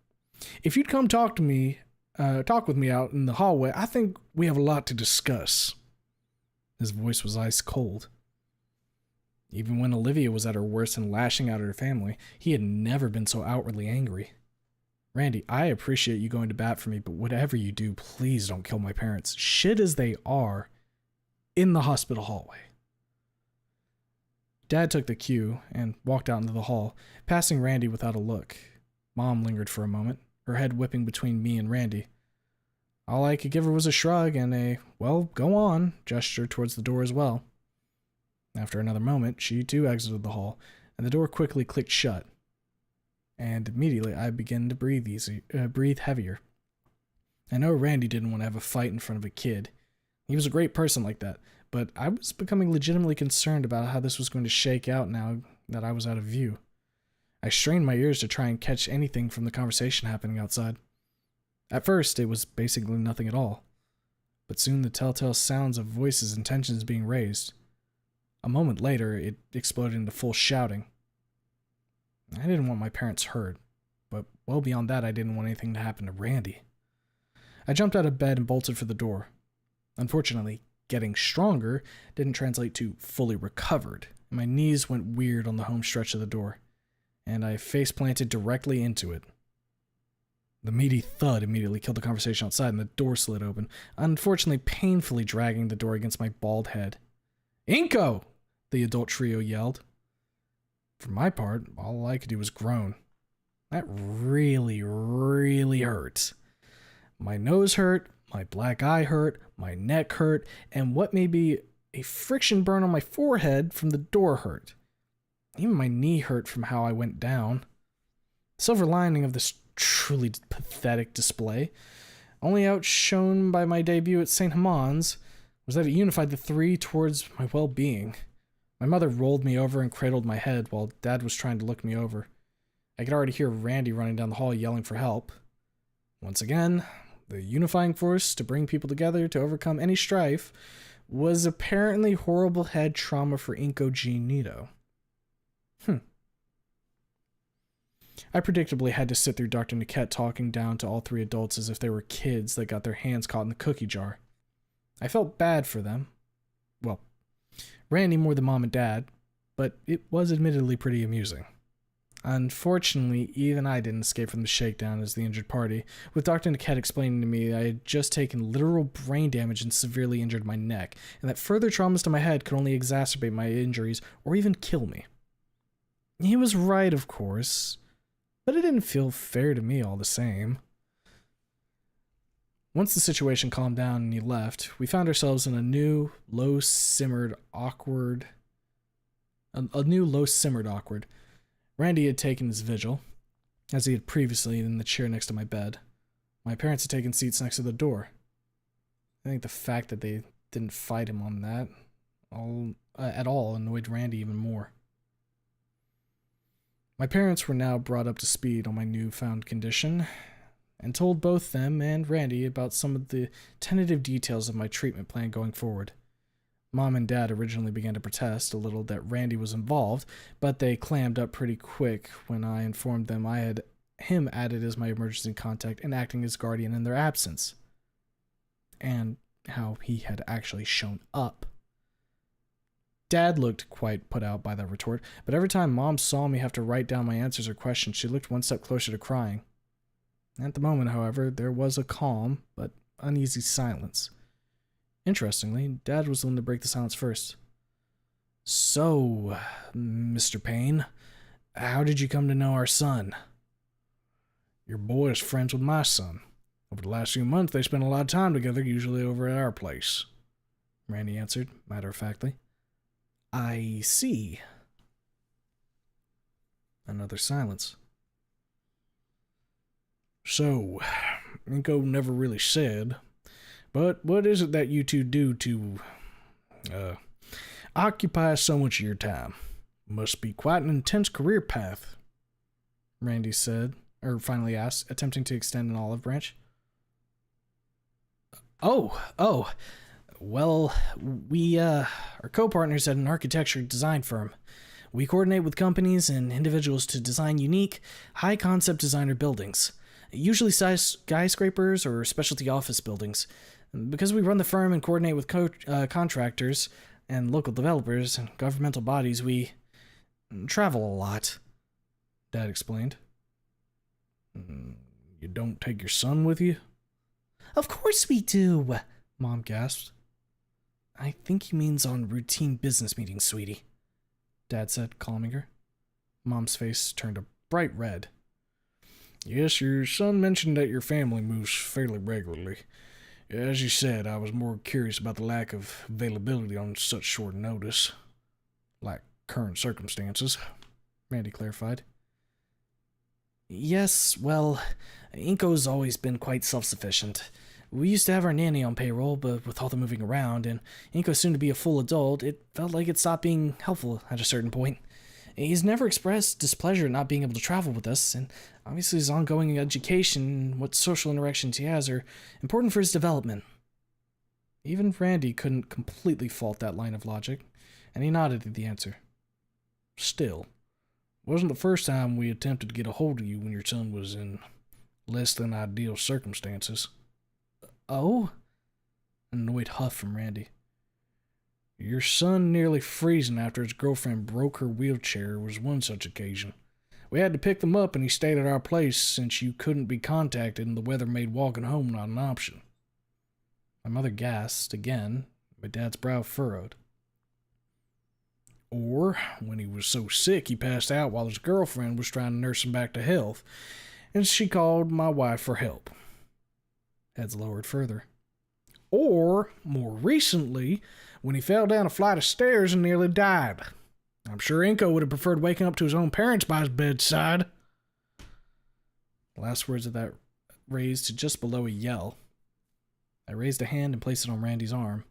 If you'd come talk with me out in the hallway, I think we have a lot to discuss. His voice was ice cold. Even when Olivia was at her worst and lashing out at her family, he had never been so outwardly angry. Randy, I appreciate you going to bat for me, but whatever you do, please don't kill my parents, shit as they are, in the hospital hallway. Dad took the cue and walked out into the hall, passing Randy without a look. Mom lingered for a moment, her head whipping between me and Randy. All I could give her was a shrug and a, well, go on, gesture towards the door as well. After another moment, she too exited the hall, and the door quickly clicked shut. And immediately I began to breathe heavier. I know Randy didn't want to have a fight in front of a kid. He was a great person like that, but I was becoming legitimately concerned about how this was going to shake out now that I was out of view. I strained my ears to try and catch anything from the conversation happening outside. At first, it was basically nothing at all, but soon the telltale sounds of voices and tensions being raised. A moment later, it exploded into full shouting. I didn't want my parents hurt, but well beyond that, I didn't want anything to happen to Randy. I jumped out of bed and bolted for the door. Unfortunately, getting stronger didn't translate to fully recovered, and my knees went weird on the home stretch of the door, and I face planted directly into it. The meaty thud immediately killed the conversation outside, and the door slid open, unfortunately painfully dragging the door against my bald head. "Inco!" the adult trio yelled. For my part, all I could do was groan. That really, really hurt. My nose hurt, my black eye hurt, my neck hurt, and what may be a friction burn on my forehead from the door hurt. Even my knee hurt from how I went down. The silver lining of this truly pathetic display, only outshone by my debut at St. Hammon's, was that it unified the three towards my well-being. My mother rolled me over and cradled my head while Dad was trying to look me over. I could already hear Randy running down the hall yelling for help. Once again, the unifying force to bring people together to overcome any strife was apparently horrible head trauma for Inco Ch.2. I predictably had to sit through Dr. Niket talking down to all three adults as if they were kids that got their hands caught in the cookie jar. I felt bad for them. Well, Randy more than Mom and Dad, but it was admittedly pretty amusing. Unfortunately, even I didn't escape from the shakedown as the injured party, with Dr. Niket explaining to me I had just taken literal brain damage and severely injured my neck, and that further traumas to my head could only exacerbate my injuries or even kill me. He was right, of course, but it didn't feel fair to me all the same. Once the situation calmed down and he left, we found ourselves in a new, low-simmered awkward. Randy had taken his vigil, as he had previously in the chair next to my bed. My parents had taken seats next to the door. I think the fact that they didn't fight him on that at all annoyed Randy even more. My parents were now brought up to speed on my newfound condition, and told both them and Randy about some of the tentative details of my treatment plan going forward. Mom and Dad originally began to protest a little that Randy was involved, but they clammed up pretty quick when I informed them I had him added as my emergency contact and acting as guardian in their absence. And how he had actually shown up. Dad looked quite put out by that retort, but every time Mom saw me have to write down my answers or questions, she looked one step closer to crying. At the moment, however, there was a calm but uneasy silence. Interestingly, Dad was the one to break the silence first. "So, Mr. Payne, how did you come to know our son?" "Your boy is friends with my son. Over the last few months, they spent a lot of time together, usually over at our place," Randy answered, matter-of-factly. "I see." Another silence. "So, Inco never really said, but what is it that you two do to, occupy so much of your time? Must be quite an intense career path," Randy said, or finally asked, attempting to extend an olive branch. Well, we are co-partners at an architecture design firm. We coordinate with companies and individuals to design unique, high-concept designer buildings, usually skyscrapers or specialty office buildings. Because we run the firm and coordinate with contractors and local developers and governmental bodies, we travel a lot, Dad explained. "You don't take your son with you?" "Of course we do," Mom gasped. "I think he means on routine business meetings, sweetie," Dad said, calming her. Mom's face turned a bright red. "Yes, your son mentioned that your family moves fairly regularly. As you said, I was more curious about the lack of availability on such short notice. Like current circumstances," Randy clarified. "Yes, well, Inco's always been quite self-sufficient. We used to have our nanny on payroll, but with all the moving around, and Inco soon to be a full adult, it felt like it stopped being helpful at a certain point. He's never expressed displeasure at not being able to travel with us, and obviously his ongoing education and what social interactions he has are important for his development." Even Randy couldn't completely fault that line of logic, and he nodded at the answer. "Still, it wasn't the first time we attempted to get a hold of you when your son was in less than ideal circumstances." "Oh?" An annoyed huff from Randy. "Your son nearly freezing after his girlfriend broke her wheelchair was one such occasion. We had to pick them up, and he stayed at our place since you couldn't be contacted and the weather made walking home not an option. My mother gasped again. My dad's brow furrowed. Or, when he was so sick he passed out while his girlfriend was trying to nurse him back to health, and she called my wife for help. Heads lowered further. Or, more recently, when he fell down a flight of stairs and nearly died. I'm sure Inco would have preferred waking up to his own parents by his bedside. The last words of that raised to just below a yell. I raised a hand and placed it on Randy's arm.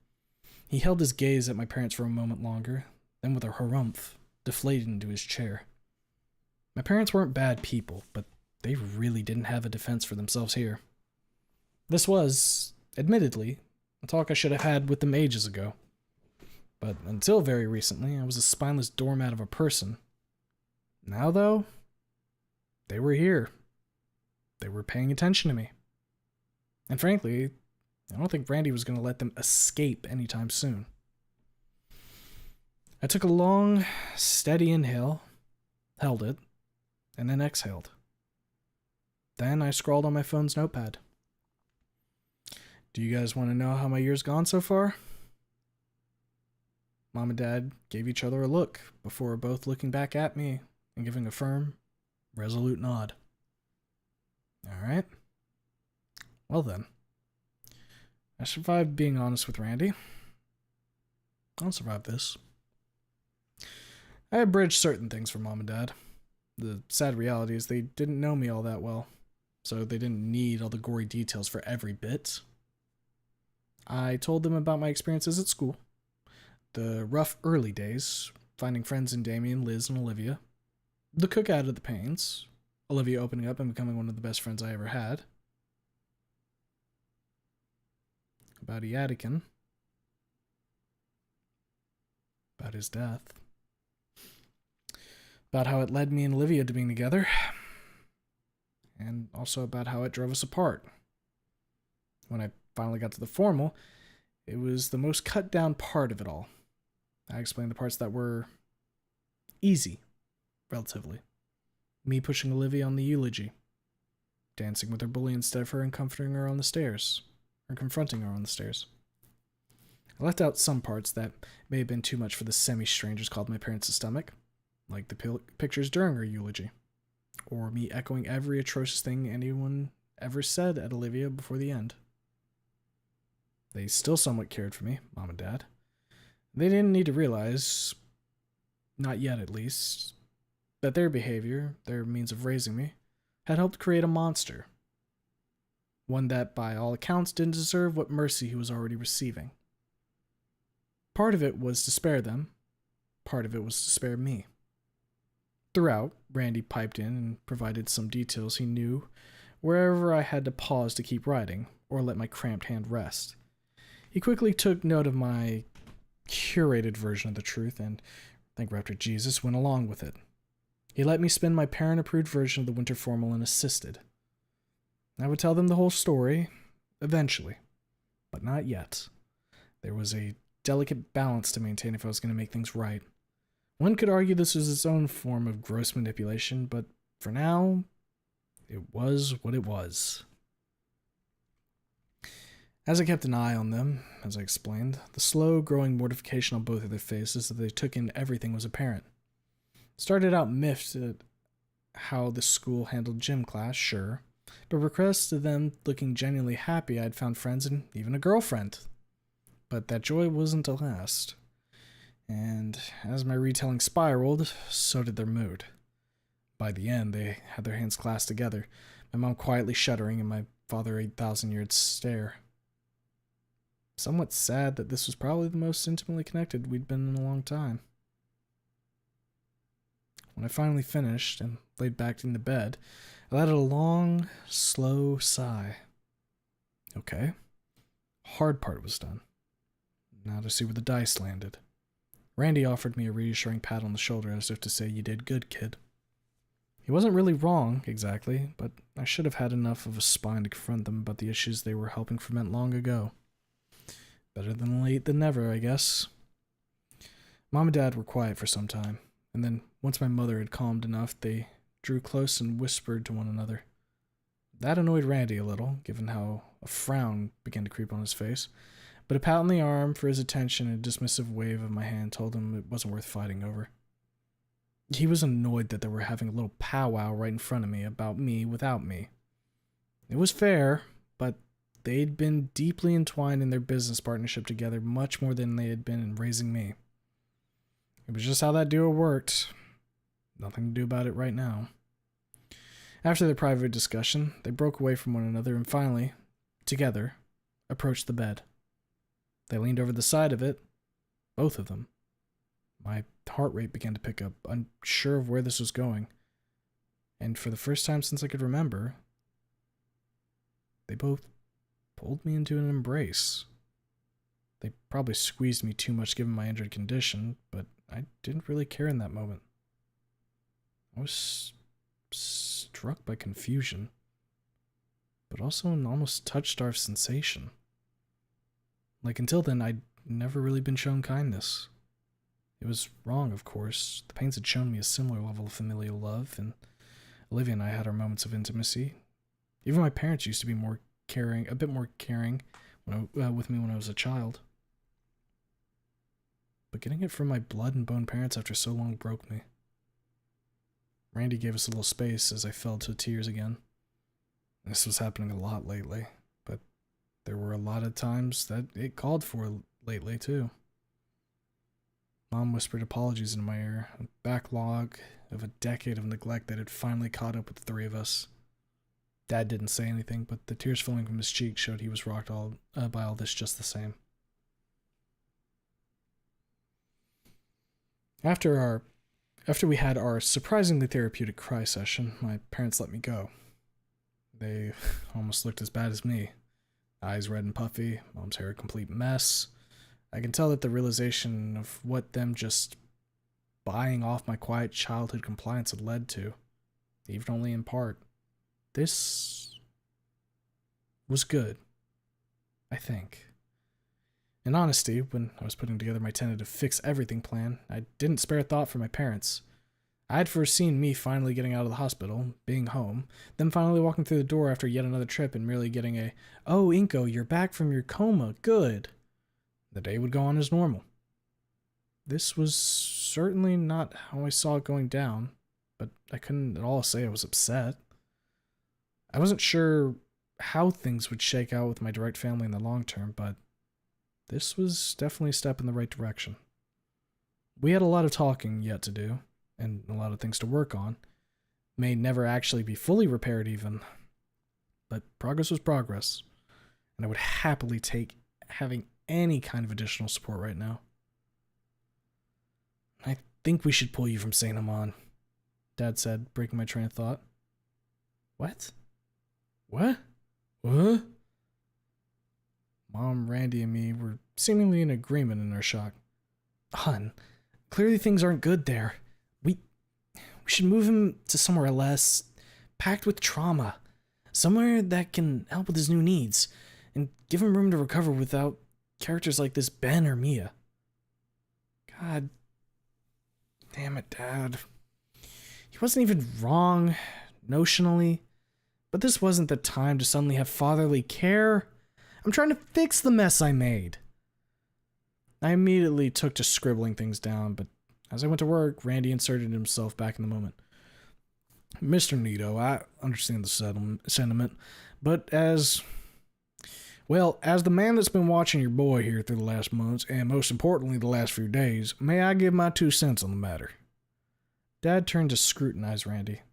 He held his gaze at my parents for a moment longer, then with a harumph, deflated into his chair. My parents weren't bad people, but they really didn't have a defense for themselves here. This was, admittedly, a talk I should have had with them ages ago. But until very recently, I was a spineless doormat of a person. Now, though, they were here. They were paying attention to me. And frankly, I don't think Randy was going to let them escape anytime soon. I took a long, steady inhale, held it, and then exhaled. Then I scrawled on my phone's notepad. Do you guys want to know how my year's gone so far? Mom and Dad gave each other a look before both looking back at me and giving a firm, resolute nod. All right. Well then. I survived being honest with Randy. I'll survive this. I abridged certain things from Mom and Dad. The sad reality is they didn't know me all that well, so they didn't need all the gory details for every bit. I told them about my experiences at school, the rough early days, finding friends in Damien, Liz, and Olivia, the cookout of the Pains, Olivia opening up and becoming one of the best friends I ever had, about Iadican, about his death, about how it led me and Olivia to being together, and also about how it drove us apart. When I finally got to the formal, it was the most cut down part of it all. I explained the parts that were easy, relatively. Me pushing Olivia on the eulogy, dancing with her bully instead of her and comforting her on the stairs, or confronting her on the stairs. I left out some parts that may have been too much for the semi-strangers called my parents' stomach, like the pictures during her eulogy, or me echoing every atrocious thing anyone ever said at Olivia before the end. They still somewhat cared for me, Mom and Dad. They didn't need to realize, not yet at least, that their behavior, their means of raising me, had helped create a monster. One that, by all accounts, didn't deserve what mercy he was already receiving. Part of it was to spare them, part of it was to spare me. Throughout, Randy piped in and provided some details he knew wherever I had to pause to keep writing, or let my cramped hand rest. He quickly took note of my curated version of the truth and, thank Raptor Jesus, went along with it. He let me spin my parent-approved version of the winter formal and assisted. I would tell them the whole story, eventually, but not yet. There was a delicate balance to maintain if I was going to make things right. One could argue this was its own form of gross manipulation, but for now, it was what it was. As I kept an eye on them, as I explained, the slow growing mortification on both of their faces that they took in everything was apparent. Started out miffed at how the school handled gym class, sure, but progressed to them looking genuinely happy I'd found friends and even a girlfriend. But that joy wasn't to last. And as my retelling spiraled, so did their mood. By the end, they had their hands clasped together, my mom quietly shuddering and my father a 1,000-year stare. Somewhat sad that this was probably the most intimately connected we'd been in a long time. When I finally finished and laid back in the bed, I let out a long, slow sigh. Okay. Hard part was done. Now to see where the dice landed. Randy offered me a reassuring pat on the shoulder as if to say, "You did good, kid." He wasn't really wrong, exactly, but I should have had enough of a spine to confront them about the issues they were helping ferment long ago. Better than late than never, I guess. Mom and Dad were quiet for some time, and then once my mother had calmed enough, they drew close and whispered to one another. That annoyed Randy a little, given how a frown began to creep on his face, but a pat on the arm for his attention and a dismissive wave of my hand told him it wasn't worth fighting over. He was annoyed that they were having a little powwow right in front of me about me without me. It was fair, but they'd been deeply entwined in their business partnership together much more than they had been in raising me. It was just how that duo worked. Nothing to do about it right now. After their private discussion, they broke away from one another and finally, together, approached the bed. They leaned over the side of it, both of them. My heart rate began to pick up, unsure of where this was going. And for the first time since I could remember, they both pulled me into an embrace. They probably squeezed me too much given my injured condition, but I didn't really care in that moment. I was struck by confusion, but also an almost touch-starved sensation. Like, until then, I'd never really been shown kindness. It was wrong, of course. The Pains had shown me a similar level of familial love, and Olivia and I had our moments of intimacy. Even my parents used to be more caring, a bit more caring with me when I was a child. But getting it from my blood and bone parents after so long broke me. Randy gave us a little space as I fell to tears again. This was happening a lot lately, but there were a lot of times that it called for lately, too. Mom whispered apologies in my ear, a backlog of a decade of neglect that had finally caught up with the three of us. Dad didn't say anything, but the tears falling from his cheek showed he was rocked by all this just the same. After we had our surprisingly therapeutic cry session, my parents let me go. They almost looked as bad as me. Eyes red and puffy, Mom's hair a complete mess. I can tell that the realization of what them just buying off my quiet childhood compliance had led to, even only in part. This was good, I think. In honesty, when I was putting together my tentative fix-everything plan, I didn't spare a thought for my parents. I had foreseen me finally getting out of the hospital, being home, them finally walking through the door after yet another trip and merely getting a, "Oh, Inco, you're back from your coma, good." The day would go on as normal. This was certainly not how I saw it going down, but I couldn't at all say I was upset. I wasn't sure how things would shake out with my direct family in the long term, but this was definitely a step in the right direction. We had a lot of talking yet to do, and a lot of things to work on. May never actually be fully repaired even, but progress was progress, and I would happily take having any kind of additional support right now. "I think we should pull you from St. Amand," Dad said, breaking my train of thought. What? What? What? Mom, Randy, and me were seemingly in agreement in our shock. "Hun, clearly things aren't good there. We should move him to somewhere less packed with trauma. Somewhere that can help with his new needs, and give him room to recover without characters like this Ben or Mia." God damn it, Dad. He wasn't even wrong, notionally, but this wasn't the time to suddenly have fatherly care. I'm trying to fix the mess I made. I immediately took to scribbling things down, but as I went to work, Randy inserted himself back in the moment. "Mr. Nito, I understand the sentiment, but as the man that's been watching your boy here through the last months, and most importantly the last few days, may I give my 2 cents on the matter?" Dad turned to scrutinize Randy.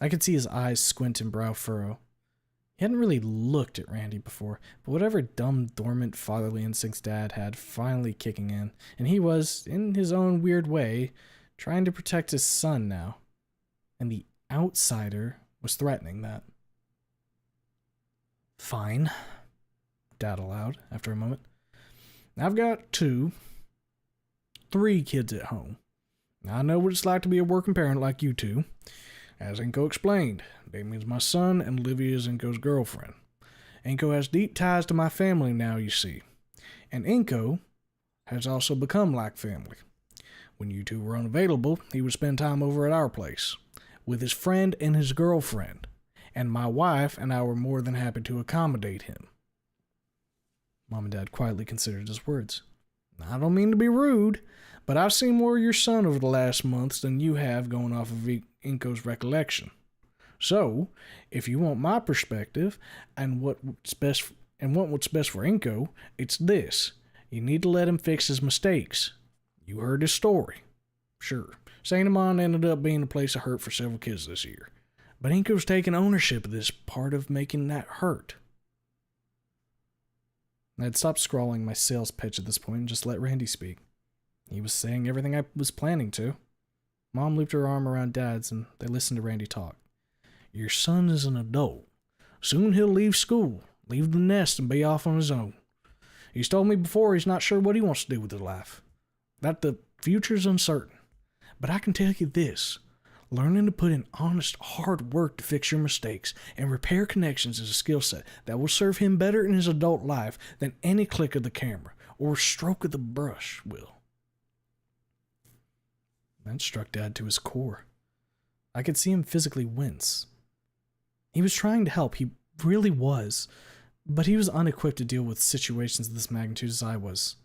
I could see his eyes squint and brow furrow. He hadn't really looked at Randy before, but whatever dumb, dormant fatherly instincts Dad had finally kicking in, and he was, in his own weird way, trying to protect his son now. And the outsider was threatening that. "Fine," Dad allowed, after a moment. "I've got 3 kids at home. I know what it's like to be a working parent like you two. As Inco explained, Damien's my son and Olivia is Inco's girlfriend. Inco has deep ties to my family now, you see. And Inco has also become like family. When you two were unavailable, he would spend time over at our place. with his friend and his girlfriend, and my wife and I were more than happy to accommodate him. Mom and Dad quietly considered his words. I don't mean to be rude, but I've seen more of your son over the last months than you have going off of Inco's recollection. So, if you want my perspective and what's best for Inco, it's this. You need to let him fix his mistakes. You heard his story. Sure, St. Amand ended up being a place of hurt for several kids this year. But Inco's taking ownership of this part of making that hurt. I'd stopped scrawling my sales pitch at this point and just let Randy speak. He was saying everything I was planning to. Mom looped her arm around Dad's and they listened to Randy talk. Your son is an adult. Soon he'll leave school, leave the nest, and be off on his own. He's told me before he's not sure what he wants to do with his life, that the future's uncertain. But I can tell you this. Learning to put in honest, hard work to fix your mistakes and repair connections is a skill set that will serve him better in his adult life than any click of the camera or stroke of the brush will. That struck Dad to his core. I could see him physically wince. He was trying to help, he really was, but he was unequipped to deal with situations of this magnitude as I was.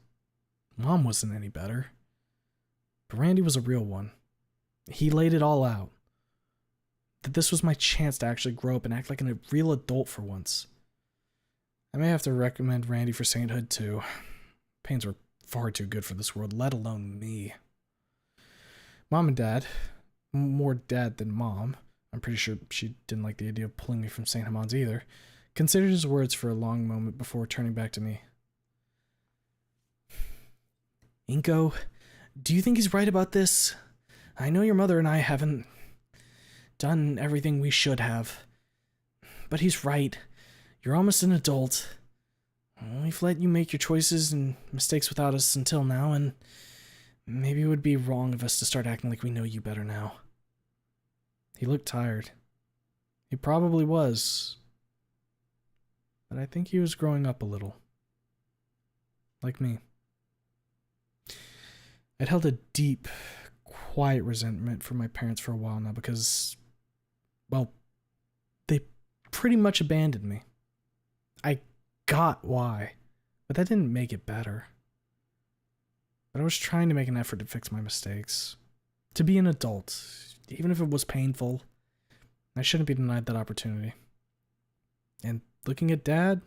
Mom wasn't any better. But Randy was a real one. He laid it all out. That this was my chance to actually grow up and act like a real adult for once. I may have to recommend Randy for sainthood too. Pains were far too good for this world, let alone me. Mom and Dad, more Dad than Mom, I'm pretty sure she didn't like the idea of pulling me from St. Amand's either, considered his words for a long moment before turning back to me. Inco, do you think he's right about this? I know your mother and I haven't done everything we should have, but he's right. You're almost an adult. We've let you make your choices and mistakes without us until now, and maybe it would be wrong of us to start acting like we know you better now. He looked tired. He probably was, but I think he was growing up a little. Like me. I'd held a deep, quiet resentment for my parents for a while now because, well, they pretty much abandoned me. I got why, but that didn't make it better. But I was trying to make an effort to fix my mistakes, to be an adult, even if it was painful. I shouldn't be denied that opportunity. And looking at Dad,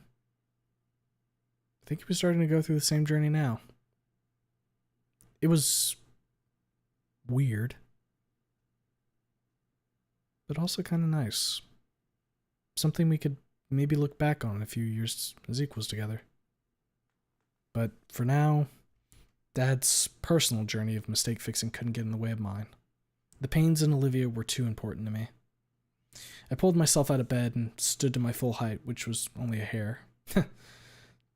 I think he was starting to go through the same journey now. It was weird, but also kind of nice. Something we could maybe look back on in a few years as equals together. But for now, Dad's personal journey of mistake fixing couldn't get in the way of mine. The pains in Olivia were too important to me. I pulled myself out of bed and stood to my full height, which was only a hair.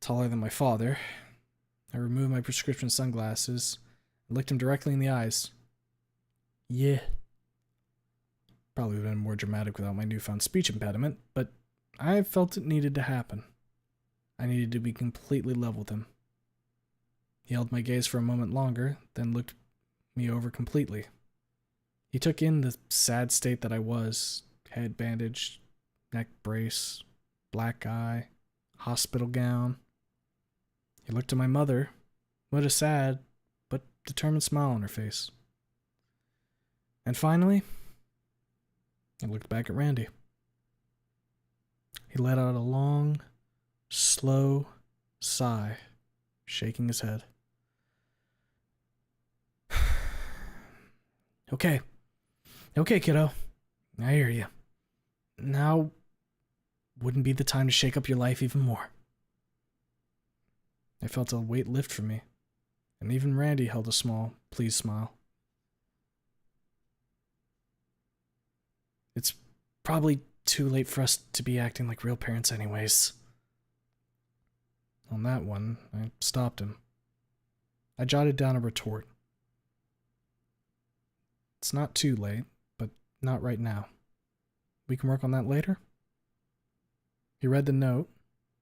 Taller than my father. I removed my prescription sunglasses and looked him directly in the eyes. Yeah. Probably would have been more dramatic without my newfound speech impediment, but I felt it needed to happen. I needed to be completely level with him. He held my gaze for a moment longer, then looked me over completely. He took in the sad state that I was, head bandaged, neck brace, black eye, hospital gown. He looked at my mother, who had a sad but determined smile on her face. And finally, he looked back at Randy. He let out a long, slow sigh, shaking his head. Okay, kiddo. I hear you. Now wouldn't be the time to shake up your life even more. I felt a weight lift from me, and even Randy held a small, pleased smile. It's probably too late for us to be acting like real parents anyways. On that one, I stopped him. I jotted down a retort. It's not too late, but not right now. We can work on that later? He read the note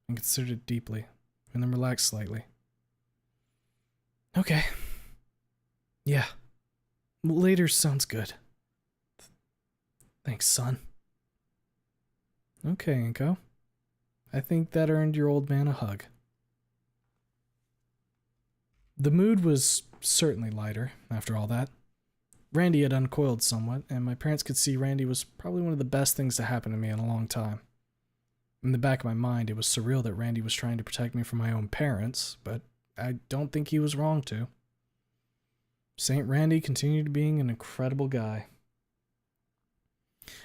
and considered it deeply, and then relaxed slightly. Okay. Yeah. Later sounds good. Thanks, son. Okay, Inco. I think that earned your old man a hug. The mood was certainly lighter after all that. Randy had uncoiled somewhat, and my parents could see Randy was probably one of the best things to happen to me in a long time. In the back of my mind, it was surreal that Randy was trying to protect me from my own parents, but I don't think he was wrong to. Saint Randy continued being an incredible guy.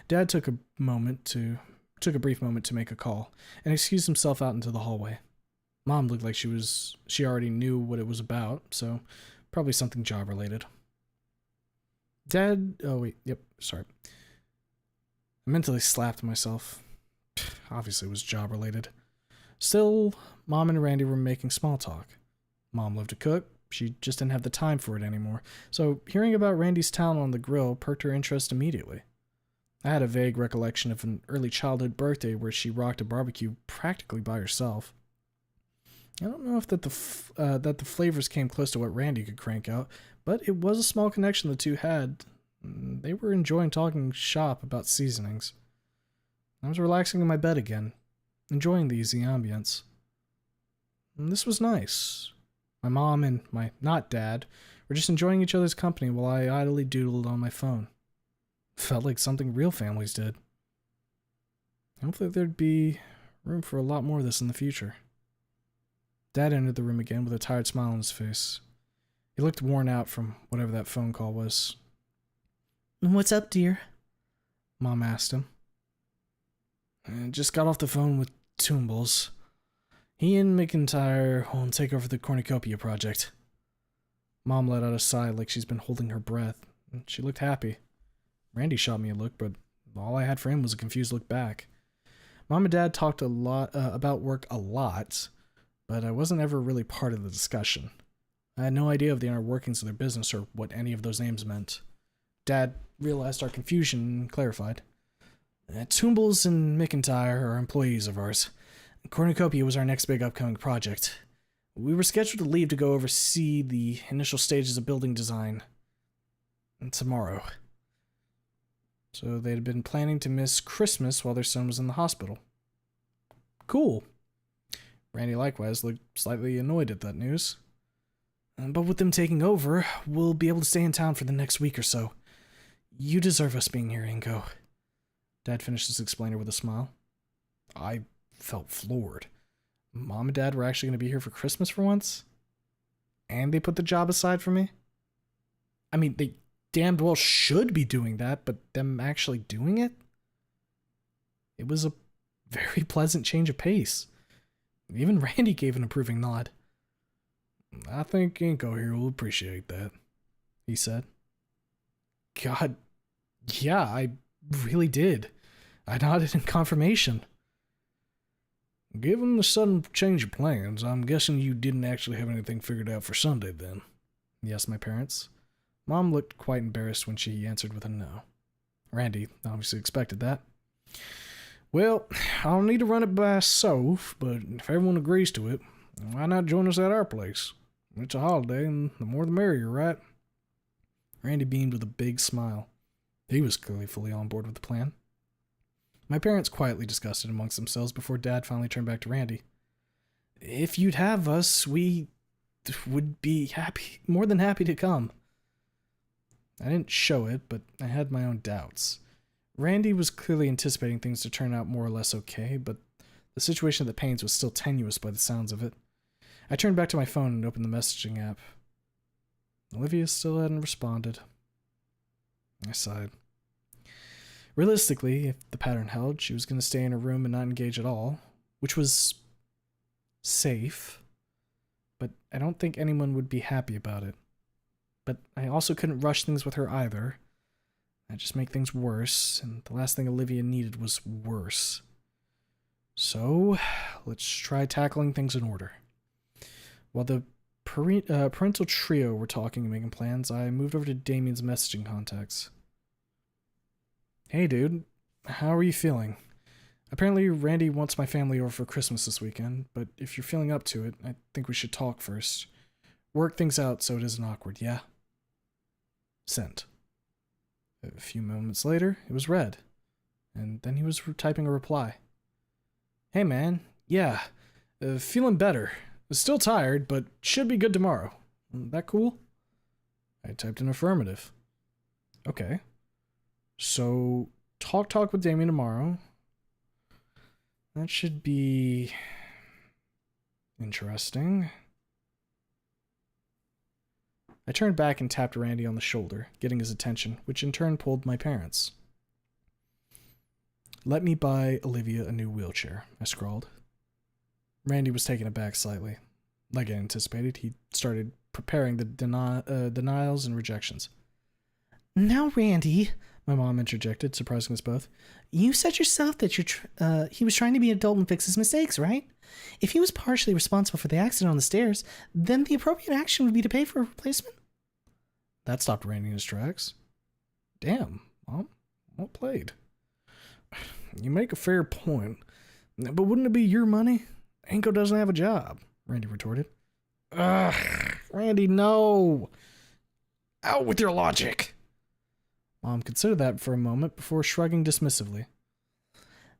Dad took a brief moment to make a call and excused himself out into the hallway. Mom looked like she already knew what it was about, so probably something job related. Sorry. I mentally slapped myself. Obviously it was job related. Still, Mom and Randy were making small talk. Mom loved to cook, she just didn't have the time for it anymore, so hearing about Randy's talent on the grill perked her interest immediately. I had a vague recollection of an early childhood birthday where she rocked a barbecue practically by herself. I don't know if that the flavors came close to what Randy could crank out, but it was a small connection the two had. They were enjoying talking shop about seasonings. I was relaxing in my bed again, enjoying the easy ambience. And this was nice. My mom and my not dad were just enjoying each other's company while I idly doodled on my phone. Felt like something real families did. Hopefully there'd be room for a lot more of this in the future. Dad entered the room again with a tired smile on his face. He looked worn out from whatever that phone call was. What's up, dear? Mom asked him. I just got off the phone with Toombles. He and McIntyre will take over the cornucopia project. Mom let out a sigh like she's been holding her breath, and she looked happy. Randy shot me a look, but all I had for him was a confused look back. Mom and Dad talked a lot about work a lot, but I wasn't ever really part of the discussion. I had no idea of the inner workings of their business or what any of those names meant. Dad realized our confusion and clarified. Toombles and McIntyre are employees of ours. Cornucopia was our next big upcoming project. We were scheduled to leave to go oversee the initial stages of building design tomorrow. So they'd been planning to miss Christmas while their son was in the hospital. Cool. Randy likewise looked slightly annoyed at that news. But with them taking over, we'll be able to stay in town for the next week or so. You deserve us being here, Inco. Dad finished his explainer with a smile. I felt floored. Mom and Dad were actually going to be here for Christmas for once? And they put the job aside for me? I mean, they damned well should be doing that, but them actually doing it? It was a very pleasant change of pace. Even Randy gave an approving nod. I think Inco here will appreciate that, he said. God, yeah, I really did. I nodded in confirmation. Given the sudden change of plans, I'm guessing you didn't actually have anything figured out for Sunday then? He asked my parents. Mom looked quite embarrassed when she answered with a no. Randy obviously expected that. Well, I'll need to run it by Soph, but if everyone agrees to it, why not join us at our place? It's a holiday, and the more the merrier, right? Randy beamed with a big smile. He was clearly fully on board with the plan. My parents quietly discussed it amongst themselves before Dad finally turned back to Randy. If you'd have us, we would be more than happy to come. I didn't show it, but I had my own doubts. Randy was clearly anticipating things to turn out more or less okay, but the situation at the Paynes was still tenuous by the sounds of it. I turned back to my phone and opened the messaging app. Olivia still hadn't responded. I sighed. Realistically, if the pattern held, she was going to stay in her room and not engage at all, which was safe, but I don't think anyone would be happy about it. But I also couldn't rush things with her either. That'd just make things worse, and the last thing Olivia needed was worse. So, let's try tackling things in order. While the parental trio were talking and making plans, I moved over to Damien's messaging contacts. Hey dude, how are you feeling? Apparently Randy wants my family over for Christmas this weekend, but if you're feeling up to it, I think we should talk first. Work things out so it isn't awkward, yeah? Sent. A few moments later, it was read. and then he was typing a reply. Hey man, yeah, feeling better. Still tired, but should be good tomorrow. That cool? I typed an affirmative. Okay. So, talk with Damien tomorrow. That should be interesting. I turned back and tapped Randy on the shoulder, getting his attention, which in turn pulled my parents. Let me buy Olivia a new wheelchair, I scrawled. Randy was taken aback slightly. Like I anticipated, he started preparing the denials and rejections. Now, Randy, my mom interjected, surprising us both. You said yourself that he was trying to be an adult and fix his mistakes, right? If he was partially responsible for the accident on the stairs, then the appropriate action would be to pay for a replacement. That stopped Randy in his tracks. Damn, Mom, well played. You make a fair point, but wouldn't it be your money? Inco doesn't have a job, Randy retorted. Ugh, Randy, no. Out with your logic. Mom considered that for a moment before shrugging dismissively.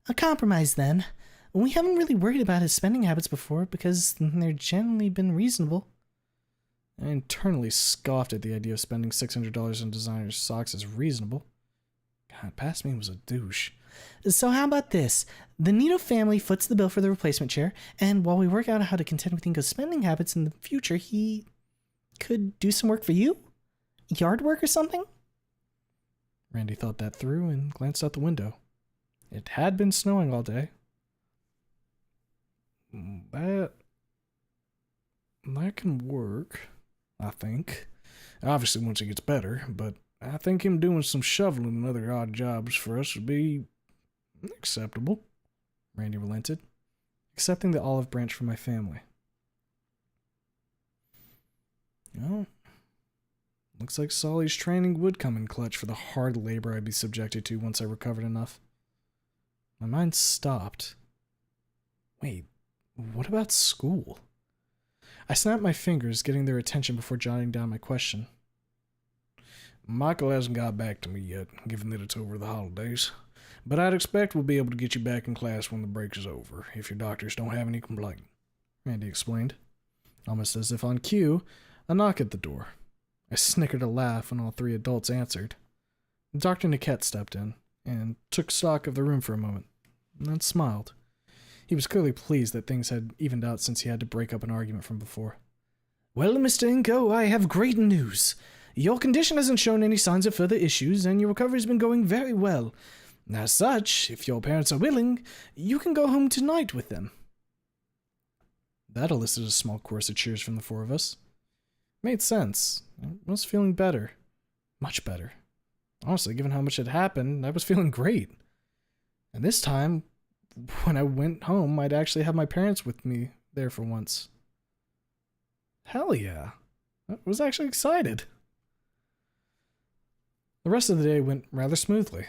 A compromise, then. We haven't really worried about his spending habits before because they've generally been reasonable. I internally scoffed at the idea of spending $600 on designer socks as reasonable. God, past me was a douche. So how about this? The Nito family foots the bill for the replacement chair, and while we work out how to contend with Inco's spending habits in the future, he could do some work for you? Yard work or something? Randy thought that through and glanced out the window. It had been snowing all day. That can work, I think. Obviously once he gets better, but I think him doing some shoveling and other odd jobs for us would be acceptable. Randy relented, accepting the olive branch from my family. Well, looks like Solly's training would come in clutch for the hard labor I'd be subjected to once I recovered enough. My mind stopped. Wait, what about school? I snapped my fingers, getting their attention before jotting down my question. Michael hasn't got back to me yet, given that it's over the holidays. But I'd expect we'll be able to get you back in class when the break is over, if your doctors don't have any complaint, Randy explained. Almost as if on cue, a knock at the door. I snickered a laugh when all three adults answered. Dr. Niket stepped in and took stock of the room for a moment, and then smiled. He was clearly pleased that things had evened out since he had to break up an argument from before. Well, Mr. Inco, I have great news. Your condition hasn't shown any signs of further issues, and your recovery's been going very well. As such, if your parents are willing, you can go home tonight with them. That elicited a small chorus of cheers from the four of us. Made sense. I was feeling better. Much better. Honestly, given how much had happened, I was feeling great. And this time, when I went home, I'd actually have my parents with me there for once. Hell yeah. I was actually excited. The rest of the day went rather smoothly.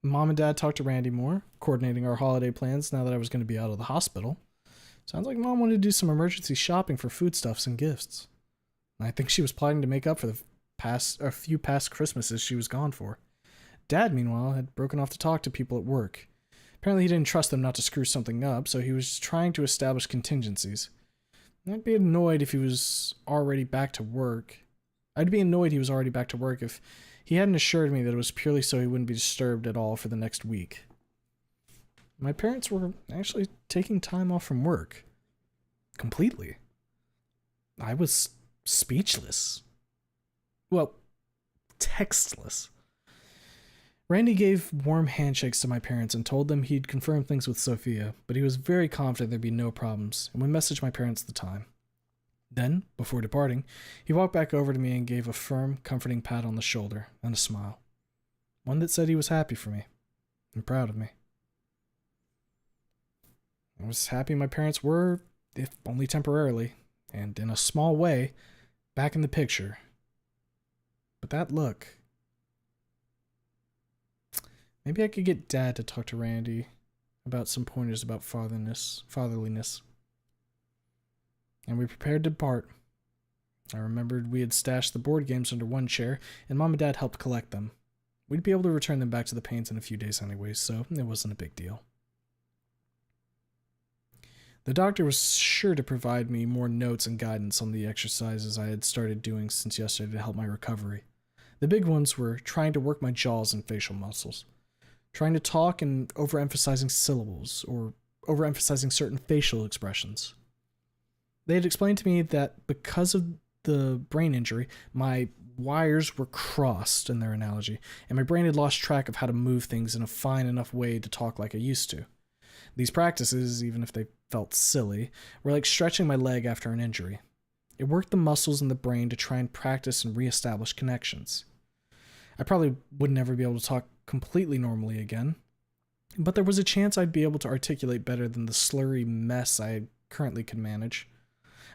Mom and Dad talked to Randy more, coordinating our holiday plans now that I was going to be out of the hospital. Sounds like Mom wanted to do some emergency shopping for foodstuffs and gifts. I think she was planning to make up for a few past Christmases she was gone for. Dad, meanwhile, had broken off to talk to people at work. Apparently he didn't trust them not to screw something up, so he was trying to establish contingencies. I'd be annoyed if he was already back to work. I'd be annoyed he was already back to work if he hadn't assured me that it was purely so he wouldn't be disturbed at all for the next week. My parents were actually taking time off from work. Completely. I was speechless. Well, textless. Randy gave warm handshakes to my parents and told them he'd confirmed things with Sophia, but he was very confident there'd be no problems and would message my parents at the time. Then, before departing, he walked back over to me and gave a firm, comforting pat on the shoulder and a smile. One that said he was happy for me and proud of me. I was happy my parents were, if only temporarily, and in a small way, back in the picture. But that look... Maybe I could get Dad to talk to Randy about some pointers about fatherliness. And we prepared to depart. I remembered we had stashed the board games under one chair, and Mom and Dad helped collect them. We'd be able to return them back to the paint in a few days anyway, so it wasn't a big deal. The doctor was sure to provide me more notes and guidance on the exercises I had started doing since yesterday to help my recovery. The big ones were trying to work my jaws and facial muscles, trying to talk and overemphasizing syllables, or overemphasizing certain facial expressions. They had explained to me that because of the brain injury, my wires were crossed in their analogy, and my brain had lost track of how to move things in a fine enough way to talk like I used to. These practices, even if they felt silly, were like stretching my leg after an injury. It worked the muscles in the brain to try and practice and reestablish connections. I probably would never be able to talk completely normally again, but there was a chance I'd be able to articulate better than the slurry mess I currently could manage.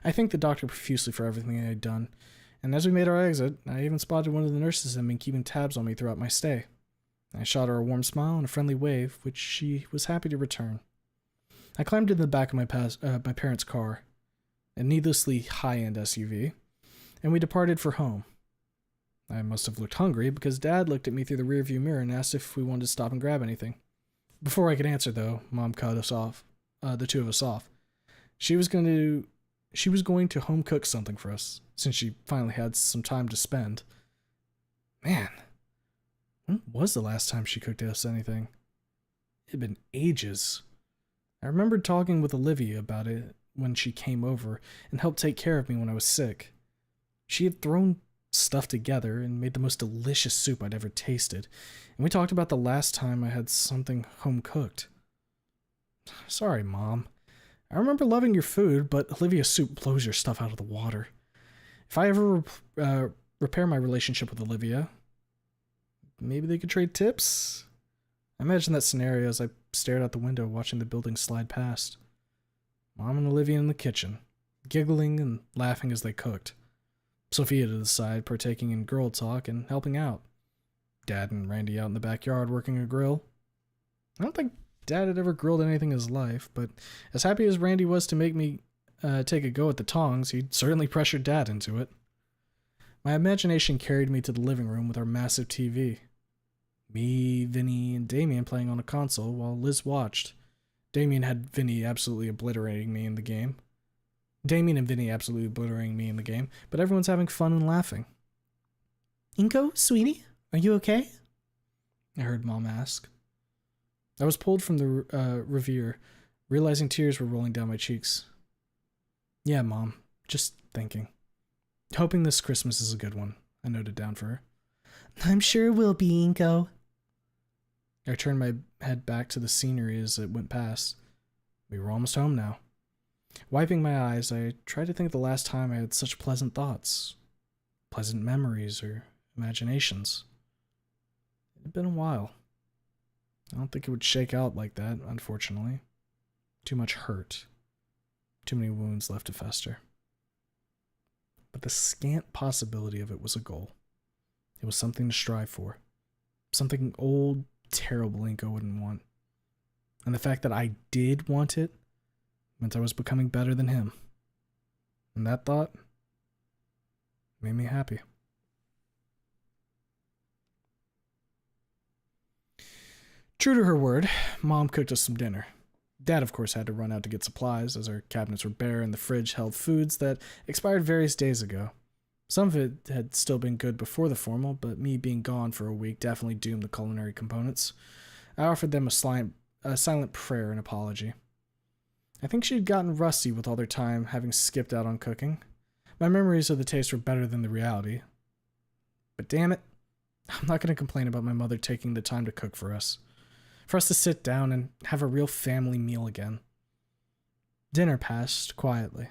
I thanked the doctor profusely for everything I had done, and as we made our exit, I even spotted one of the nurses had been keeping tabs on me throughout my stay. I shot her a warm smile and a friendly wave, which she was happy to return. I climbed into the back of my parents' car, a needlessly high-end SUV, and we departed for home. I must have looked hungry because Dad looked at me through the rearview mirror and asked if we wanted to stop and grab anything. Before I could answer, though, Mom cut us off, the two of us off. She was going to home cook something for us, since she finally had some time to spend. Man, when was the last time she cooked us anything? It had been ages. I remembered talking with Olivia about it when she came over and helped take care of me when I was sick. She had thrown stuff together and made the most delicious soup I'd ever tasted, and we talked about the last time I had something home cooked. Sorry, Mom. I remember loving your food, but Olivia's soup blows your stuff out of the water. If I ever repair my relationship with Olivia, maybe they could trade tips? I imagined that scenario as I stared out the window watching the building slide past. Mom and Olivia in the kitchen, giggling and laughing as they cooked. Sophia to the side, partaking in girl talk and helping out. Dad and Randy out in the backyard working a grill. I don't think Dad had ever grilled anything in his life, but as happy as Randy was to make me take a go at the tongs, he'd certainly pressured Dad into it. My imagination carried me to the living room with our massive TV. Me, Vinny, and Damien playing on a console while Liz watched. Damien and Vinny absolutely obliterating me in the game, but everyone's having fun and laughing. Inco, sweetie, are you okay? I heard Mom ask. I was pulled from the revere, realizing tears were rolling down my cheeks. Yeah, Mom, just thinking. Hoping this Christmas is a good one, I noted down for her. I'm sure it will be, Inco. I turned my head back to the scenery as it went past. We were almost home now. Wiping my eyes, I tried to think of the last time I had such pleasant thoughts, pleasant memories, or imaginations. It had been a while. I don't think it would shake out like that, unfortunately. Too much hurt. Too many wounds left to fester. But the scant possibility of it was a goal. It was something to strive for. Something old, terrible Inco wouldn't want. And the fact that I did want it meant I was becoming better than him. And that thought made me happy. True to her word, Mom cooked us some dinner. Dad, of course, had to run out to get supplies, as our cabinets were bare and the fridge held foods that expired various days ago. Some of it had still been good before the formal, but me being gone for a week definitely doomed the culinary components. I offered them a silent prayer and apology. I think she'd gotten rusty with all their time, having skipped out on cooking. My memories of the taste were better than the reality. But damn it, I'm not going to complain about my mother taking the time to cook for us to sit down and have a real family meal again. Dinner passed quietly.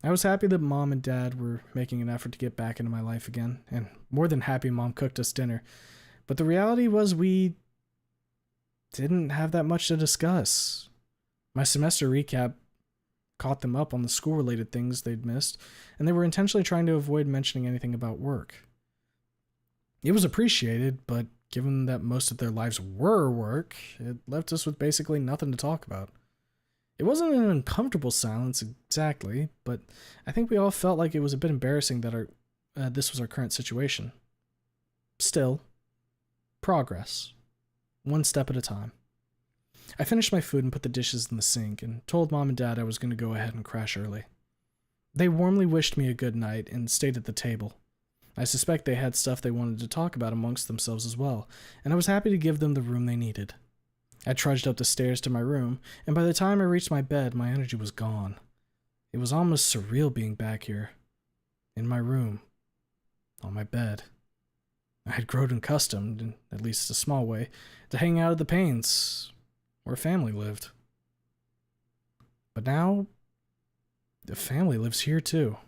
I was happy that Mom and Dad were making an effort to get back into my life again, and more than happy Mom cooked us dinner. But the reality was we didn't have that much to discuss. My semester recap caught them up on the school-related things they'd missed, and they were intentionally trying to avoid mentioning anything about work. It was appreciated, but given that most of their lives were work, it left us with basically nothing to talk about. It wasn't an uncomfortable silence exactly, but I think we all felt like it was a bit embarrassing that this was our current situation. Still, Progress. One step at a time. I finished my food and put the dishes in the sink and told Mom and Dad I was going to go ahead and crash early. They warmly wished me a good night and stayed at the table. I suspect they had stuff they wanted to talk about amongst themselves as well, and I was happy to give them the room they needed. I trudged up the stairs to my room, and by the time I reached my bed, my energy was gone. It was almost surreal being back here. In my room. On my bed. I had grown accustomed, in at least a small way, to hanging out at the Paynes, where family lived. But now, the family lives here too.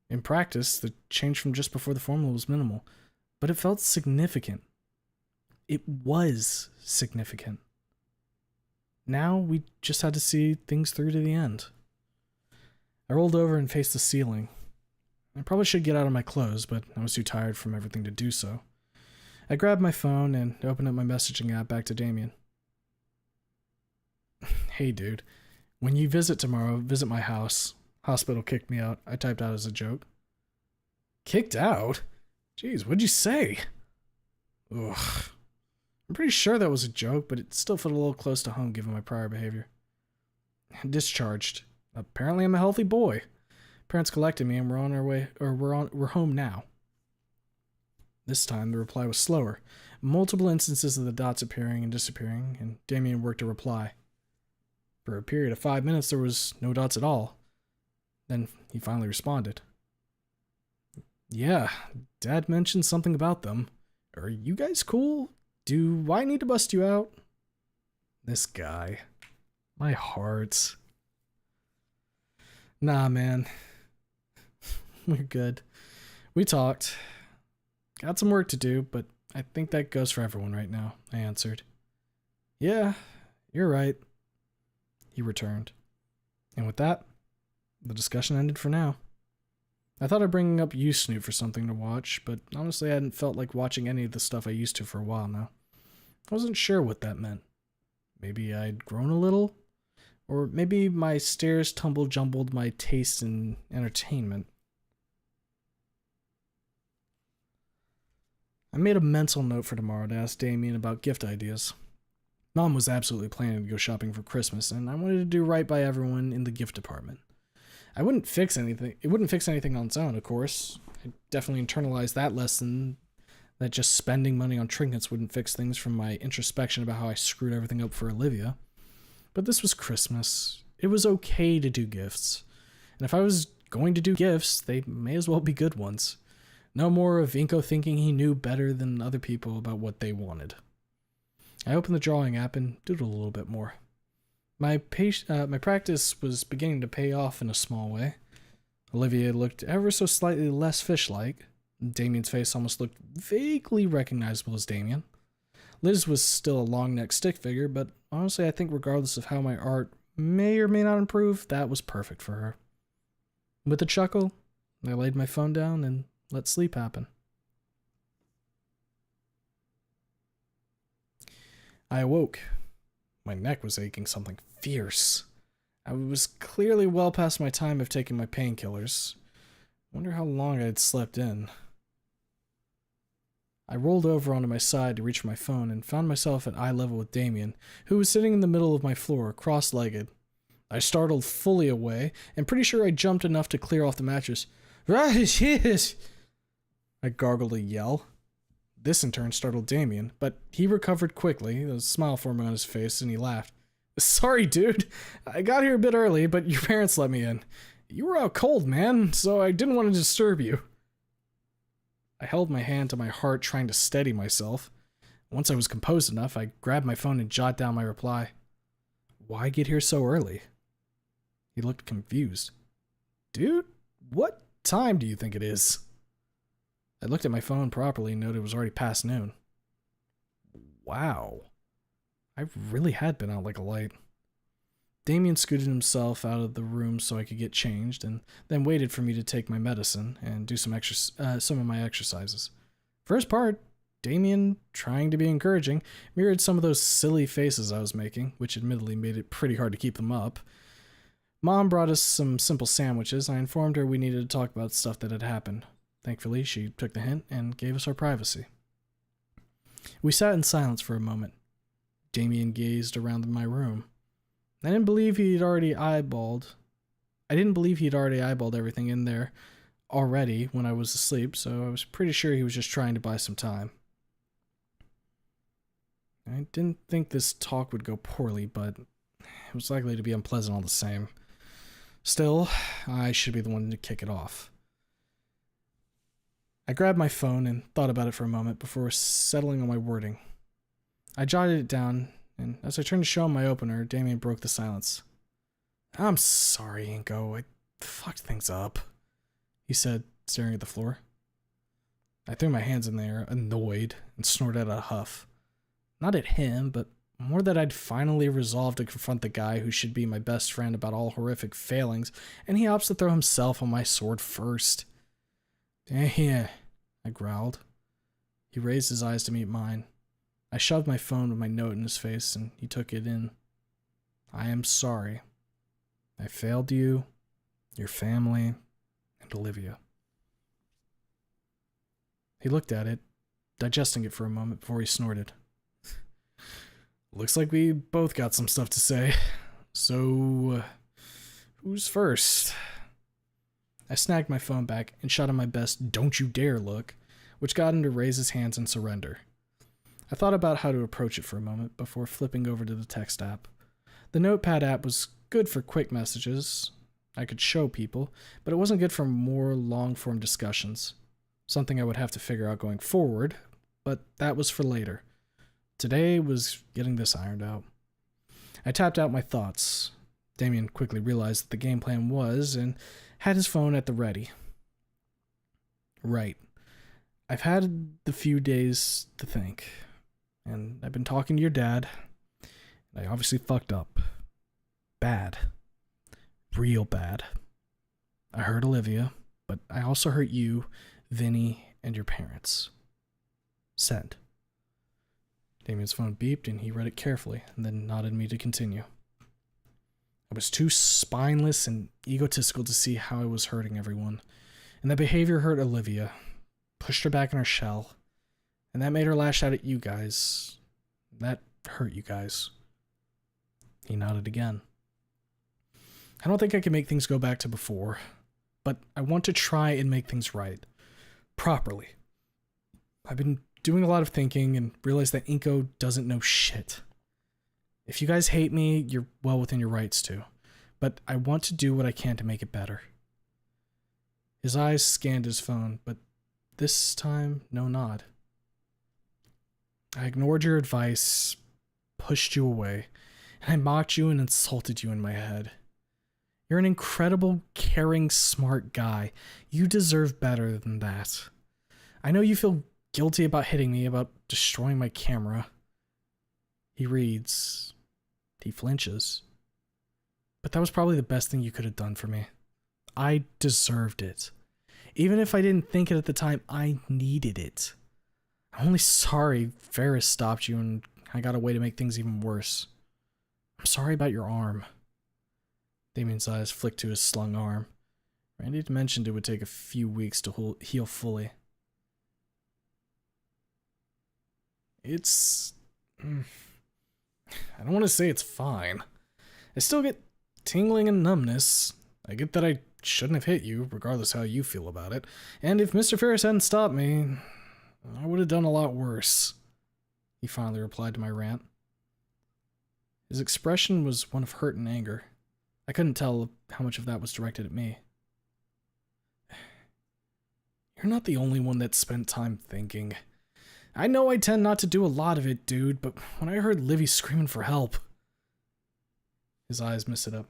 In practice, the change from just before the formula was minimal, but it felt significant. It was significant. Now we just had to see things through to the end. I rolled over and faced the ceiling. I probably should get out of my clothes, but I was too tired from everything to do so. I grabbed my phone and opened up my messaging app back to Damien. Hey dude, when you visit tomorrow, visit my house. Hospital kicked me out, I typed out as a joke. Kicked out? Jeez, what'd you say? Ugh. I'm pretty sure that was a joke, but it still felt a little close to home given my prior behavior. Discharged. Apparently I'm a healthy boy. Parents collected me and we're on our way, or we're home now. This time the reply was slower. Multiple instances of the dots appearing and disappearing, and Damien worked a reply. For a period of 5 minutes there was no dots at all. Then he finally responded. Yeah, Dad mentioned something about them. Are you guys cool? Do I need to bust you out? This guy. My heart. Nah, man. We're good. We talked. Got some work to do, but I think that goes for everyone right now, I answered. Yeah, you're right. He returned. And with that, the discussion ended for now. I thought of bringing up you, Snoop, for something to watch, but honestly I hadn't felt like watching any of the stuff I used to for a while now. I wasn't sure what that meant. Maybe I'd grown a little? Or maybe my stairs tumble-jumbled my taste in entertainment. I made a mental note for tomorrow to ask Damien about gift ideas. Mom was absolutely planning to go shopping for Christmas, and I wanted to do right by everyone in the gift department. It wouldn't fix anything on its own, of course. I definitely internalized that lesson, that just spending money on trinkets wouldn't fix things, from my introspection about how I screwed everything up for Olivia. But this was Christmas. It was okay to do gifts. And if I was going to do gifts, they may as well be good ones. No more of Inco thinking he knew better than other people about what they wanted. I opened the drawing app and doodled a little bit more. My practice was beginning to pay off in a small way. Olivia looked ever so slightly less fish-like. Damien's face almost looked vaguely recognizable as Damien. Liz was still a long-necked stick figure, but honestly I think regardless of how my art may or may not improve, that was perfect for her. With a chuckle, I laid my phone down and let sleep happen. I awoke. My neck was aching something fierce. I was clearly well past my time of taking my painkillers. Wonder how long I had slept in. I rolled over onto my side to reach for my phone and found myself at eye level with Damien, who was sitting in the middle of my floor, cross-legged. I startled fully away, and pretty sure I jumped enough to clear off the mattress. Right, yes! I gargled a yell. This in turn startled Damien, but he recovered quickly, a smile forming on his face, and he laughed. Sorry, dude. I got here a bit early, but your parents let me in. You were out cold, man, so I didn't want to disturb you. I held my hand to my heart, trying to steady myself. Once I was composed enough, I grabbed my phone and jotted down my reply. Why get here so early? He looked confused. Dude, what time do you think it is? I looked at my phone properly and noted it was already past noon. Wow. I really had been out like a light. Damien scooted himself out of the room so I could get changed, and then waited for me to take my medicine and do some of my exercises. First part, Damien, trying to be encouraging, mirrored some of those silly faces I was making, which admittedly made it pretty hard to keep them up. Mom brought us some simple sandwiches. I informed her we needed to talk about stuff that had happened. Thankfully, she took the hint and gave us our privacy. We sat in silence for a moment. Damien gazed around my room. I didn't believe he'd already eyeballed everything in there already when I was asleep, so I was pretty sure he was just trying to buy some time. I didn't think this talk would go poorly, but it was likely to be unpleasant all the same. Still, I should be the one to kick it off. I grabbed my phone and thought about it for a moment before settling on my wording. I jotted it down, and as I turned to show him my opener, Damien broke the silence. "I'm sorry, Inco. I fucked things up," he said, staring at the floor. I threw my hands in the air, annoyed, and snorted a huff. Not at him, but more that I'd finally resolved to confront the guy who should be my best friend about all horrific failings, and he opts to throw himself on my sword first. "Yeah," I growled. He raised his eyes to meet mine. I shoved my phone with my note in his face, and he took it in. "I am sorry. I failed you, your family, and Olivia." He looked at it, digesting it for a moment before he snorted. "Looks like we both got some stuff to say. So, who's first?" I snagged my phone back and shot him my best "don't you dare" look, which got him to raise his hands in surrender. I thought about how to approach it for a moment before flipping over to the text app. The Notepad app was good for quick messages I could show people, but it wasn't good for more long-form discussions. Something I would have to figure out going forward, but that was for later. Today was getting this ironed out. I tapped out my thoughts. Damien quickly realized that the game plan was, and had his phone at the ready. "Right. I've had the few days to think, and I've been talking to your dad, and I obviously fucked up. Bad. Real bad. I hurt Olivia, but I also hurt you, Vinny, and your parents. Send." Damien's phone beeped, and he read it carefully, and then nodded me to continue. I was too spineless and egotistical to see how I was hurting everyone, and that behavior hurt Olivia, pushed her back in her shell, and that made her lash out at you guys. That hurt you guys. He nodded again. I don't think I can make things go back to before, but I want to try and make things right. Properly. I've been doing a lot of thinking and realized that Inco doesn't know shit. If you guys hate me, you're well within your rights to, but I want to do what I can to make it better. His eyes scanned his phone, but this time, no nod. I ignored your advice, pushed you away, and I mocked you and insulted you in my head. You're an incredible, caring, smart guy. You deserve better than that. I know you feel guilty about hitting me, about destroying my camera. He reads. He flinches. But that was probably the best thing you could have done for me. I deserved it. Even if I didn't think it at the time, I needed it. I'm only sorry Ferris stopped you and I got a way to make things even worse. I'm sorry about your arm. Damien's eyes flicked to his slung arm. Randy had mentioned it would take a few weeks to heal fully. It's... I don't want to say it's fine. I still get tingling and numbness. I get that I shouldn't have hit you, regardless how you feel about it. And if Mr. Ferris hadn't stopped me, I would have done a lot worse. He finally replied to my rant. His expression was one of hurt and anger. I couldn't tell how much of that was directed at me. You're not the only one that spent time thinking. I know I tend not to do a lot of it, dude, but when I heard Livy screaming for help... His eyes misted up.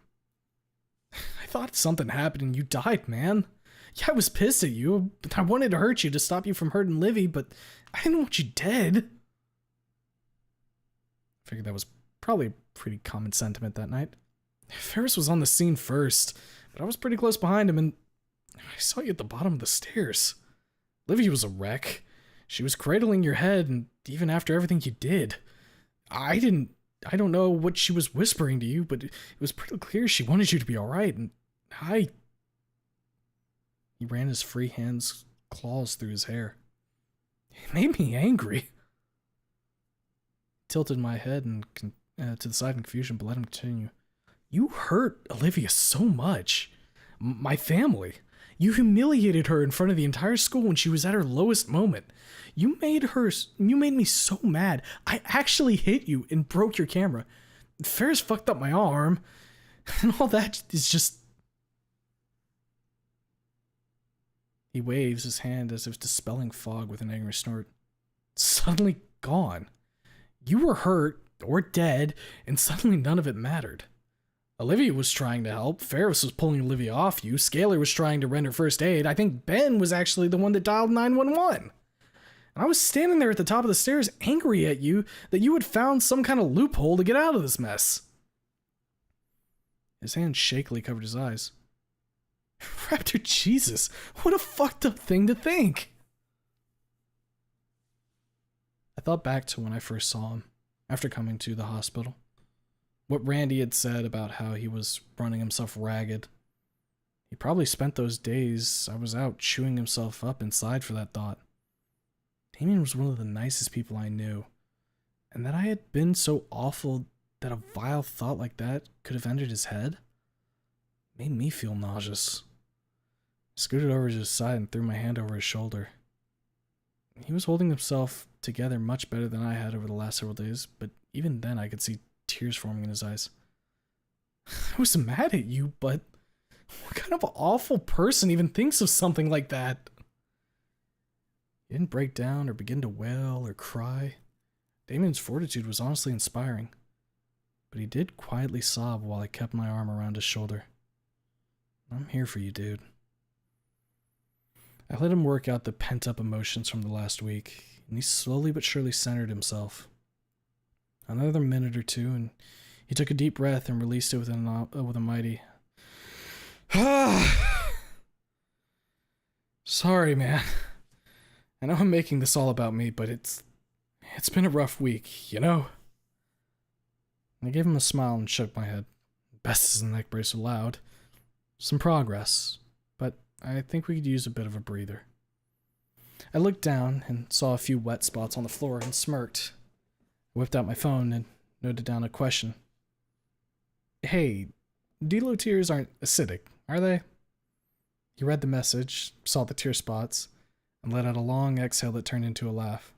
I thought something happened and you died, man. Yeah, I was pissed at you, but I wanted to hurt you to stop you from hurting Livy, but I didn't want you dead. I figured that was probably a pretty common sentiment that night. Ferris was on the scene first, but I was pretty close behind him and I saw you at the bottom of the stairs. Livy was a wreck. She was cradling your head, and even after everything you did, I don't know what she was whispering to you, but it was pretty clear she wanted you to be alright, and He ran his free hands claws through his hair. It made me angry. tilted my head and to the side in confusion, but let him continue. You hurt Olivia so much. My family. You humiliated her in front of the entire school when she was at her lowest moment. You made me so mad. I actually hit you and broke your camera. Ferris fucked up my arm. And all that is just... He waves his hand as if dispelling fog with an angry snort. Suddenly gone. You were hurt or dead, and suddenly none of it mattered. Olivia was trying to help. Ferris was pulling Olivia off you. Scalar was trying to render first aid. I think Ben was actually the one that dialed 911. And I was standing there at the top of the stairs angry at you that you had found some kind of loophole to get out of this mess. His hand shakily covered his eyes. Raptor Jesus, what a fucked up thing to think. I thought back to when I first saw him, after coming to the hospital. What Randy had said about how he was running himself ragged. He probably spent those days I was out chewing himself up inside for that thought. Damien was one of the nicest people I knew, and that I had been so awful that a vile thought like that could have entered his head made me feel nauseous. I scooted over to his side and threw my hand over his shoulder. He was holding himself together much better than I had over the last several days, but even then I could see tears forming in his eyes. I was mad at you, but what kind of awful person even thinks of something like that? He didn't break down or begin to wail or cry. Damien's fortitude was honestly inspiring, but he did quietly sob while I kept my arm around his shoulder. I'm here for you, dude. I let him work out the pent-up emotions from the last week, and he slowly but surely centered himself. Another minute or two, and he took a deep breath and released it with a mighty... Sorry, man. I know I'm making this all about me, but it's been a rough week, you know? I gave him a smile and shook my head. Best as the neck brace allowed. Some progress, but I think we could use a bit of a breather. I looked down and saw a few wet spots on the floor and smirked. I whipped out my phone and noted down a question. Hey, Delo tears aren't acidic, are they? He read the message, saw the tear spots, and let out a long exhale that turned into a laugh.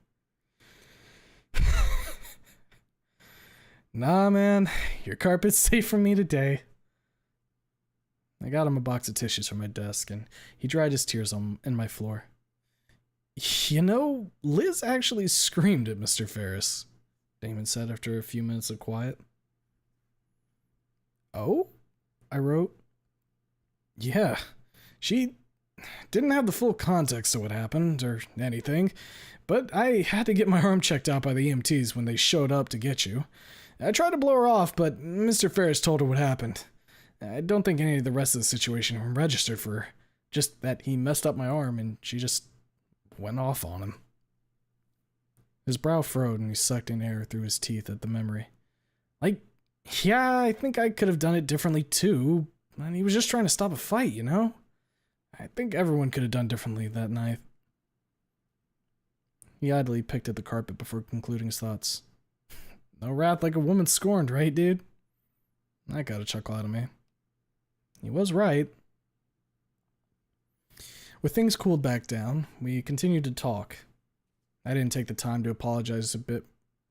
Nah, man, your carpet's safe from me today. I got him a box of tissues from my desk, and he dried his tears in my floor. You know, Liz actually screamed at Mr. Ferris, Damon said after a few minutes of quiet. Oh? I wrote. Yeah, she didn't have the full context of what happened, or anything, but I had to get my arm checked out by the EMTs when they showed up to get you. I tried to blow her off, but Mr. Ferris told her what happened. I don't think any of the rest of the situation registered for her, just that he messed up my arm and she just went off on him. His brow furrowed and he sucked in air through his teeth at the memory. Like, yeah, I think I could have done it differently too, and he was just trying to stop a fight, you know? I think everyone could have done differently that night. He idly picked at the carpet before concluding his thoughts. No wrath like a woman scorned, right, dude? That got a chuckle out of me. He was right. With things cooled back down, we continued to talk. I didn't take the time to apologize a bit,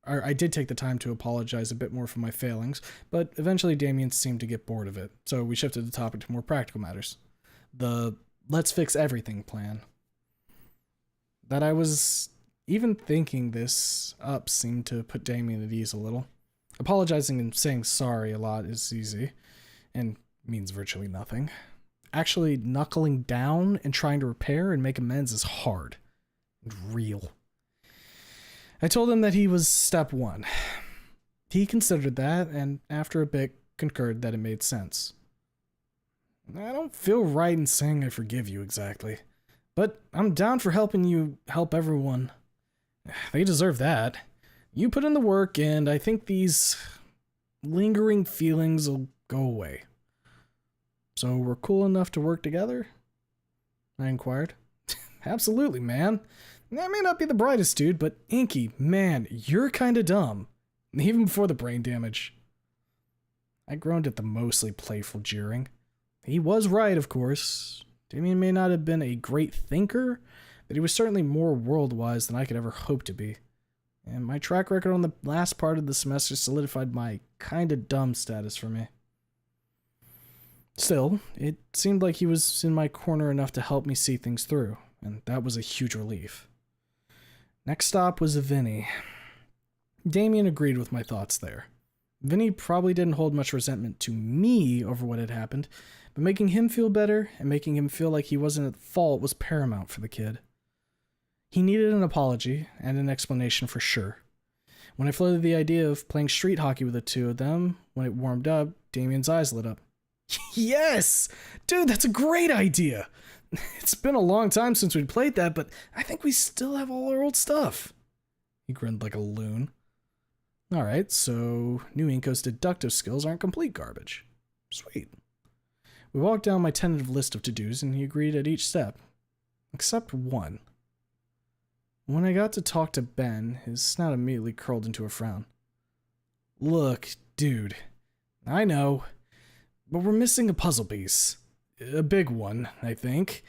or I did take the time to apologize a bit more for my failings, but eventually Damien seemed to get bored of it, so we shifted the topic to more practical matters. The let's fix everything plan. That I was even thinking this up seemed to put Damien at ease a little. Apologizing and saying sorry a lot is easy, and means virtually nothing. Actually knuckling down and trying to repair and make amends is hard and real. I told him that he was step one. He considered that, and after a bit concurred that it made sense. I don't feel right in saying I forgive you exactly, but I'm down for helping you help everyone. They deserve that. You put in the work, and I think these lingering feelings will go away. So we're cool enough to work together? I inquired. Absolutely, man. I may not be the brightest dude, but Inky, man, you're kinda dumb. even before the brain damage. I groaned at the mostly playful jeering. He was right, of course. Damien may not have been a great thinker, but he was certainly more world-wise than I could ever hope to be. And my track record on the last part of the semester solidified my kinda dumb status for me. Still, it seemed like he was in my corner enough to help me see things through, and that was a huge relief. Next stop was Vinny. Damien agreed with my thoughts there. Vinny probably didn't hold much resentment to me over what had happened, but making him feel better and making him feel like he wasn't at fault was paramount for the kid. He needed an apology and an explanation for sure. When I floated the idea of playing street hockey with the two of them, when it warmed up, Damien's eyes lit up. Yes! Dude, that's a great idea! It's been a long time since we played that, but I think we still have all our old stuff. He grinned like a loon. Alright, so new Inco's deductive skills aren't complete garbage. Sweet. We walked down my tentative list of to-dos, and he agreed at each step. Except one. When I got to talk to Ben, his snout immediately curled into a frown. Look, dude. I know. But we're missing a puzzle piece. A big one, I think.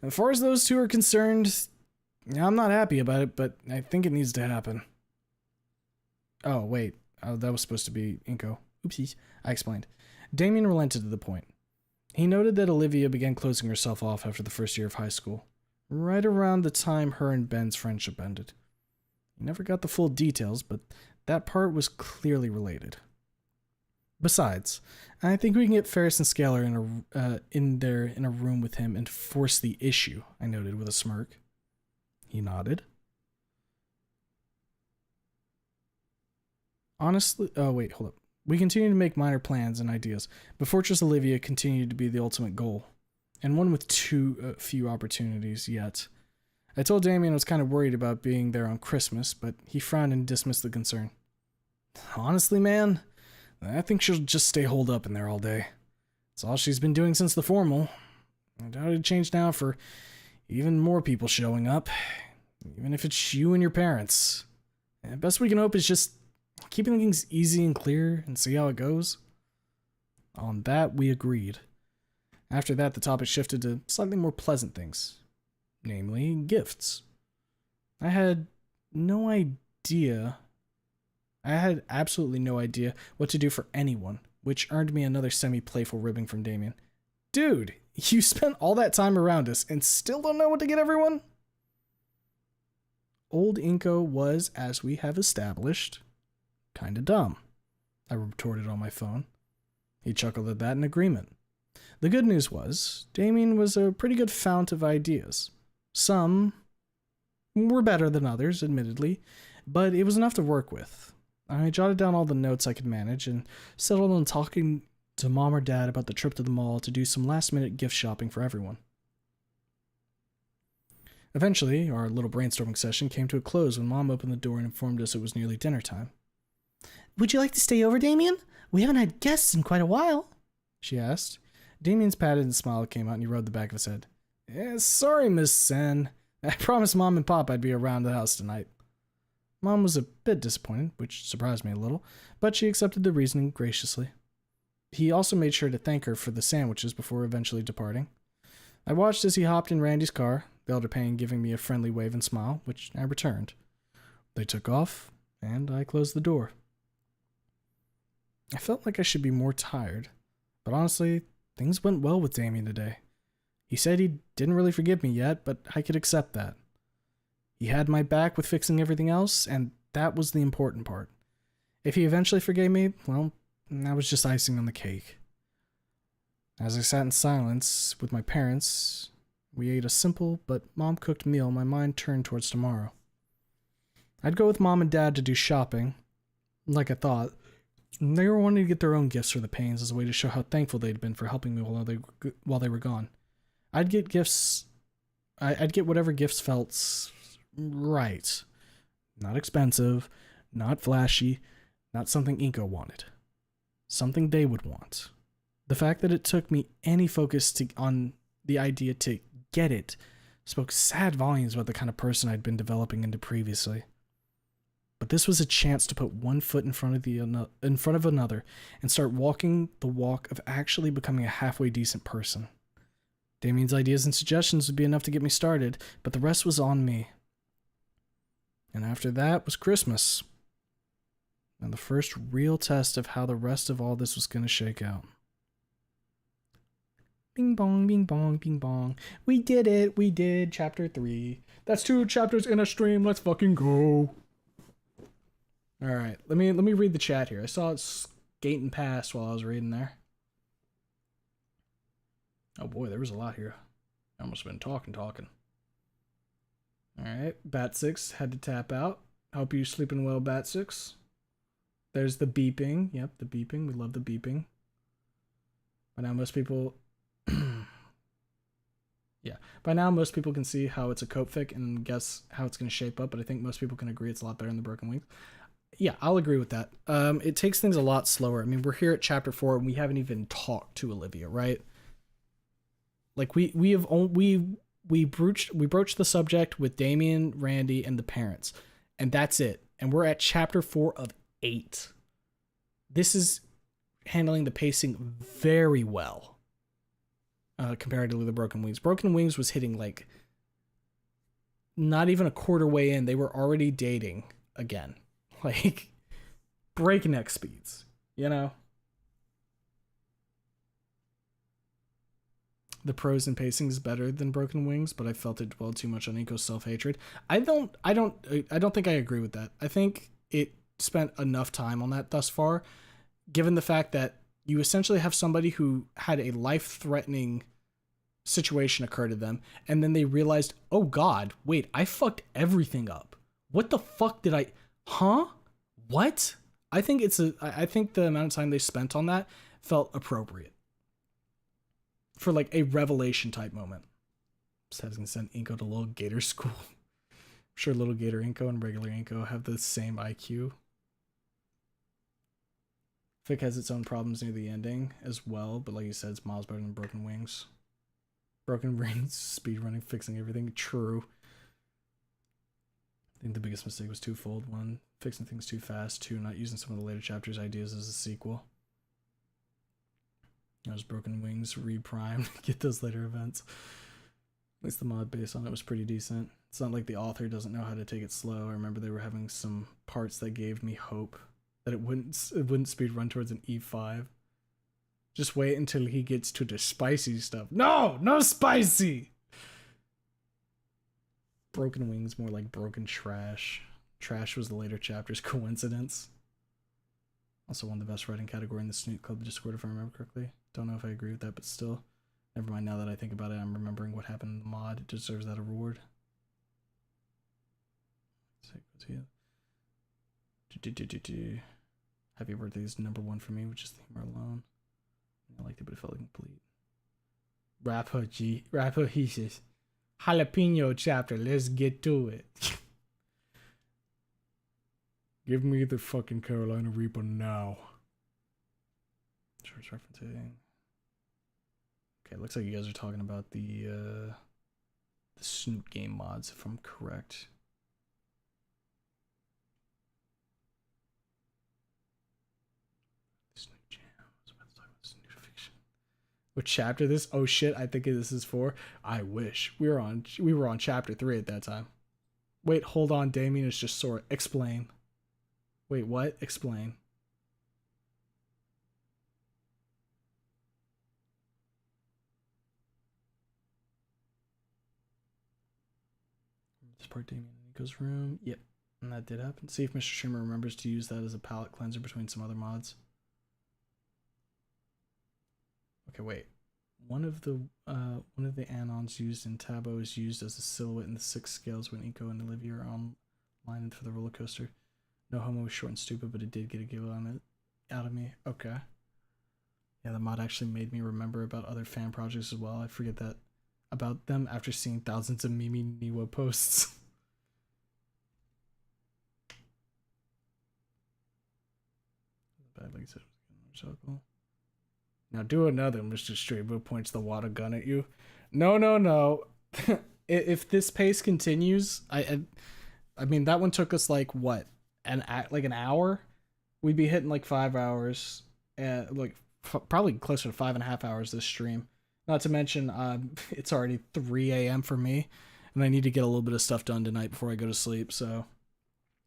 As far as those two are concerned, I'm not happy about it, but I think it needs to happen. Oh, wait. That was supposed to be Inco. Oopsies. I explained. Damien relented to the point. He noted that Olivia began closing herself off after the first year of high school, right around the time her and Ben's friendship ended. He never got the full details, but that part was clearly related. Besides, I think we can get Ferris and Scalar in a room with him and force the issue, I noted with a smirk. He nodded. Honestly, oh wait, hold up. We continued to make minor plans and ideas, but Fortress Olivia continued to be the ultimate goal, and one with too few opportunities yet. I told Damien I was kind of worried about being there on Christmas, but he frowned and dismissed the concern. Honestly, man, I think she'll just stay holed up in there all day. It's all she's been doing since the formal. I doubt it'd change now for even more people showing up, even if it's you and your parents. The best we can hope is just keeping things easy and clear and see how it goes. On that, we agreed. After that, the topic shifted to slightly more pleasant things, namely gifts. I had absolutely no idea what to do for anyone, which earned me another semi-playful ribbing from Damien. Dude, you spent all that time around us and still don't know what to get everyone? Old Inco was, as we have established, kinda dumb, I retorted on my phone. He chuckled at that in agreement. The good news was, Damien was a pretty good fount of ideas. Some were better than others, admittedly, but it was enough to work with. I jotted down all the notes I could manage and settled on talking to Mom or Dad about the trip to the mall to do some last-minute gift shopping for everyone. Eventually, our little brainstorming session came to a close when Mom opened the door and informed us it was nearly dinner time. Would you like to stay over, Damien? We haven't had guests in quite a while, she asked. Damien's padded smile came out and he rubbed the back of his head. Sorry, Miss Sen. I promised Mom and Pop I'd be around the house tonight. Mom was a bit disappointed, which surprised me a little, but she accepted the reasoning graciously. He also made sure to thank her for the sandwiches before eventually departing. I watched as he hopped in Randy's car, the elder Payne giving me a friendly wave and smile, which I returned. They took off, and I closed the door. I felt like I should be more tired, but honestly, things went well with Damien today. He said he didn't really forgive me yet, but I could accept that. He had my back with fixing everything else, and that was the important part. If he eventually forgave me, well, that was just icing on the cake. As I sat in silence with my parents, we ate a simple but mom-cooked meal. My mind turned towards tomorrow. I'd go with Mom and Dad to do shopping, like I thought. They were wanting to get their own gifts for the Paynes as a way to show how thankful they'd been for helping me while they were gone. I'd get whatever gifts felt right. Not expensive, not flashy, not something Inco wanted. Something they would want. The fact that it took me any focus on the idea to get it spoke sad volumes about the kind of person I'd been developing into previously. But this was a chance to put one foot in front of another and start walking the walk of actually becoming a halfway decent person. Damien's ideas and suggestions would be enough to get me started, but the rest was on me. And after that was Christmas. And the first real test of how the rest of all this was going to shake out. Bing bong, bing bong, bing bong. We did it. We did chapter 3. That's 2 chapters in a stream. Let's fucking go. All right. Let me read the chat here. I saw it skating past while I was reading there. Oh boy, there was a lot here. I almost been talking. All right. Bat6 had to tap out. Hope you sleeping well, Bat6. There's the beeping. Yep, the beeping. We love the beeping. By now, most people... yeah. By now, most people can see how it's a cope fic and guess how it's going to shape up, but I think most people can agree it's a lot better than the Broken Wings. Yeah, I'll agree with that. It takes things a lot slower. I mean, we're here at chapter 4 and we haven't even talked to Olivia, right? Like we broached the subject with Damien, Randy, and the parents, and that's it. And we're at chapter 4 of 8. This is handling the pacing very well, comparatively to the Broken Wings. Broken Wings was hitting like not even a quarter way in. They were already dating again, like breakneck speeds, you know. The prose and pacing is better than Broken Wings, but I felt it dwelled too much on Inco's self-hatred. I don't think I agree with that. I think it spent enough time on that thus far, given the fact that you essentially have somebody who had a life-threatening situation occur to them, and then they realized, oh god, wait, I fucked everything up. What the fuck did I... Huh? What? I think the amount of time they spent on that felt appropriate. For like a revelation type moment. So I was gonna send Inco to Little Gator School. I'm sure Little Gator Inco and regular Inco have the same IQ. Fic has its own problems near the ending as well, but like you said, it's miles better than Broken Wings. Broken Wings, speedrunning, fixing everything. True. I think the biggest mistake was twofold. 1, fixing things too fast. 2, not using some of the later chapters' ideas as a sequel. Those Broken Wings reprimed. Get those later events. At least the mod base on it was pretty decent. It's not like the author doesn't know how to take it slow. I remember they were having some parts that gave me hope that it wouldn't speed run towards an E5. Just wait until he gets to the spicy stuff. No spicy. Broken Wings, more like broken trash. Trash was the later chapters. Coincidence. Also won the best writing category in the Snoot Club Discord, if I remember correctly. Don't know if I agree with that, but still. Never mind, now that I think about it, I'm remembering what happened in the mod. It deserves that award. Happy Birthday is #1 for me, which is the humor alone. I liked it, but it felt incomplete. Rapper, he says, jalapeno chapter, let's get to it. Give me the fucking Carolina Reaper now. Shorts referencing. Okay, looks like you guys are talking about the Snoot game mods, if I'm correct. Snoot Jam. I was about to talk about Snoot Fiction. What chapter this? Oh shit, I think this is 4. I wish. We were on chapter 3 at that time. Wait, hold on, Damien is just sore. Explain. Wait, what? Explain. This part, Damien in Nico's room. Yep, and that did happen. See if Mr. Streamer remembers to use that as a palette cleanser between some other mods. Okay, wait. One of the anons used in Tabo is used as a silhouette in the 6 scales when Inco and Olivia are online for the roller coaster. No homo was short and stupid, but it did get a giggle out of me. Okay. Yeah, the mod actually made me remember about other fan projects as well. I forget that about them after seeing thousands of Mimi Niwa posts. Bad, like I said, circle. Now do another, Mr. Straybo points the water gun at you. No. If this pace continues, I mean, that one took us like what? an hour, we'd be hitting like 5 hours, like probably closer to 5.5 hours this stream. Not to mention, it's already 3 a.m. for me, and I need to get a little bit of stuff done tonight before I go to sleep. So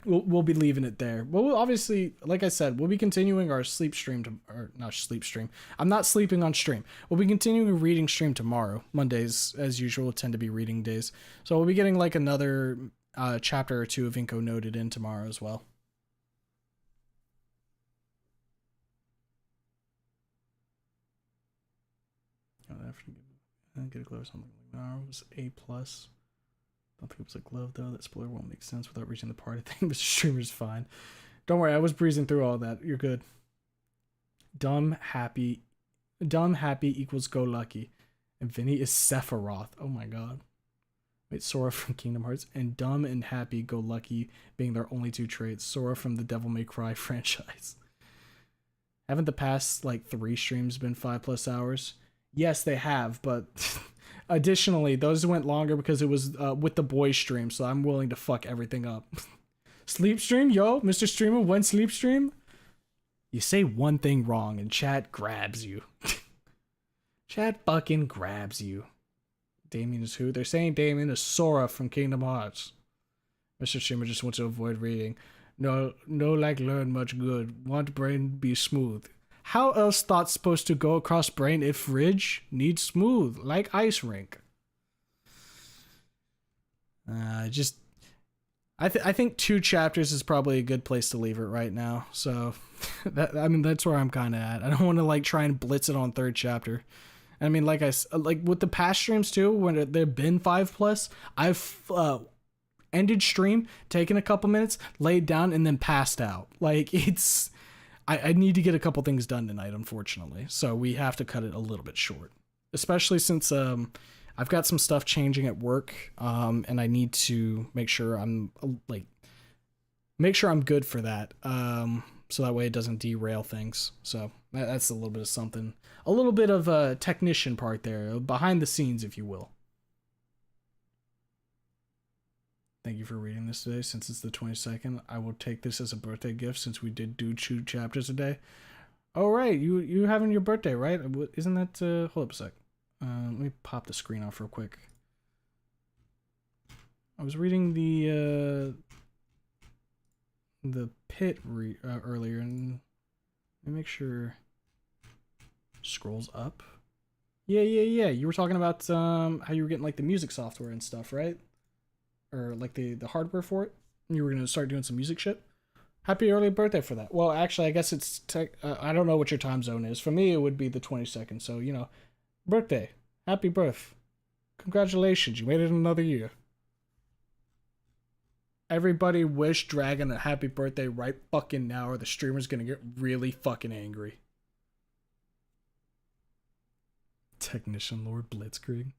we'll be leaving it there. But we'll obviously, like I said, we'll be continuing our sleep stream or not sleep stream. I'm not sleeping on stream. We'll be continuing reading stream tomorrow. Mondays, as usual, tend to be reading days. So we'll be getting like another chapter or two of Inco Noted in tomorrow as well. I get a glove or something like that. It was A+. Don't think it was a glove though. That spoiler won't make sense without reaching the part. I think Mr. Streamer's fine. Don't worry, I was breezing through all that. You're good. Dumb happy equals go lucky. And Vinny is Sephiroth. Oh my god. Wait, Sora from Kingdom Hearts and dumb and happy go lucky being their only two traits. Sora from the Devil May Cry franchise. Haven't the past like 3 streams been 5+ hours? Yes, they have, but additionally, those went longer because it was with the boys stream, so I'm willing to fuck everything up. Sleep stream? Yo, Mr. Streamer, when sleep stream? You say one thing wrong and chat grabs you. Chat fucking grabs you. Damien is who? They're saying Damien is Sora from Kingdom Hearts. Mr. Streamer just wants to avoid reading. No like learn much good. Want brain be smooth. How else thoughts supposed to go across brain if fridge needs smooth, like ice rink? I think 2 chapters is probably a good place to leave it right now. So, that's where I'm kind of at. I don't want to like try and blitz it on 3rd chapter. I mean, like with the past streams too, when they've been 5+, I've ended stream, taken a couple minutes, laid down, and then passed out. Like it's. I need to get a couple things done tonight, unfortunately. So we have to cut it a little bit short. Especially since I've got some stuff changing at work, and I need to make sure I'm good for that. So that way it doesn't derail things. So that's a little bit of something. A little bit of a technician part there, behind the scenes, if you will. Thank you for reading this today. Since it's the 22nd, I will take this as a birthday gift since we did do 2 chapters a day. Oh, right. You having your birthday, right? Isn't that... hold up a sec. Let me pop the screen off real quick. I was reading the pit earlier, and let me make sure... Scrolls up. Yeah. You were talking about how you were getting like the music software and stuff, right? Or like the hardware for it. You were gonna start doing some music shit. Happy early birthday for that. Well, actually, I guess it's I don't know what your time zone is. For me, it would be the 22nd. So birthday, happy birth, congratulations, you made it another year. Everybody wish Dragon a happy birthday right fucking now, or the streamer's gonna get really fucking angry. Technician Lord Blitzkrieg.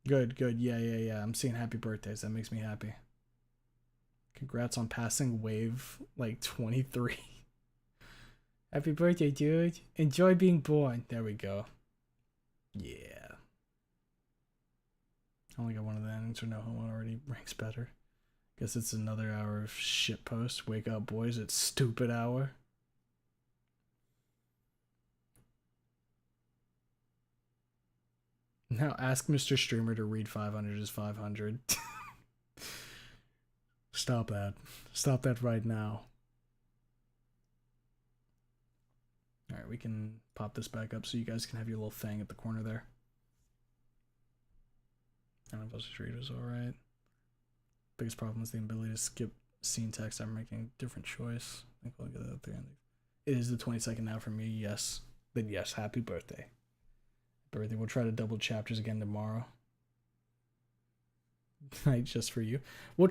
Good. Yeah. I'm seeing happy birthdays. That makes me happy. Congrats on passing wave like 23. Happy birthday, dude. Enjoy being born. There we go. Yeah. I only got one of the endings, or no, one already ranks better. Guess it's another hour of shit post. Wake up, boys. It's stupid hour. Now ask Mr. Streamer to read 500 is 500. Stop that. Stop that right now. Alright, we can pop this back up so you guys can have your little thing at the corner there. I don't know if read was alright. Biggest problem is the ability to skip scene text. I'm making a different choice. I think I'll get that at the end. It is the 22nd now for me, yes. Then yes, happy birthday. Birthday. We'll try to double chapters again tomorrow. Night just for you. We'll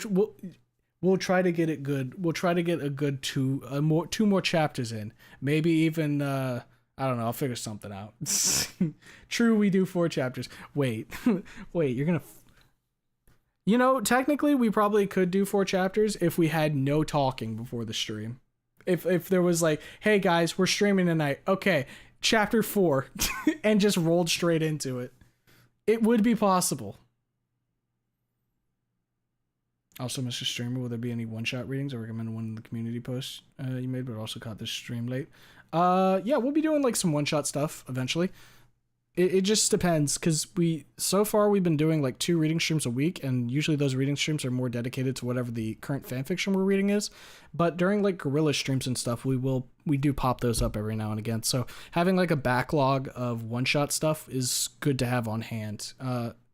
try to get it good. We'll try to get a good 2 more chapters in. Maybe even I don't know. I'll figure something out. True, we do 4 chapters. Wait, you're gonna. Technically, we probably could do 4 chapters if we had no talking before the stream. If there was like, hey guys, we're streaming tonight. Okay. Chapter 4 and just rolled straight into it. It would be possible. Also, Mr. Streamer, will there be any one-shot readings? I recommend one in the community post you made, but also caught this stream late. Yeah, we'll be doing like some one-shot stuff eventually. It just depends, because so far we've been doing like 2 reading streams a week, and usually those reading streams are more dedicated to whatever the current fanfiction we're reading is. But during like guerrilla streams and stuff, we do pop those up every now and again. So having like a backlog of one-shot stuff is good to have on hand.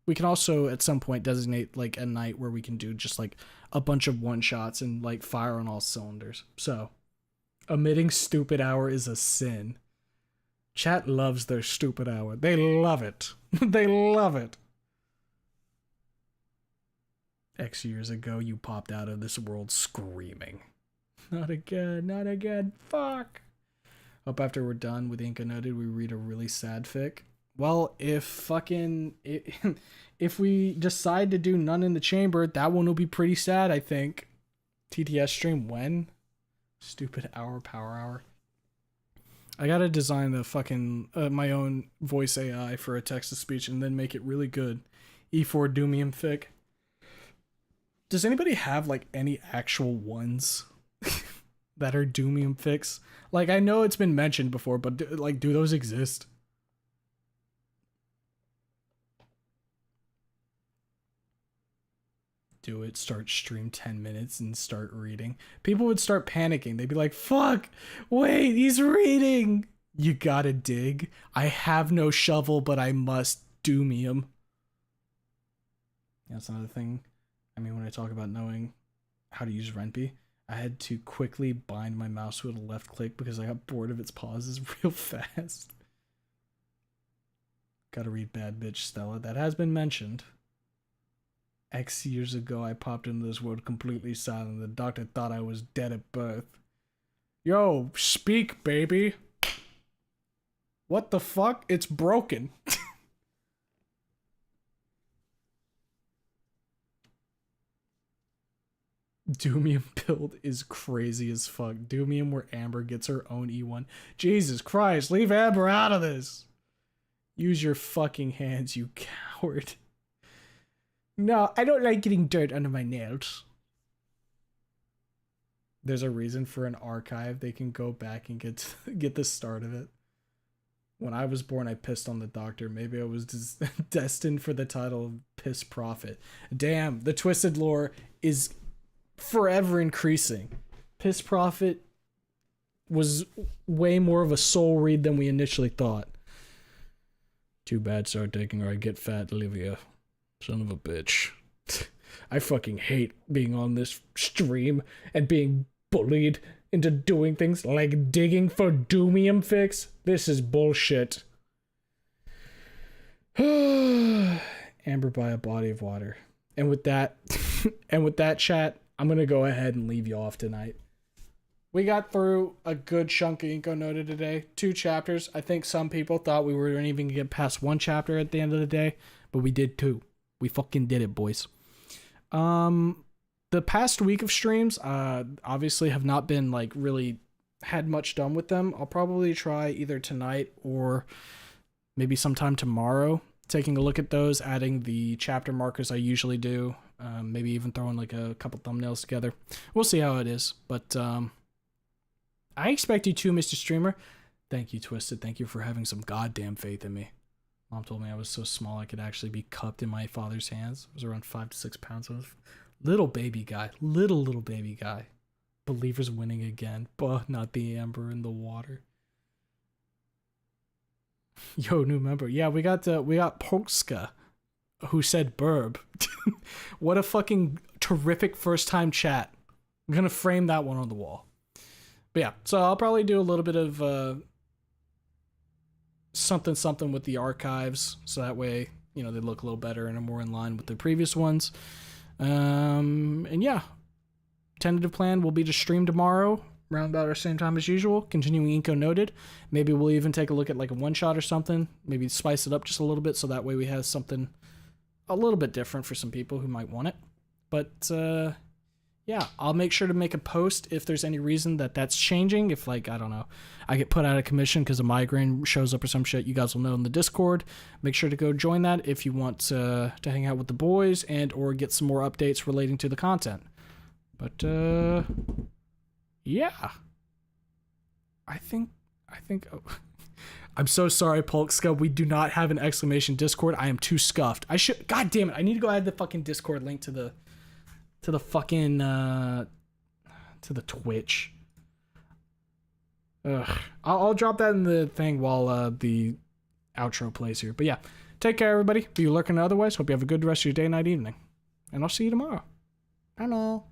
We can also at some point designate like a night where we can do just like a bunch of one-shots and like fire on all cylinders. So omitting stupid hour is a sin. Chat loves their stupid hour. They love it. They love it. X years ago, you popped out of this world screaming. Not again, not again, fuck. Hope after we're done with Inco Noted, we read a really sad fic. Well, if we decide to do None in the Chamber, that one will be pretty sad, I think. TTS stream when? Stupid hour, power hour. I gotta design the fucking my own voice AI for a text-to-speech and then make it really good. E4 Doomium fic. Does anybody have like any actual ones that are Doomium fics? Like, I know it's been mentioned before, but do those exist? Do it, start stream 10 minutes and start reading. People would start panicking. They'd be like, fuck, wait, he's reading. You gotta dig. I have no shovel, but I must doomium. That's another thing. I mean, when I talk about knowing how to use Renpy, I had to quickly bind my mouse with a left click because I got bored of its pauses real fast. Gotta read Bad Bitch Stella. That has been mentioned. X years ago, I popped into this world completely silent. The doctor thought I was dead at birth. Yo, speak, baby. What the fuck? It's broken. Doomium build is crazy as fuck. Doomium where Amber gets her own E1. Jesus Christ, leave Amber out of this. Use your fucking hands, you coward. No, I don't like getting dirt under my nails. There's a reason for an archive. They can go back and get the start of it. When I was born, I pissed on the doctor. Maybe I was destined for the title of Piss Prophet. Damn, the twisted lore is forever increasing. Piss Prophet was way more of a soul read than we initially thought. Too bad, start taking or I get fat, Olivia. Son of a bitch. I fucking hate being on this stream and being bullied into doing things like digging for Doomium fix. This is bullshit. Amber by a body of water. And with that, chat, I'm gonna go ahead and leave you off tonight. We got through a good chunk of Inco Noted today. 2 chapters. I think some people thought we weren't even gonna get past 1 chapter at the end of the day, but we did 2. We fucking did it, boys. The past week of streams, obviously have not been like really had much done with them. I'll probably try either tonight or maybe sometime tomorrow, taking a look at those, adding the chapter markers I usually do, maybe even throwing like a couple thumbnails together. We'll see how it is, but I expect you to, Mr. Streamer. Thank you, Twisted. Thank you for having some goddamn faith in me. Mom told me I was so small I could actually be cupped in my father's hands. I was around 5 to 6 pounds. I was little baby guy. Little baby guy. Believers winning again. But not the amber in the water. Yo, new member. Yeah, we got Polska, who said burb. What a fucking terrific first time chat. I'm gonna frame that one on the wall. But yeah, so I'll probably do a little bit of something with the archives, so that way, you know, they look a little better and are more in line with the previous ones. And yeah, tentative plan will be to stream tomorrow around about our same time as usual, continuing Inco Noted. Maybe we'll even take a look at like a one-shot or something, maybe spice it up just a little bit, so that way we have something a little bit different for some people who might want it. But yeah, I'll make sure to make a post if there's any reason that that's changing. If, like, I don't know, I get put out of commission because a migraine shows up or some shit, you guys will know in the Discord. Make sure to go join that if you want to hang out with the boys and or get some more updates relating to the content. But yeah, I think oh, I'm so sorry, Polkska. We do not have an exclamation Discord. I am too scuffed. God damn it. I need to go add the fucking Discord link to the fucking to the Twitch. Ugh. I'll drop that in the thing while the outro plays here. But yeah, take care, everybody. Be lurking otherwise. Hope you have a good rest of your day, night, evening, and I'll see you tomorrow. I know.